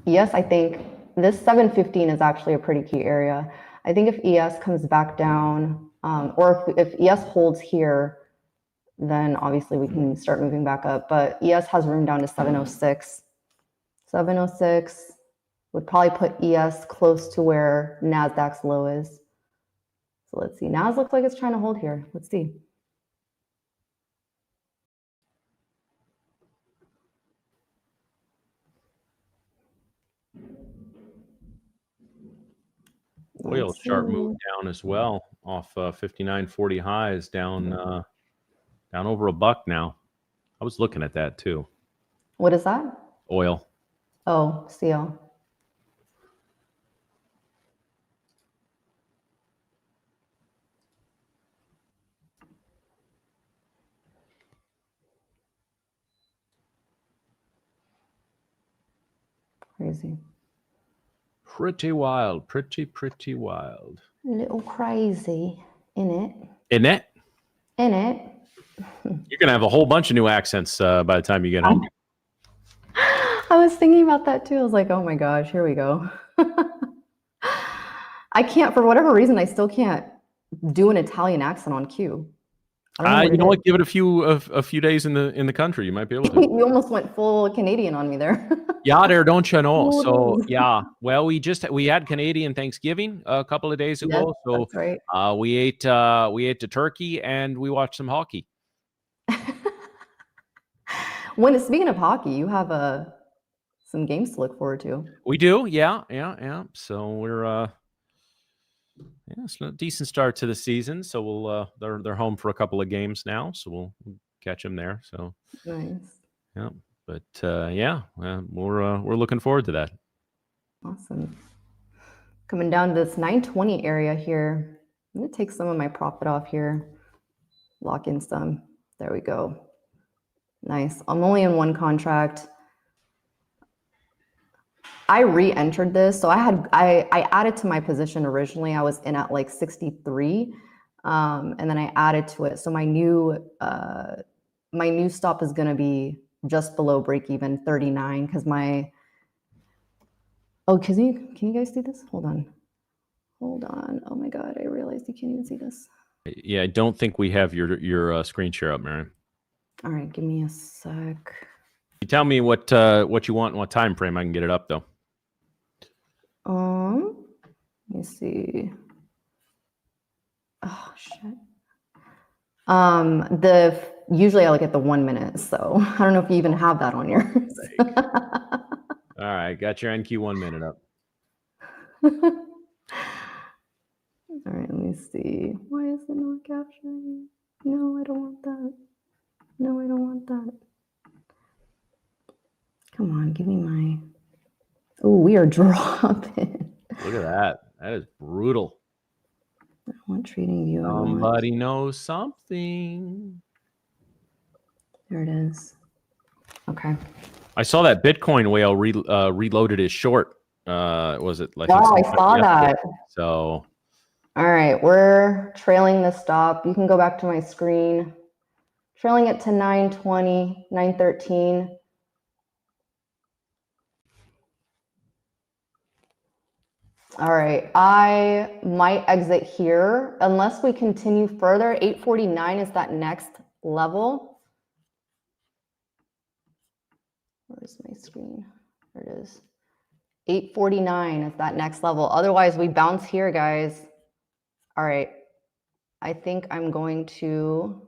ES, I think this 715 is actually a pretty key area. I think if ES comes back down, or if ES holds here, then obviously we can start moving back up. But ES has room down to 706. 706 would probably put ES close to where NASDAQ's low is. So let's see. NAS looks like it's trying to hold here. Let's see. Oil chart moved down as well off 59.40 highs, down over $1 now. I was looking at that too. What is that? Oil. Oh, CO. Crazy. Pretty wild. Pretty wild. A little crazy, in it. Isn't it? In it. You're gonna have a whole bunch of new accents by the time you get home. I was thinking about that too. I was like, oh my gosh, here we go. I can't, for whatever reason, I still can't do an Italian accent on cue. You know what? Give it a few days in the country. You might be able to. You almost went full Canadian on me there. Yeah, there, don't you know? So yeah, well, we had Canadian Thanksgiving a couple of days ago. Yes, so that's right. we ate the turkey and we watched some hockey. Speaking of hockey, you have some games to look forward to. We do, yeah. So we're it's a decent start to the season. So we'll they're home for a couple of games now, so we'll catch them there. So Nice. Yeah, but we're looking forward to that. Awesome. Coming down to this 920 area here. I'm gonna take some of my profit off here. Lock in some. There we go. Nice. I'm only in one contract. I re-entered this, so I added to my position originally. I was in at like 63, and then I added to it. So my new stop is going to be just below break even, 39. Because can you guys see this? Hold on. Oh my God, I realized you can't even see this. Yeah, I don't think we have your screen share up, Mary. All right, give me a sec. You tell me what you want and what time frame. I can get it up though. Let me see. Oh shit. Usually I look at the 1 minute, so I don't know if you even have that on yours. All right, got your NQ 1 minute up. All right, let me see. Why is it not capturing? No, I don't want that. No, I don't want that. Come on, give me my. Oh, we are dropping. Look at that. That is brutal. I want trading view. Somebody knows something. There it is. Okay. I saw that Bitcoin whale reloaded his short. Was it like? Oh, I saw that. So. All right, we're trailing the stop. You can go back to my screen. Trailing it to 920, 913. All right, I might exit here unless we continue further. 849 is that next level. Where's my screen? There it is. 849 is that next level. Otherwise, we bounce here, guys. All right, I think I'm going to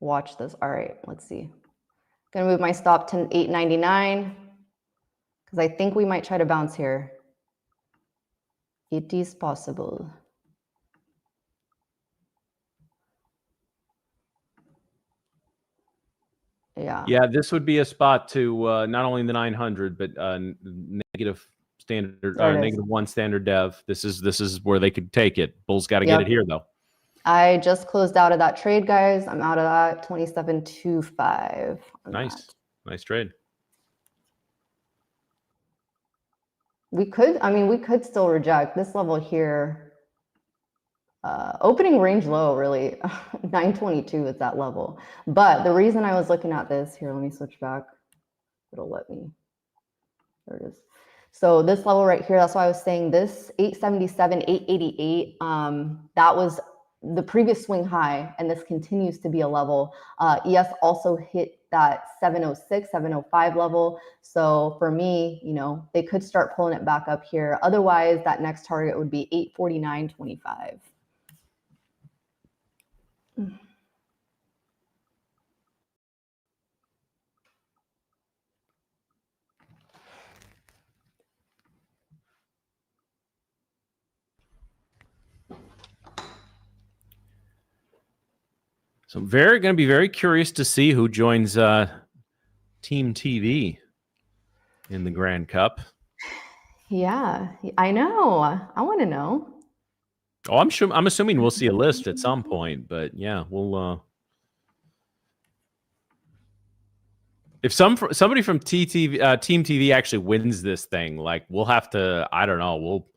watch this. All right, let's see. Gonna move my stop to 899 because I think we might try to bounce here. It is possible. Yeah. Yeah, this would be a spot to not only the 900 but negative standard, -1 standard dev. This is where they could take it. Bulls got to get it here though. I just closed out of that trade, guys. I'm out of that 27.25. Nice, nice trade. We could still reject this level here. Opening range low, really. 922 is that level. But the reason I was looking at this here, let me switch back. It'll let me. There it is. So this level right here, that's why I was saying this 877, 888. That was the previous swing high, and this continues to be a level. ES also hit that 706, 705 level. So for me, they could start pulling it back up here. Otherwise, that next target would be 849.25. So I'm going to be very curious to see who joins Team TV in the Grand Cup. Yeah, I know. I want to know. Oh, I'm assuming we'll see a list at some point, but yeah, we'll. If somebody from Team TV actually wins this thing, like we'll have to, I don't know, we'll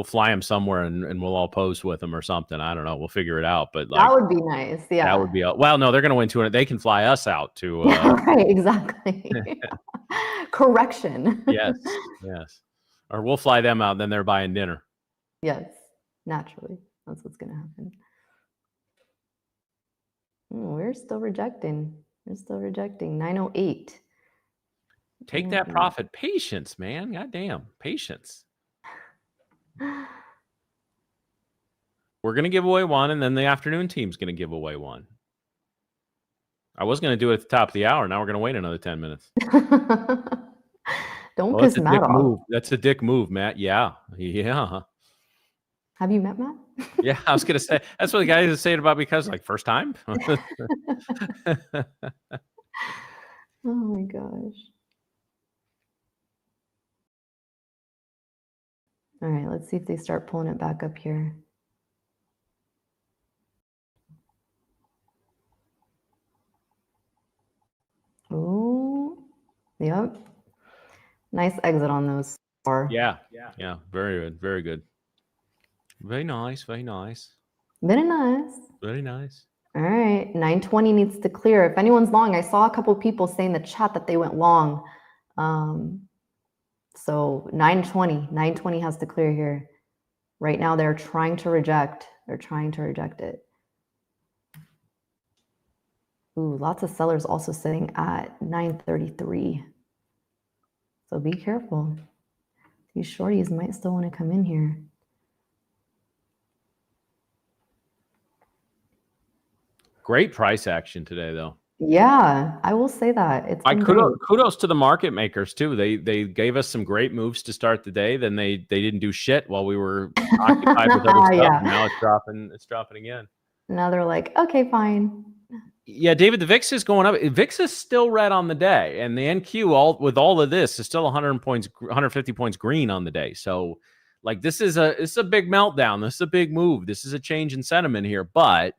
fly them somewhere and we'll all pose with them or something. I don't know. We'll figure it out. But like, that would be nice. Yeah, that would be. Well, no, they're going to win 200. They can fly us out to. Right. Exactly. Correction. Yes. Or we'll fly them out. And then they're buying dinner. Yes. Naturally, that's what's going to happen. We're still rejecting. 908. Take that profit. Patience, man. Goddamn. Patience. We're going to give away one, and then the afternoon team's going to give away one. I was going to do it at the top of the hour. Now we're going to wait another 10 minutes. Don't piss Matt off. That's a dick move, Matt. Yeah. Have you met Matt? Yeah, I was going to say, that's what the guy is saying about me because, like, first time? Oh, my gosh. All right, let's see if they start pulling it back up here. Oh, yep. Nice exit on those. Yeah. Very good. Very good. Very nice. Very nice. Very nice. All right, 920 needs to clear. If anyone's long, I saw a couple people say in the chat that they went long. So 920 has to clear here. Right now, they're trying to reject. It. Ooh, lots of sellers also sitting at 933. So be careful. These shorties might still want to come in here. Great price action today, though. Yeah, I will say that. It's kudos to the market makers too. They gave us some great moves to start the day. Then they didn't do shit while we were occupied with other stuff. Yeah. And now it's dropping again. Now they're like, okay, fine. Yeah, David, the VIX is going up. VIX is still red on the day, and the NQ with all of this is still 150 points green on the day. So, like, it's a big meltdown. This is a big move. This is a change in sentiment here, but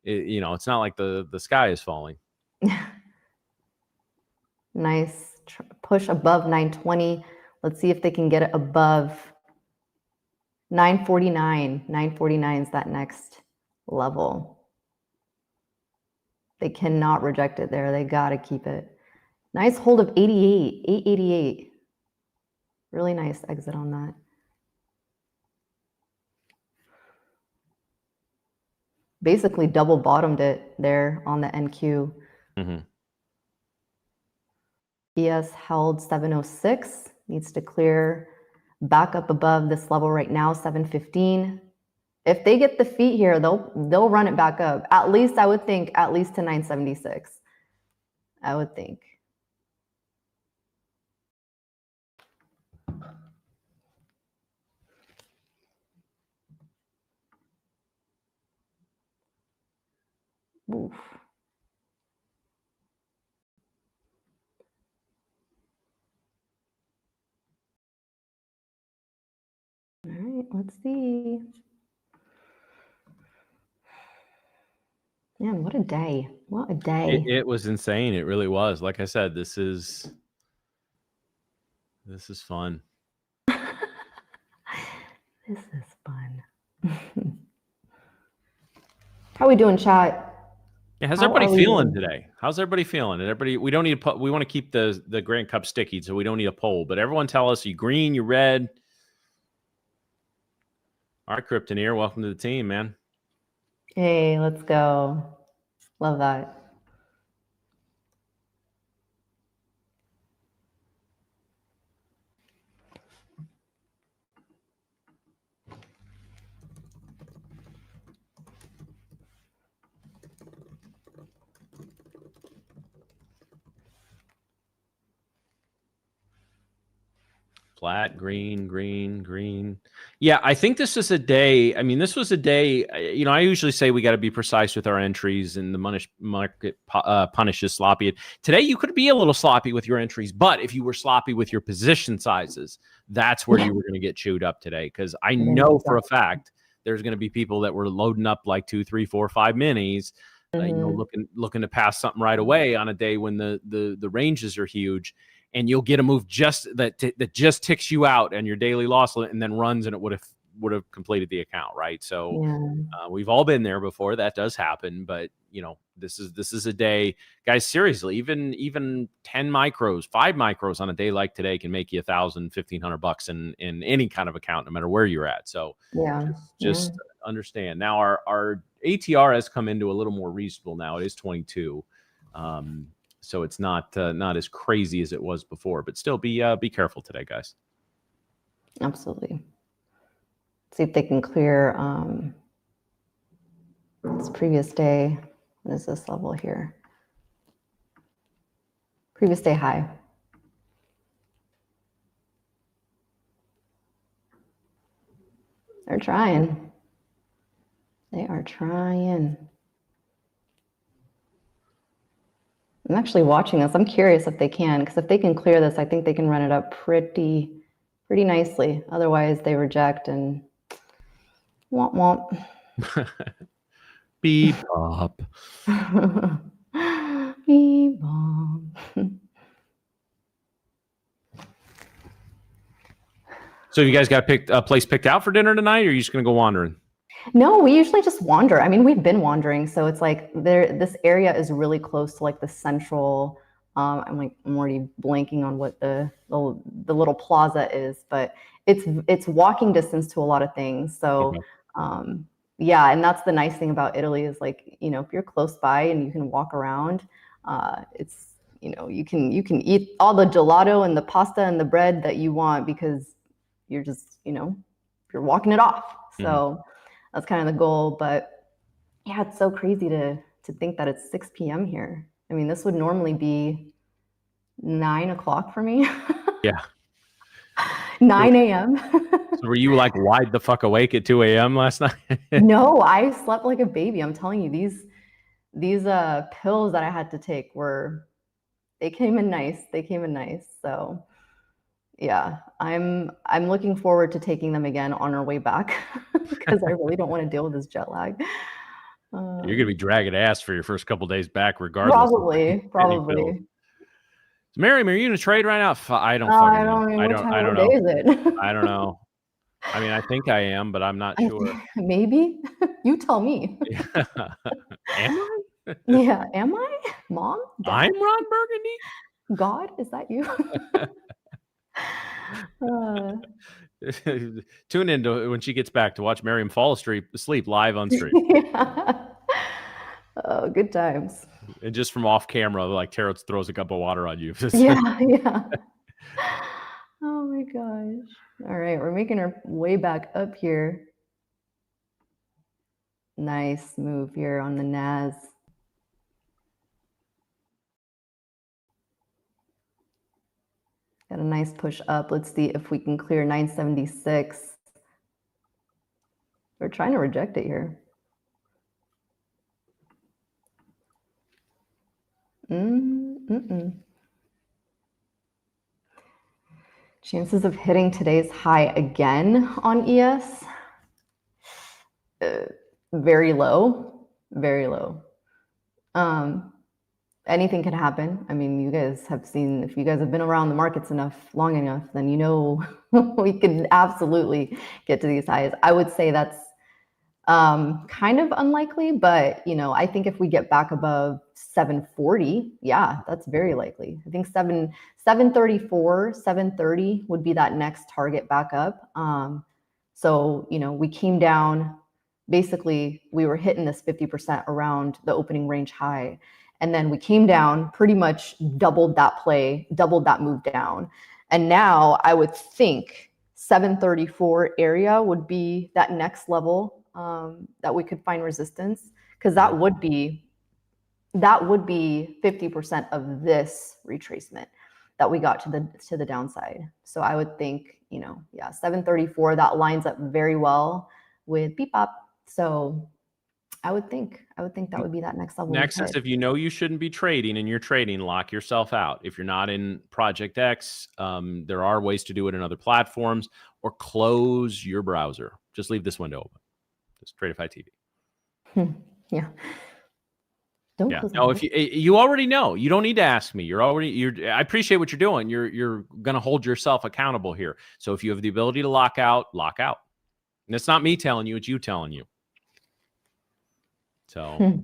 it's not like the sky is falling. Nice push above 920. Let's see if they can get it above 949. 949 is that next level. They cannot reject it there. They got to keep it. Nice hold of 88, 888. Really nice exit on that. Basically double bottomed it there on the NQ. Mm-hmm. ES held 706, needs to clear back up above this level right now, 715. If they get the feet here, they'll run it back up. At least I would think at least to 976. I would think. Oof. All right, let's see. Man, what a day. What a day. It was insane. It really was. Like I said, this is fun. This is fun. How we doing, chat? Yeah, how's everybody feeling today? How's everybody feeling? And we don't need we want to keep the Grand Cup sticky, so we don't need a poll. But everyone tell us, you green, you red. All right, Kryptoneer, welcome to the team, man. Hey, let's go. Love that. Flat, green, green, green. Yeah, I think this is a day. I mean, this was a day, I usually say we got to be precise with our entries and the market punishes sloppy. Today, you could be a little sloppy with your entries, but if you were sloppy with your position sizes, that's where you were going to get chewed up today. Because I know for a fact there's going to be people that were loading up like 2, 3, 4, 5 minis, looking to pass something right away on a day when the ranges are huge. And you'll get a move just that just ticks you out and your daily loss, and then runs, and it would have completed the account, right? So we've all been there before. That does happen, but this is a day, guys. Seriously, even 10 micros, 5 micros on a day like today can make you $1,000, $1,500 in any kind of account, no matter where you're at. So just understand. Now our ATR has come into a little more reasonable now. It is 22. So it's not as crazy as it was before, but still be careful today, guys. Absolutely. See if they can clear this previous day. What is this level here? Previous day high. They're trying. They are trying. I'm actually watching this. I'm curious if they can, because if they can clear this, I think they can run it up pretty nicely. Otherwise, they reject and womp womp. Beep bop. Beep bop. So you guys got a place picked out for dinner tonight, or are you just gonna go wandering? No, we usually just wander. I mean, we've been wandering, so it's like this area is really close to like the central. I'm already blanking on what the little plaza is, but it's walking distance to a lot of things. So yeah, and that's the nice thing about Italy is like if you're close by and you can walk around, it's you can eat all the gelato and the pasta and the bread that you want because you're just you're walking it off. So. That's kind of the goal, but yeah, it's so crazy to think that it's 6 p.m. here. I mean, this would normally be 9 o'clock for me. Yeah. 9 a.m. So were you like wide the fuck awake at 2 a.m. last night? No, I slept like a baby. I'm telling you, these pills that I had to take they came in nice. They came in nice. So yeah, I'm looking forward to taking them again on our way back because I really don't want to deal with this jet lag. You're gonna be dragging ass for your first couple days back, regardless. Probably. So Miriam, are you in a trade right now? I don't know. I don't know. Is it? I don't know. I mean, I think I am, but I'm not sure. Maybe. You tell me. Am I? Yeah, am I? Mom? Dad? I'm Ron Burgundy? God, is that you? Tune in to when she gets back to watch Miriam fall asleep live on stream. Yeah. Oh, good times. And just from off camera, like Tarot throws a cup of water on you. Yeah. Oh my gosh. All right, we're making our way back up here. Nice move here on the NAS. Got a nice push up. Let's see if we can clear 976. We're trying to reject it here. Chances of hitting today's high again on ES? Very low, very low. Anything can happen. I mean, you guys have seen, if you guys have been around the markets long enough, then we can absolutely get to these highs. I would say that's kind of unlikely, but I think if we get back above 740, yeah, that's very likely. I think 734, 730 would be that next target back up. So, we came down, basically we were hitting this 50% around the opening range high. And then we came down, pretty much doubled that move down. And now I would think 734 area would be that next level that we could find resistance, because that would be 50% of this retracement. that we got to the downside. So I would think, you know, yeah, 734, that lines up very well with beep up. So I would think that would be that next level. Next is if you know you shouldn't be trading and you're trading, lock yourself out. If you're not in Project X, there are ways to do it in other platforms, or close your browser. Just leave this window open. Just Tradeify TV. Yeah. Don't Yeah. No, if you already know, you don't need to ask me. I appreciate what you're doing. You're going to hold yourself accountable here. So if you have the ability to lock out, lock out. And it's not me telling you, it's you telling you. So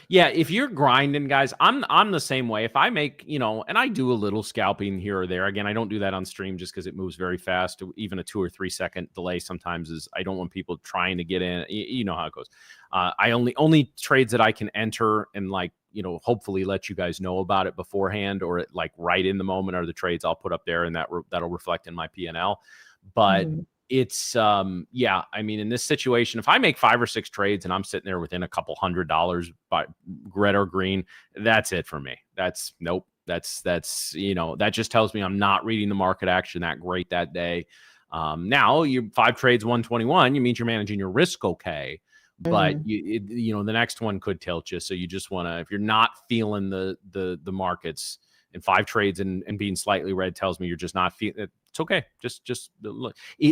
yeah, if you're grinding, guys, I'm the same way. If I make, you know, and I do a little scalping here or there. Again, I don't do that on stream just because it moves very fast. Even a 2 or 3 second delay sometimes is, I don't want people trying to get in. You know how it goes. I only trades that I can enter and, like, you know, hopefully let you guys know about it beforehand, or like right in the moment, are the trades I'll put up there, and that'll reflect in my P&L. But it's yeah, I mean, in this situation, if I make 5 or 6 trades and I'm sitting there within a couple $100 by red or green, that's it for me. That's nope. That's you know, that just tells me I'm not reading the market action that great that day. Now you 5 trades 121, you means you're managing your risk okay, but you know, the next one could tilt you. So you just want to, if you're not feeling the markets, and 5 trades and being slightly red tells me you're just not feeling it. It's okay. Just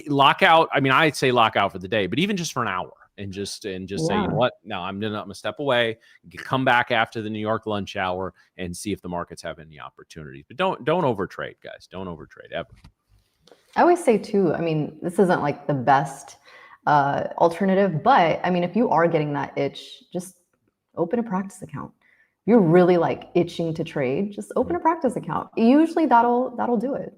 lock out. I mean, I'd say lock out for the day, but even just for an hour, and just say, you know what? No, I'm gonna step away, come back after the New York lunch hour, and see if the markets have any opportunities. But don't overtrade, guys. Don't overtrade ever. I always say too, I mean, this isn't like the best alternative, but I mean, if you are getting that itch, just open a practice account. You're really like itching to trade, just open a practice account. Usually that'll do it.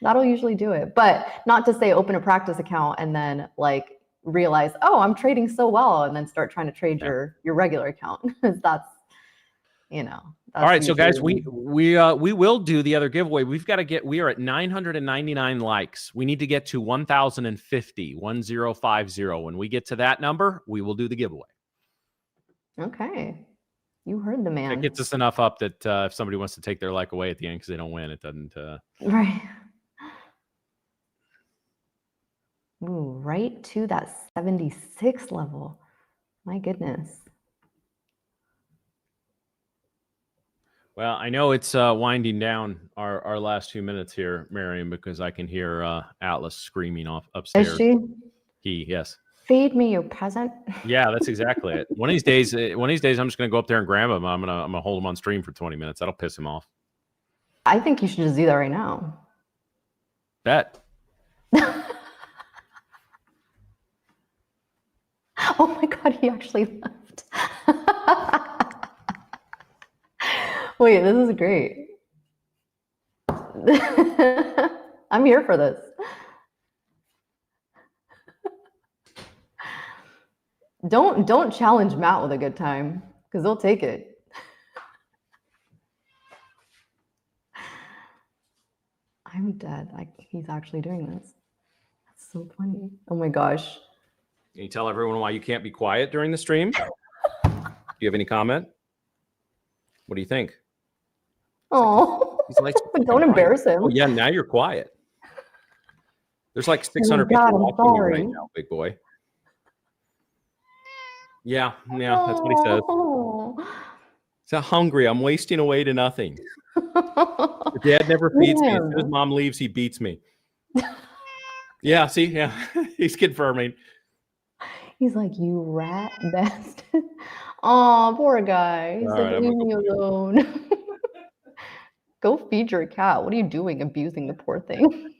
That'll usually do it. But not to say open a practice account and then like realize, oh, I'm trading so well, and then start trying to trade your regular account. That's, you know. All right, so guys, we will do the other giveaway. We are at 999 likes. We need to get to 1050. When we get to that number, we will do the giveaway. Okay. You heard the man. It gets us enough up that if somebody wants to take their like away at the end because they don't win, it doesn't. Right. Ooh, right to that 76 level. My goodness. Well, I know it's winding down our last few minutes here, Mariam, because I can hear Atlas screaming off upstairs. Is she? Yes. Feed me, you peasant. Yeah, that's exactly it. One of these days, I'm just gonna go up there and grab him. I'm gonna hold him on stream for 20 minutes. That'll piss him off. I think you should just do that right now. Bet. Oh my God, he actually left. Wait, this is great. I'm here for this. Don't challenge Matt with a good time, because they'll take it. I'm dead. He's actually doing this. That's so funny. Oh my gosh. Can you tell everyone why you can't be quiet during the stream? Do you have any comment? What do you think? Oh, he's like, don't embarrass him. Oh yeah, now you're quiet. There's like 600 people watching you right now, big boy. Yeah, that's what he says. So hungry, I'm wasting away to nothing. Your dad never feeds me. As soon as mom leaves, he beats me. Yeah, see, yeah, he's confirming. He's like, you rat bastard. Oh, poor guy. He's like, leave me alone. Go feed your cat. What are you doing, abusing the poor thing?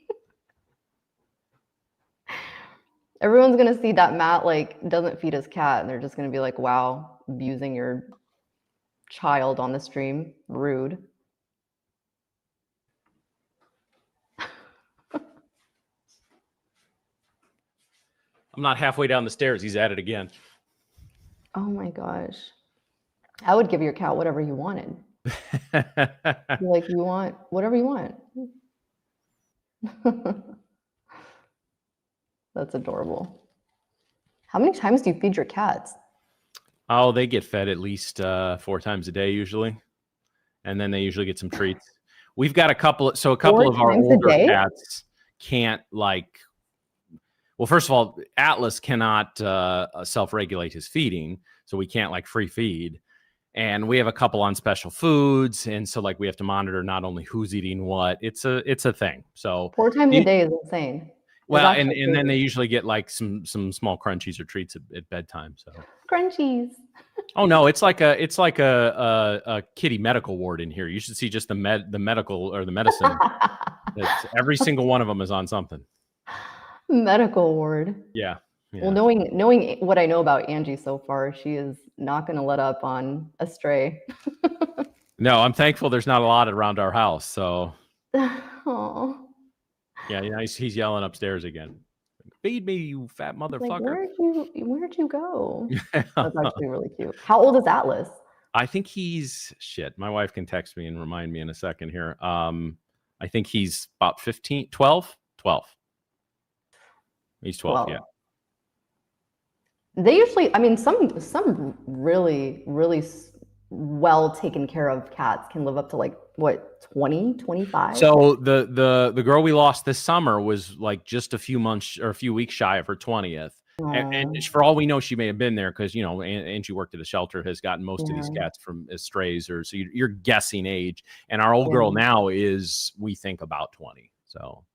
Everyone's going to see that Matt like doesn't feed his cat, and they're just going to be like, wow, abusing your child on the stream. Rude. I'm not halfway down the stairs. He's at it again. Oh my gosh. I would give your cat whatever you wanted. Like, you want whatever you want. That's adorable. How many times do you feed your cats? Oh, they get fed at least 4 times a day usually. And then they usually get some treats. we've got a couple of our older cats can't like. Well, first of all, Atlas cannot self-regulate his feeding, so we can't like free feed. And we have a couple on special foods, and so like we have to monitor not only who's eating what. It's a thing. So 4 times a day is insane. Well, and then they usually get like some small crunchies or treats at bedtime. So crunchies. Oh no, it's like a kitty medical ward in here. You should see just the medical or the medicine. Every single one of them is on something. Medical ward. Yeah. Well, knowing what I know about Angie so far, she is not going to let up on a stray. No, I'm thankful there's not a lot around our house. So. Oh. Yeah, he's yelling upstairs again. Feed me, you fat motherfucker. Like, where'd you go? That's actually really cute. How old is Atlas? I think he's shit. My wife can text me and remind me in a second here. I think he's about 12. He's 12, yeah. They usually, I mean, some really, really well taken care of cats can live up to like what, 20, 25? So the girl we lost this summer was like just a few months or a few weeks shy of her 20th. And for all we know, she may have been there because, Angie worked at a shelter, has gotten most of these cats as strays, or so you're guessing age. And our old girl now is, we think, about 20. So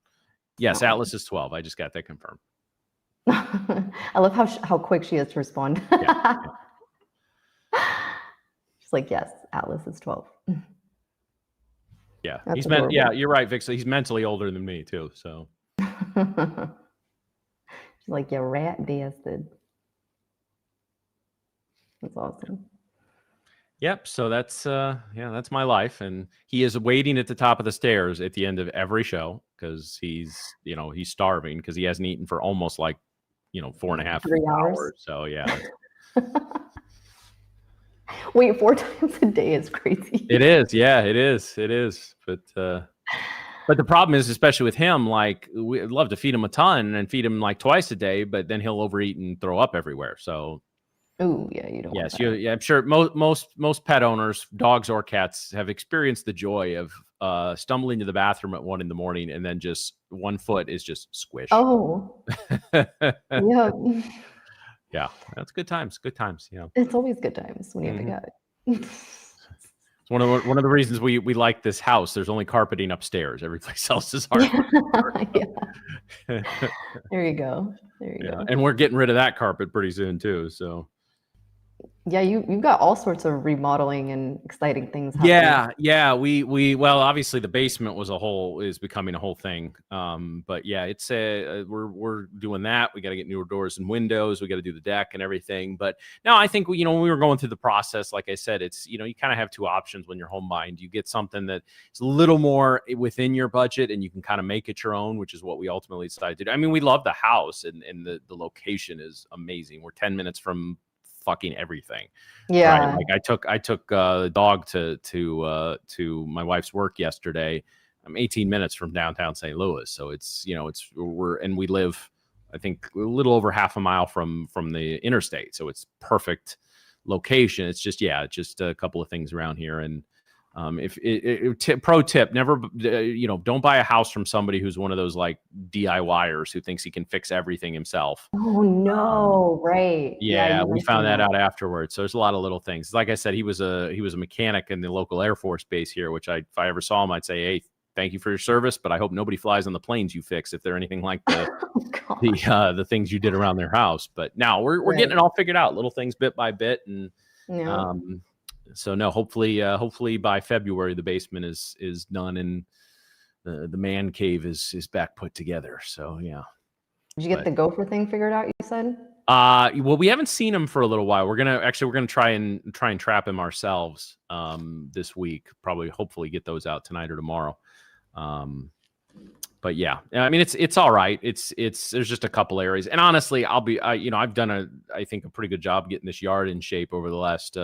yes, Atlas is 12. I just got that confirmed. I love how quick she is to respond. Yeah. She's like, yes, Atlas is 12. Yeah, yeah, you're right, Vic. So he's mentally older than me too. So she's like, you rat bastard. That's awesome. Yep. So that's my life, and he is waiting at the top of the stairs at the end of every show because he's starving because he hasn't eaten for almost 4.5 hours. So yeah. Wait, 4 times a day is crazy. It is. Yeah, it is. But the problem is, especially with him, like we'd love to feed him a ton and feed him like twice a day, but then he'll overeat and throw up everywhere. So. Oh yeah, you don't. Yes, I'm sure most pet owners, dogs or cats, have experienced the joy of stumbling to the bathroom at 1 a.m. and then just one foot is just squished. Oh, yeah. Yeah, that's good times. Good times. Yeah, it's always good times when you have a cat. It's one of the reasons we like this house. There's only carpeting upstairs. Every place else is hardwood. Yeah. There you go. And we're getting rid of that carpet pretty soon too. So. Yeah, you've got all sorts of remodeling and exciting things happening. Yeah. We well, obviously the basement is becoming a whole thing. But yeah, it's we're doing that. We got to get newer doors and windows. We got to do the deck and everything. But no, I think when we were going through the process, like I said, it's you kind of have two options when you're home buying. You get something that is a little more within your budget and you can kind of make it your own, which is what we ultimately decided to do. I mean, we love the house and the location is amazing. We're 10 minutes from fucking everything. Yeah. Right? Like I took the dog to my wife's work yesterday. I'm 18 minutes from downtown St. Louis. So it's, we live, I think, a little over half a mile from the interstate. So it's perfect location. It's just, just a couple of things around here. And pro tip, never, don't buy a house from somebody who's one of those like DIYers who thinks he can fix everything himself. Oh no, right. Yeah, we found that out afterwards. So there's a lot of little things. Like I said, he was a mechanic in the local Air Force base here, which if I ever saw him, I'd say, hey, thank you for your service, but I hope nobody flies on the planes you fix if they're anything like the things you did around their house. But now we're getting it all figured out, little things bit by bit, and so no, hopefully by February the basement is done and the man cave is back put together. So yeah. Did you get the gopher thing figured out? You said. Well, we haven't seen him for a little while. We're gonna try and trap him ourselves this week. Hopefully get those out tonight or tomorrow. But yeah, I mean it's all right. It's there's just a couple areas, and honestly, I've done I think a pretty good job getting this yard in shape over the last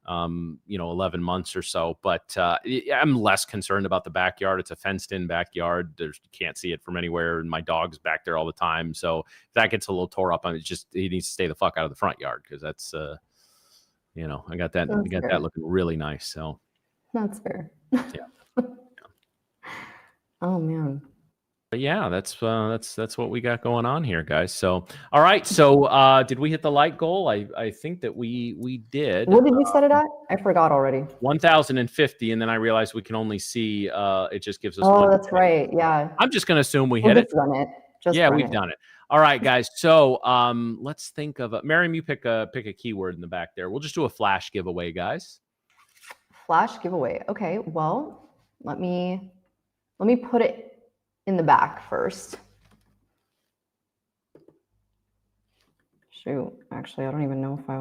11 months or so, but I'm less concerned about the backyard. It's a fenced in backyard. You can't see it from anywhere. And my dog's back there all the time. So if that gets a little tore up, he needs to stay the fuck out of the front yard. Cause that's, I got that looking really nice. So that's fair. Yeah. Oh man. But yeah, that's what we got going on here, guys. So, all right. So, did we hit the like goal? I think that we did. What did you set it at? I forgot already. 1,050, and then I realized we can only see. It just gives us. Oh, one that's right. Yeah. I'm just gonna assume we hit it. Done it. Yeah, we've done it. All right, guys. So, let's think of Miriam. You pick a keyword in the back there. We'll just do a flash giveaway, guys. Flash giveaway. Okay. Well, let me put it in the back first. Shoot, actually, I don't even know if I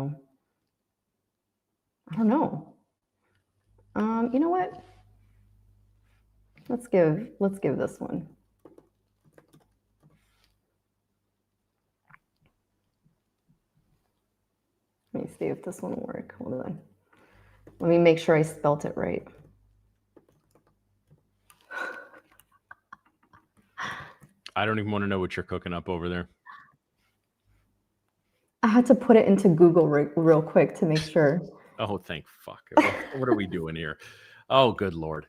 don't know. You know what? Let's give this one. Let me see if this one will work. Hold on. Let me make sure I spelt it right. I don't even want to know what you're cooking up over there. I had to put it into Google real quick to make sure. Oh, thank fuck. What are we doing here? Oh, good Lord.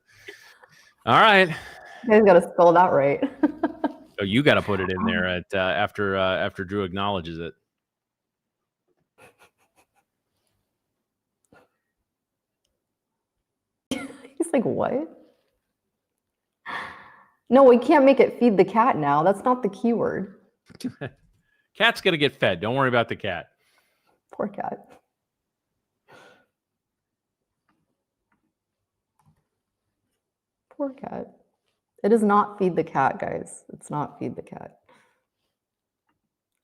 All right. You guys got to spell that right. Oh, you got to put it in there at after Drew acknowledges it. He's like, what? No, we can't make it feed the cat now. That's not the keyword. Cat's gonna get fed. Don't worry about the cat. Poor cat. Poor cat. It is not feed the cat, guys. It's not feed the cat.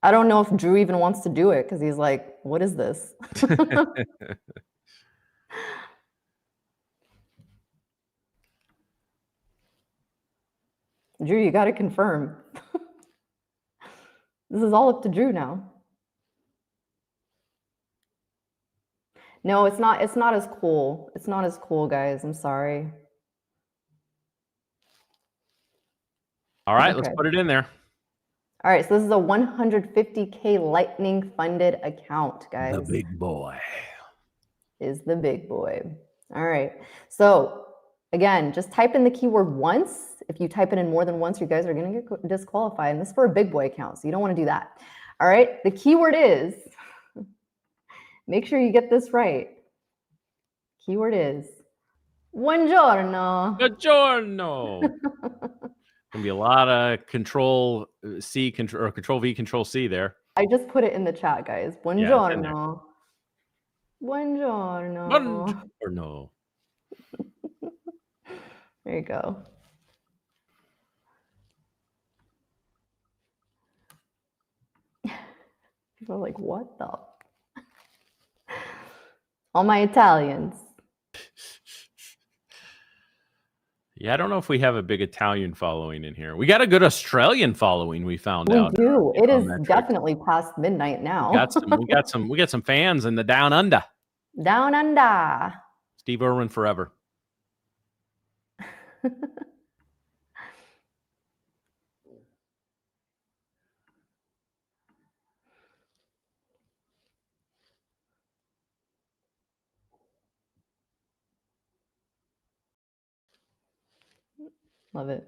I don't know if Drew even wants to do it because he's like, what is this? Drew, you got to confirm. This is all up to Drew now. No, it's not as cool. It's not as cool, guys. I'm sorry. All right, let's put it in there. All right, so this is a 150K Lightning funded account, guys. The big boy. Is the big boy. All right. So again, just type in the keyword once. If you type it in more than once, you guys are going to get disqualified. And this is for a big boy account, so you don't want to do that. All right. The keyword is, make sure you get this right. Keyword is buongiorno. Buongiorno. Gonna be a lot of Control C, Control V, Control C there. I just put it in the chat, guys. Buongiorno. Buongiorno. Buongiorno. There you go. People are like, what the? All my Italians. Yeah, I don't know if we have a big Italian following in here. We got a good Australian following. We found out. We do. It is definitely past midnight now. We got some fans in the Down Under. Down Under. Steve Irwin forever. Love it.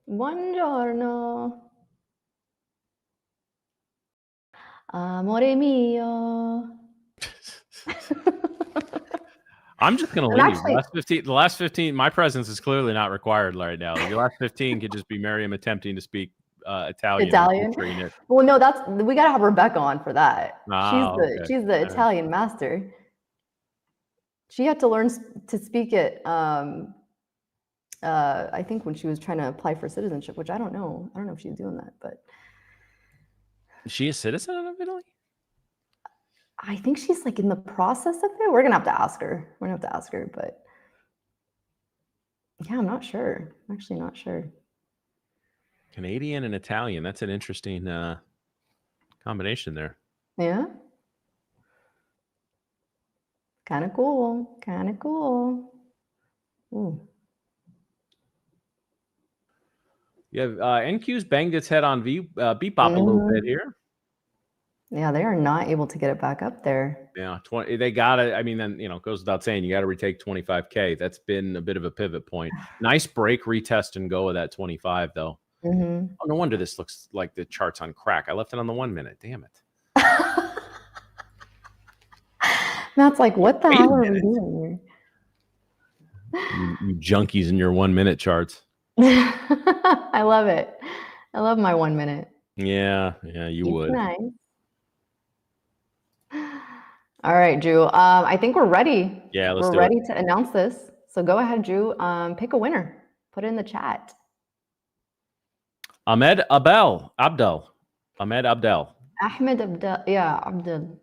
Buongiorno. Amore mio. I'm just going to leave. Actually, the last 15, my presence is clearly not required right now. The last 15 could just be Miriam attempting to speak Italian. Well, no, we got to have Rebecca on for that. Oh, she's the Italian master. She had to learn to speak it, I think when she was trying to apply for citizenship, which I don't know. I don't know if she's doing that, but. Is she a citizen of Italy? I think she's like in the process of it. We're going to have to ask her. But yeah, I'm not sure. I'm actually not sure. Canadian and Italian. That's an interesting combination there. Yeah. Kind of cool. Ooh. You have NQ's banged its head on Bebop a little bit here. Yeah, they are not able to get it back up there. Yeah, 20. They got it. I mean, then it goes without saying you got to retake 25K. That's been a bit of a pivot point. Nice break, retest, and go of that 25 though. Mm-hmm. Oh, no wonder this looks like the chart's on crack. I left it on the 1 minute. Damn it. Matt's like, what the hell are we doing here? You junkies in your 1 minute charts. I love it. I love my 1 minute. Yeah, you would. Nice. All right, Drew. I think we're ready. Yeah, let's do it. We're ready to announce this. So go ahead, Drew. Pick a winner. Put it in the chat. Ahmed Abdel. Ahmed Abdel. Ahmed Abdel. Yeah, Abdel.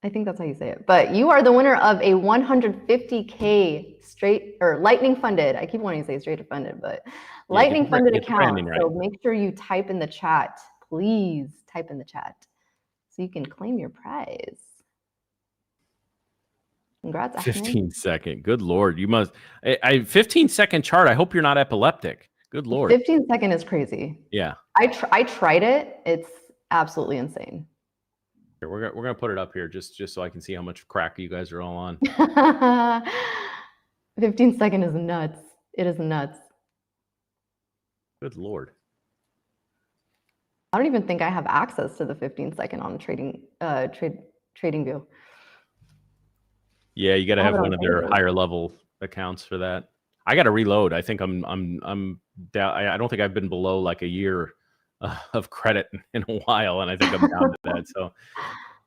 I think that's how you say it. But you are the winner of a 150K straight or lightning funded. I keep wanting to say straight funded, but lightning funded account. Right. So make sure you type in the chat. Please type in the chat so you can claim your prize. Congrats, Ahmed. 15-second. Good Lord. You must. 15-second chart. I hope you're not epileptic. Good Lord. 15-second is crazy. Yeah. I tried it. It's absolutely insane. Here, we're gonna put it up here just so I can see how much crack you guys are all on. 15-second is nuts. It is nuts. Good Lord. I don't even think I have access to the 15-second on TradingView. Yeah, you got to have one of their higher level accounts for that. I got to reload. I think I'm down. I don't think I've been below like a year of credit in a while, and I think I'm down to that. So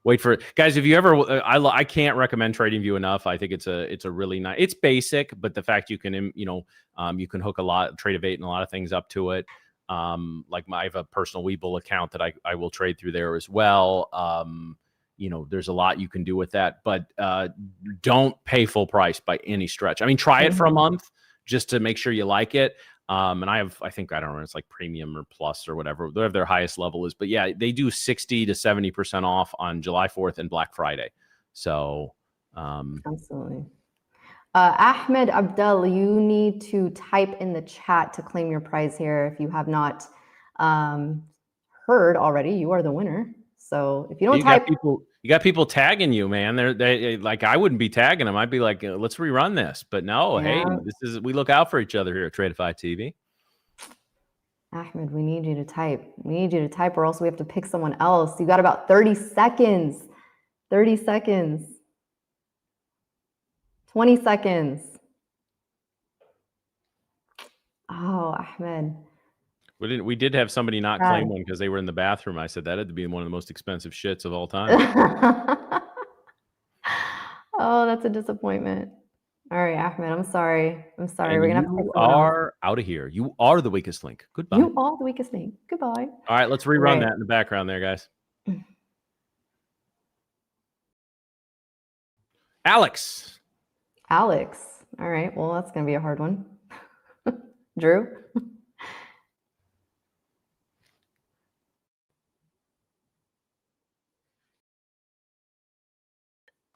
wait for it, guys. If you ever, I can't recommend TradingView enough. I think it's a really nice. It's basic, but the fact you can you can hook a lot, Tradeivate and a lot of things up to it. Like I have a personal Webull account that I will trade through there as well. There's a lot you can do with that, but don't pay full price by any stretch. I mean, try it for a month just to make sure you like it. And I think, I don't know, it's like premium or plus or whatever, whatever their highest level is. But yeah, they do 60 to 70% off on July 4th and Black Friday. So absolutely. Ahmed Abdel, you need to type in the chat to claim your prize here. If you have not heard already, you are the winner. So if you don't type, you got people tagging you, man. They like, I wouldn't be tagging them. I'd be like, let's rerun this. But no, hey, we look out for each other here at Tradeify TV. Ahmed, we need you to type. We need you to type, or else we have to pick someone else. You got about 30 seconds. 30 seconds. 20 seconds. Oh, Ahmed. We did have somebody not claim one because they were in the bathroom. I said that had to be one of the most expensive shits of all time. Oh, that's a disappointment. All right, Ahmed, I'm sorry. I'm sorry. And we're gonna have to. You are out of here. You are the weakest link. Goodbye. You are the weakest link. Goodbye. All right, let's rerun that in the background there, guys. Alex. All right. Well, that's gonna be a hard one. Drew.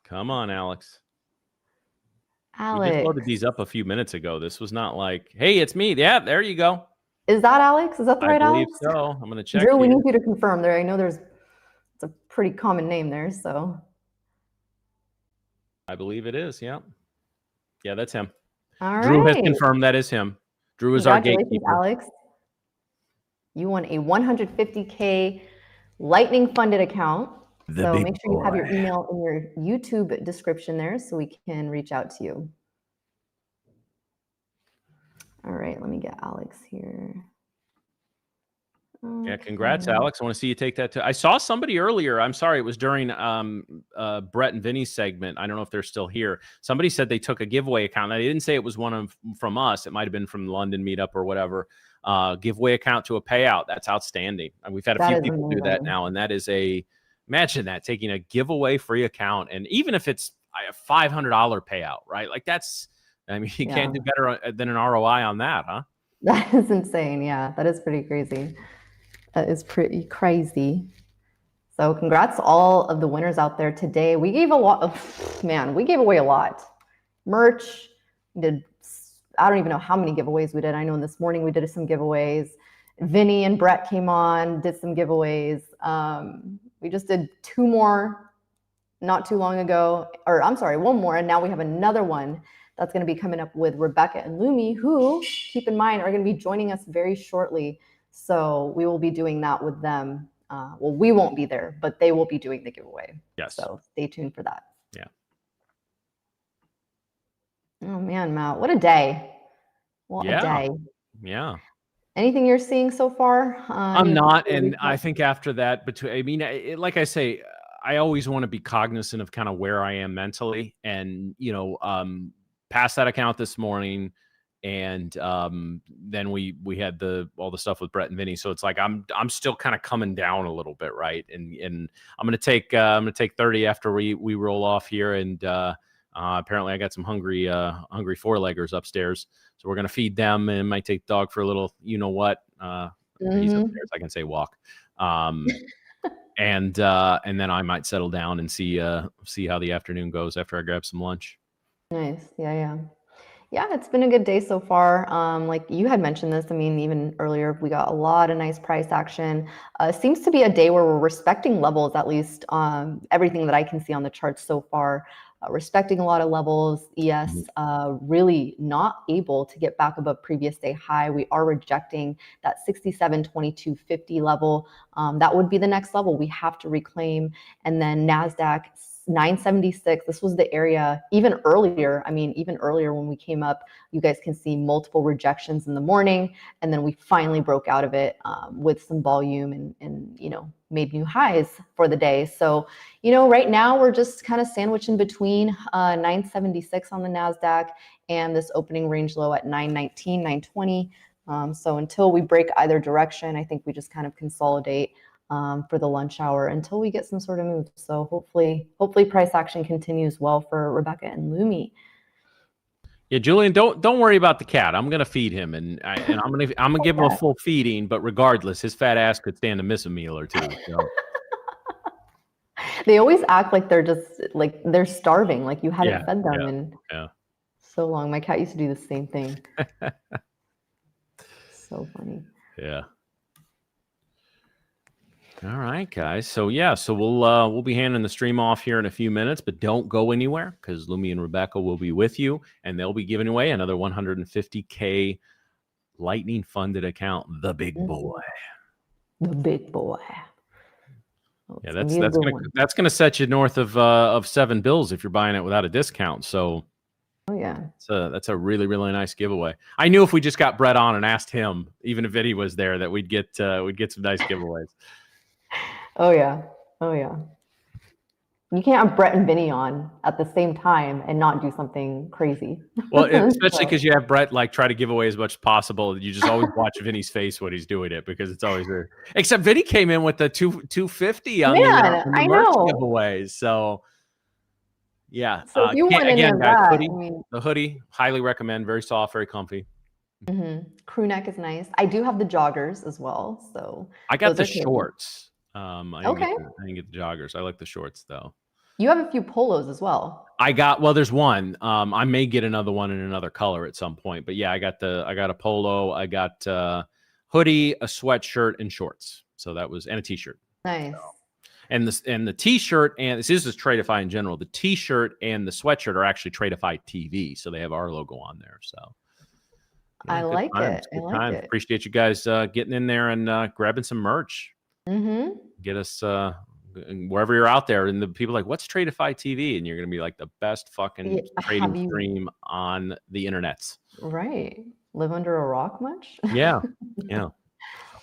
Come on, Alex. Alex. We just loaded these up a few minutes ago. This was not like, hey, it's me. Yeah, there you go. Is that Alex? Is that the right Alex? I believe so. I'm going to check. Drew, we need you to confirm there. I know it's a pretty common name there, so. I believe it is, yeah. Yeah, that's him. All right. Drew has confirmed that is him. Drew is our gatekeeper. Alex. You won a 150K lightning funded account. So make sure you have your email in your YouTube description there so we can reach out to you. All right, let me get Alex here. Okay. Yeah, congrats, Alex. I want to see you take that. I saw somebody earlier. I'm sorry, it was during Brett and Vinny's segment. I don't know if they're still here. Somebody said they took a giveaway account. Now, they didn't say it was from us. It might have been from the London meetup or whatever. Giveaway account to a payout. That's outstanding. And we've had a few people do that now, and that is imagine that, taking a giveaway free account, and even if it's a $500 payout, right? Like you can't do better than an ROI on that, huh? That is insane. Yeah, that is pretty crazy. That is pretty crazy. So congrats to all of the winners out there today. We gave we gave away a lot. Merch, I don't even know how many giveaways we did. I know this morning we did some giveaways. Vinny and Brett came on, did some giveaways. We just did 2 more not too long ago, or I'm sorry, 1 more, and now we have another one that's going to be coming up with Rebecca and Lumi, who, keep in mind, are going to be joining us very shortly. So we will be doing that with them. Well, we won't be there, but they will be doing the giveaway. Yes. So stay tuned for that. Yeah. Oh man, Matt, what a day. What a day. Yeah. Anything you're seeing so far? I'm not, and I think after that, like I say, I always want to be cognizant of kind of where I am mentally, and past that account this morning, and then we had all the stuff with Brett and Vinny, so it's like I'm still kind of coming down a little bit, right? And I'm gonna take 30 after we roll off here, and apparently I got some hungry 4-leggers upstairs, so we're gonna feed them, and might take the dog for a little, he's upstairs, I can say walk, and then I might settle down and see how the afternoon goes after I grab some lunch. Nice. Yeah, it's been a good day so far. Like you had mentioned this, I mean, even earlier, we got a lot of nice price action. Seems to be a day where we're respecting levels, at least everything that I can see on the charts so far. Respecting a lot of levels. ES really not able to get back above previous day high. We are rejecting that 67.2250 level. That would be the next level we have to reclaim. And then NASDAQ 976. This was the area even earlier. I mean, even earlier when we came up, you guys can see multiple rejections in the morning. And then we finally broke out of it with some volume and made new highs for the day. So, right now we're just kind of sandwiched in between 976 on the NASDAQ and this opening range low at 919, 920. So until we break either direction, I think we just kind of consolidate for the lunch hour until we get some sort of move. So hopefully price action continues well for Rebecca and Lumi. Yeah, Julian, don't worry about the cat. I'm gonna feed him, and I'm gonna give him a full feeding. But regardless, his fat ass could stand to miss a meal or two. So. They always act like they're just like they're starving, like you hadn't fed them in so long. My cat used to do the same thing. So funny. Yeah. All right, guys. So we'll be handing the stream off here in a few minutes, but don't go anywhere because Lumi and Rebecca will be with you, and they'll be giving away another 150K Lightning funded account, the big boy. The big boy. Yeah, that's gonna set you north of 7 bills if you're buying it without a discount. So, that's a really, really nice giveaway. I knew if we just got Brett on and asked him, even if Eddie was there, that we'd get some nice giveaways. Oh yeah. You can't have Brett and Vinny on at the same time and not do something crazy. Well, especially because you have Brett try to give away as much as possible. You just always watch Vinny's face when he's doing it because it's always there. Except Vinny came in with the 250 on the merch giveaways. So yeah. So if you want any of guys, the hoodie, highly recommend. Very soft, very comfy. Crew neck is nice. I do have the joggers as well. So I got the shorts. I didn't get the joggers. I like the shorts though. You have a few polos as well. There's one. I may get another one in another color at some point, but yeah, I got a polo. I got hoodie, a sweatshirt, and shorts. So that was, and a t-shirt. Nice. So, and the t-shirt, and this is Tradeify in general. The t-shirt and the sweatshirt are actually Tradeify TV, so they have our logo on there. So yeah, I like it. I like it. Appreciate you guys getting in there and grabbing some merch. Get us wherever you're out there, and the people are like, what's Tradeify TV? And you're gonna be like the best fucking trading stream on the internet. Right. Live under a rock much? Yeah.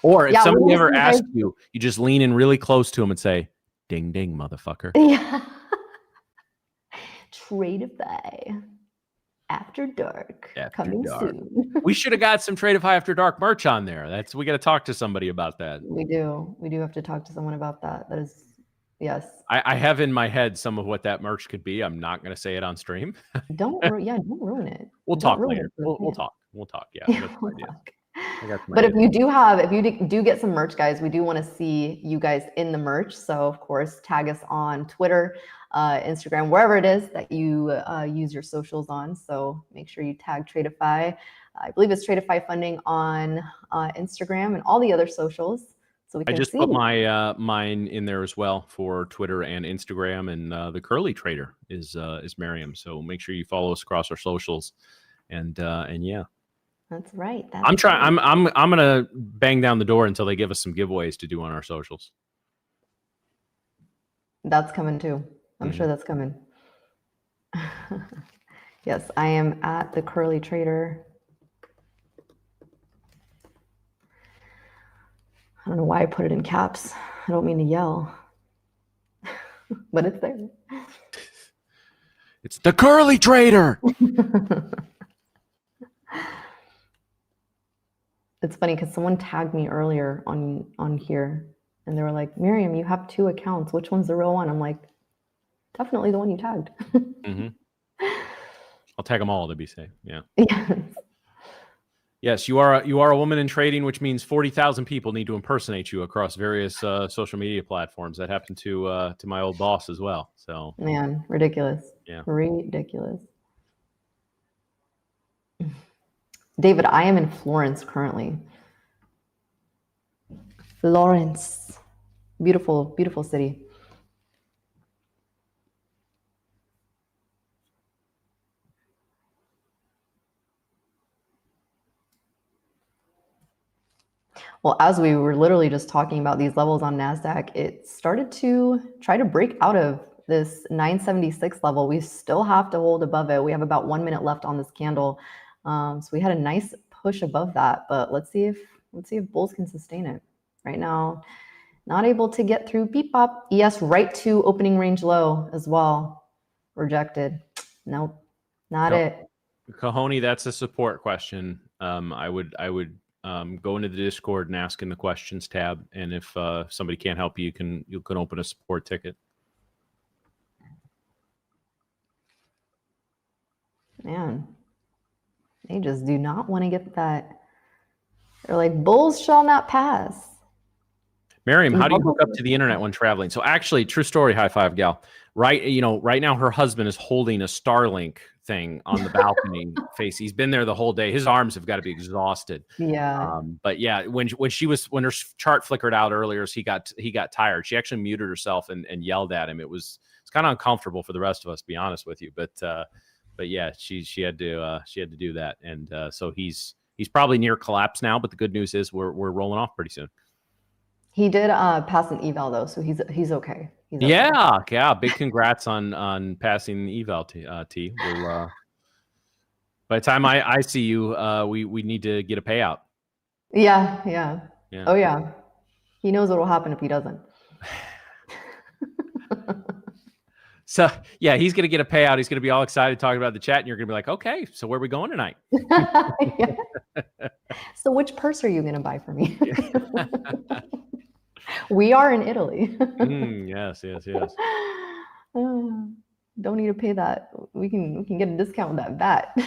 Or if somebody ever asks you, you just lean in really close to them and say, ding ding, motherfucker. Yeah. Tradeify After Dark coming soon. We should have got some Tradeify After Dark merch on there. We got to talk to somebody about that. We do have to talk to someone about that. That is, yes. I have in my head some of what that merch could be. I'm not going to say it on stream. Don't ruin it. We'll talk later. We'll talk. Yeah. That's my idea. But if you do get some merch, guys, we do want to see you guys in the merch. So of course, tag us on Twitter, Instagram, wherever it is that you use your socials on. So make sure you tag Tradeify. I believe it's Tradeify Funding on Instagram and all the other socials. So we can I just see. put my mine in there as well for Twitter and Instagram, and the Curly Trader is Miriam. So make sure you follow us across our socials, and yeah. That's right. I'm trying. I'm gonna bang down the door until they give us some giveaways to do on our socials. That's coming too. I'm sure that's coming. Yes, I am at the Curly Trader. I don't know why I put it in caps. I don't mean to yell, but it's there. It's the Curly Trader. It's funny because someone tagged me earlier on here, and they were like, "Miriam, you have 2 accounts. Which one's the real one?" I'm like, "Definitely the one you tagged." I'll tag them all to be safe. Yeah. Yes. Yes, you are a woman in trading, which means 40,000 people need to impersonate you across various social media platforms. That happened to my old boss as well. So Man, ridiculous. Yeah. Ridiculous. David, I am in Florence currently. Florence. Beautiful, beautiful city. Well, as we were literally just talking about these levels on NASDAQ, it started to try to break out of this 976 level. We still have to hold above it. We have about 1 minute left on this candle. So we had a nice push above that, but let's see if bulls can sustain it. Right now, not able to get through. Beep pop. ES right to opening range low as well. Rejected. Nope, not it. Kahoni, that's a support question. I would go into the Discord and ask in the questions tab, and if somebody can't help you, you can open a support ticket. Man, they just do not want to get that. They're like, bulls shall not pass. Miriam, how do you hook up to the internet when traveling? So actually, true story, high five, gal. Right now her husband is holding a Starlink thing on the balcony face. He's been there the whole day. His arms have got to be exhausted. Yeah. But yeah, when her chart flickered out earlier, he got tired. She actually muted herself and yelled at him. It's kind of uncomfortable for the rest of us, to be honest with you. But yeah, she had to do that, and so he's probably near collapse now. But the good news is we're rolling off pretty soon. He did pass an eval though, so he's okay. He's okay. Yeah. Big congrats on passing the eval. T. We'll, by the time I see you, we need to get a payout. Yeah. Oh yeah. He knows what will happen if he doesn't. So yeah, he's gonna get a payout. He's gonna be all excited talking about the chat, and you're gonna be like, okay, so where are we going tonight? So which purse are you gonna buy for me? We are in Italy. Yes. Don't need to pay that. We can get a discount with that VAT.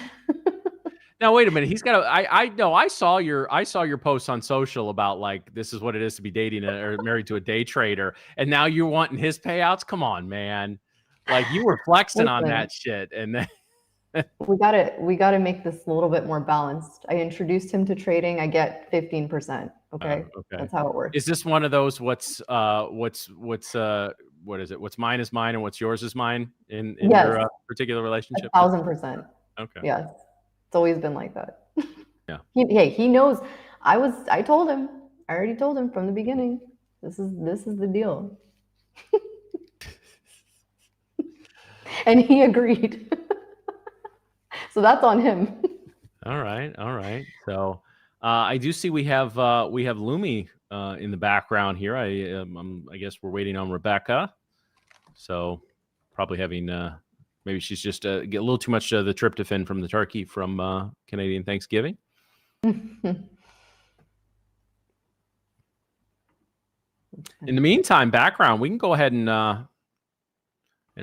Now wait a minute. He's got I know. I saw your posts on social about like this is what it is to be dating or married to a day trader, and now you're wanting his payouts. Come on, man. Like you were flexing on that shit, and then we gotta make this a little bit more balanced. I introduced him to trading. I get 15%. Okay, that's how it works. Is this one of those what is it? What's mine is mine and what's yours is mine in your particular relationship? 1000%. Okay. Yes, it's always been like that. Yeah. He knows. I already told him from the beginning. This is the deal. And he agreed. So that's on him. All right. So I do see we have Lumi in the background here. I guess we're waiting on Rebecca. So probably having maybe she's just get a little too much of the tryptophan from the turkey from Canadian Thanksgiving. In the meantime, background, we can go ahead and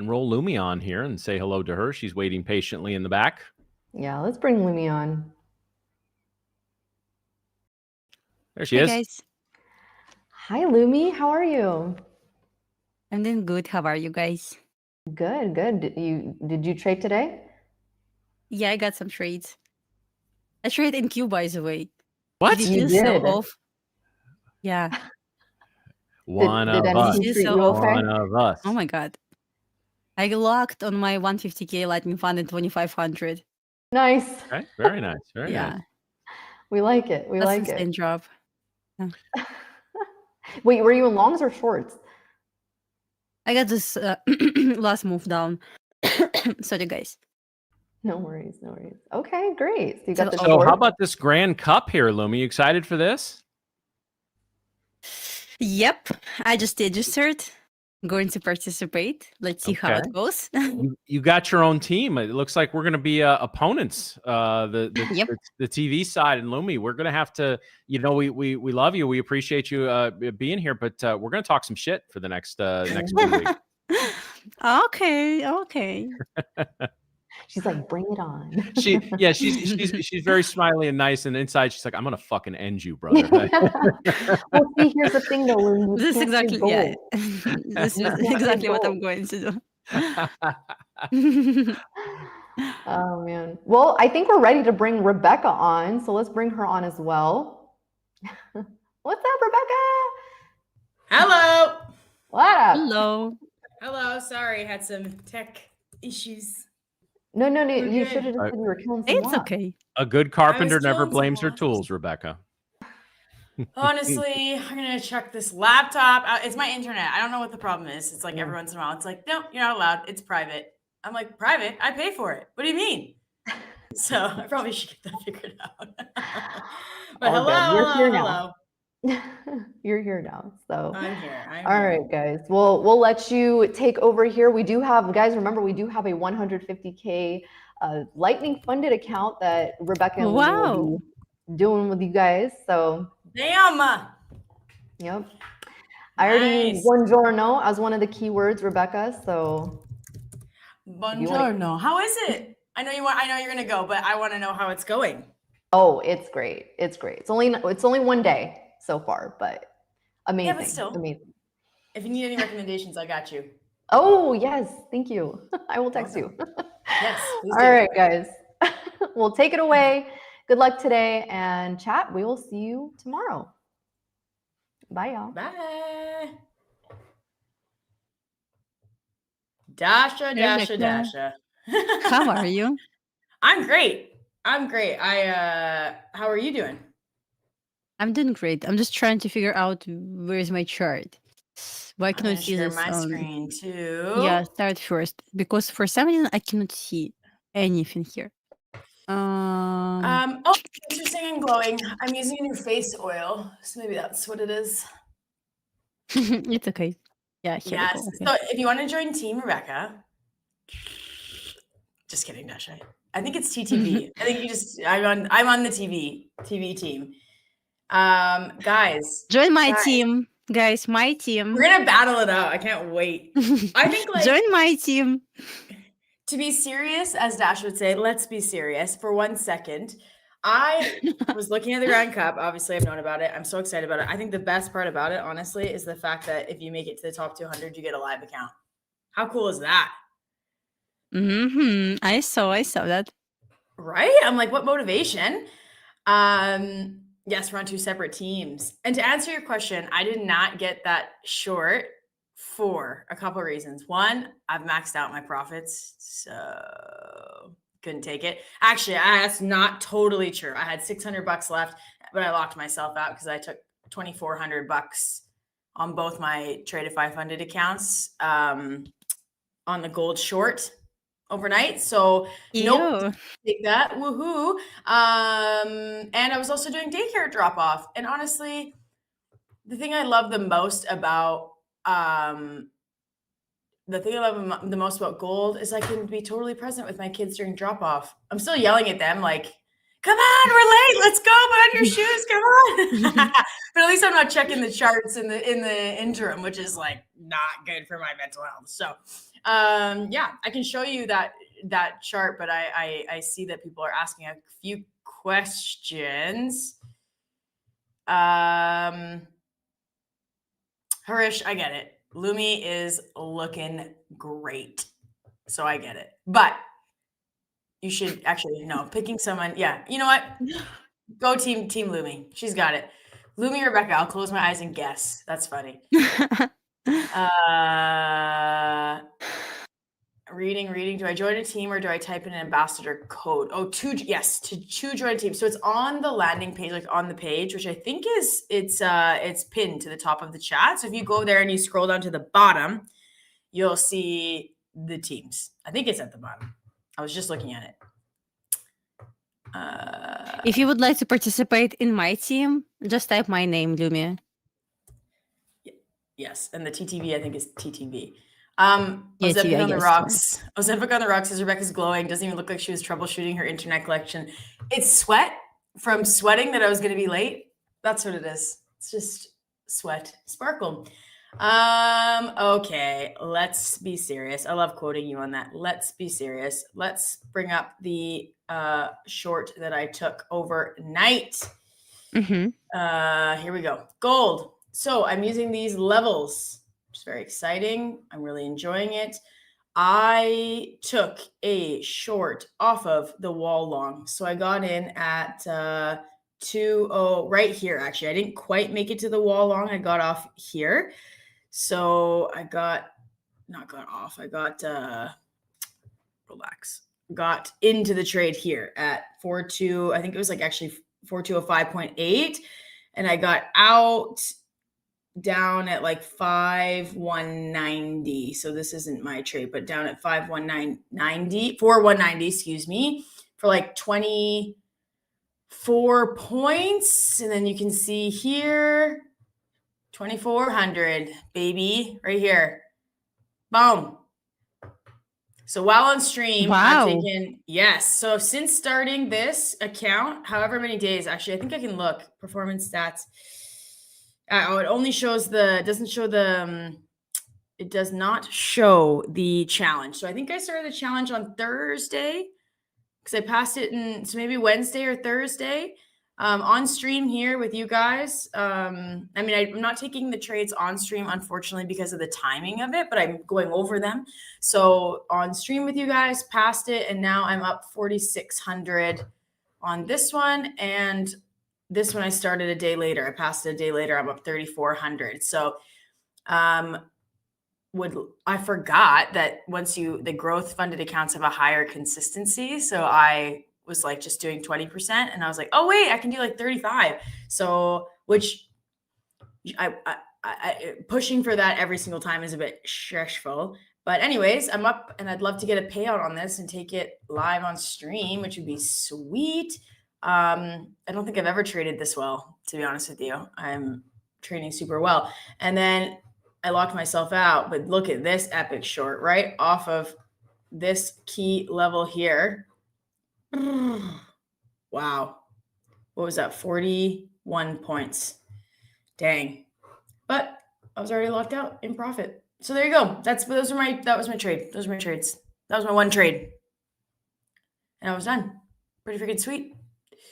roll Lumi on here and say hello to her. She's waiting patiently in the back. Yeah, let's bring Lumi on. There she is. Guys. Hi, Lumi. How are you? I'm doing good. How are you guys? Good. Did you trade today? Yeah, I got some trades. I tried in Q, by the way. What? Did You it feel so did. off? Yeah. One did of NC us. Did it treat so you off? okay? One of us. Oh my god. I locked on my 150k Lightning Fund and 2500. Nice. Okay. Very nice. Very Yeah. nice. We like it. We That's like insane it. drop. Wait, were you in longs or shorts? I got this last move down. Sorry, guys. No worries. No worries. Okay, great. So you So- got the So shorts. how about this Grand Cup here, Lumi? You excited for this? Yep. I just registered. Going to participate. Let's see how it Okay. goes. You got your own team. It looks like we're going to be opponents. Yep. The TV side and Lumi. We're going to have to. You know, we love you. We appreciate you being here, but we're going to talk some shit for the next 2 weeks. Okay. She's like, bring it on. She's very smiley and nice, and inside she's like, I'm gonna fucking end you, brother. Well, see, here's the thing, though. Lou, you This is can't say exactly yeah. bold. This You is can't say exactly what bold. I'm going to do. Oh man. Well, I think we're ready to bring Rebecca on, so let's bring her on as well. What's up, Rebecca? Hello. What up? Hello. Hello. Sorry, had some tech issues. No, We're you good. should have just said you were killing some It's logs. okay. A good carpenter never killing some blames her logs. tools, Rebecca. Honestly, I'm gonna check this laptop. It's my internet. I don't know what the problem is. It's like Yeah. every once in a while, it's like, no, you're not allowed. It's private. I'm like, private? I pay for it. What do you mean? So I probably should get that figured out. But All good. You're here now. hello. You're here now. So I'm here. all right, guys. Well, we'll let you take over here. We do have, guys, remember, we do have a 150K lightning funded account that Rebecca and Lily will be doing with you guys. So Damn. yep. I already Nice. buongiorno as one of the keywords, Rebecca. So Buongiorno. How is it? I know you're gonna go, but I want to know how it's going. oh, it's great. It's great. It's only one day so far, but amazing. Yeah, but still. Amazing. If you need any recommendations, I got you. Oh, yes. Thank you. I will text you. Yes. Please All do. right, guys. We'll take it away. Good luck today, and chat. We will see you tomorrow. Bye, y'all. Bye. Dasha. How are you? I'm great. How are you doing? I'm doing great. I'm just trying to figure out where's my chart. Why I'm cannot gonna see share this my on- screen too. Yeah, start first because for some reason I cannot see anything here. Oh, interesting and glowing. I'm using a new face oil, so maybe that's what it is. It's okay. Yeah, here Yes. we go. So Okay. if you want to join Team Rebecca, just kidding, Dasha. I think it's TTV. I think I'm on the TV team. Guys, Join my team, guys. My team. we're gonna battle it out. I can't wait. I think Join my team. to be serious, as Dash would say, let's be serious for 1 second. I was looking at the Grand Cup. Obviously, I've known about it. I'm so excited about it. I think the best part about it, honestly, is the fact that if you make it to the top 200, you get a live account. How cool is that? I saw that. Right? I'm like, what motivation? Yes, we're on 2 separate teams. And to answer your question, I did not get that short for a couple of reasons. One, I've maxed out my profits, so couldn't take it. Actually, that's not totally true. I had $600 left, but I locked myself out because I took $2,400 on both my Tradeify funded accounts on the gold short overnight. So nope, take that. Woohoo. And I was also doing daycare drop off. And honestly, the thing I love the most about gold is I can be totally present with my kids during drop off. I'm still yelling at them like, come on, we're late. Let's go. Put on your shoes. Come on. But at least I'm not checking the charts in the interim, which is like not good for my mental health. So yeah, I can show you that chart, but I see that people are asking a few questions. Harish, I get it. Lumi is looking great. So I get it. But You should actually picking someone. Yeah, you know what? Go team Lumi. She's got it. Lumi, Rebecca. I'll close my eyes and guess. That's funny. Reading. Do I join a team or do I type in an ambassador code? Oh, to join a team. So it's on the landing page, like on the page, which I think it's pinned to the top of the chat. So if you go there and you scroll down to the bottom, you'll see the teams. I think it's at the bottom. I was just looking at it. If you would like to participate in my team, just type my name, Lumia. Yes, and the TTV I think is TTV. Yeah, Ozempic on the rocks. Ozempic on the rocks says Rebecca's glowing. Doesn't even look like she was troubleshooting her internet connection. It's sweat from sweating that I was going to be late. That's what it is. It's just sweat, sparkle. Okay, let's be serious. I love quoting you on that. Let's be serious. Let's bring up the short that I took overnight. Here we go. Gold. So I'm using these levels, which is very exciting. I'm really enjoying it. I took a short off of the wall long. So I got in at 2:0 right here. Actually, I didn't quite make it to the wall long. I got off here. So I got into the trade here at 4.2. I think it was like actually 4.205.8. And I got out down at like 5,190. So this isn't my trade, but down at 4,190, excuse me, for like 24 points. And then you can see here, 2,400, baby, right here. Boom. So while on stream, wow. I'm taking, yes. So since starting this account, however many days, actually, I think I can look, performance stats. It only shows it does not show the challenge. So I think I started the challenge on Thursday because I passed it so maybe Wednesday or Thursday on stream here with you guys. I'm not taking the trades on stream, unfortunately, because of the timing of it, but I'm going over them. So on stream with you guys, passed it, and now I'm up 4,600 on this one. And this one I started a day later. I passed it a day later. I'm up 3,400. So I forgot that the growth funded accounts have a higher consistency. So I was like just doing 20%, and I was like, oh wait, I can do like 35. So which I pushing for that every single time is a bit stressful. But anyways, I'm up and I'd love to get a payout on this and take it live on stream, which would be sweet. I don't think I've ever traded this well, to be honest with you. I'm trading super well. And then I locked myself out, but look at this epic short right off of this key level here. Wow. What was that? 41 points. Dang. But I was already locked out in profit. So there you go. That was my trade. Those were my trades. That was my one trade. And I was done. Pretty freaking sweet.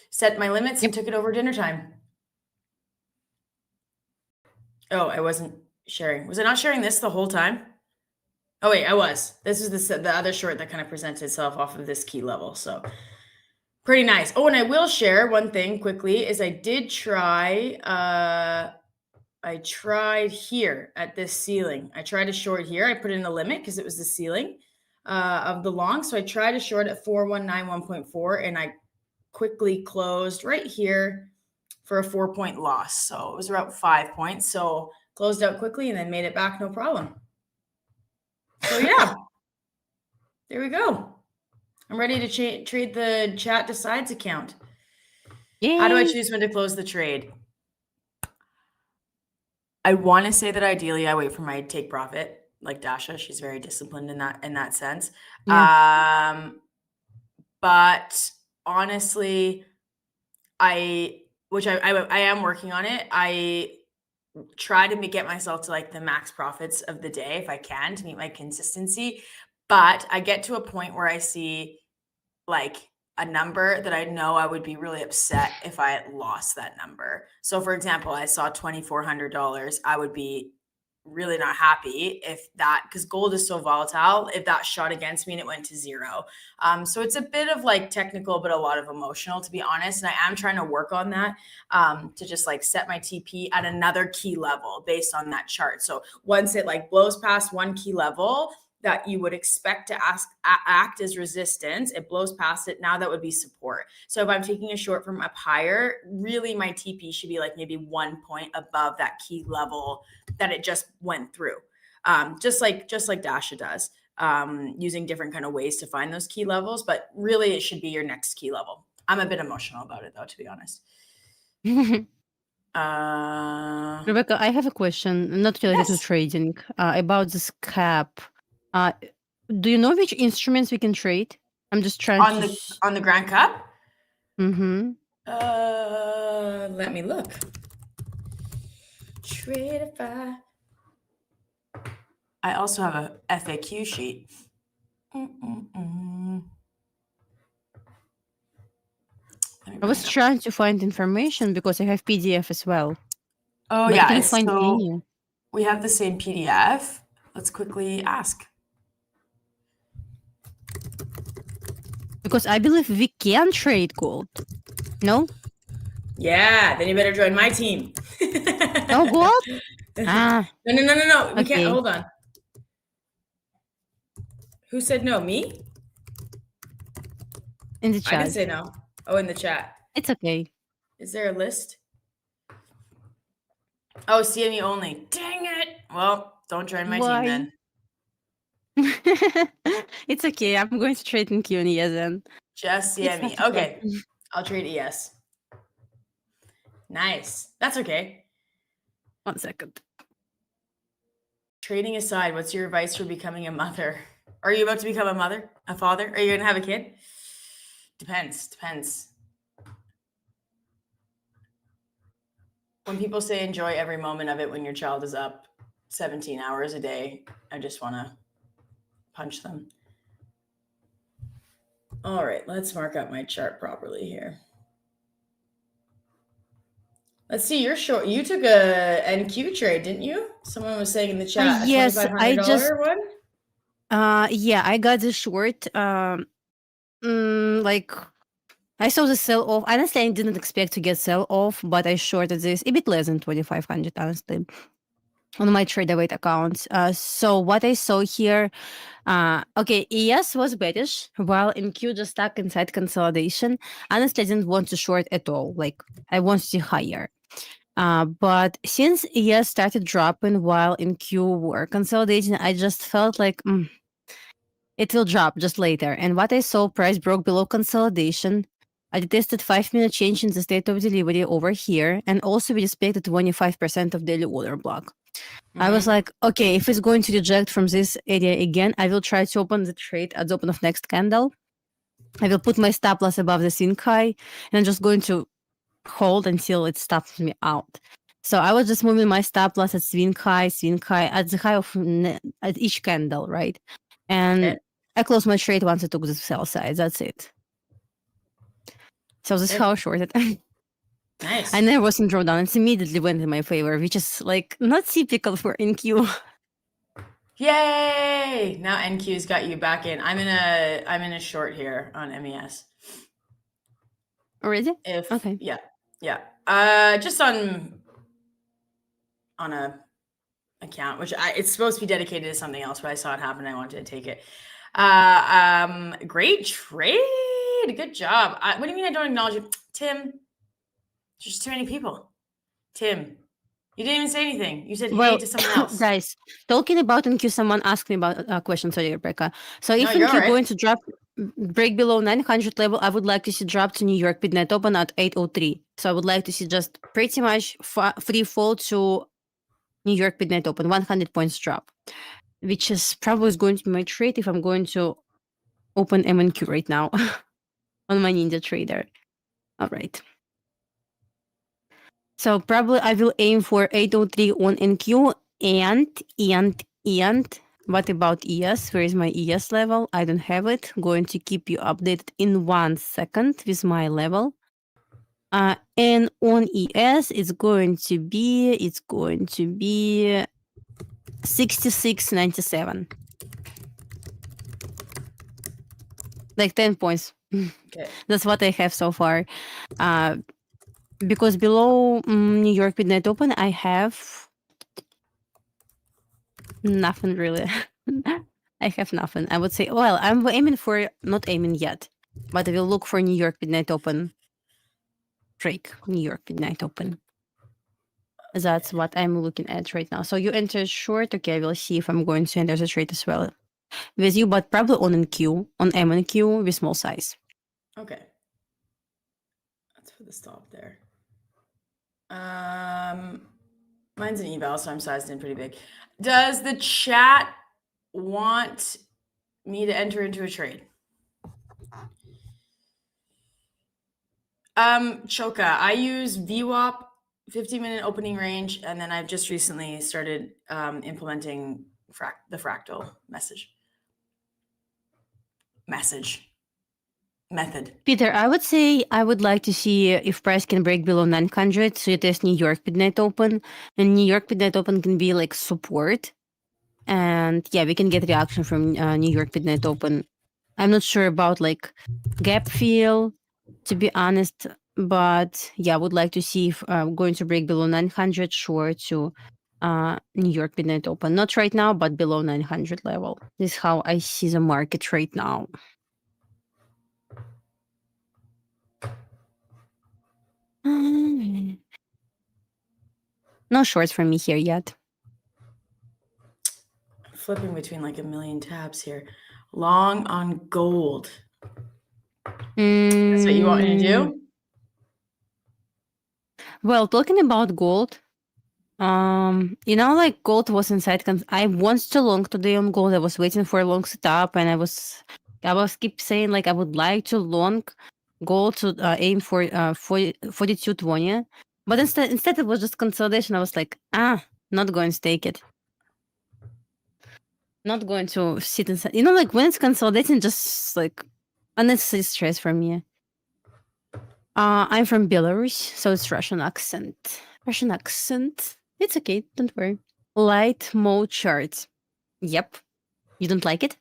Set my limits and took it over dinner time. Oh, I wasn't sharing. Was I not sharing this the whole time? Oh, wait, I was. This is the other short that kind of presents itself off of this key level. So pretty nice. Oh, and I will share one thing quickly is I did try, I tried here at this ceiling. I tried a short here. I put in a limit because it was the ceiling of the long. So I tried a short at 4,191.4 and I quickly closed right here for a 4-point loss. So it was about 5 points. So closed out quickly and then made it back. No problem. So yeah, there we go. I'm ready to trade the chat decides account. Yay. How do I choose when to close the trade? I want to say that ideally I wait for my take profit, like Dasha. She's very disciplined in that sense. Yeah. But honestly, I am working on it. I try to get myself to like the max profits of the day if I can to meet my consistency. But I get to a point where I see like a number that I know I would be really upset if I lost that number. So for example, I saw $2,400. I would be really not happy if that, because gold is so volatile, if that shot against me and it went to 0. So it's a bit of like technical, but a lot of emotional, to be honest. And I am trying to work on that to just like set my TP at another key level based on that chart. So once it like blows past one key level that you would expect to act as resistance, it blows past it. Now that would be support. So if I'm taking a short from up higher, really my TP should be like maybe 1 point above that key level that it just went through. Just like Dasha does, using different kind of ways to find those key levels, but really it should be your next key level. I'm a bit emotional about it though, to be honest. Rebecca, I have a question, not related to trading, about this cap. Do you know which instruments we can trade? I'm just trying on the Grand Cup. Mm-hmm. Let me look. Tradeify. I also have a FAQ sheet. I was trying to find information because I have PDF as well. Oh, but yeah. I couldn't find any. We have the same PDF. Let's quickly ask. Because I believe we can trade gold. No? Yeah, then you better join my team. No gold? Ah. No. We Okay. can't. Hold on. Who said no? Me? In the chat. I didn't say no. Oh, in the chat. It's okay. Is there a list? Oh, CME only. Dang it. Well, don't join my team then. It's okay. I'm going to trade in Q and ES then. Just CME. Okay. I'll trade ES. Nice. That's okay. 1 second. Trading aside, what's your advice for becoming a mother? Are you about to become a mother? A father? Are you going to have a kid? Depends. When people say enjoy every moment of it when your child is up 17 hours a day, I just want to punch them. All right, let's mark up my chart properly here. Let's see, you're short. You took a NQ trade, didn't you? Someone was saying in the chat. Yes, I just one? Yeah, I got the short. Like I saw the sell off. Honestly, I didn't expect to get sell off, but I shorted this a bit less than 2,500, honestly, on my Tradeify account. So what I saw here, okay, ES was bearish, while NQ just stuck inside consolidation. Honestly, I didn't want to short at all. Like I want to see higher. But since ES started dropping while NQ were consolidating, I just felt like it will drop just later. And what I saw, price broke below consolidation. I tested 5-minute change in the state of delivery over here, and also we respected 25% of daily order block. I was like, okay, if it's going to reject from this area again, I will try to open the trade at the open of next candle. I will put my stop loss above the swing high, and I'm just going to hold until it stops me out. So I was just moving my stop loss at swing high, at the high of at each candle, right? And I closed my trade once I took the sell side. That's it. So this is how I shorted. Nice. I never was in drawdown. It's immediately went in my favor, which is like not typical for NQ. Yay! Now NQ's got you back in. I'm in a short here on MES. Already? Okay. Yeah. Just on a account, which it's supposed to be dedicated to something else, but I saw it happen. I wanted to take it. Great trade. Good job. What do you mean I don't acknowledge you? Tim, there's just too many people. Tim, you didn't even say anything. You said hey to someone else. Guys, talking about NQ, someone asked me about a question. Sorry, Rebecca. So if NQ going to break below 900 level, I would like to see drop to New York midnight open at 803. So I would like to see just pretty much free fall to New York midnight open, 100 points drop, which is probably going to be my trade if I'm going to open MNQ right now on my Ninja Trader. All right. So probably I will aim for 803 on NQ and what about ES? Where is my ES level? I don't have it. Going to keep you updated in 1 second with my level. And on ES, it's going to be 66.97. Like 10 points. Okay. That's what I have so far. Because below New York Midnight Open, I have nothing really. I have nothing. I would say, well, I'm aiming for, not aiming yet, but I will look for New York Midnight Open. Drake, New York Midnight Open. That's what I'm looking at right now. So you enter short. Okay, I will see if I'm going to enter the trade as well with you, but probably on NQ, on M and Q with small size. Okay. Let's put the stop there. Mine's an eval, so I'm sized in pretty big. Does the chat want me to enter into a trade? Choka, I use VWAP, 15-minute opening range, and then I've just recently started implementing the fractal method. Peter, I would say I would like to see if price can break below 900. So you test New York Midnight Open, and New York Midnight Open can be like support. And yeah, we can get reaction from New York Midnight Open. I'm not sure about like gap fill, to be honest, but yeah, I would like to see if I'm going to break below 900 short to New York Midnight Open. Not right now, but below 900 level. This is how I see the market right now. No shorts for me here yet. Flipping between like a million tabs here. Long on gold. That's what you want me to do? Well, talking about gold, like gold was inside. I want to long today on gold. I was waiting for a long setup, and I was keep saying like I would like to long gold to aim for 42.20, but instead it was just consolidation. I was like, not going to take it. Not going to sit inside. Like when it's consolidating, just like unnecessary stress for me. I'm from Belarus, so it's Russian accent. Russian accent. It's okay, don't worry. Light mode chart. Yep. You don't like it?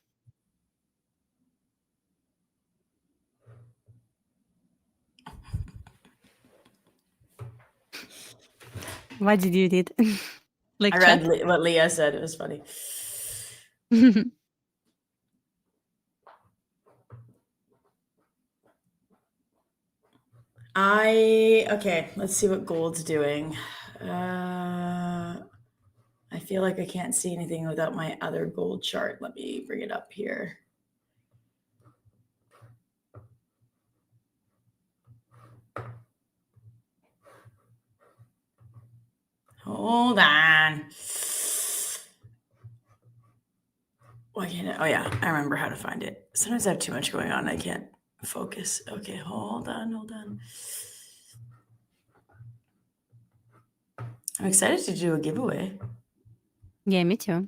What did you read? I read what Leah said. It was funny. Okay, let's see what gold's doing. I feel like I can't see anything without my other gold chart. Let me bring it up here. Hold on. Why can't I? Oh yeah, I remember how to find it. Sometimes I have too much going on. I can't focus. Okay, hold on. I'm excited to do a giveaway. Yeah, me too.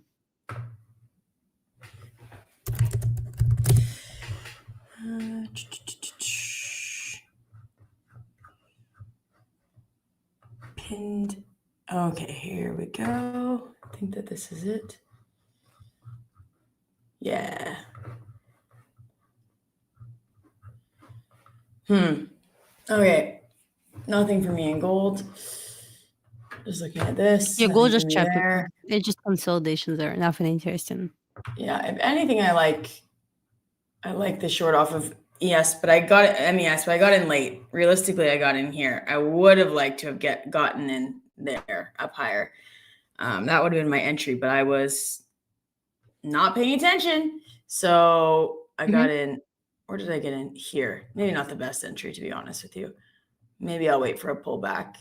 Pinned. Okay, here we go. I think that this is it. Yeah. Okay. Nothing for me in gold. Just looking at this. Yeah, gold just chapter. It's just consolidations there. Nothing interesting. Yeah, if anything, I like the short off of ES, but I got it MES, but I got in late. Realistically, I got in here. I would have liked to have gotten in there up higher. That would have been my entry, but I was not paying attention. So I got in. Where did I get in? Here. Maybe not the best entry, to be honest with you. Maybe I'll wait for a pullback.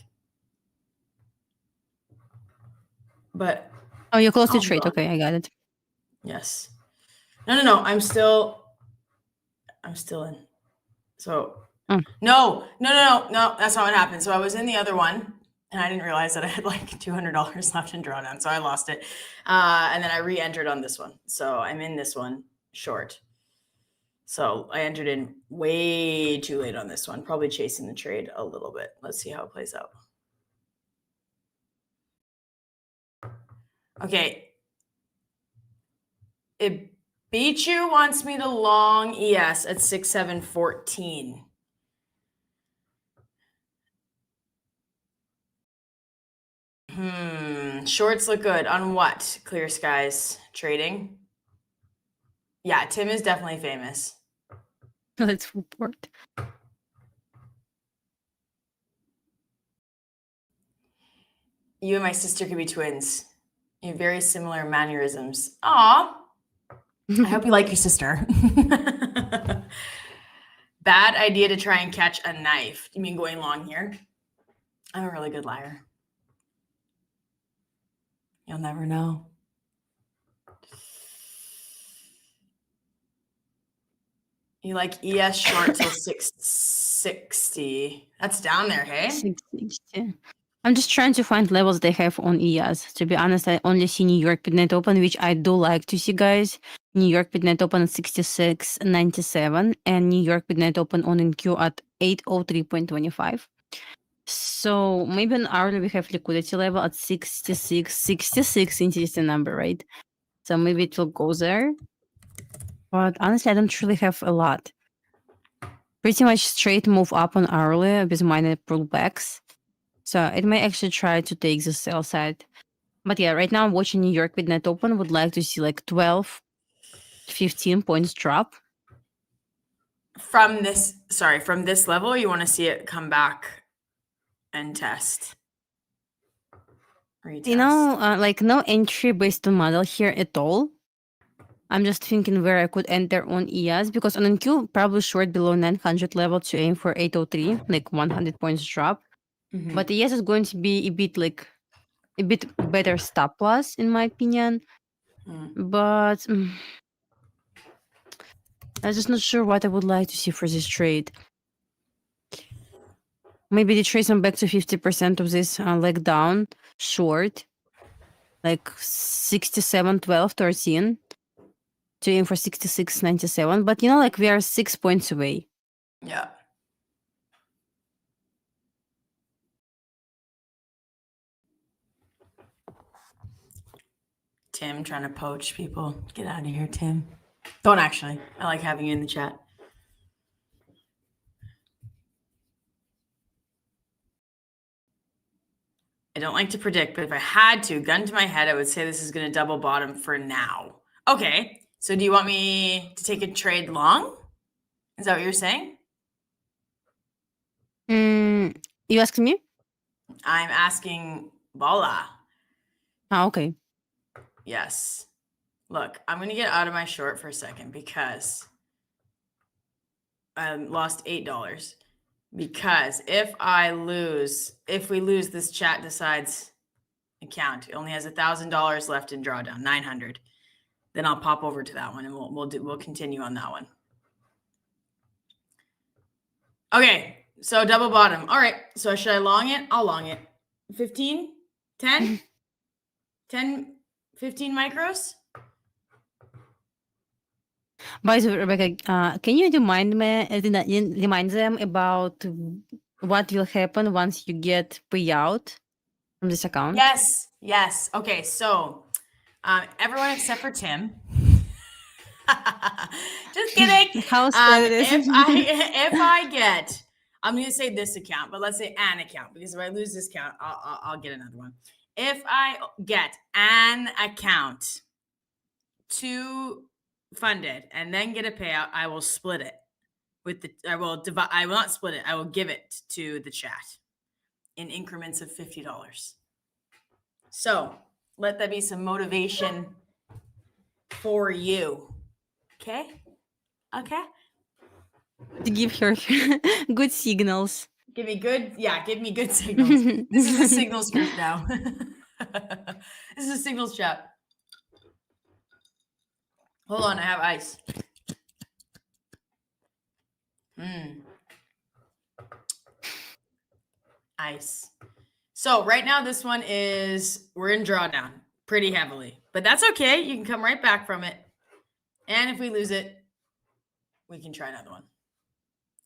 But you closed the trade. Okay, I got it. Yes. No. I'm still in. So no. That's not what happened. So I was in the other one, and I didn't realize that I had like $200 left in drawdown, so I lost it. And then I re-entered on this one. So I'm in this one short. So I entered in way too late on this one, probably chasing the trade a little bit. Let's see how it plays out. Okay. Ibichu wants me to long ES at 6,714. Shorts look good. On what? Clear skies trading? Yeah, Tim is definitely famous. Let's report. You and my sister could be twins. You have very similar mannerisms. Aw. I hope you like your sister. Bad idea to try and catch a knife. You mean going long here? I'm a really good liar. You'll never know. You like ES short till 660. That's down there, hey? 660. I'm just trying to find levels they have on ES. To be honest, I only see New York Midnight Open, which I do like to see, guys. New York Midnight Open at 66.97 and New York Midnight Open on NQ at 803.25. So maybe on hourly we have liquidity level at 66. 66, interesting number, right? So maybe it will go there. But honestly, I don't really have a lot. Pretty much straight move up on hourly with minor pullbacks. So it may actually try to take the sell side. But yeah, right now I'm watching New York Midnight Open. Would like to see like 12, 15 points drop. From this level, you want to see it come back and test. Retest. You know, like no entry based on model here at all. I'm just thinking where I could enter on ES because on NQ probably short below 900 level to aim for 803, like 100 points drop. But ES is going to be a bit better stop loss in my opinion. But I'm just not sure what I would like to see for this trade. Maybe the trace on back to 50% of this leg down short, like 67.12.13 to aim for 66.97. But you know, like we are 6 points away. Yeah. Tim trying to poach people. Get out of here, Tim. Don't actually. I like having you in the chat. I don't like to predict, but if I had to, gun to my head, I would say this is going to double bottom for now. Okay. So do you want me to take a trade long? Is that what you're saying? You asking me? I'm asking Bala. Okay. Yes. Look, I'm going to get out of my short for a second because I lost $8. Because if we lose this chat decides account, it only has $1,000 left in drawdown, 900. Then I'll pop over to that one and we'll continue on that one. Okay, so double bottom. All right, so should I long it? I'll long it. 15, 10, 10, 15 micros. By the way, Rebecca, can you remind them about what will happen once you get payout from this account? Yes. Okay, so everyone except for Tim. Just kidding. How sad it is. If I get, I'm going to say this account, but let's say an account because if I lose this account, I'll get another one. If I get an account to fund it and then get a payout, I will split it I will not split it. I will give it to the chat in increments of $50. So let that be some motivation for you. Okay. To give her good signals. Give me good signals. This is a signals group now. This is a signals chat. Hold on, I have ice. Ice. So right now this one we're in drawdown pretty heavily, but that's okay. You can come right back from it. And if we lose it, we can try another one.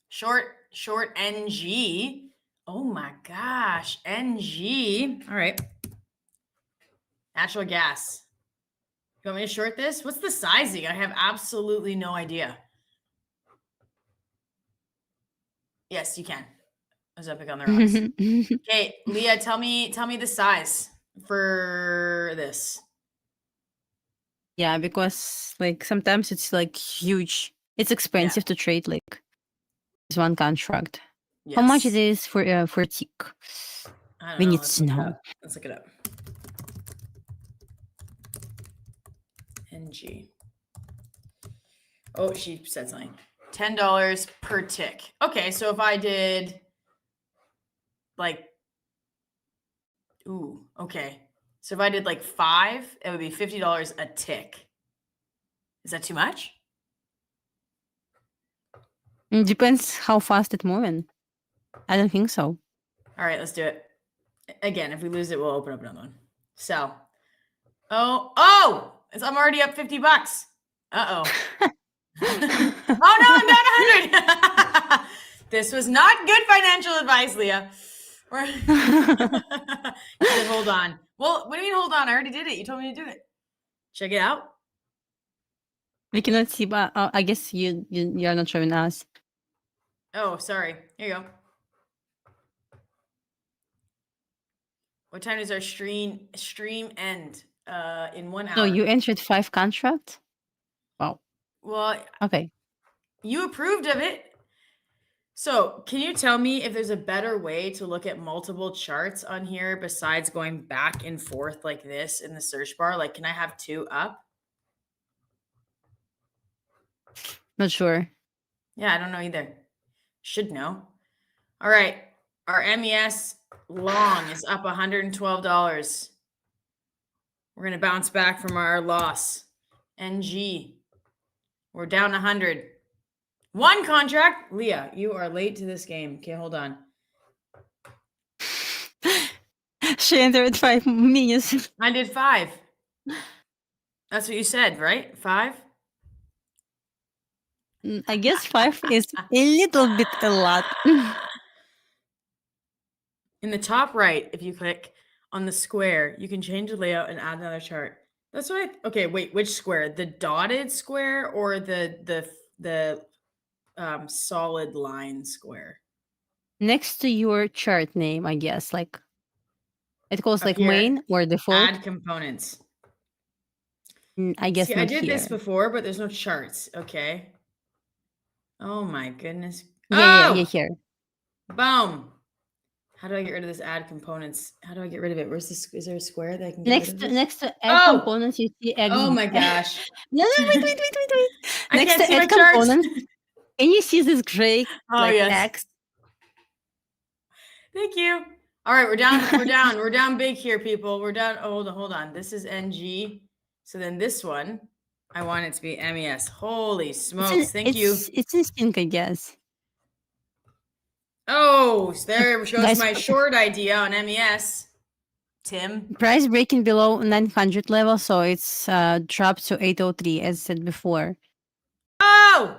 Short NG. Oh my gosh, NG. All right. Natural gas. You want me to short this? What's the sizing? I have absolutely no idea. Yes, you can. I was epic on the rocks. Okay, Leah, tell me the size for this. Yeah, because like sometimes it's like huge. It's expensive to trade like this one contract. Yes. How much it is for tick? I don't We know. need to know. Let's look it up. NG. Oh, she said something. $10 per tick. Okay, so if I did like, ooh, okay. So if I did like 5, it would be $50 a tick. Is that too much? It depends how fast it's moving. I don't think so. All right, let's do it. Again, if we lose it, we'll open up another one. So, I'm already up $50. Uh-oh. Oh no, I'm down 100. This was not good financial advice, Leah. Hold on. Well, what do you mean hold on? I already did it. You told me to do it. Check it out. We cannot see, but I guess you are not showing us. Oh, sorry. Here you go. What time does our stream end? In 1 hour. So you entered 5 contracts? Wow. Well, okay. You approved of it. So can you tell me if there's a better way to look at multiple charts on here besides going back and forth like this in the search bar? Like, can I have 2 up? Not sure. Yeah, I don't know either. Should know. All right. Our MES long is up $112. We're going to bounce back from our loss. NG. We're down 100. 1 contract. Leah, you are late to this game. Okay, hold on. She entered 5 minutes. I did 5. That's what you said, right? 5? I guess 5 is a little bit a lot. In the top right, if you click on the square, you can change the layout and add another chart. That's what okay, wait, which square? The dotted square or the solid line square? Next to your chart name, I guess. Like it goes like here, main or default. Add components. I guess See, not I did here. this before, but there's no charts. Okay. Oh my goodness. Yeah, here. Boom. How do I get rid of this add components? How do I get rid of it? Where's this? Is there a square that I can get rid of this? Next to add components, you see X. Oh my gosh. No, wait. Next to add components. Can you see this gray X? Thank you. All right, we're down. We're down big here, people. We're down. Oh, hold on. This is NG. So then this one, I want it to be MES. Holy smokes. Thank you. It's in sync, I guess. Oh, so there goes my short idea on MES. Tim. Price breaking below 900 level, so it's dropped to 803 as said before. Oh!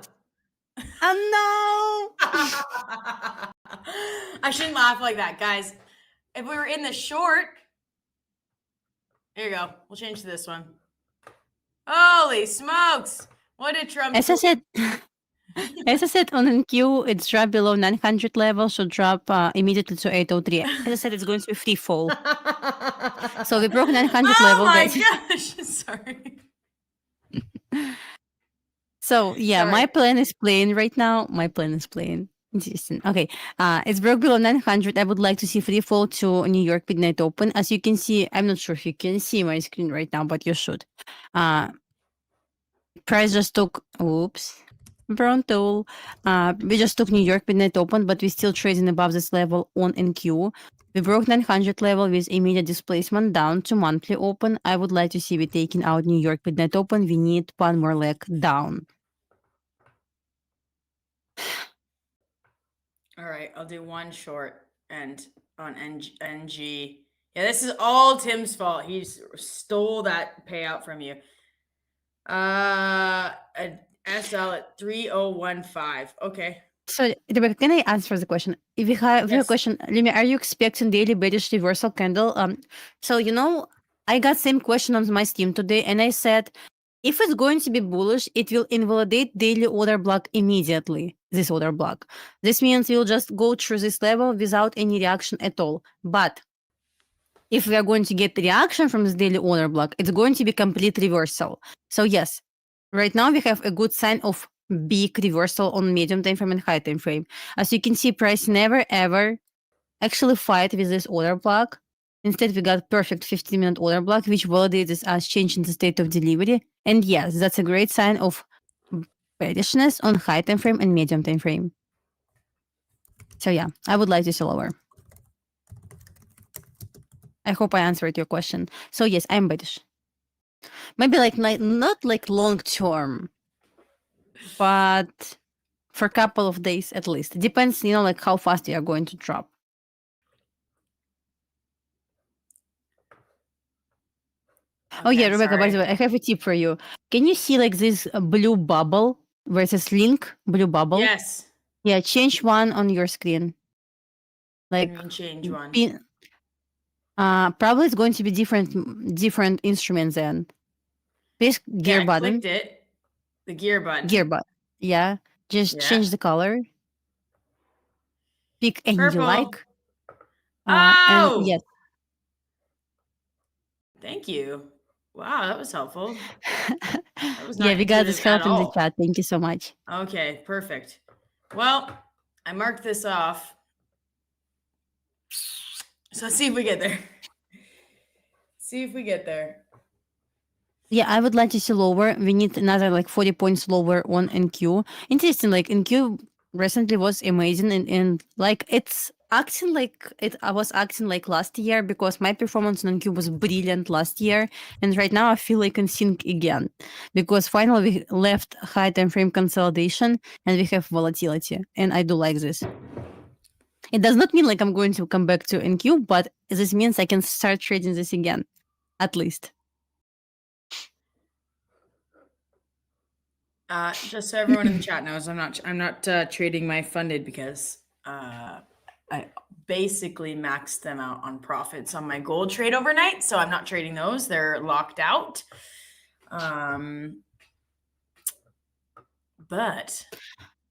Oh no! I shouldn't laugh like that, guys. If we were in the short, here you go. We'll change to this one. Holy smokes! What did Trump? As I said on NQ, it's dropped below 900 level, so drop immediately to 803. As I said, it's going to be free fall. So we broke 900 level. Oh my gosh! Sorry. So yeah, my plan is plain right now. My plan is plain. Interesting. Okay. It's broke below 900. I would like to see free fall to New York Midnight Open. As you can see, I'm not sure if you can see my screen right now, but you should. Price just took brown tool. We just took New York Midnight Open, but we still trading above this level on NQ. We broke 900 level with immediate displacement down to monthly open. I would like to see we taking out New York Midnight Open. We need one more leg down. All right, I'll do 1 short and on NG. Yeah, this is all Tim's fault. He stole that payout from you. SL at 3015. Okay. So, Rebecca, can I answer the question? If you have a question, Lumi, are you expecting daily bearish reversal candle? So I got same question on my Steam today, and I said, if it's going to be bullish, it will invalidate daily order block immediately, this order block. This means we'll just go through this level without any reaction at all. But if we are going to get the reaction from this daily order block, it's going to be complete reversal. So yes, right now we have a good sign of big reversal on medium time frame and high time frame. As you can see, price never ever actually fight with this order block. Instead, we got perfect 15-minute order block, which validates us changing the state of delivery. And yes, that's a great sign of bearishness on high time frame and medium time frame. So yeah, I would like to see lower. I hope I answered your question. So yes, I'm bearish. Maybe like not like long term, but for a couple of days at least. It depends, like how fast they are going to drop. Okay, oh yeah, Rebecca, by the way, I have a tip for you. Can you see like this blue bubble versus link blue bubble? Yes. Yeah, change one on your screen. Like change one. Probably it's going to be different instruments then. This gear button. Clicked it. The gear button. Gear button. Yeah. Just change the color. Pick any you like. And yes. Thank you. Wow, that was helpful. That was we got this help in the chat. Thank you so much. Okay, perfect. Well, I marked this off. So let's see if we get there. Yeah, I would like to see lower. We need another like 40 points lower on NQ. Interesting, like NQ recently was amazing and like it's acting like I was acting like last year because my performance on NQ was brilliant last year. And right now I feel like in sync again because finally we left high time frame consolidation and we have volatility. And I do like this. It does not mean like I'm going to come back to NQ, but this means I can start trading this again, at least. Just so everyone in the chat knows, I'm not trading my funded because I basically maxed them out on profits on my gold trade overnight, so I'm not trading those. They're locked out. But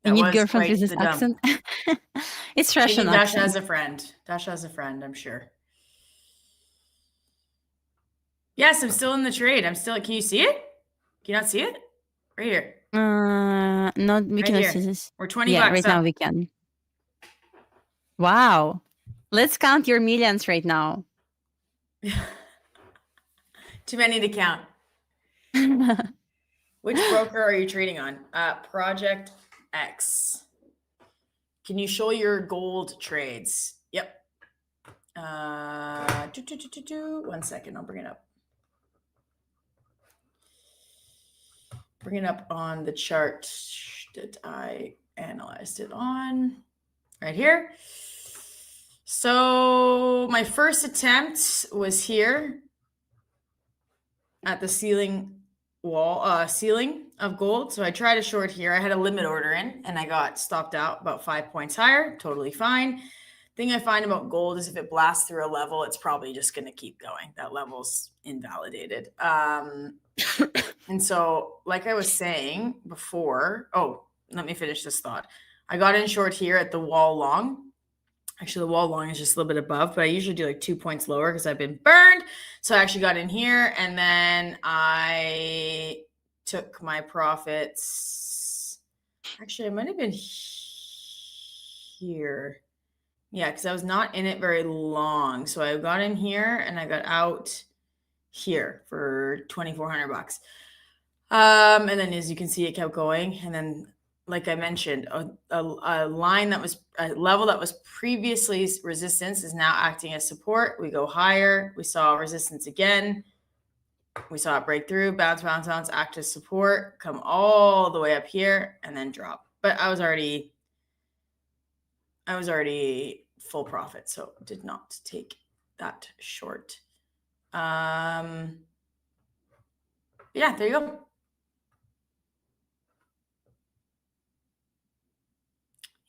you need girlfriend with this accent. It's Russian accent. Dasha has a friend. I'm sure. Yes, I'm still in the trade. Can you see it? Can you not see it? Right here. No, we cannot see this. We're 20 bucks right now we can. Wow. Let's count your millions right now. Too many to count. Which broker are you trading on? Project X. Can you show your gold trades? Yep. 1 second. I'll bring it up. Bring it up on the chart that I analyzed it on. Right here. So my first attempt was here at the ceiling of gold. So I tried a short here. I had a limit order in and I got stopped out about 5 points higher. Totally fine. Thing I find about gold is if it blasts through a level, it's probably just going to keep going. That level's invalidated. And so like I was saying before, let me finish this thought. I got in short here at the wall long. Actually, the wall long is just a little bit above, but I usually do like 2 points lower because I've been burned. So I actually got in here and then I took my profits. Actually, I might have been here. Yeah, because I was not in it very long. So I got in here and I got out here for 2,400 bucks. And then as you can see, it kept going. And then, like I mentioned, a line that was a level that was previously resistance is now acting as support. We go higher. We saw resistance again. We saw it break through, bounce, act as support, come all the way up here, and then drop. But I was already full profit, so did not take that short. Yeah, there you go.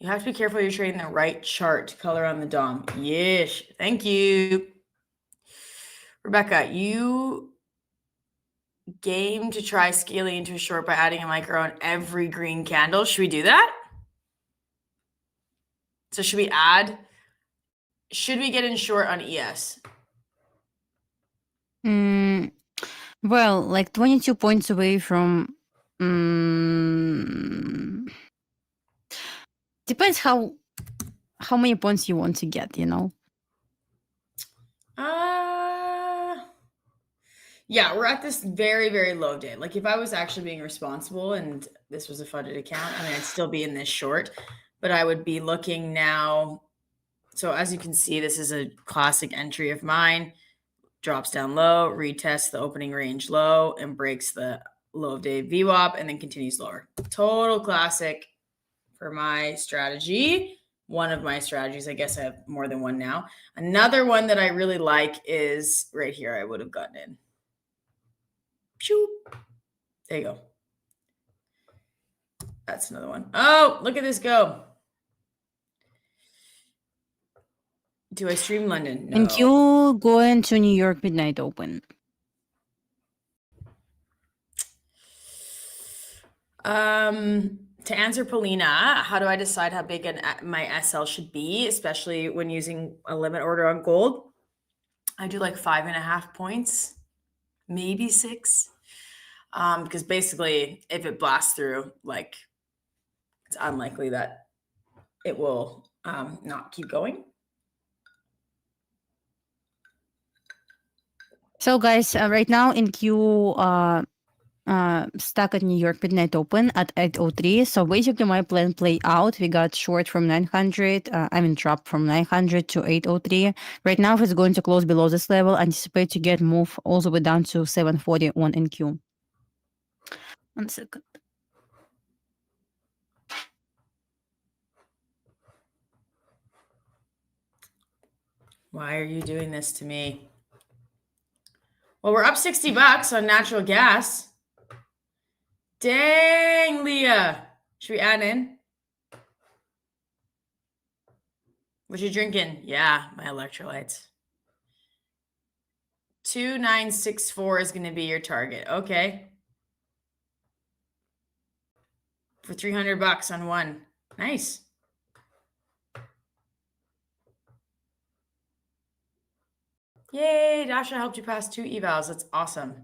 You have to be careful you're trading the right chart color on the DOM. Yes, thank you. Rebecca, you game to try scaling into a short by adding a micro on every green candle. Should we do that? So should we get in short on ES? Well, like 22 points away from. Depends how many points you want to get, you know? Yeah, we're at this very, very low day. Like if I was actually being responsible and this was a funded account, I mean, I'd still be in this short, but I would be looking now. So as you can see, this is a classic entry of mine. Drops down low, retests the opening range low, and breaks the low of day VWAP, and then continues lower. Total classic for my strategy. One of my strategies. I guess I have more than one now. Another one that I really like is right here. I would have gotten in. Shoo. There you go. That's another one. Oh, look at this go. Do I stream London? No. And you going to New York Midnight Open. To answer Paulina, how do I decide how big my SL should be, especially when using a limit order on gold? I do like 5.5 points, maybe 6. Because basically, if it blasts through, like it's unlikely that it will not keep going. So, guys, right now in queue, stuck at New York Midnight Open at 8:03. So basically, my plan play out. We got short from 900. Drop from 900 to 8:03. Right now, if it's going to close below this level, anticipate to get move all the way down to 741 in queue. 1 second. Why are you doing this to me? Well, we're up $60 on natural gas. Dang, Leah. Should we add in? What you drinking? Yeah, my electrolytes. 2964 is going to be your target. Okay. For $300 on one. Nice. Yay, Dasha helped you pass 2 evals. That's awesome.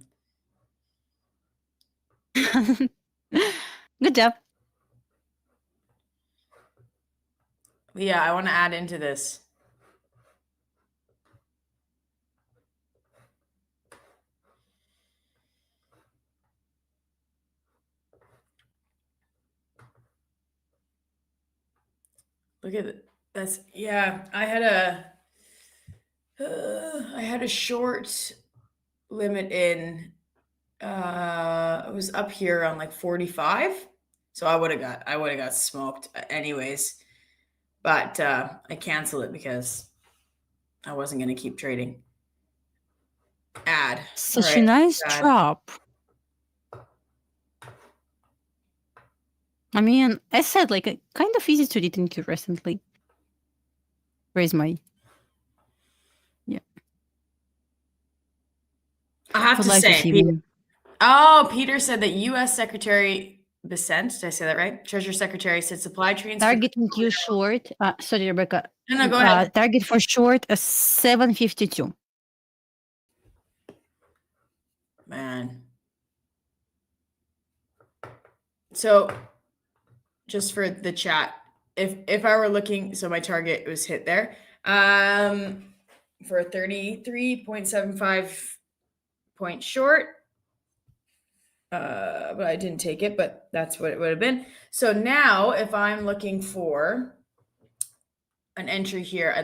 Good job. Leah, I want to add into this. Look at it. That's, yeah, I had a short limit in, it was up here on like 45. So I would have got smoked anyways, but I canceled it because I wasn't going to keep trading. Add. Such a nice drop. I mean, I said like kind of easy to read in queue recently. Where's my? Yeah. I have to say, Peter said that U.S. Secretary Besant, did I say that right? Treasury Secretary said supply chains. Target in queue short. Sorry, Rebecca. No, go ahead. Target for short 752. Man. So just for the chat, if I were looking, so my target was hit there for a 33.75 point short, but I didn't take it, but that's what it would have been. So now if I'm looking for an entry here, I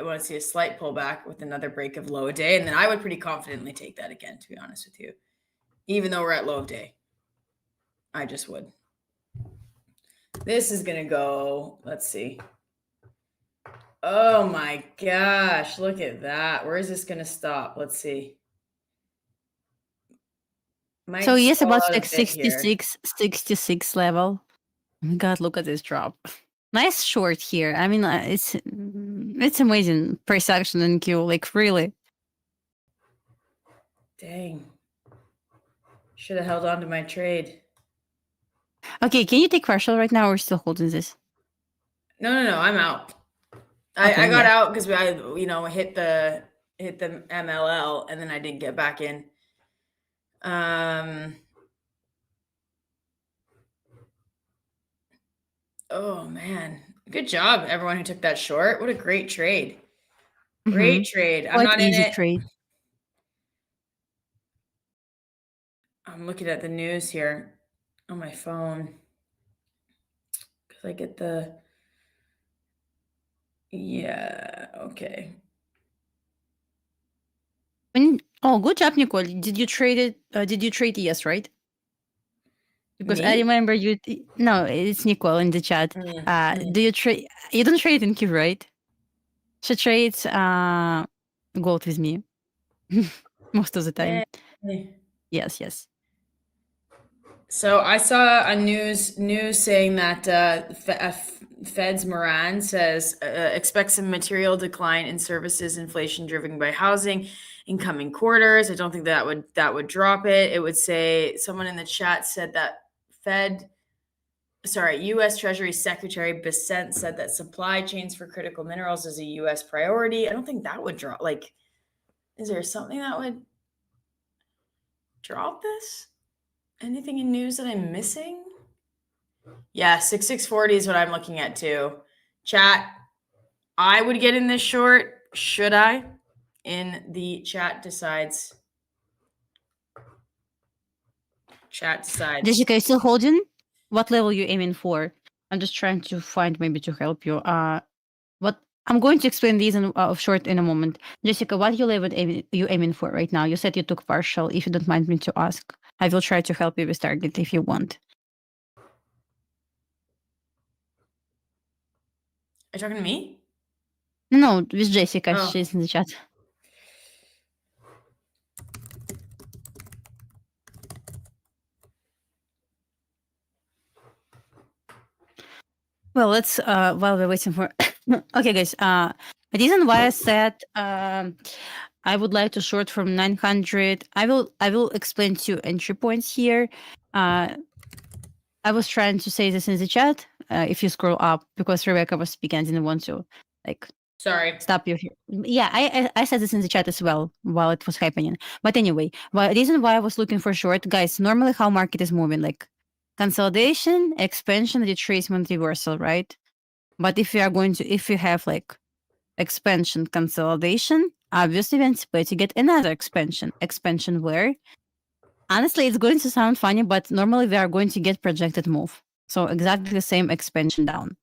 want to see a slight pullback with another break of low of day, and then I would pretty confidently take that again, to be honest with you, even though we're at low of day. I just would. This is going to go, let's see. Oh my gosh, look at that. Where is this going to stop? Let's see. So yes, about like 66 level. Oh my God, look at this drop. Nice short here. I mean, it's amazing price action in queue, like really. Dang. Should have held on to my trade. Okay, can you take partial right now or still holding this? No, I'm out. Okay, I got yeah. out because I, hit the MLL and then I didn't get back in. Oh man, good job everyone who took that short. What a great trade. Great trade. I'm Quite not in easy it. trade. I'm looking at the news here on my phone because I get the. Yeah. Okay. Oh, good job, Nicole. Did you trade it? Did you trade yes, right? Because I Me? remember you. No, it's Nicole in the chat. Do you trade? You don't trade in Q, right? She trades gold with me most of the time. Hey. Yes. So I saw a news saying that Fed's Moran says expects a material decline in services inflation driven by housing in coming quarters. I don't think that would drop it. It would say, someone in the chat said that U.S. Treasury Secretary Bissett said that supply chains for critical minerals is a U.S. priority. I don't think that would drop. Like, is there something that would drop this? Anything in news that I'm missing? Yeah, 6640 is what I'm looking at too. Chat, I would get in this short. Should I? In the chat decides. Chat decides. Jessica, you still holding? What level you aiming for? I'm just trying to find maybe to help you. What I'm going to explain these in short in a moment. Jessica, what level you aiming for right now? You said you took partial. If you don't mind me to ask, I will try to help you with target if you want. Are you talking to me? No, with Jessica. Oh. She's in the chat. Well, let's while we're waiting for okay, guys. The reason why I said I would like to short from 900. I will explain two entry points here. I was trying to say this in the chat. If you scroll up, because Rebecca was speaking, I didn't want to stop you here. Yeah, I said this in the chat as well while it was happening. But anyway, the reason why I was looking for short, guys, normally how market is moving, like consolidation, expansion, retracement, reversal, right? But if you have like expansion, consolidation, obviously we anticipate to get another expansion. Expansion where? Honestly, it's going to sound funny, but normally we are going to get projected move. So exactly the same expansion down.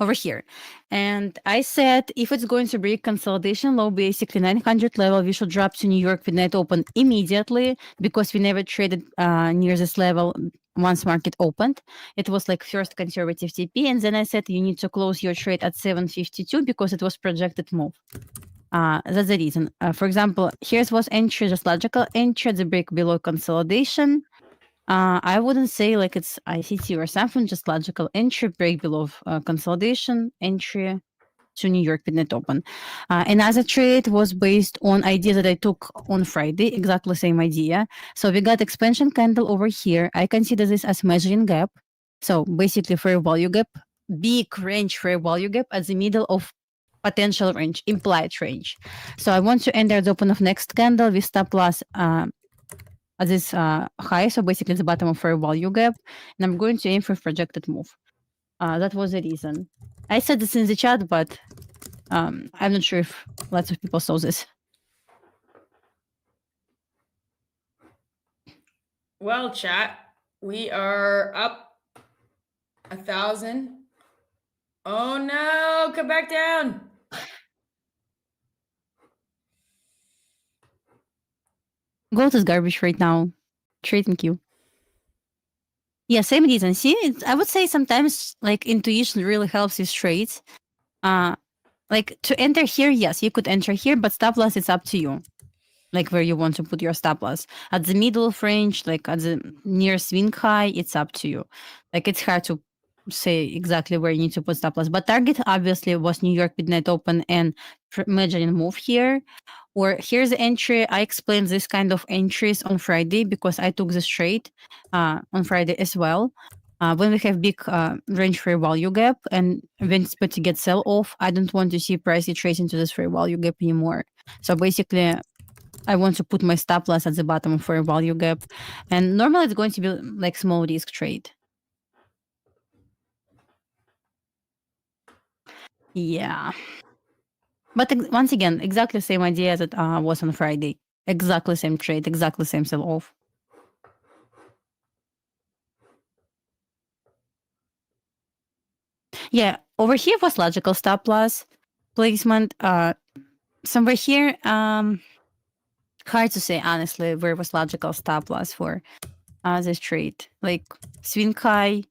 Over here. And I said, if it's going to break consolidation low, basically 900 level, we should drop to New York with net open immediately because we never traded near this level once market opened. It was like first conservative TP. And then I said, you need to close your trade at 752 because it was projected move. That's the reason. For example, here's was entry, just logical entry, the break below consolidation. I wouldn't say like it's ICT or something, just logical entry, break below consolidation, entry to New York with net open. Another trade was based on idea that I took on Friday, exactly same idea. So we got expansion candle over here. I consider this as measuring gap. So basically fair value gap, big range fair value gap at the middle of potential range, implied range. So I want to enter the open of next candle with stop loss at this high, so basically the bottom of fair value gap, and I'm going to aim for projected move. That was the reason. I said this in the chat, but I'm not sure if lots of people saw this. Well, chat, we are up 1,000. Oh no, come back down. Gold is garbage right now. Trading queue. Yeah, same reason. See, I would say sometimes like intuition really helps with trades. Like to enter here, yes, you could enter here, but stop loss, it's up to you. Like where you want to put your stop loss. At the middle of range, like at the near swing high, it's up to you. Like it's hard to say exactly where you need to put stop loss. But target obviously was New York midnight open and imagining move here. Or here's the entry. I explained this kind of entries on Friday because I took this trade on Friday as well. When we have big range fair value gap and when it's about to get sell off, I don't want to see price retracing to this fair value gap anymore. So basically, I want to put my stop loss at the bottom of fair value gap. And normally it's going to be like small risk trade. Yeah. But once again, exactly the same idea that was on Friday. Exactly same trade, exactly same sell off. Yeah, over here was logical stop loss placement. Somewhere here, hard to say honestly where was logical stop loss for this trade. Like swing high,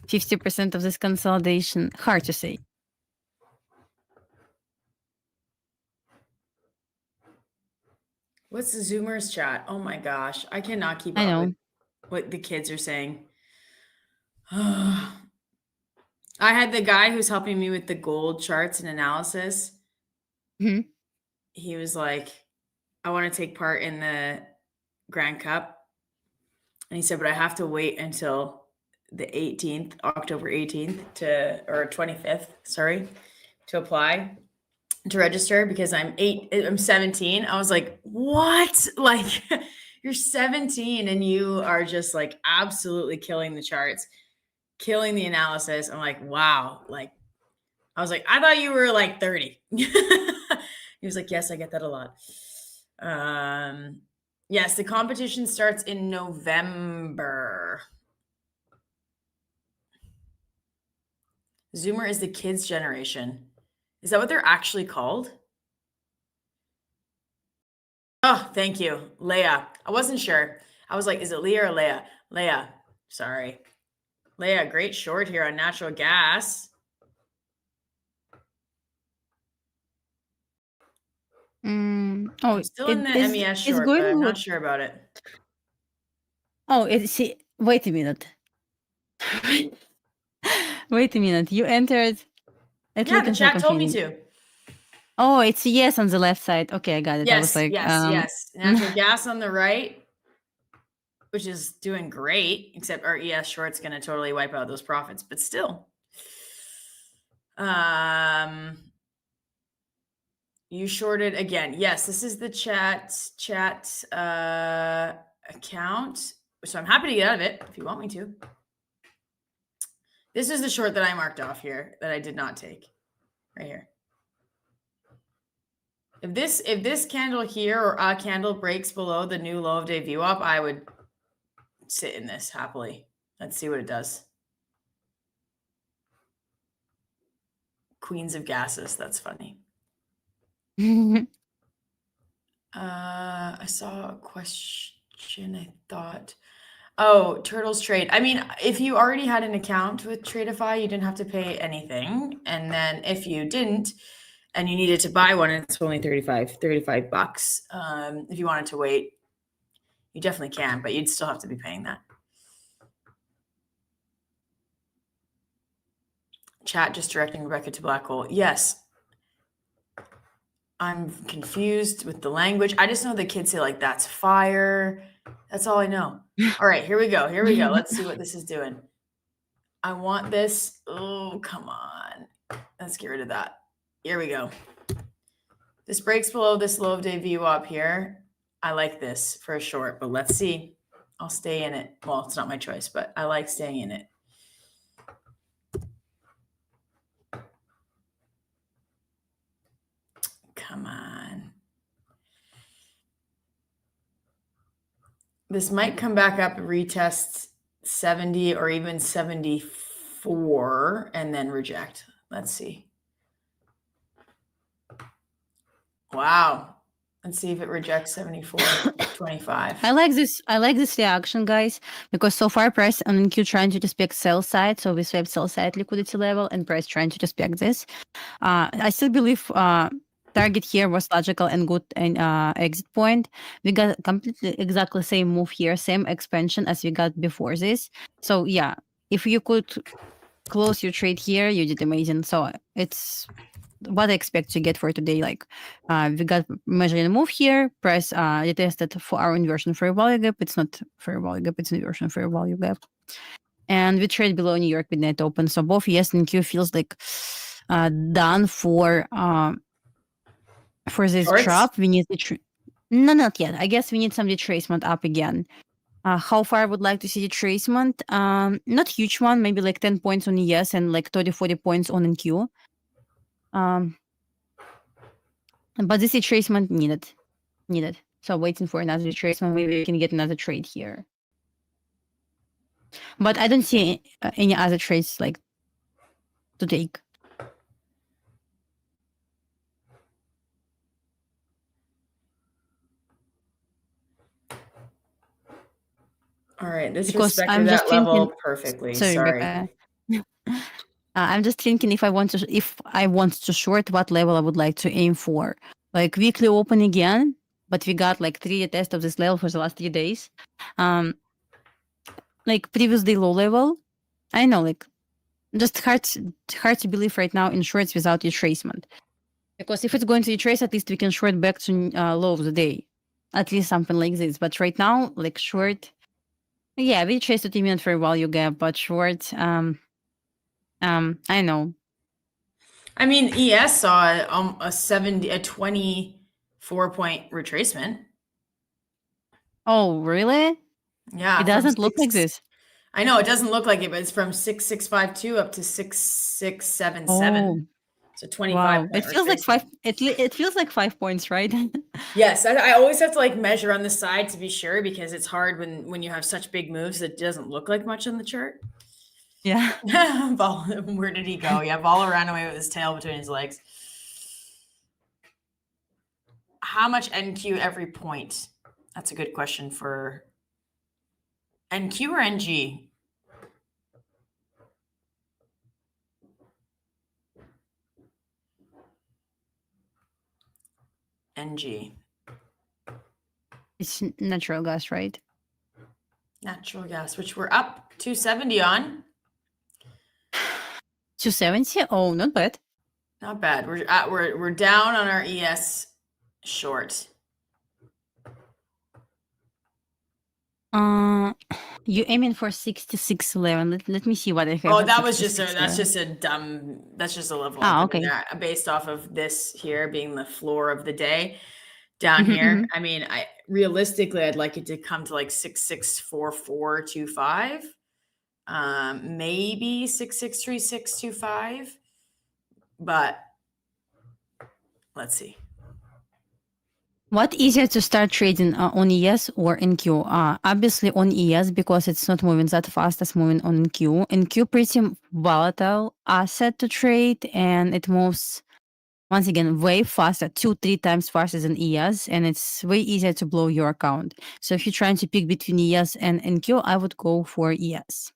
50% of this consolidation. Hard to say. What's the Zoomers chat? Oh my gosh, I cannot keep I up know. with what the kids are saying. I had the guy who's helping me with the gold charts and analysis. Mhm. He was like, I want to take part in the Grand Cup. And he said, but I have to wait until the 18th, October 18th or 25th, sorry, to apply, to register because I'm 17. I was like, what? Like you're 17 and you are just like absolutely killing the charts, killing the analysis. I'm like, wow. Like, I was like, I thought you were like 30. He was like, yes, I get that a lot. Yes, the competition starts in November. Zoomer is the kids' generation. Is that what they're actually called? Oh, thank you. Leia. I wasn't sure. I was like, is it Leah or Leia? Leia. Sorry. Leia, great short here on natural gas. Oh, I'm still in the MES short, but I'm not sure about it. Oh, wait a minute. Wait a minute. You entered. Yeah, the chat told me to. Oh, it's a yes on the left side. Okay, I got it. I was Yes, like, yes. Natural gas on the right, which is doing great, except our ES short's going to totally wipe out those profits, but still. You shorted again. Yes, this is the chat account. So I'm happy to get out of it if you want me to. This is the short that I marked off here that I did not take. Right here. If this candle here or a candle breaks below the new low of day VWAP, I would sit in this happily. Let's see what it does. Queens of gases. That's funny. I saw a question. I thought, oh, Turtles Trade. I mean, if you already had an account with Tradeify, you didn't have to pay anything. And then if you didn't, and you needed to buy one, it's only $35 bucks. If you wanted to wait, you definitely can, but you'd still have to be paying that. Chat just directing Rebecca to black hole. Yes. I'm confused with the language. I just know the kids say like, that's fire. That's all I know. All right, here we go. Here we go. Let's see what this is doing. I want this. Oh, come on. Let's get rid of that. Here we go. This breaks below this low of day VWAP here. I like this for a short, but let's see. I'll stay in it. Well, it's not my choice, but I like staying in it. Come on. This might come back up and retest 70 or even 74 and then reject. Let's see. Wow. Let's see if it rejects 74.25. I like this reaction, guys, because so far price on NQ trying to respect sell side, so we swapped sell side liquidity level and price trying to respect this. I still believe target here was logical and good exit point. We got completely exactly same move here, same expansion as we got before this. So yeah, if you could close your trade here, you did amazing. So it's what I expect to get for today. Like we got measuring a move here, price retested for our inversion fair value gap. It's not fair value gap, it's inversion fair value gap. And we trade below New York midnight open. So both ES and Q feels like done for this Shorts? drop. We need no, not yet. I guess we need some retracement up again. How far I would like to see retracement? Not huge one, maybe like 10 points on ES and like 30-40 points on NQ. But this retracement needed. So waiting for another retracement, maybe we can get another trade here. But I don't see any other trades like to take. All right, this Because respected I'm that just level thinking- perfectly. Sorry, Sorry. Rebecca. I'm just thinking if I want to short, what level I would like to aim for. Like weekly open again, but we got like 3 tests of this level for the last 3 days. Like previous day low level. I know, like just hard to believe right now in shorts without retracement. Because if it's going to retrace, at least we can short back to low of the day. At least something like this. But right now, like short, yeah, we retraced the 2-minute fair value gap, but short, I know. I mean, ES saw a 24-point retracement. Oh, really? Yeah, It doesn't look like this. I know it doesn't look like it, but it's from 6652 up to 6677. Oh, So 25. wow. It feels like 5. It feels like 5 points, right? Yes, I always have to like measure on the side to be sure because it's hard when you have such big moves that doesn't look like much on the chart. Yeah. Vol, where did he go? Yeah, Vol ran away with his tail between his legs. How much NQ every point? That's a good question for NQ or NG? NG. It's natural gas, right? Natural gas, which we're up 270 on. 270? Oh, not bad. Not bad. We're down on our ES short. You aiming for 6611. Let me see what I have. Oh, that was just a level. Ah, up. I mean, okay. based off of this here being the floor of the day down Mhm, here. mhm. I mean, realistically, I'd like it to come to like 664425. Maybe 663625. But let's see. What easier to start trading on ES or NQ? Obviously on ES because it's not moving that fast as moving on NQ. NQ pretty volatile asset to trade and it moves once again way faster, 2-3 times faster than ES, and it's way easier to blow your account. So if you're trying to pick between ES and NQ, I would go for ES.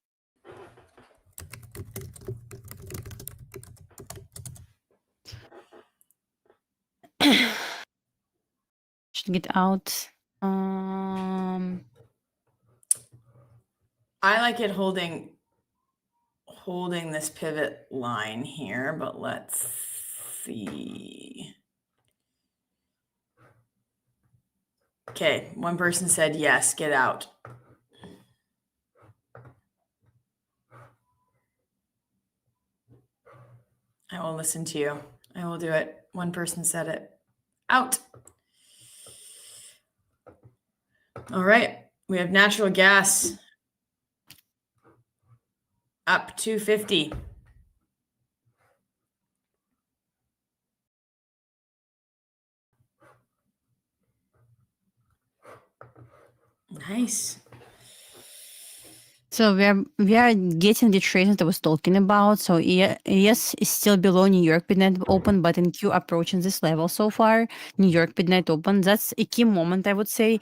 Should get out. I like it holding this pivot line here, but let's see. Okay, one person said yes, get out. I will listen to you. I will do it. One person said it. Out. All right. We have natural gas up 250. Nice. So we are getting the trades that I was talking about. So ES is still below New York Midnight Open, but NQ approaching this level so far. New York Midnight Open, that's a key moment, I would say,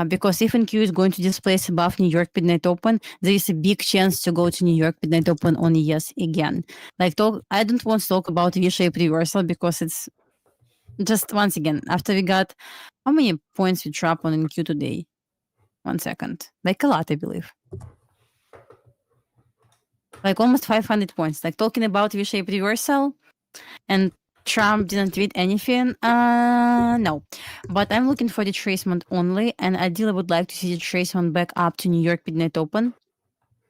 because if NQ is going to displace above New York Midnight Open, there is a big chance to go to New York Midnight Open on ES again. Like I don't want to talk about V-shaped reversal because it's just once again after we got how many points we drop on NQ today? 1 second, like a lot, I believe. Like almost 500 points. Like talking about V-shaped reversal, and Trump didn't tweet anything. No, but I'm looking for the tracement only, and ideally would like to see the tracement back up to New York Midnight Open.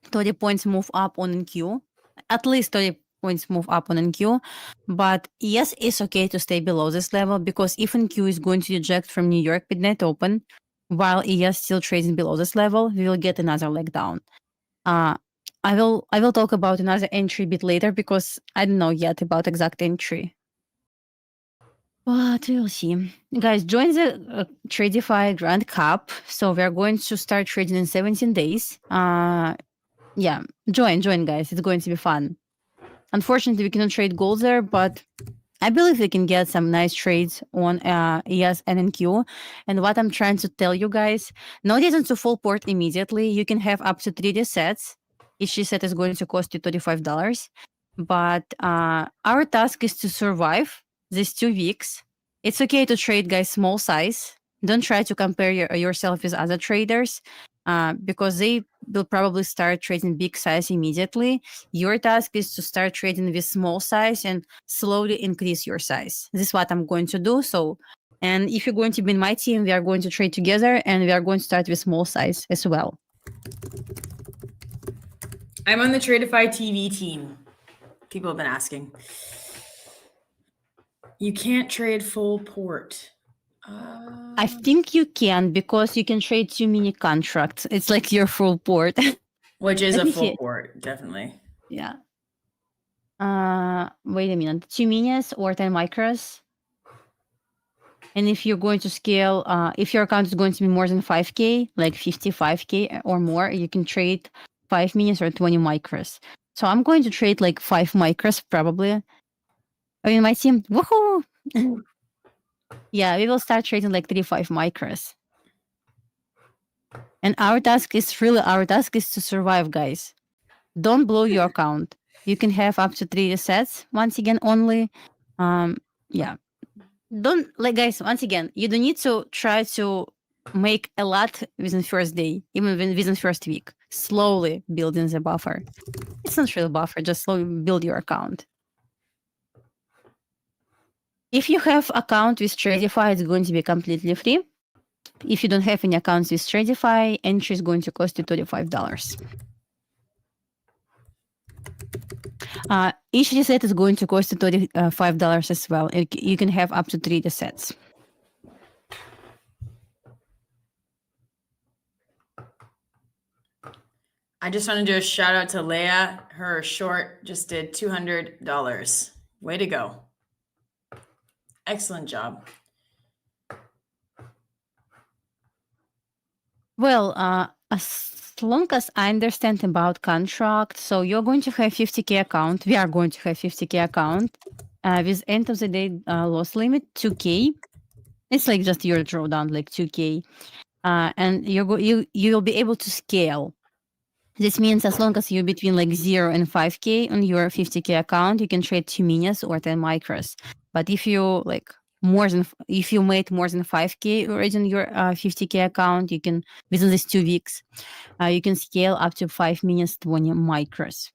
30 points move up on NQ, at least 30 points move up on NQ. But yes, it's okay to stay below this level, because if NQ is going to eject from New York Midnight Open while ES still trading below this level, we will get another leg down. I will talk about another entry a bit later, because I don't know yet about exact entry. But we'll see. Guys, join the Tradeify Grand Cup. So we are going to start trading in 17 days. Yeah, join, guys. It's going to be fun. Unfortunately, we cannot trade gold there, but I believe we can get some nice trades on ES and NQ. And what I'm trying to tell you guys, no reason to full port immediately. You can have up to 3 resets. Each reset is going to cost you $35. But our task is to survive these 2 weeks. It's okay to trade, guys, small size. Don't try to compare yourself with other traders, because they will probably start trading big size immediately. Your task is to start trading with small size and slowly increase your size. This is what I'm going to do. So, and if you're going to be in my team, we are going to trade together, and we are going to start with small size as well. I'm on the Tradeify TV team. People have been asking. You can't trade full port. I think you can, because you can trade 2 mini contracts. It's like your full port. Which is a full port, definitely. Yeah. Wait a minute. 2 minis or 10 micros. And if you're going to scale, if your account is going to be more than 5K, like 55K or more, you can trade 5 minis or 20 micros. So I'm going to trade like 5 micros probably. I mean, my team, woohoo! Yeah, we will start trading like 35 micros. And our task is to survive, guys. Don't blow your account. You can have up to 3 resets once again only. Yeah. Don't, like, guys, once again, you don't need to try to make a lot within first day, even within first week. Slowly building the buffer. It's not real buffer, just slowly build your account. If you have account with Tradeify, it's going to be completely free. If you don't have any accounts with Tradeify, entry is going to cost you $35. Each reset is going to cost you $35 as well. You can have up to 3 resets. I just want to do a shout out to Leah. Her short just did $200. Way to go. Excellent job. Well, as long as I understand about contract, so you're going to have 50K account. We are going to have 50K account with end of the day loss limit 2K. It's like just your drawdown, like 2K, and you will be able to scale. This means as long as you're between like 0 and 5K on your 50K account, you can trade 2 minis or 10 micros. But if you like if you made more than 5K already on your 50K account, you can, within these 2 weeks, you can scale up to 5 minis, 20 micros.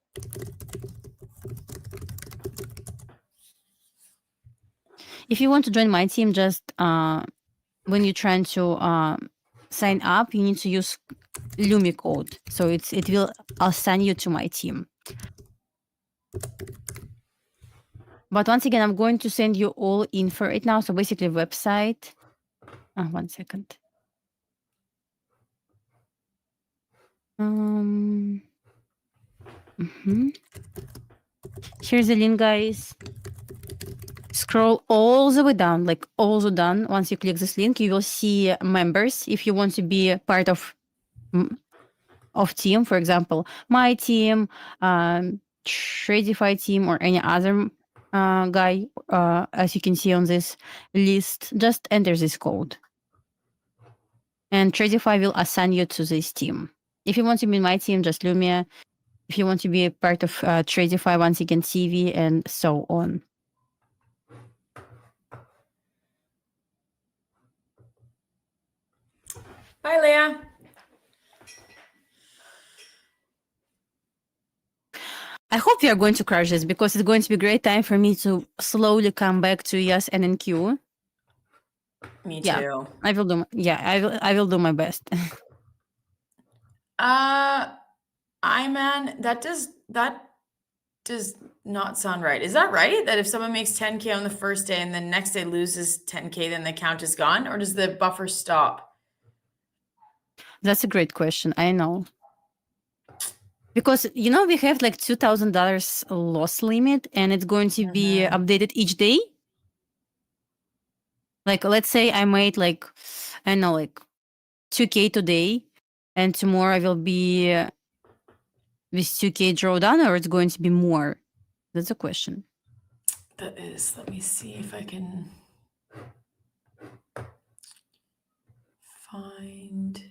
If you want to join my team, just when you're trying to sign up, you need to use Lumi code. So it will assign you to my team. But once again, I'm going to send you all info right now. So basically website. 1 second. Here's the link, guys. Scroll all the way down, like all the way down. Once you click this link, you will see members. If you want to be a part of team, for example, my team, Tradeify team, or any other guy, as you can see on this list, just enter this code. And Tradeify will assign you to this team. If you want to be in my team, just Lumia. If you want to be a part of Tradeify, once again, TV, and so on. Bye, Leah. I hope we are going to crush this because it's going to be a great time for me to slowly come back to ES and NQ. Me Yeah. too. I will do. I will do my best. Man, that does not sound right. Is that right? That if someone makes 10K on the first day and the next day loses 10K, then the count is gone? Or does the buffer stop? That's a great question. I know. Because, you know, we have like $2,000 loss limit and it's going to be updated each day. Like, let's say I made like, I don't know, like 2K today and tomorrow I will be with 2K drawdown, or it's going to be more? That's a question. That is, let me see if I can find.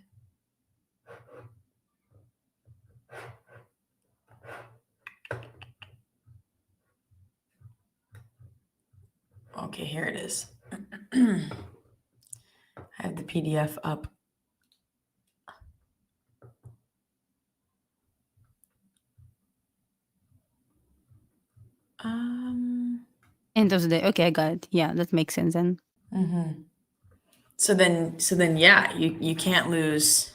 Okay, here it is. I have the PDF up. End of the day. Okay, I got it. Yeah, that makes sense then. So then, yeah, you can't lose.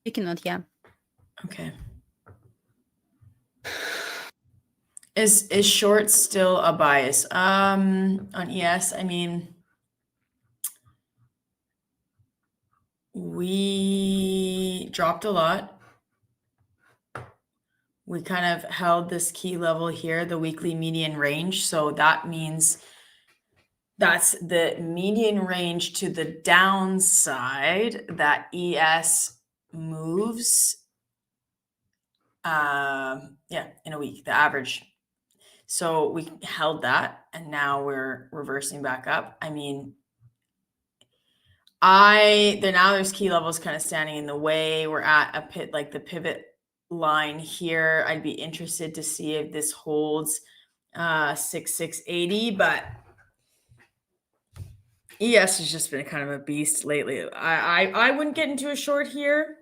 You cannot, yeah. Okay. Is short still a bias? On ES, I mean, we dropped a lot. We kind of held this key level here, the weekly median range. So that means that's the median range to the downside that ES moves. In a week, the average. So we held that and now we're reversing back up. I mean, there's key levels kind of standing in the way. We're at a pit, like the pivot line here. I'd be interested to see if this holds 6680, but ES has just been kind of a beast lately. I wouldn't get into a short here.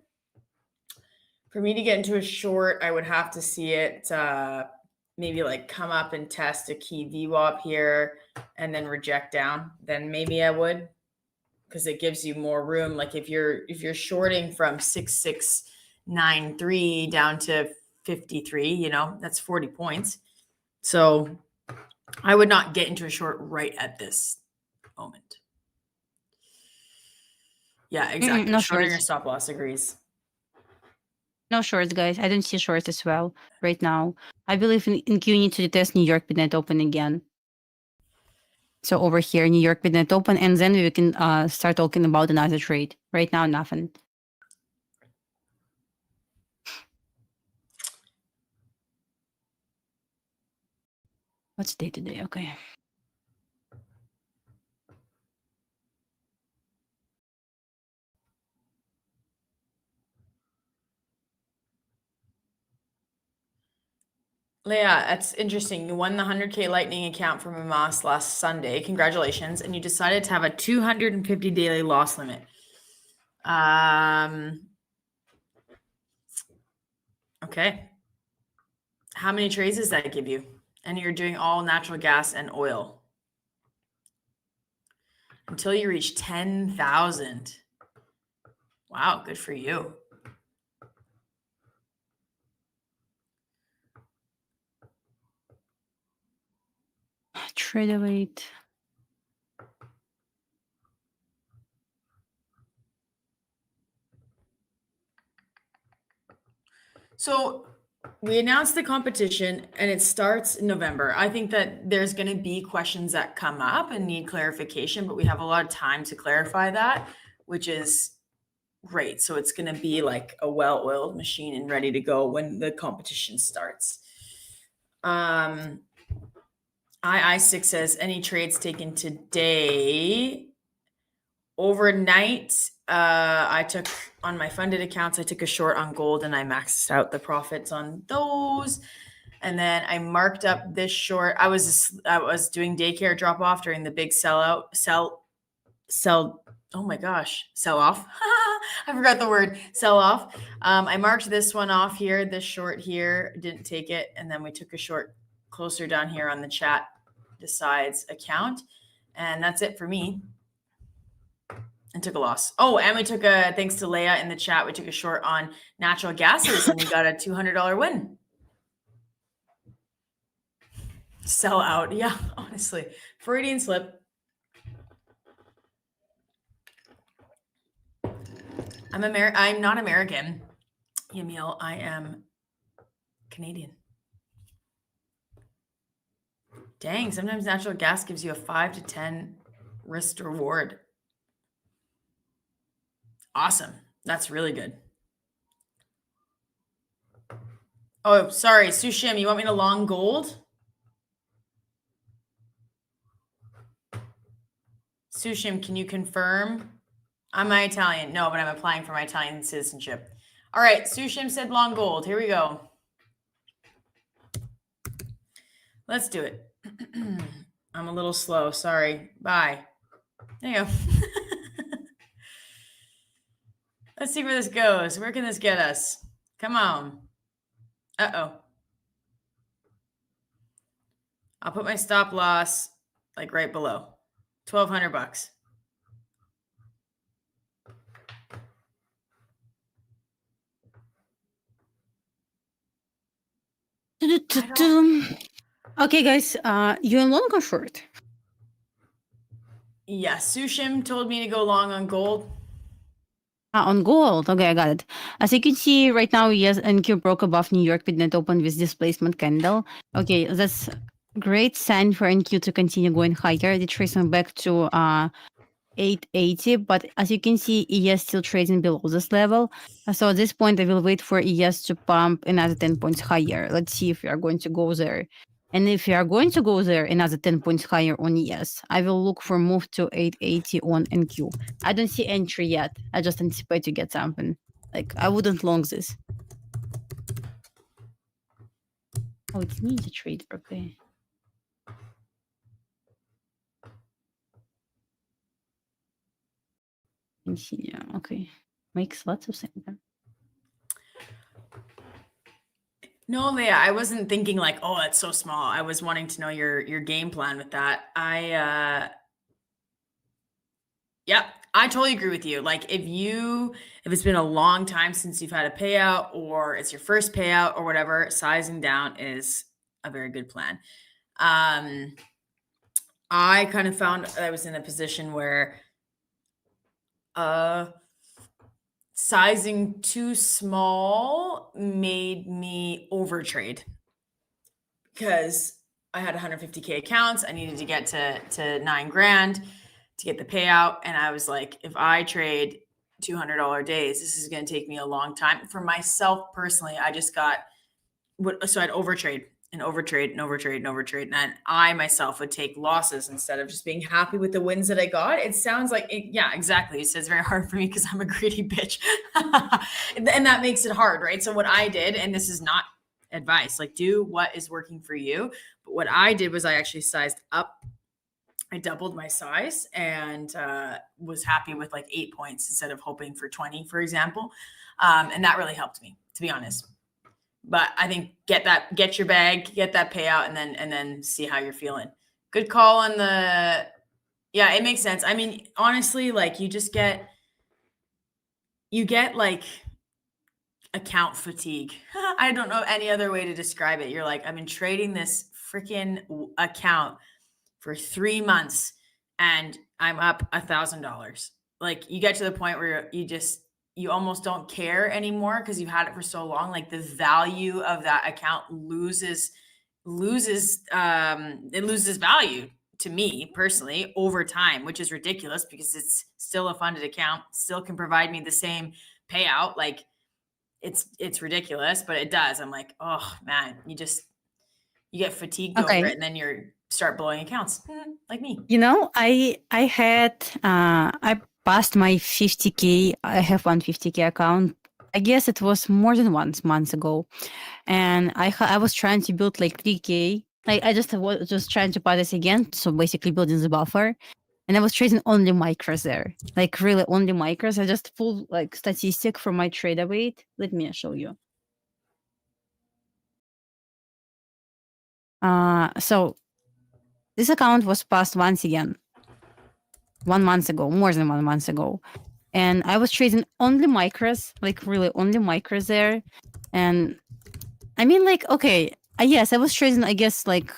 For me to get into a short, I would have to see it maybe like come up and test a key VWAP here and then reject down. Then maybe I would, because it gives you more room. Like if you're shorting from 6693 down to 53, you know, that's 40 points. So I would not get into a short right at this moment. Yeah, exactly. No Shorting shorts. your stop loss agrees. No shorts, guys. I don't see shorts as well right now. I believe in Q need to test New York Midnight Open again. So over here, New York Midnight Open, and then we can start talking about another trade. Right now, nothing. What's day today? Okay. Leah, that's interesting. You won the 100K Lightning account from Amas last Sunday. Congratulations. And you decided to have a 250 daily loss limit. Okay. How many trades does that give you? And you're doing all natural gas and oil until you reach 10,000. Wow, good for you. Tradeify. So we announced the competition and it starts in November. I think that there's going to be questions that come up and need clarification, but we have a lot of time to clarify that, which is great. So it's going to be like a well-oiled machine and ready to go when the competition starts. I6 says any trades taken today. Overnight, I took on my funded accounts, I took a short on gold and I maxed out the profits on those. And then I marked up this short. I was doing daycare drop off during the big sell oh my gosh, sell off. I forgot the word, sell off. I marked this one off here, this short here, didn't take it. And then we took a short closer down here on the chat decides account. And that's it for me. And took a loss. Oh, and we took a, thanks to Leia in the chat, we took a short on natural gases and we got a $200 win. Sell out. Yeah, honestly. Freudian slip. I'm not American, Emil. I am Canadian. Dang, sometimes natural gas gives you a 5 to 10 risk reward. Awesome. That's really good. Oh, sorry. Sushim, you want me to long gold? Sushim, can you confirm? I'm my Italian. No, but I'm applying for my Italian citizenship. All right. Sushim said long gold. Here we go. Let's do it. I'm a little slow. Sorry. Bye. There you go. Let's see where this goes. Where can this get us? Come on. Uh-oh. I'll put my stop loss like right below. $1,200. Okay, guys, you in long or short? Yeah, Sushim told me to go long on gold. On gold. Okay, I got it. As you can see right now, yes, NQ broke above New York midnight open with displacement candle. Okay, that's great sign for NQ to continue going higher. The tracing back to 880, but as you can see, ES still trading below this level. So at this point, I will wait for ES to pump another 10 points higher. Let's see if we are going to go there. And if we are going to go there another 10 points higher on ES, I will look for move to 880 on NQ. I don't see entry yet. I just anticipate to get something. Like, I wouldn't long this. Oh, it's me, the trader. Okay. Yeah, okay. Makes lots of sense. No, Leia, I wasn't thinking like, oh, that's so small. I was wanting to know your game plan with that. Yeah, I totally agree with you. Like if it's been a long time since you've had a payout or it's your first payout or whatever, sizing down is a very good plan. I kind of found I was in a position where sizing too small made me overtrade because I had 150K accounts. I needed to get to $9,000 to get the payout. And I was like, if I trade $200 days, this is going to take me a long time. For myself personally, I just got so I'd overtrade and overtrade and overtrade and overtrade. And then I myself would take losses instead of just being happy with the wins that I got. It sounds like, yeah, exactly. It says very hard for me because I'm a greedy bitch. And that makes it hard, right? So what I did, and this is not advice, like do what is working for you. But what I did was I actually sized up. I doubled my size and was happy with like 8 points instead of hoping for 20, for example. And that really helped me, to be honest. But I think get your bag, get that payout, and then see how you're feeling. Good call on the, yeah, it makes sense. I mean, honestly, like you get like account fatigue. I don't know any other way to describe it. You're like, I've been trading this freaking account for 3 months and I'm up $1,000. Like you get to the point where you almost don't care anymore because you've had it for so long. Like the value of that account loses value to me personally over time, which is ridiculous because it's still a funded account, still can provide me the same payout. Like it's ridiculous, but it does. I'm like, oh man, you get fatigued over it and then you start blowing accounts like me. You know, I passed my 50K. I have 150K account. I guess it was more than 1 month ago. And I was trying to build like 3K. I just was just trying to pass this again. So basically building the buffer. And I was trading only micros there, like really only micros. I just pulled like statistic from my trader weight. Let me show you. So this account was passed once again, 1 month ago, more than 1 month ago. And I was trading only micros, like really only micros there. And I mean, like, okay, yes, I was trading, I guess, like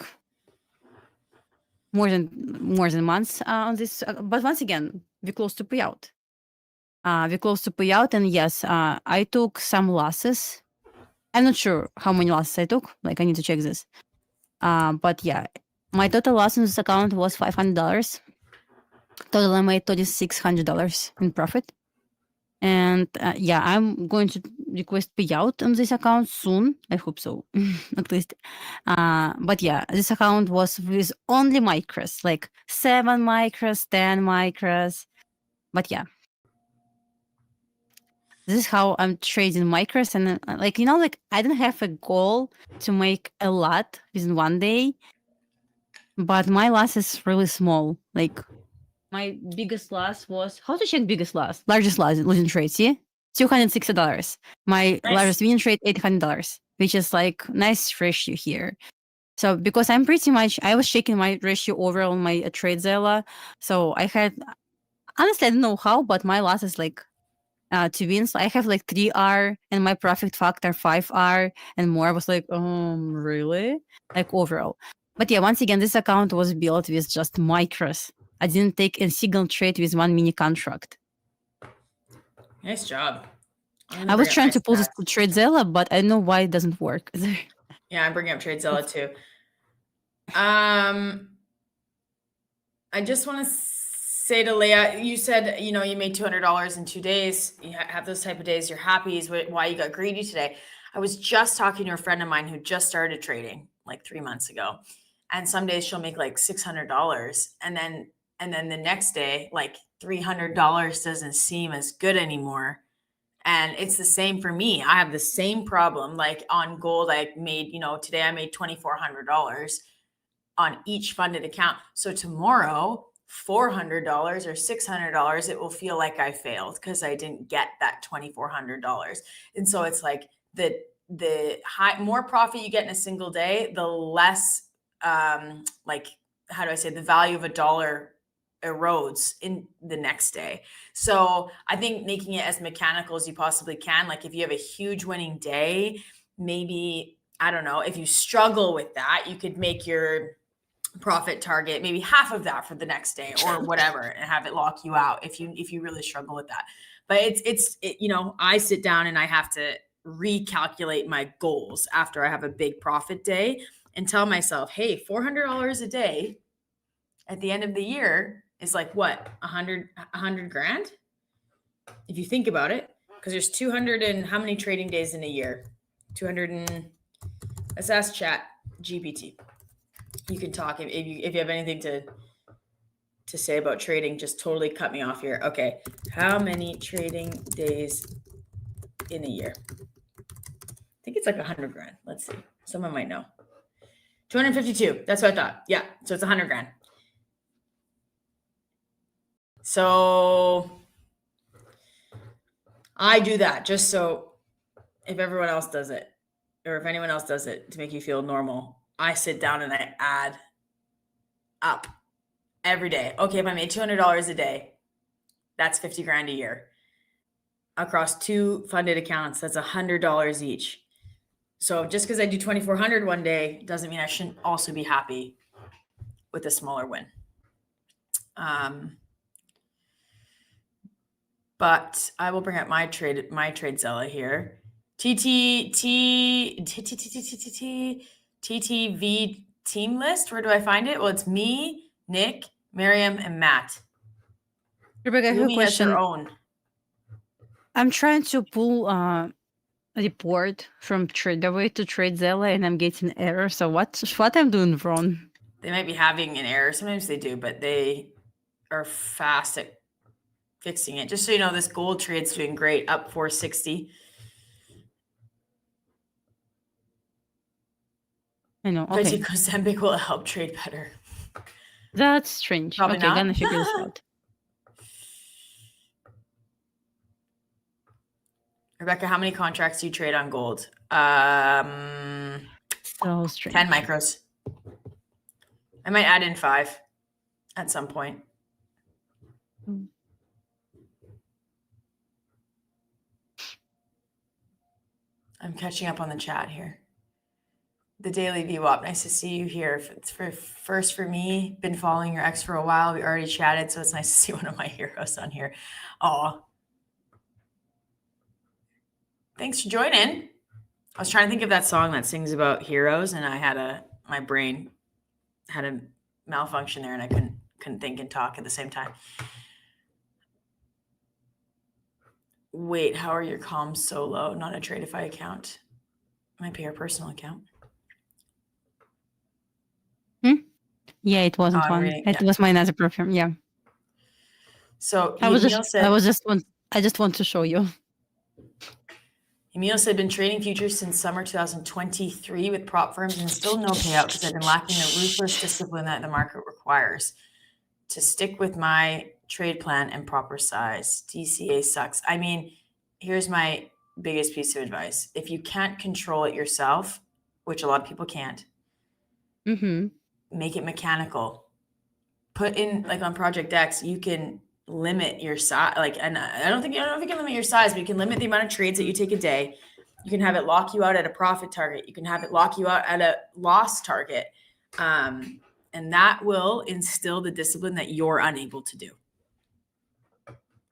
more than months on this. But once again, we're close to payout. And yes, I took some losses. I'm not sure how many losses I took. Like, I need to check this. But yeah, my total loss in this account was $500. Total I made $3,600 in profit. And yeah, I'm going to request payout on this account soon. I hope so, at least. But yeah, this account was with only micros, like 7 micros, 10 micros. But yeah, this is how I'm trading micros. And like, like I don't have a goal to make a lot within 1 day, but my loss is really small. Like, my biggest loss was, how to check biggest loss? Largest loss losing trade, see? $260. My largest winning trade, $800, which is like nice ratio here. So because I was checking my ratio overall on my TradeZilla. So I had, honestly, I don't know how, but my loss is like 2 wins. I have like 3R and my profit factor 5R and more. I was like, really? Like overall. But yeah, once again, this account was built with just micros. I didn't take a single trade with 1 mini contract. Nice job. I was trying to pull this to TradeZilla, but I know why it doesn't work. Yeah, I'm bringing up TradeZilla too. I just want to say to Leah, you said, you made $200 in 2 days. You have those type of days. You're happy is why you got greedy today. I was just talking to a friend of mine who just started trading like 3 months ago. And some days she'll make like $600. And then the next day, like $300 doesn't seem as good anymore. And it's the same for me. I have the same problem. Like on gold, I made, today I made $2,400 on each funded account. So tomorrow, $400 or $600, it will feel like I failed because I didn't get that $2,400. And so it's like the more profit you get in a single day, the less the value of a dollar erodes in the next day. So I think making it as mechanical as you possibly can. Like if you have a huge winning day, maybe, I don't know, if you struggle with that, you could make your profit target maybe half of that for the next day or whatever and have it lock you out if you really struggle with that. But I sit down and I have to recalculate my goals after I have a big profit day and tell myself, hey, $400 a day at the end of the year is like what, 100 grand? If you think about it, because there's 200 and how many trading days in a year? 200 and let's ask Chat GPT. You can talk if you have anything to say about trading. Just totally cut me off here. Okay, how many trading days in a year? I think it's like 100 grand. Let's see. Someone might know. 252. That's what I thought. Yeah, so it's 100 grand. So I do that just so if everyone else does it, or if anyone else does it to make you feel normal, I sit down and I add up every day. Okay, if I made $200 a day, that's 50 grand a year. Across 2 funded accounts, that's $100 each. So just because I do 2,400 one day doesn't mean I shouldn't also be happy with a smaller win. But I will bring up my TradeZilla here. TTV team list. Where do I find it? Well, it's me, Nick, Miriam, and Matt. Rebecca, I have a question. Own. I'm trying to pull a report from Tradeaway to TradeZilla and I'm getting error. So what I'm doing wrong? They might be having an error. Sometimes they do, but they are fast at fixing it. Just so you know, this gold trade's doing great, up 460. I know. Okay. Ozempic will help trade better. That's strange. Probably Okay, not. gonna figure this out. Rebecca, how many contracts do you trade on gold? So strange. 10 micros. I might add in 5 at some point. I'm catching up on the chat here. The Daily VWAP. Nice to see you here. It's first for me. Been following your ex for a while. We already chatted, so it's nice to see one of my heroes on here. Oh, thanks for joining. I was trying to think of that song that sings about heroes, and my brain had a malfunction there, and I couldn't think and talk at the same time. Wait, how are your comms so low? Not a Tradeify account. Might be your personal account. Yeah, it wasn't one. It was my another perfume. Yeah. So I just want to show you. Emil said, been trading futures since summer 2023 with prop firms and still no payout because I've been lacking the ruthless discipline that the market requires to stick with my trade plan and proper size. DCA sucks. I mean, here's my biggest piece of advice. If you can't control it yourself, which a lot of people can't, make it mechanical. Put in, like on Project X, you can limit your size. And I don't know if you can limit your size, but you can limit the amount of trades that you take a day. You can have it lock you out at a profit target. You can have it lock you out at a loss target. And that will instill the discipline that you're unable to do,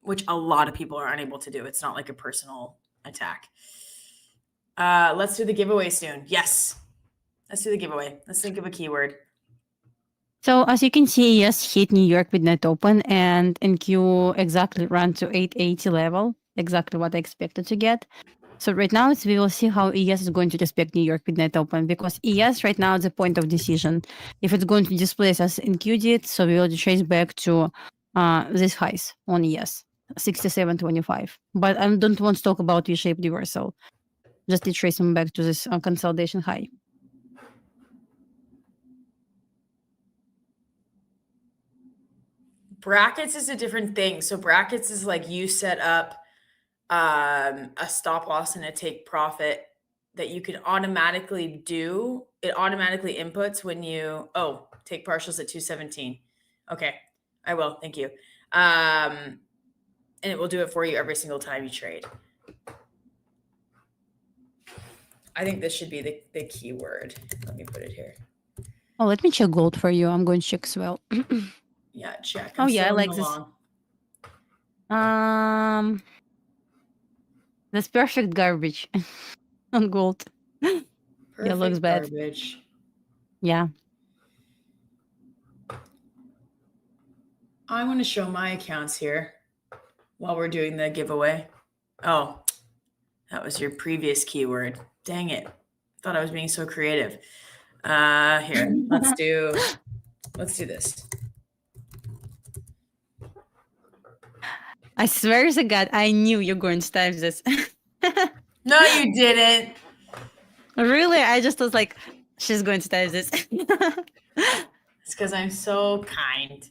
which a lot of people are unable to do. It's not like a personal attack. Let's do the giveaway soon. Yes. Let's do the giveaway. Let's think of a keyword. So as you can see, ES hit New York Midnight Open and NQ exactly ran to 880 level, exactly what I expected to get. So right now we will see how ES is going to respect New York Midnight Open, because ES right now is the point of decision. If it's going to displace as NQ did, so we will trace back to these highs on ES, 67.25. But I don't want to talk about V-shaped reversal. Just retrace them back to this consolidation high. Brackets is a different thing. So brackets is like you set up a stop loss and a take profit that you can automatically do. It automatically inputs when you, take partials at 217. Okay, I will. Thank you. And it will do it for you every single time you trade. I think this should be the keyword. Let me put it here. Oh, let me check gold for you. I'm going to check as well. Yeah, check. I like this. That's perfect garbage on gold. Perfect yeah, looks bad. Garbage. Yeah. I want to show my accounts here while we're doing the giveaway. Oh, that was your previous keyword. Dang it. Thought I was being so creative. Here, let's do this. I swear to God, I knew you're going to type this. No, you didn't. Really? I just was like, she's going to type this. It's because I'm so kind.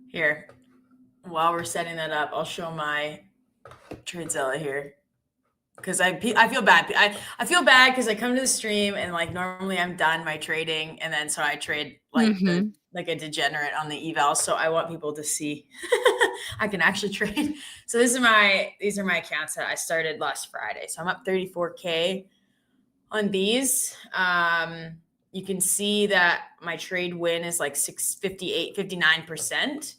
Here, while we're setting that up, I'll show my Tradezilla here. Because I feel bad. I feel bad because I come to the stream and like normally I'm done my trading, and then so I trade like like a degenerate on the eval. So I want people to see I can actually trade. So these are my accounts that I started last Friday. So I'm up 34K on these. You can see that my trade win is like 59%.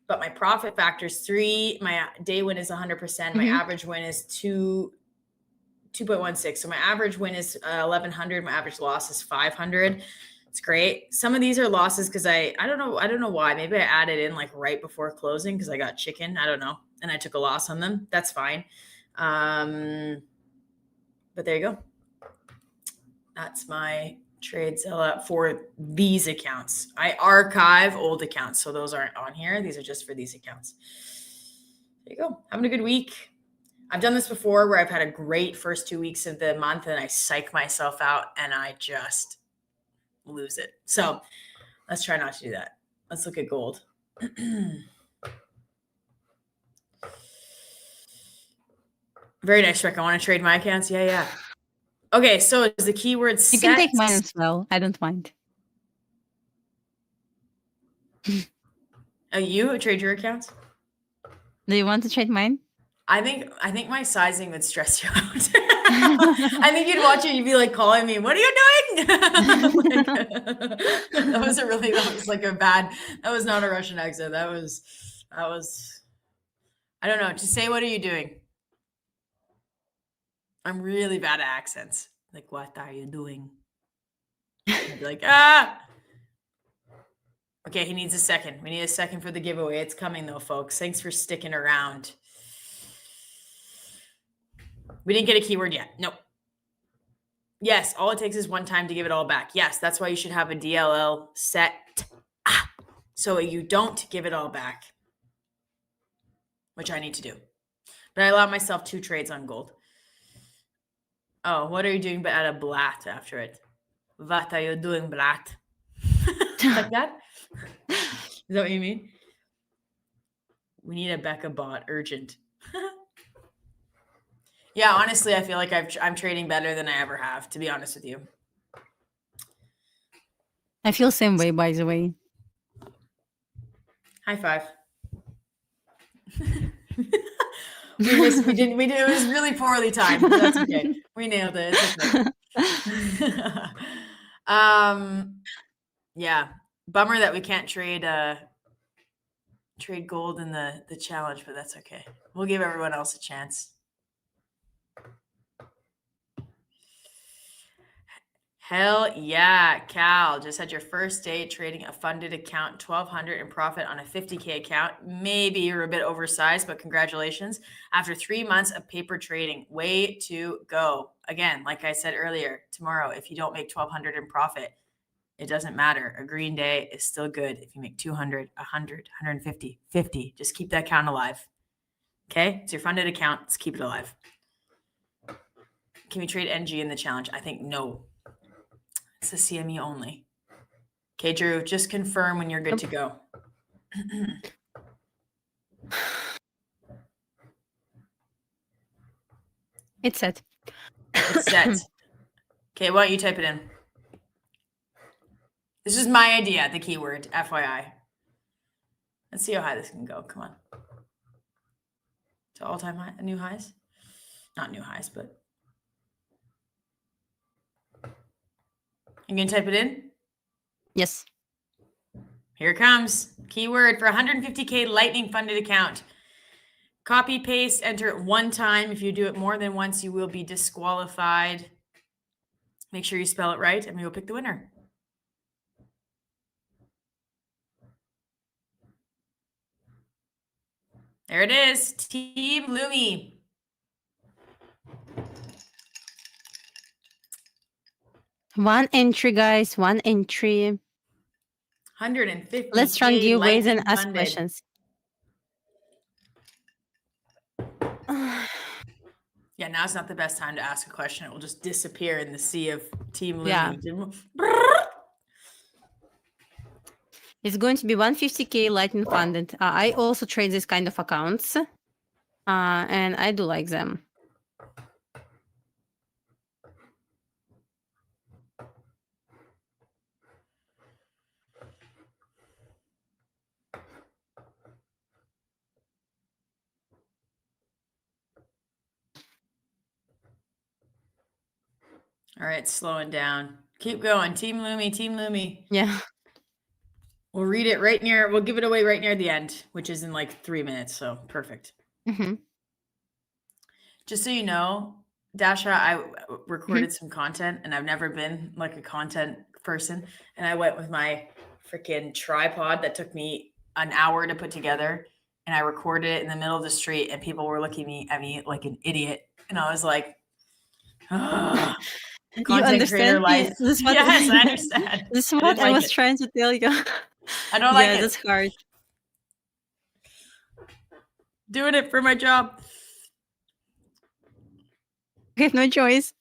But my profit factor is 3. My day win is 100%. My average win is 2.16. So my average win is 1,100. My average loss is 500. It's great. Some of these are losses because I don't know why. Maybe I added in like right before closing because I got chicken. I don't know, and I took a loss on them. That's fine. But there you go. That's my trade sell up for these accounts. I archive old accounts, so those aren't on here. These are just for these accounts. There you go. Having a good week. I've done this before where I've had a great first 2 weeks of the month and I psych myself out and I just lose it. So let's try not to do that. Let's look at gold. Very nice, Rick. I want to trade my accounts. Yeah. Okay, so is the keyword set? You can take mine as well. I don't mind. You trade your accounts? Do you want to trade mine? I think my sizing would stress you out. I think you'd watch it, you'd be like calling me, "What are you doing?" that was not a Russian accent. That was I don't know. Just say, "What are you doing?" I'm really bad at accents. Like, "What are you doing?" I'd be like, "Ah." Okay, he needs a second. We need a second for the giveaway. It's coming though, folks. Thanks for sticking around. We didn't get a keyword yet. Nope. Yes, all it takes is one time to give it all back. Yes, that's why you should have a DLL set so you don't give it all back, which I need to do. But I allowed myself 2 trades on gold. Oh, what are you doing but add a blat after it? What are you doing, blat? Like that? Is that what you mean? We need a Becca bot, urgent. Yeah, honestly, I feel like I'm trading better than I ever have, to be honest with you. I feel same way, by the way. High five. We didn't. It was really poorly timed. But that's okay. We nailed it. It's okay. Yeah. Bummer that we can't trade gold in the challenge, but that's okay. We'll give everyone else a chance. Hell yeah, Cal. Just had your first day trading a funded account, 1,200 in profit on a 50K account. Maybe you're a bit oversized, but congratulations. After 3 months of paper trading, way to go. Again, like I said earlier, tomorrow, if you don't make 1,200 in profit, it doesn't matter. A green day is still good. If you make 200, 100, 150, 50, just keep that account alive. Okay? It's your funded account. Let's keep it alive. Can we trade NG in the challenge? I think no. It's a CME only. Okay, Drew, just confirm when you're good to go. It's set. It's set. Okay, why don't you type it in? This is my idea, the keyword, FYI. Let's see how high this can go. Come on. To all-time high, new highs? Not new highs, but. You can type it in? Yes. Here it comes. Keyword for 150K Lightning funded account. Copy, paste, enter it one time. If you do it more than once, you will be disqualified. Make sure you spell it right, and we will pick the winner. There it is. Team Lumi. One entry, guys. One entry. 150. Let's run giveaways and ask questions. Yeah, now's not the best time to ask a question. It will just disappear in the sea of Team Lumi. Yeah. It's going to be 150K Lightning funded. I also trade this kind of accounts, and I do like them. All right, slowing down. Keep going. Team Lumi, Team Lumi. Yeah. We'll read it right near, we'll give it away right near the end, which is in like 3 minutes. So perfect. Mm-hmm. Just so you know, Dasha, I recorded some content and I've never been like a content person. And I went with my freaking tripod that took me an hour to put together. And I recorded it in the middle of the street and people were looking at me like an idiot. And I was like, content creator life. This is what, Yes, I understand. This is what I was trying to tell you. I don't like it. Yeah, that's hard. Doing it for my job. I have no choice.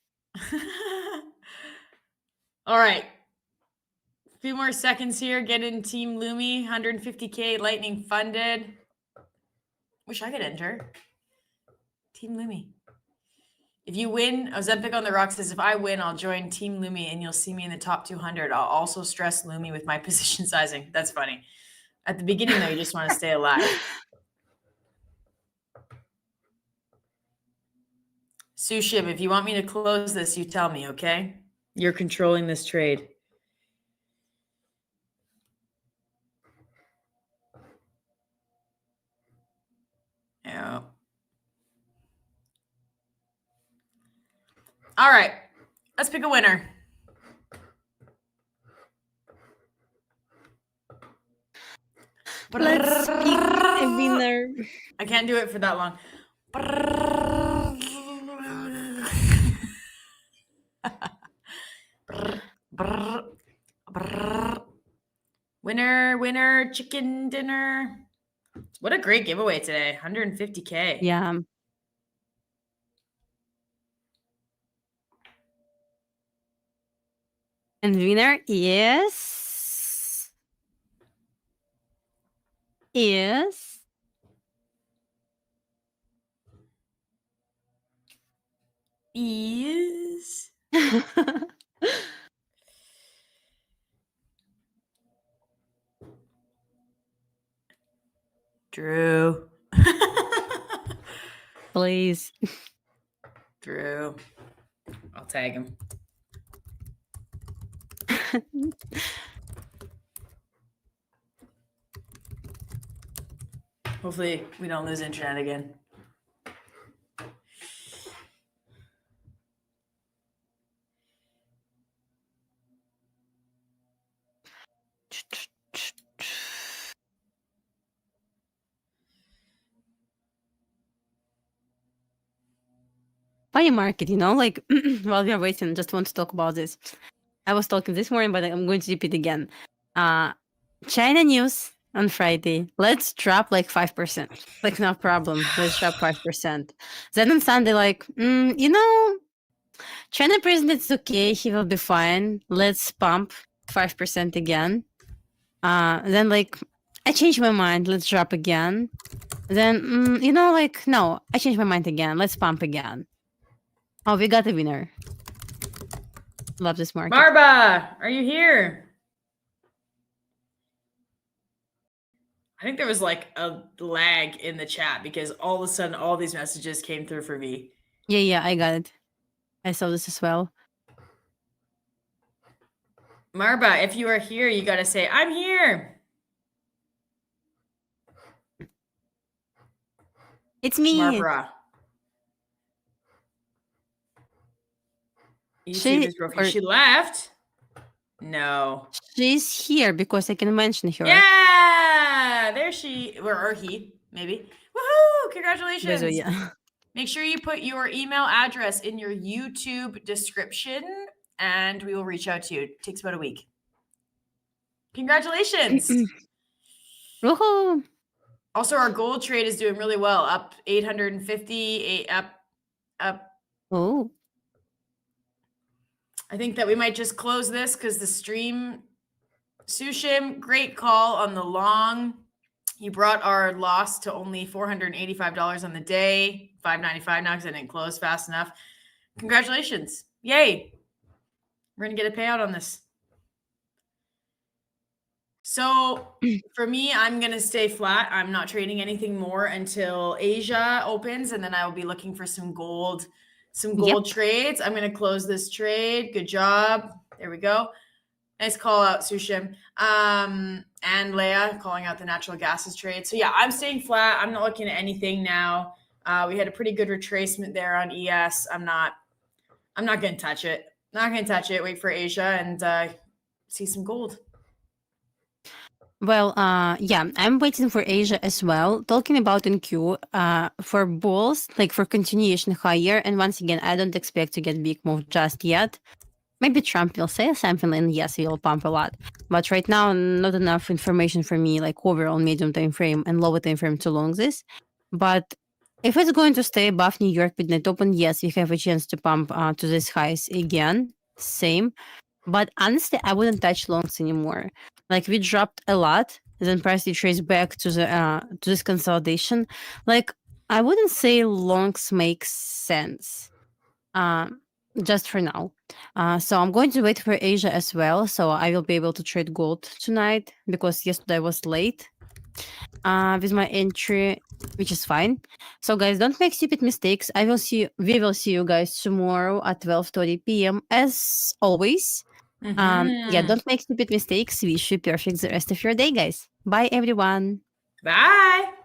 All right. A few more seconds here. Get in Team Lumi. 150K Lightning funded. Wish I could enter. Team Lumi. If you win, Ozempic on the Rock says, if I win, I'll join Team Lumi and you'll see me in the top 200. I'll also stress Lumi with my position sizing. That's funny. At the beginning, though, you just want to stay alive. Sushim, if you want me to close this, you tell me, okay? You're controlling this trade. Yeah. All right. Let's pick a winner. Let's pick a winner. I can't do it for that long. Winner, winner, chicken dinner. What a great giveaway today. 150K. Yeah. And winner is Drew. Please. Drew. I'll tag him. Hopefully we don't lose internet again. Funny market, you know, like while we are waiting, just want to talk about this. I was talking this morning, but I'm going to repeat again. China news on Friday. Let's drop like 5%. Like, no problem. Let's drop 5%. Then on Sunday, like, you know, China president is okay. He will be fine. Let's pump 5% again. Then like, I changed my mind. Let's drop again. Then, you know, like, no, I changed my mind again. Let's pump again. Oh, we got a winner. Love this market. Marba, are you here? I think there was like a lag in the chat because all of a sudden all these messages came through for V. Yeah, I got it. I saw this as well. Marba, if you are here, you got to say, I'm here. It's me. Marba. She left? No. She's here because I can mention her. Yeah, there she, or he, maybe. Woohoo! Congratulations. Yeah. Make sure you put your email address in your YouTube description and we will reach out to you. It takes about a week. Congratulations. Woohoo! Also, our gold trade is doing really well. Up 850, up. Oh. I think that we might just close this because the stream, Sushim, great call on the long. You brought our loss to only $485 on the day, $595 now because I didn't close fast enough. Congratulations. Yay. We're going to get a payout on this. So for me, I'm going to stay flat. I'm not trading anything more until Asia opens, and then I will be looking for some gold trades. I'm going to close this trade. Good job. There we go. Nice call out, Sushim. And Leia calling out the natural gases trade. So yeah, I'm staying flat. I'm not looking at anything now. We had a pretty good retracement there on ES. I'm not going to touch it. Not going to touch it. Wait for Asia and see some gold. Well, yeah, I'm waiting for Asia as well. Talking about NQ, for bulls, like for continuation higher. And once again, I don't expect to get big move just yet. Maybe Trump will say something and yes, he'll pump a lot. But right now, not enough information for me, like overall medium time frame and lower time frame to long this. But if it's going to stay above New York midnight open, yes, we have a chance to pump to these highs again. Same. But honestly, I wouldn't touch longs anymore. Like we dropped a lot, then price traced back to the to this consolidation. Like I wouldn't say longs make sense. Just for now. So I'm going to wait for Asia as well. So I will be able to trade gold tonight because yesterday I was late with my entry, which is fine. So guys, don't make stupid mistakes. We will see you guys tomorrow at 12:30 p.m. as always. Yeah, don't make stupid mistakes. Wish you perfect the rest of your day, guys. Bye everyone. Bye.